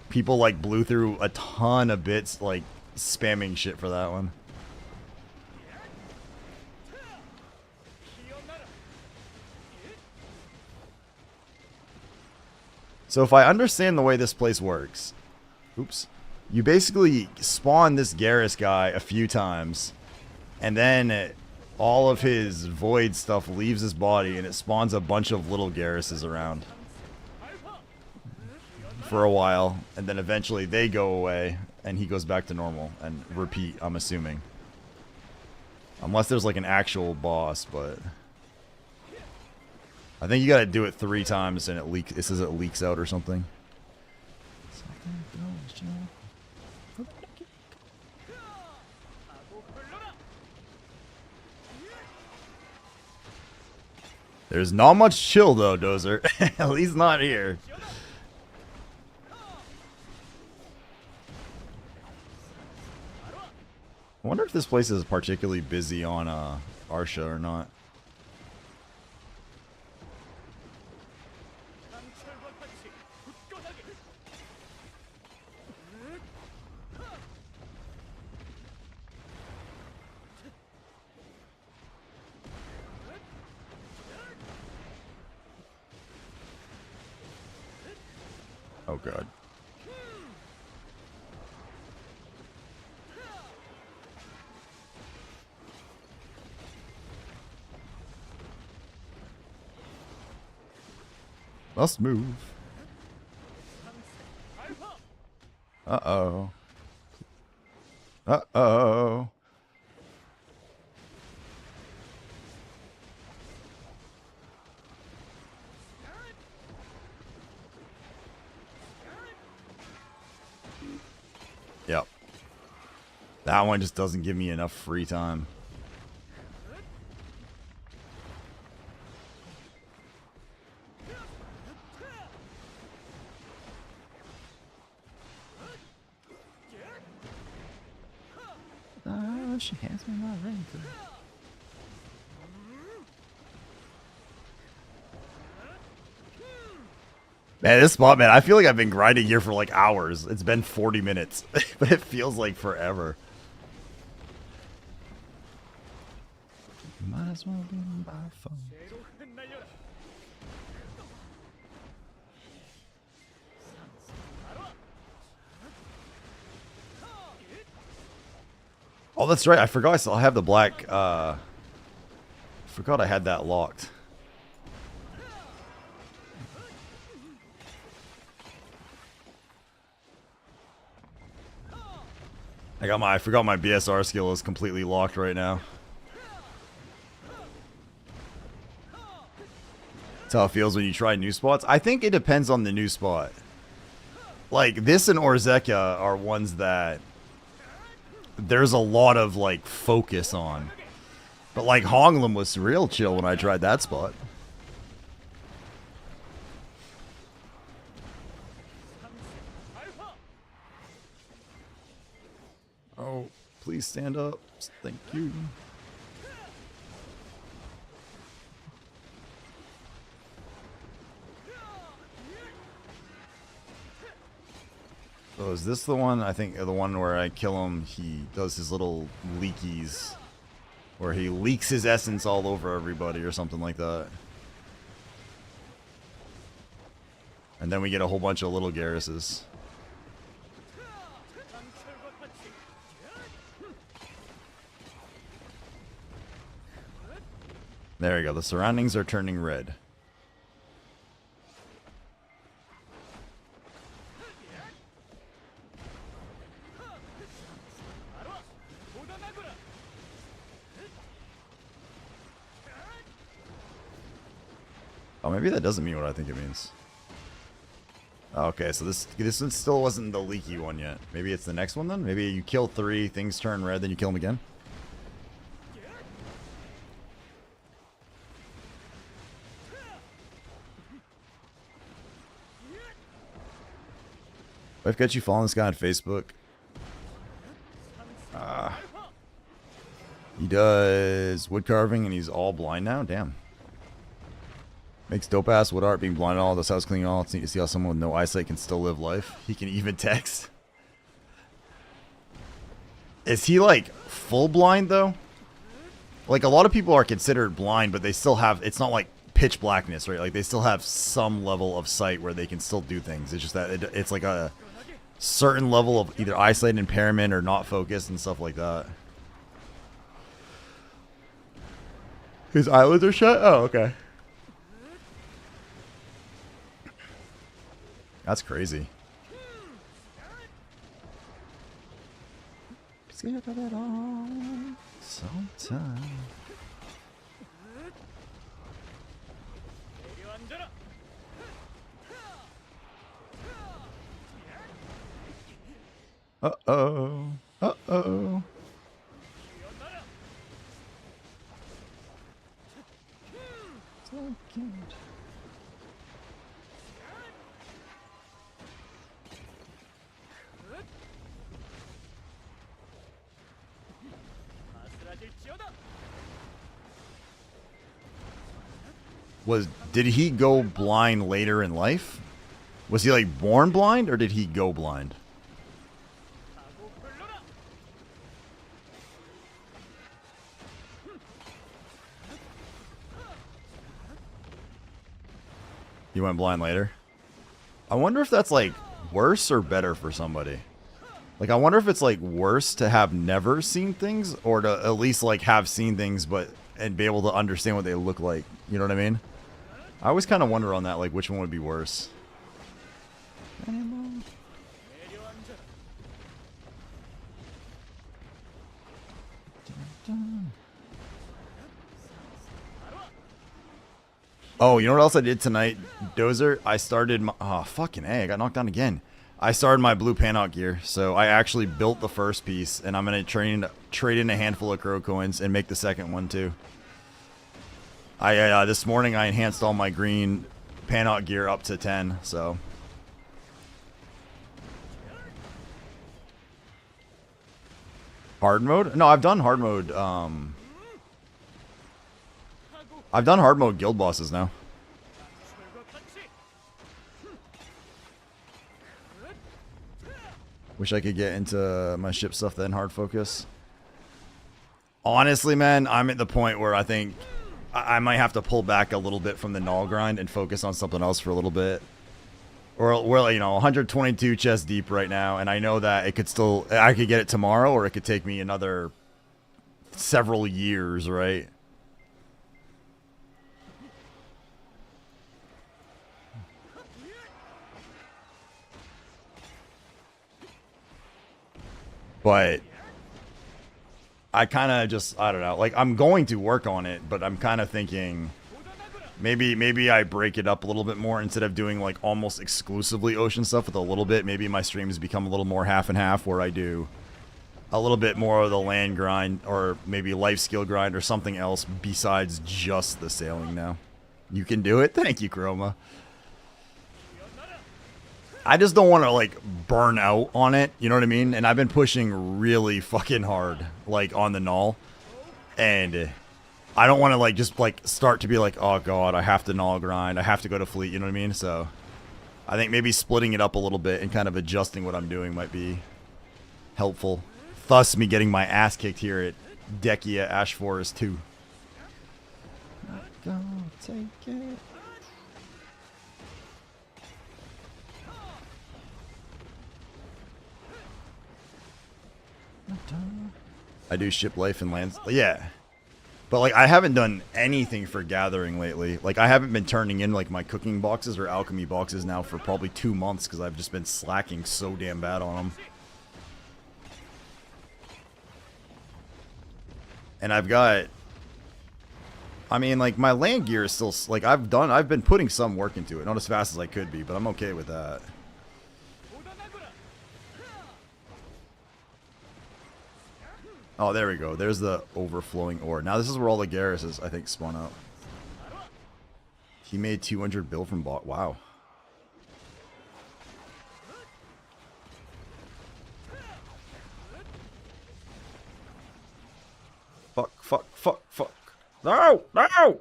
people, like, blew through a ton of bits, like, spamming shit for that one. So if I understand the way this place works, oops, you basically spawn this Garrus guy a few times, and then all of his void stuff leaves his body, and it spawns a bunch of little Garruses around for a while, and then eventually they go away, and he goes back to normal, and repeat, I'm assuming. Unless there's like an actual boss, but I think you gotta do it 3 times and it says it leaks out or something. There's not much chill though, Dozer. At least not here. I wonder if this place is particularly busy on Arsha or not. Oh god. Must move. Uh-oh. Uh-oh. Yep. That one just doesn't give me enough free time. She hands me my ring. Man, this spot, man, I feel like I've been grinding here for like hours. It's been 40 minutes, but it feels like forever. Might as well be by phone. Oh, that's right. I forgot I still have the black, forgot I had that locked. I forgot my BSR skill is completely locked right now. That's how it feels when you try new spots. I think it depends on the new spot. Like, this and Orzeka are ones that there's a lot of, like, focus on. But, like, Honglam was real chill when I tried that spot. Oh, please stand up. Thank you. So is this the one? I think the one where I kill him, he does his little leakies. Where he leaks his essence all over everybody or something like that. And then we get a whole bunch of little Garruses. There you go. The surroundings are turning red. Oh, maybe that doesn't mean what I think it means. Okay, so this one still wasn't the leaky one yet. Maybe it's the next one then? Maybe you kill 3, things turn red, then you kill them again? I've got you following this guy on Facebook. He does wood carving and he's all blind now? Damn. Makes dope ass wood art, being blind and all, this house cleaning and all. It's neat to see how someone with no eyesight can still live life. He can even text. Is he like full blind though? Like a lot of people are considered blind, but they still have, it's not like pitch blackness, right? Like they still have some level of sight where they can still do things. It's just that it's like a certain level of either eyesight impairment or not focused and stuff like that. His eyelids are shut? Oh, okay. That's crazy. Sometime. Uh-oh. Uh-oh. Did he go blind later in life? Was he like born blind or did he go blind? He went blind later. I wonder if that's like worse or better for somebody. Like I wonder if it's like worse to have never seen things or to at least like have seen things and be able to understand what they look like. You know what I mean? I always kind of wonder on that, like which one would be worse. Oh, you know what else I did tonight, Dozer? I started my... Oh, fucking A, I got knocked down again. I started my blue Panok gear, so I actually built the first piece, and I'm going to trade in a handful of crow coins and make the second one, too. This morning I enhanced all my green Panok gear up to 10, so... Hard mode? No, I've done hard mode, I've done hard mode guild bosses now. Wish I could get into my ship stuff then, hard focus. Honestly, man, I'm at the point where I think I might have to pull back a little bit from the null grind and focus on something else for a little bit. Or we're, you know, 122 chests deep right now, and I know that it could still, I could get it tomorrow, or it could take me another several years, right? But I kind of just, I don't know, like I'm going to work on it, but I'm kind of thinking maybe I break it up a little bit more instead of doing like almost exclusively ocean stuff with a little bit. Maybe my streams become a little more half and half where I do a little bit more of the land grind or maybe life skill grind or something else besides just the sailing now. You can do it? Thank you, Chroma. I just don't want to, like, burn out on it, you know what I mean? And I've been pushing really fucking hard, like, on the null. And I don't want to, like, just, like, start to be like, oh, God, I have to null grind. I have to go to fleet, you know what I mean? So I think maybe splitting it up a little bit and kind of adjusting what I'm doing might be helpful. Thus, me getting my ass kicked here at Dekia Ash Forest 2. Not gonna take it. I do ship life and lands. Yeah. But like I haven't done anything for gathering lately. Like I haven't been turning in like my cooking boxes or alchemy boxes now for probably 2 months because I've just been slacking so damn bad on them. And I've got, I mean, like my land gear is still like I've been putting some work into it, not as fast as I could be, but I'm okay with that. Oh, there we go. There's the overflowing ore. Now this is where all the Garruses, I think, spawn out. He made 200 bill from bot. Wow. Fuck, fuck, fuck, fuck. No! No!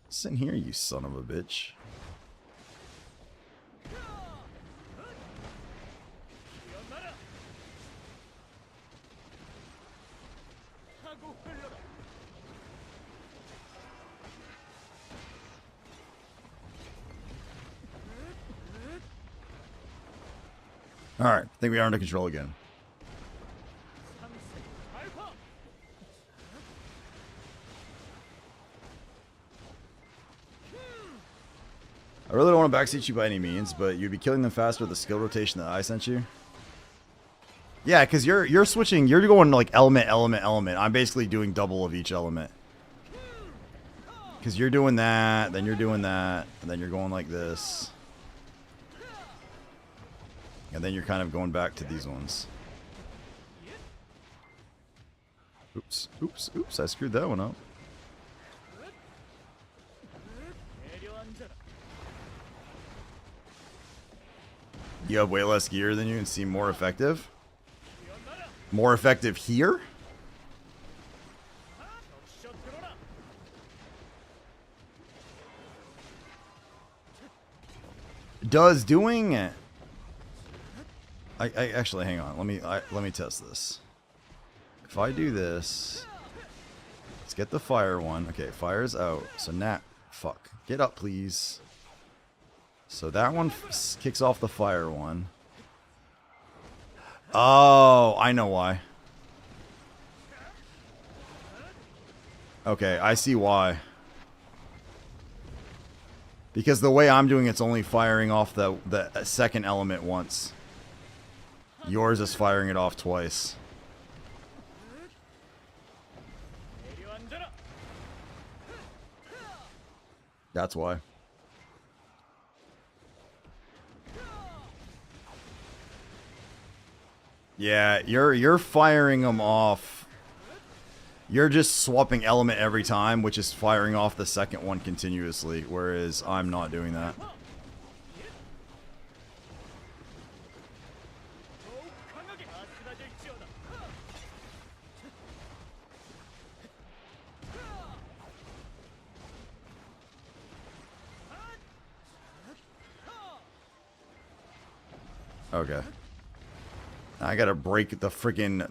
Sit in here, you son of a bitch. Alright, I think we are under control again. I really don't want to backseat you by any means, but you'd be killing them faster with the skill rotation that I sent you. Yeah, because you're switching, you're going like element, element, element. I'm basically doing double of each element. Because you're doing that, then you're doing that, and then you're going like this. And then you're kind of going back to these ones. Oops, oops, oops, I screwed that one up. You have way less gear than you and seem more effective? More effective here? Does doing it? I actually hang on. Let me test this. If I do this, let's get the fire one. Okay, fire's out. So now, fuck, get up, please. So that one kicks off the fire one. Oh, I know why. Okay, I see why. Because the way I'm doing it's only firing off the second element once. Yours is firing it off twice. That's why. Yeah, you're firing them off. You're just swapping element every time, which is firing off the second one continuously, whereas I'm not doing that. Okay. I gotta break the freaking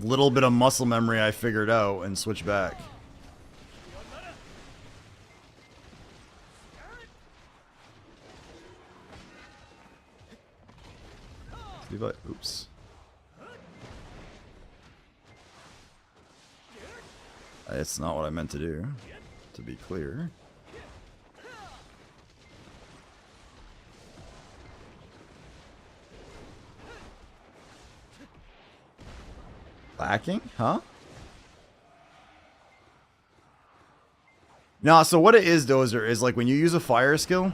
little bit of muscle memory I figured out and switch back. Oops. It's not what I meant to do, to be clear. Lacking? Huh? No, so what it is, Dozer, is like when you use a fire skill,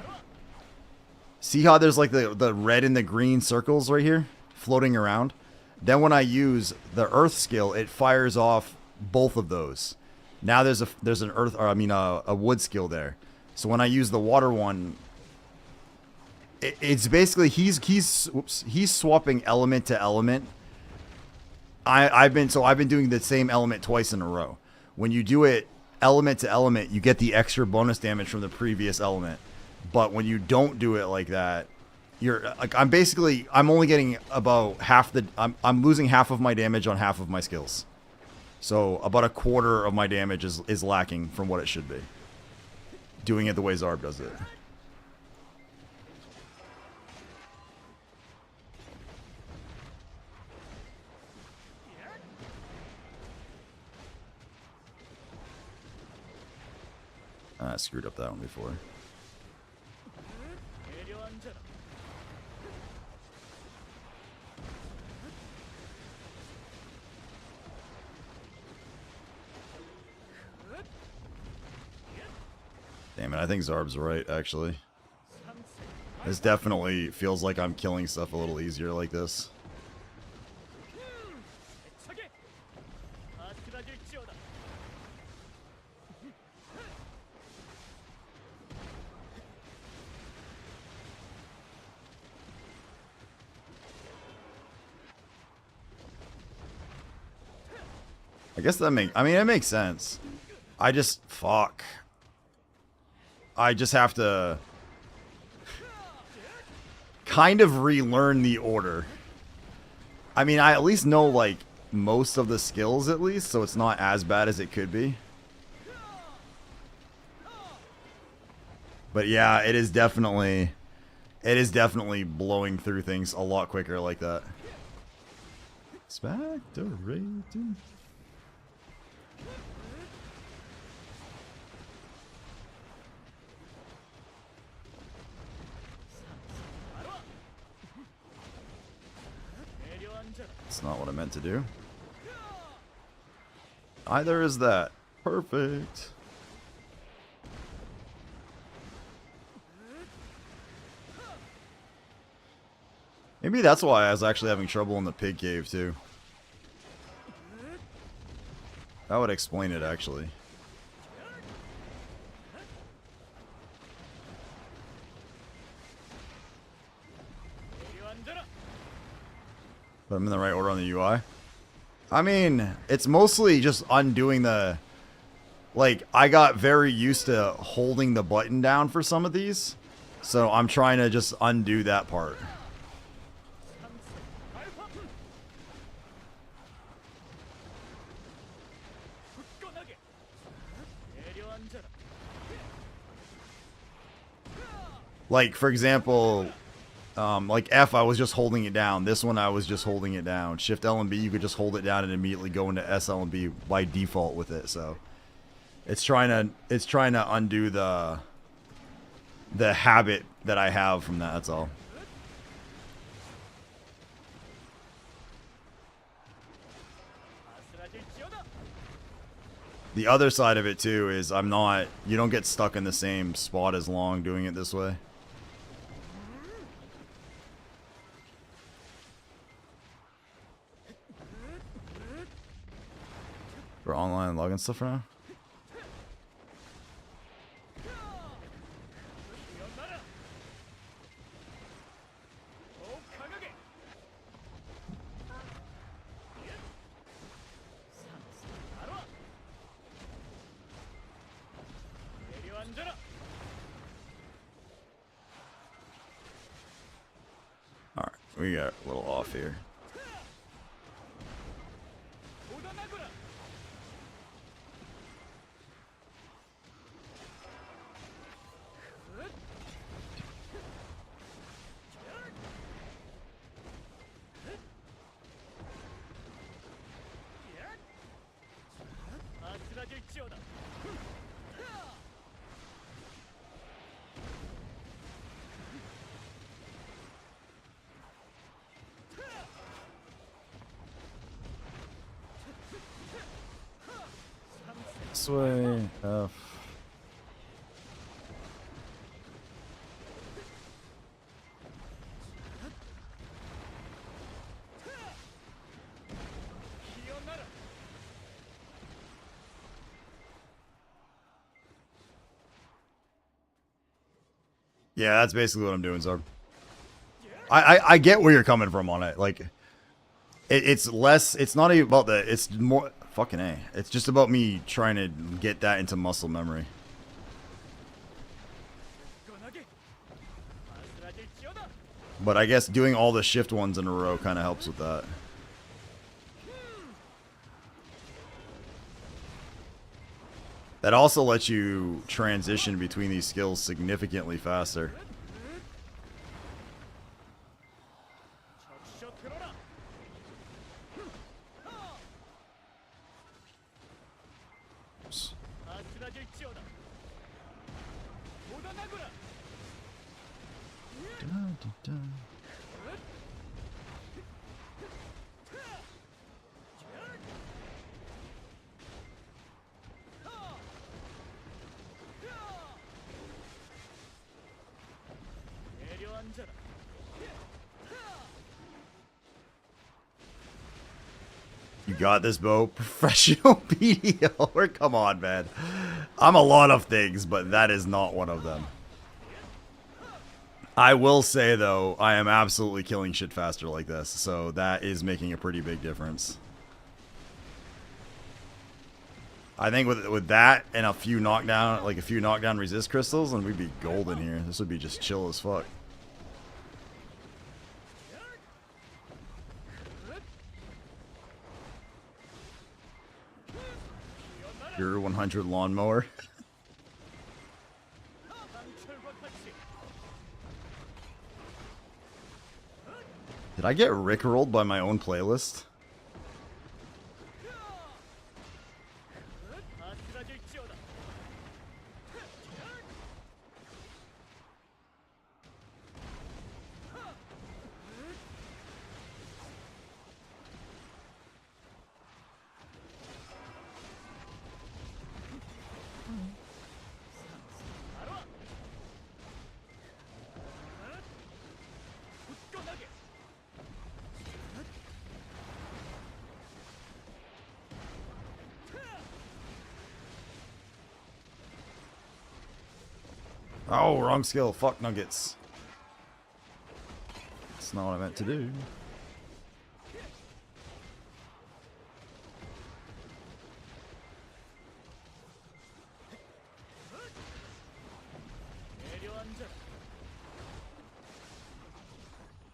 see how there's like the red and the green circles right here floating around? Then when I use the earth skill, it fires off both of those. Now there's an earth, or I mean a wood skill there. So when I use the water one, it's basically he's swapping element to element. I've been doing the same element twice in a row. When you do it element to element, you get the extra bonus damage from the previous element. But when you don't do it like that, you're like I'm only getting about half the I'm losing half of my damage on half of my skills. So about a quarter of my damage is lacking from what it should be. Doing it the way Zarb does it. of screwed up that one before. Damn it, I think Zarb's right, actually. This definitely feels like I'm killing stuff a little easier like this. I guess that it makes sense. I just, fuck. I just have to kind of relearn the order. I mean, I at least know, like, most of the skills at least, so it's not as bad as it could be. But yeah, it is definitely blowing through things a lot quicker like that. Spectorating. That's not what I meant to do. Either is that. Perfect. Maybe that's why I was actually having trouble in the pig cave too. That would explain it actually. But I'm in the right order on the UI. I mean, it's mostly just undoing the... Like, I got very used to holding the button down for some of these. So I'm trying to just undo that part. Like, for example... like F, I was just holding it down. This one, I was just holding it down. Shift L and B, you could just hold it down and immediately go into S, L, and B by default with it. So it's trying to undo the habit that I have from that. That's all. The other side of it too is you don't get stuck in the same spot as long doing it this way. For online login stuff right now? Alright, we got a little off here. This way, F. Yeah, that's basically what I'm doing, Zarb. I get where you're coming from on it. Like, it's less, it's not even about the, it's more, fucking A. It's just about me trying to get that into muscle memory. But I guess doing all the shift ones in a row kind of helps with that. That also lets you transition between these skills significantly faster. Dun, dun, dun. You got this, Bo. Professional BDO. Come on, man. I'm a lot of things, but that is not one of them. I will say, though, I am absolutely killing shit faster like this, so that is making a pretty big difference. I think with that and a few knockdown, like a few knockdown resist crystals, and we'd be golden here. This would be just chill as fuck. Your 100 lawnmower. Did I get rickrolled by my own playlist? Oh, wrong skill. Fuck nuggets. That's not what I meant to do.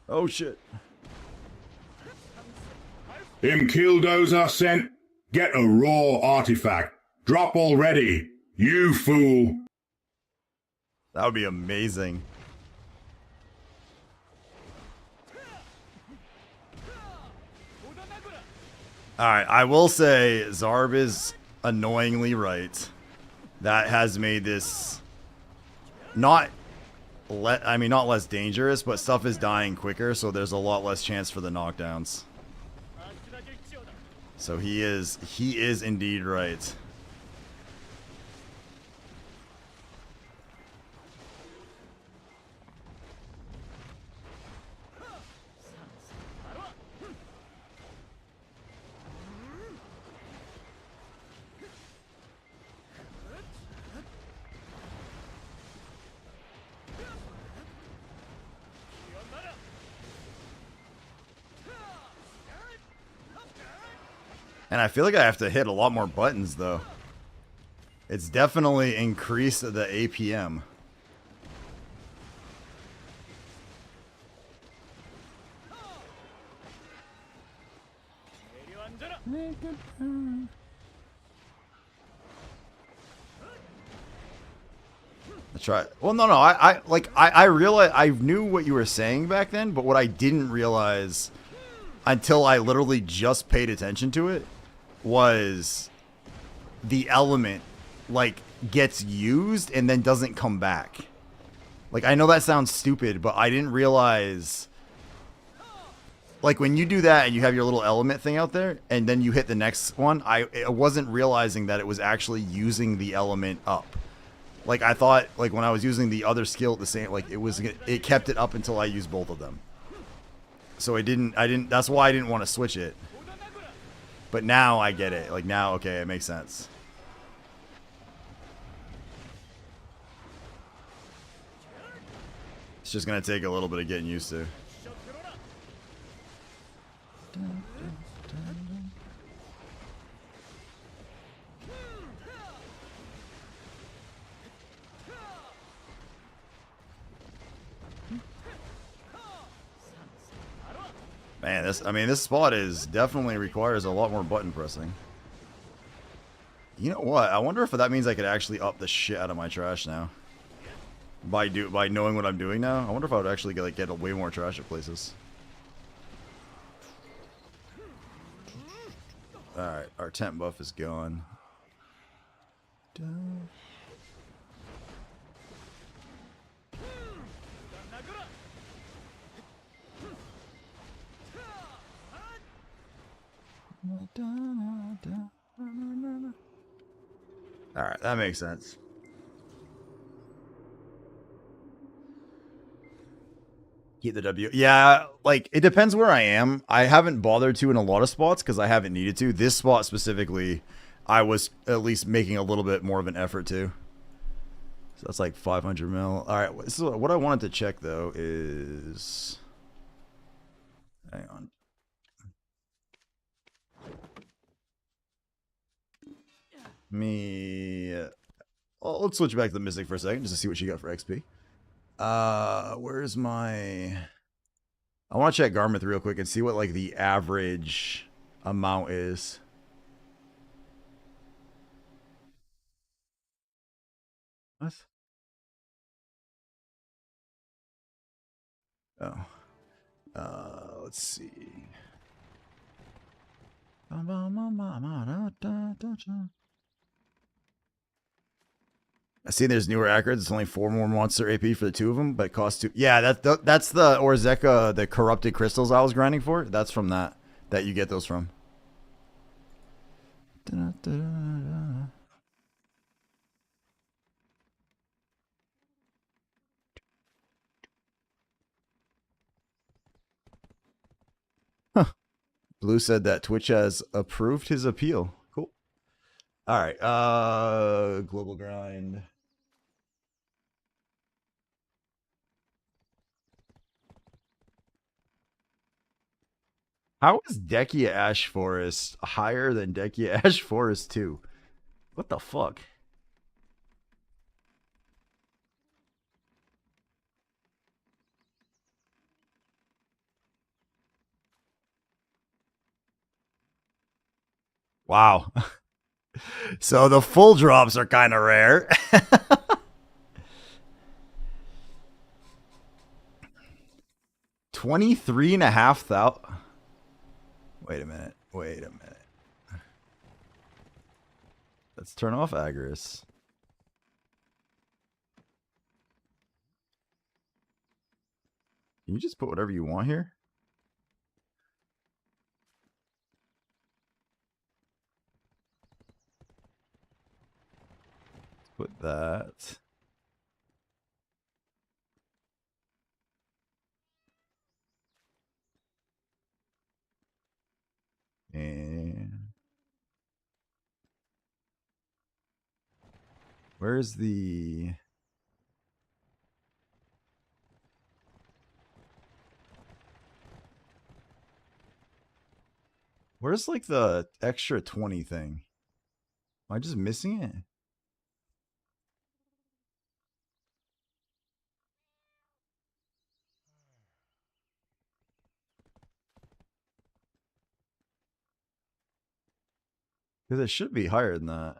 Oh shit. Him killdozer sent. Get a raw artifact. Drop already. You fool. That would be amazing. Alright, I will say Zarb is annoyingly right. That has made this not less dangerous, but stuff is dying quicker, so there's a lot less chance for the knockdowns. So he is indeed right. And I feel like I have to hit a lot more buttons, though. It's definitely increased the APM. That's right. Well, no. I realized I knew what you were saying back then, but what I didn't realize until I literally just paid attention to it was the element like gets used and then doesn't come back. Like, I know that sounds stupid, but I didn't realize, like, when you do that and you have your little element thing out there and then you hit the next one, I wasn't realizing that it was actually using the element up. Like, I thought, like, when I was using the other skill at the same, like, it kept it up until I used both of them. So I didn't, that's why I didn't want to switch it. But now I get it. Like, now, okay, it makes sense. It's just going to take a little bit of getting used to. Man, this spot definitely requires a lot more button pressing. You know what? I wonder if that means I could actually up the shit out of my trash now. By knowing what I'm doing now, I wonder if I would actually get way more trash at places. Alright, our temp buff is gone. Alright, that makes sense. Keep the W. Yeah, like, it depends where I am. I haven't bothered to in a lot of spots because I haven't needed to. This spot specifically, I was at least making a little bit more of an effort to. So that's like 500 mil. Alright, so what I wanted to check, though, is... Hang on. Let's switch back to the Mystic for a second just to see what she got for XP. Where's my... I want to check Garmouth real quick and see what, like, the average amount is. What? Oh. Let's see. I see there's newer accords. It's only 4 more monster AP for the 2 of them, but it costs 2. Yeah, that's the Orzeka, the corrupted crystals I was grinding for. That's from that you get those from. Huh. Blue said that Twitch has approved his appeal. Cool. All right. Global grind. How is Dekia Ash Forest higher than Dekia Ash Forest 2? What the fuck? Wow. So the full drops are kind of rare. 23,500. Wait a minute. Let's turn off Agris. Can you just put whatever you want here? Let's put that. And where's the... Where's like the extra 20 thing? Am I just missing it? Because it should be higher than that.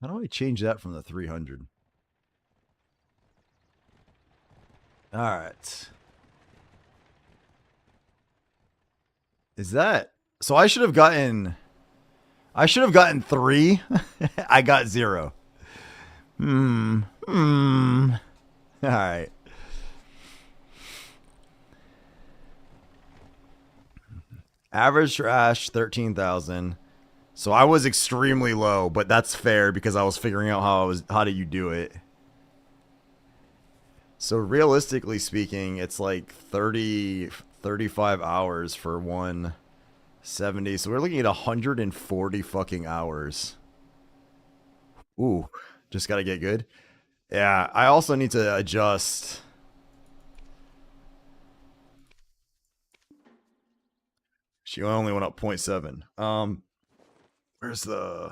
How do I change that from the 300? All right. Is that... So I should have gotten 3. I got 0. All right. Average trash 13,000. So I was extremely low, but that's fair because I was figuring out how do you do it. So realistically speaking, it's like 35 hours for 170. So we're looking at 140 fucking hours. Ooh, just gotta get good. Yeah, I also need to adjust. She only went up 0.7. Where's the...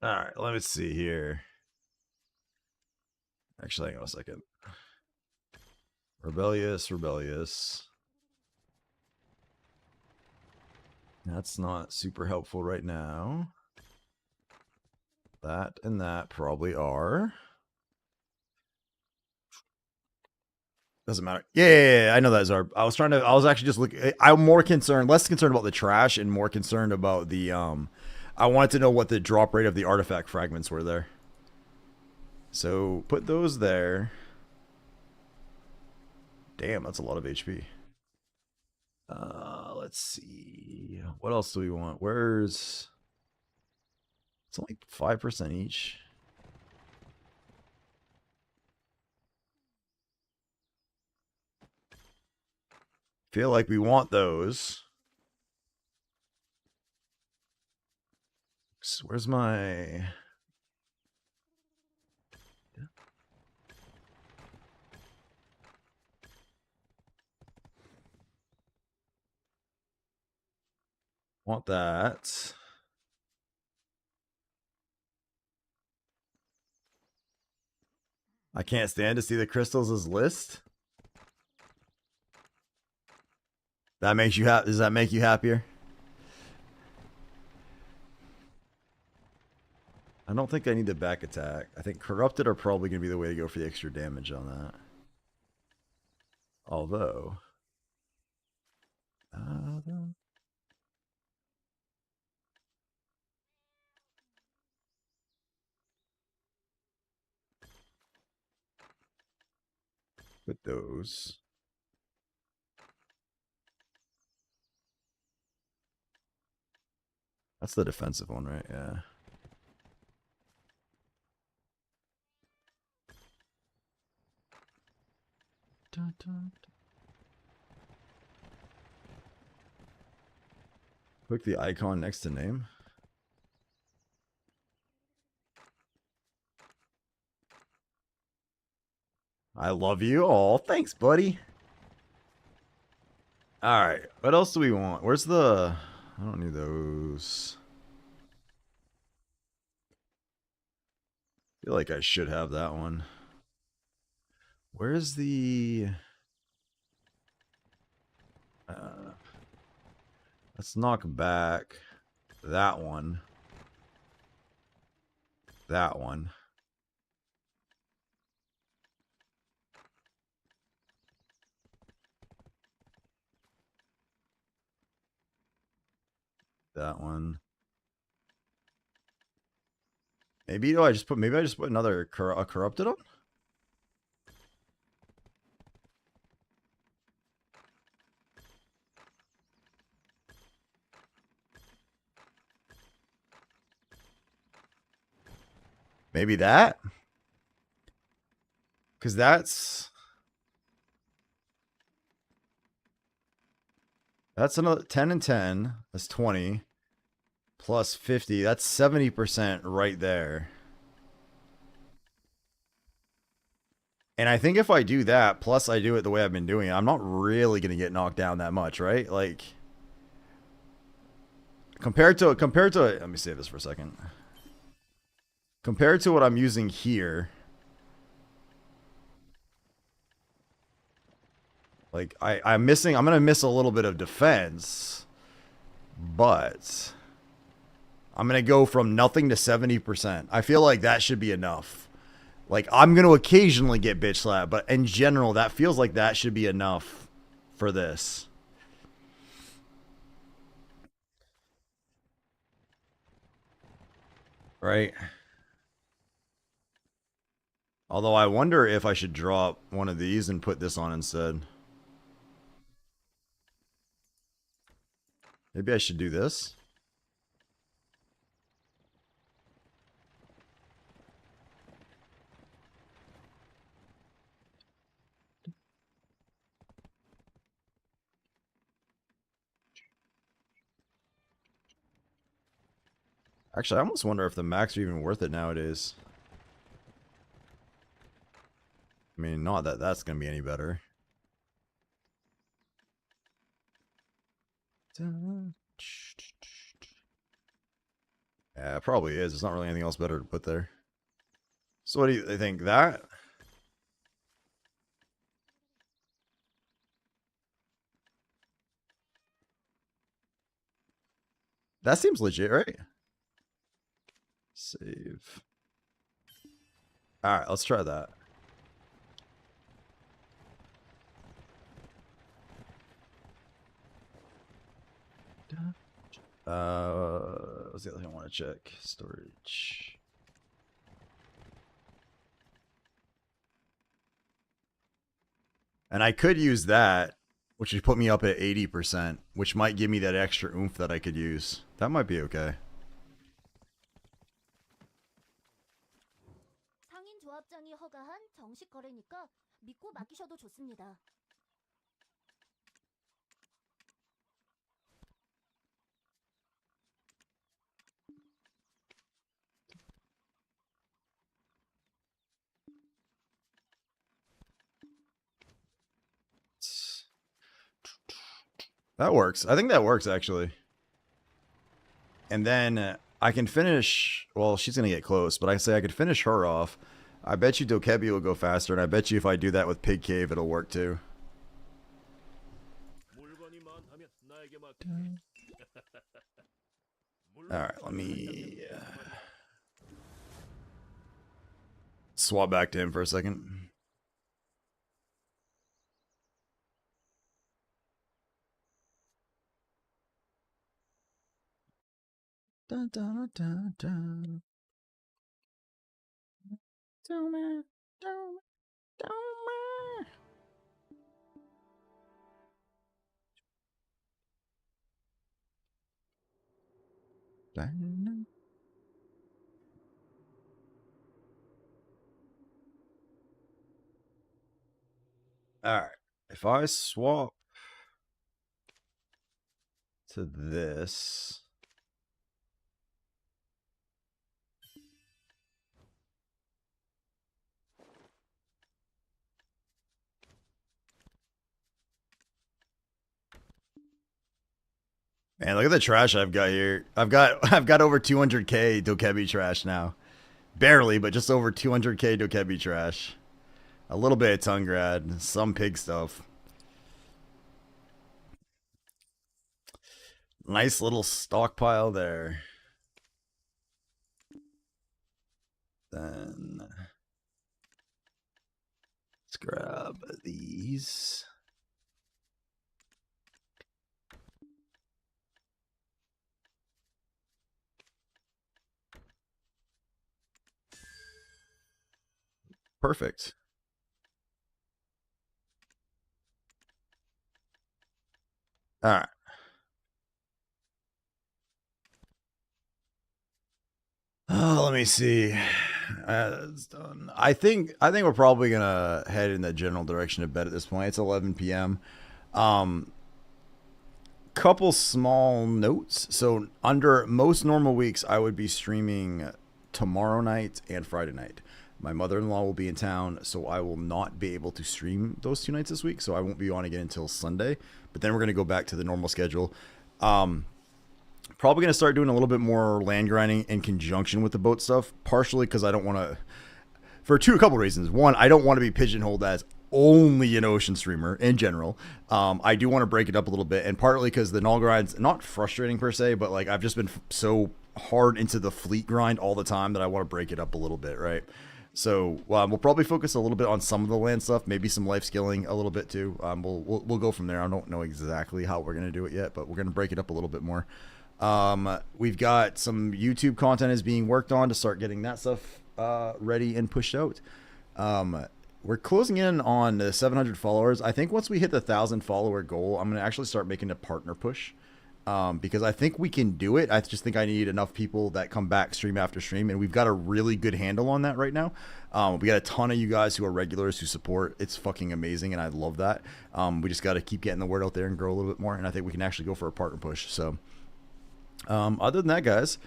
All right, let me see here. Actually, hang on a second. Rebellious. That's not super helpful right now. That and that probably are. Doesn't matter. Yeah, I know that, Zarb. I was actually just looking. I'm more concerned, less concerned about the trash and more concerned about the, I wanted to know what the drop rate of the artifact fragments were there. So put those there. Damn, that's a lot of HP. Let's see. What else do we want? Where's... It's only 5% each. Feel like we want those. So where's my... Want that. I can't stand to see the crystals as list. That makes you happy? Does that make you happier? I don't think I need the back attack. I think corrupted are probably going to be the way to go for the extra damage on that. Although... With those. That's the defensive one, right? Yeah. Dun, dun, dun. Click the icon next to name. I love you all. Thanks, buddy. Alright, what else do we want? Where's the... I don't need those. I feel like I should have that one. Where's the... let's knock back that one. That one. That one. Maybe I just put another corrupted on. Maybe that, because that's another 10 and 10. That's 20. Plus 50, that's 70% right there. And I think if I do that, plus I do it the way I've been doing it, I'm not really going to get knocked down that much, right? Like, compared to, let me save this for a second. Compared to what I'm using here, like, I'm going to miss a little bit of defense, but... I'm going to go from nothing to 70%. I feel like that should be enough. Like, I'm going to occasionally get bitch slapped, but in general, that feels like that should be enough for this. Right? Although I wonder if I should drop one of these and put this on instead. Maybe I should do this. Actually, I almost wonder if the max are even worth it nowadays. I mean, not that that's going to be any better. Yeah, it probably is. There's not really anything else better to put there. So what do you think? That? That seems legit, right? Save. Alright, let's try that. What's the other thing I want to check? Storage. And I could use that, which would put me up at 80%, which might give me that extra oomph that I could use. That might be okay. 상인 조합장이 허가한 정식 거래니까 믿고 맡기셔도 좋습니다. That works. I think that works, actually. And then I can finish... Well, she's going to get close, but I say I could finish her off. I bet you Dokebi will go faster, and I bet you if I do that with Pig Cave, it'll work too. Alright, let me... swap back to him for a second. Dun, dun, dun, dun. Alright, if I swap to this... Man, look at the trash I've got here. I've got over 200k Dokebi trash now. Barely, but just over 200k Dokebi trash. A little bit of Tungrad, some pig stuff. Nice little stockpile there. Then let's grab these. Perfect. All right. Oh, let me see. It's done. I think we're probably gonna head in the general direction of bed at this point. It's 11 p.m. Couple small notes. So under most normal weeks, I would be streaming tomorrow night and Friday night. My mother-in-law will be in town, so I will not be able to stream those 2 nights this week, so I won't be on again until Sunday. But then we're going to go back to the normal schedule. Probably going to start doing a little bit more land grinding in conjunction with the boat stuff, partially because I don't want to... For a couple reasons. One, I don't want to be pigeonholed as only an ocean streamer in general. I do want to break it up a little bit, and partly because the null grind's not frustrating per se, but like I've just been so hard into the fleet grind all the time that I want to break it up a little bit, right? So we'll probably focus a little bit on some of the land stuff, maybe some life skilling a little bit too. We'll go from there. I don't know exactly how we're gonna do it yet, but we're gonna break it up a little bit more. We've got some YouTube content is being worked on to start getting that stuff ready and pushed out. We're closing in on the 700 followers. I think once we hit the 1,000 follower goal, I'm gonna actually start making a partner push. Because I think we can do it. I just think I need enough people that come back stream after stream, and we've got a really good handle on that right now. We got a ton of you guys who are regulars who support. It's fucking amazing, and I love that. We just got to keep getting the word out there and grow a little bit more, and I think we can actually go for a partner push. So other than that, guys,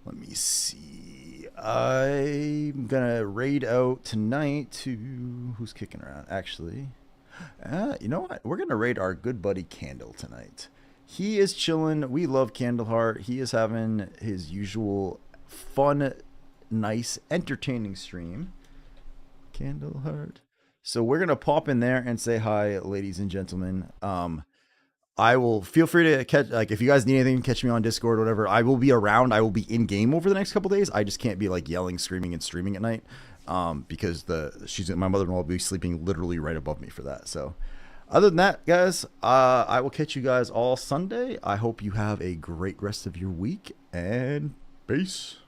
let me see. I'm gonna raid out tonight to who's kicking around. Actually, you know what? We're gonna raid our good buddy Candle tonight. He is chilling. We love Candleheart. He is having his usual fun, nice, entertaining stream. Candleheart. So we're going to pop in there and say hi, ladies and gentlemen. I will feel free to catch, like, if you guys need anything, catch me on Discord or whatever. I will be around. I will be in game over the next couple days. I just can't be like yelling, screaming, and streaming at night. Because my mother-in-law will be sleeping literally right above me for that. So Other than that, guys, I will catch you guys all Sunday. I hope you have a great rest of your week, and peace.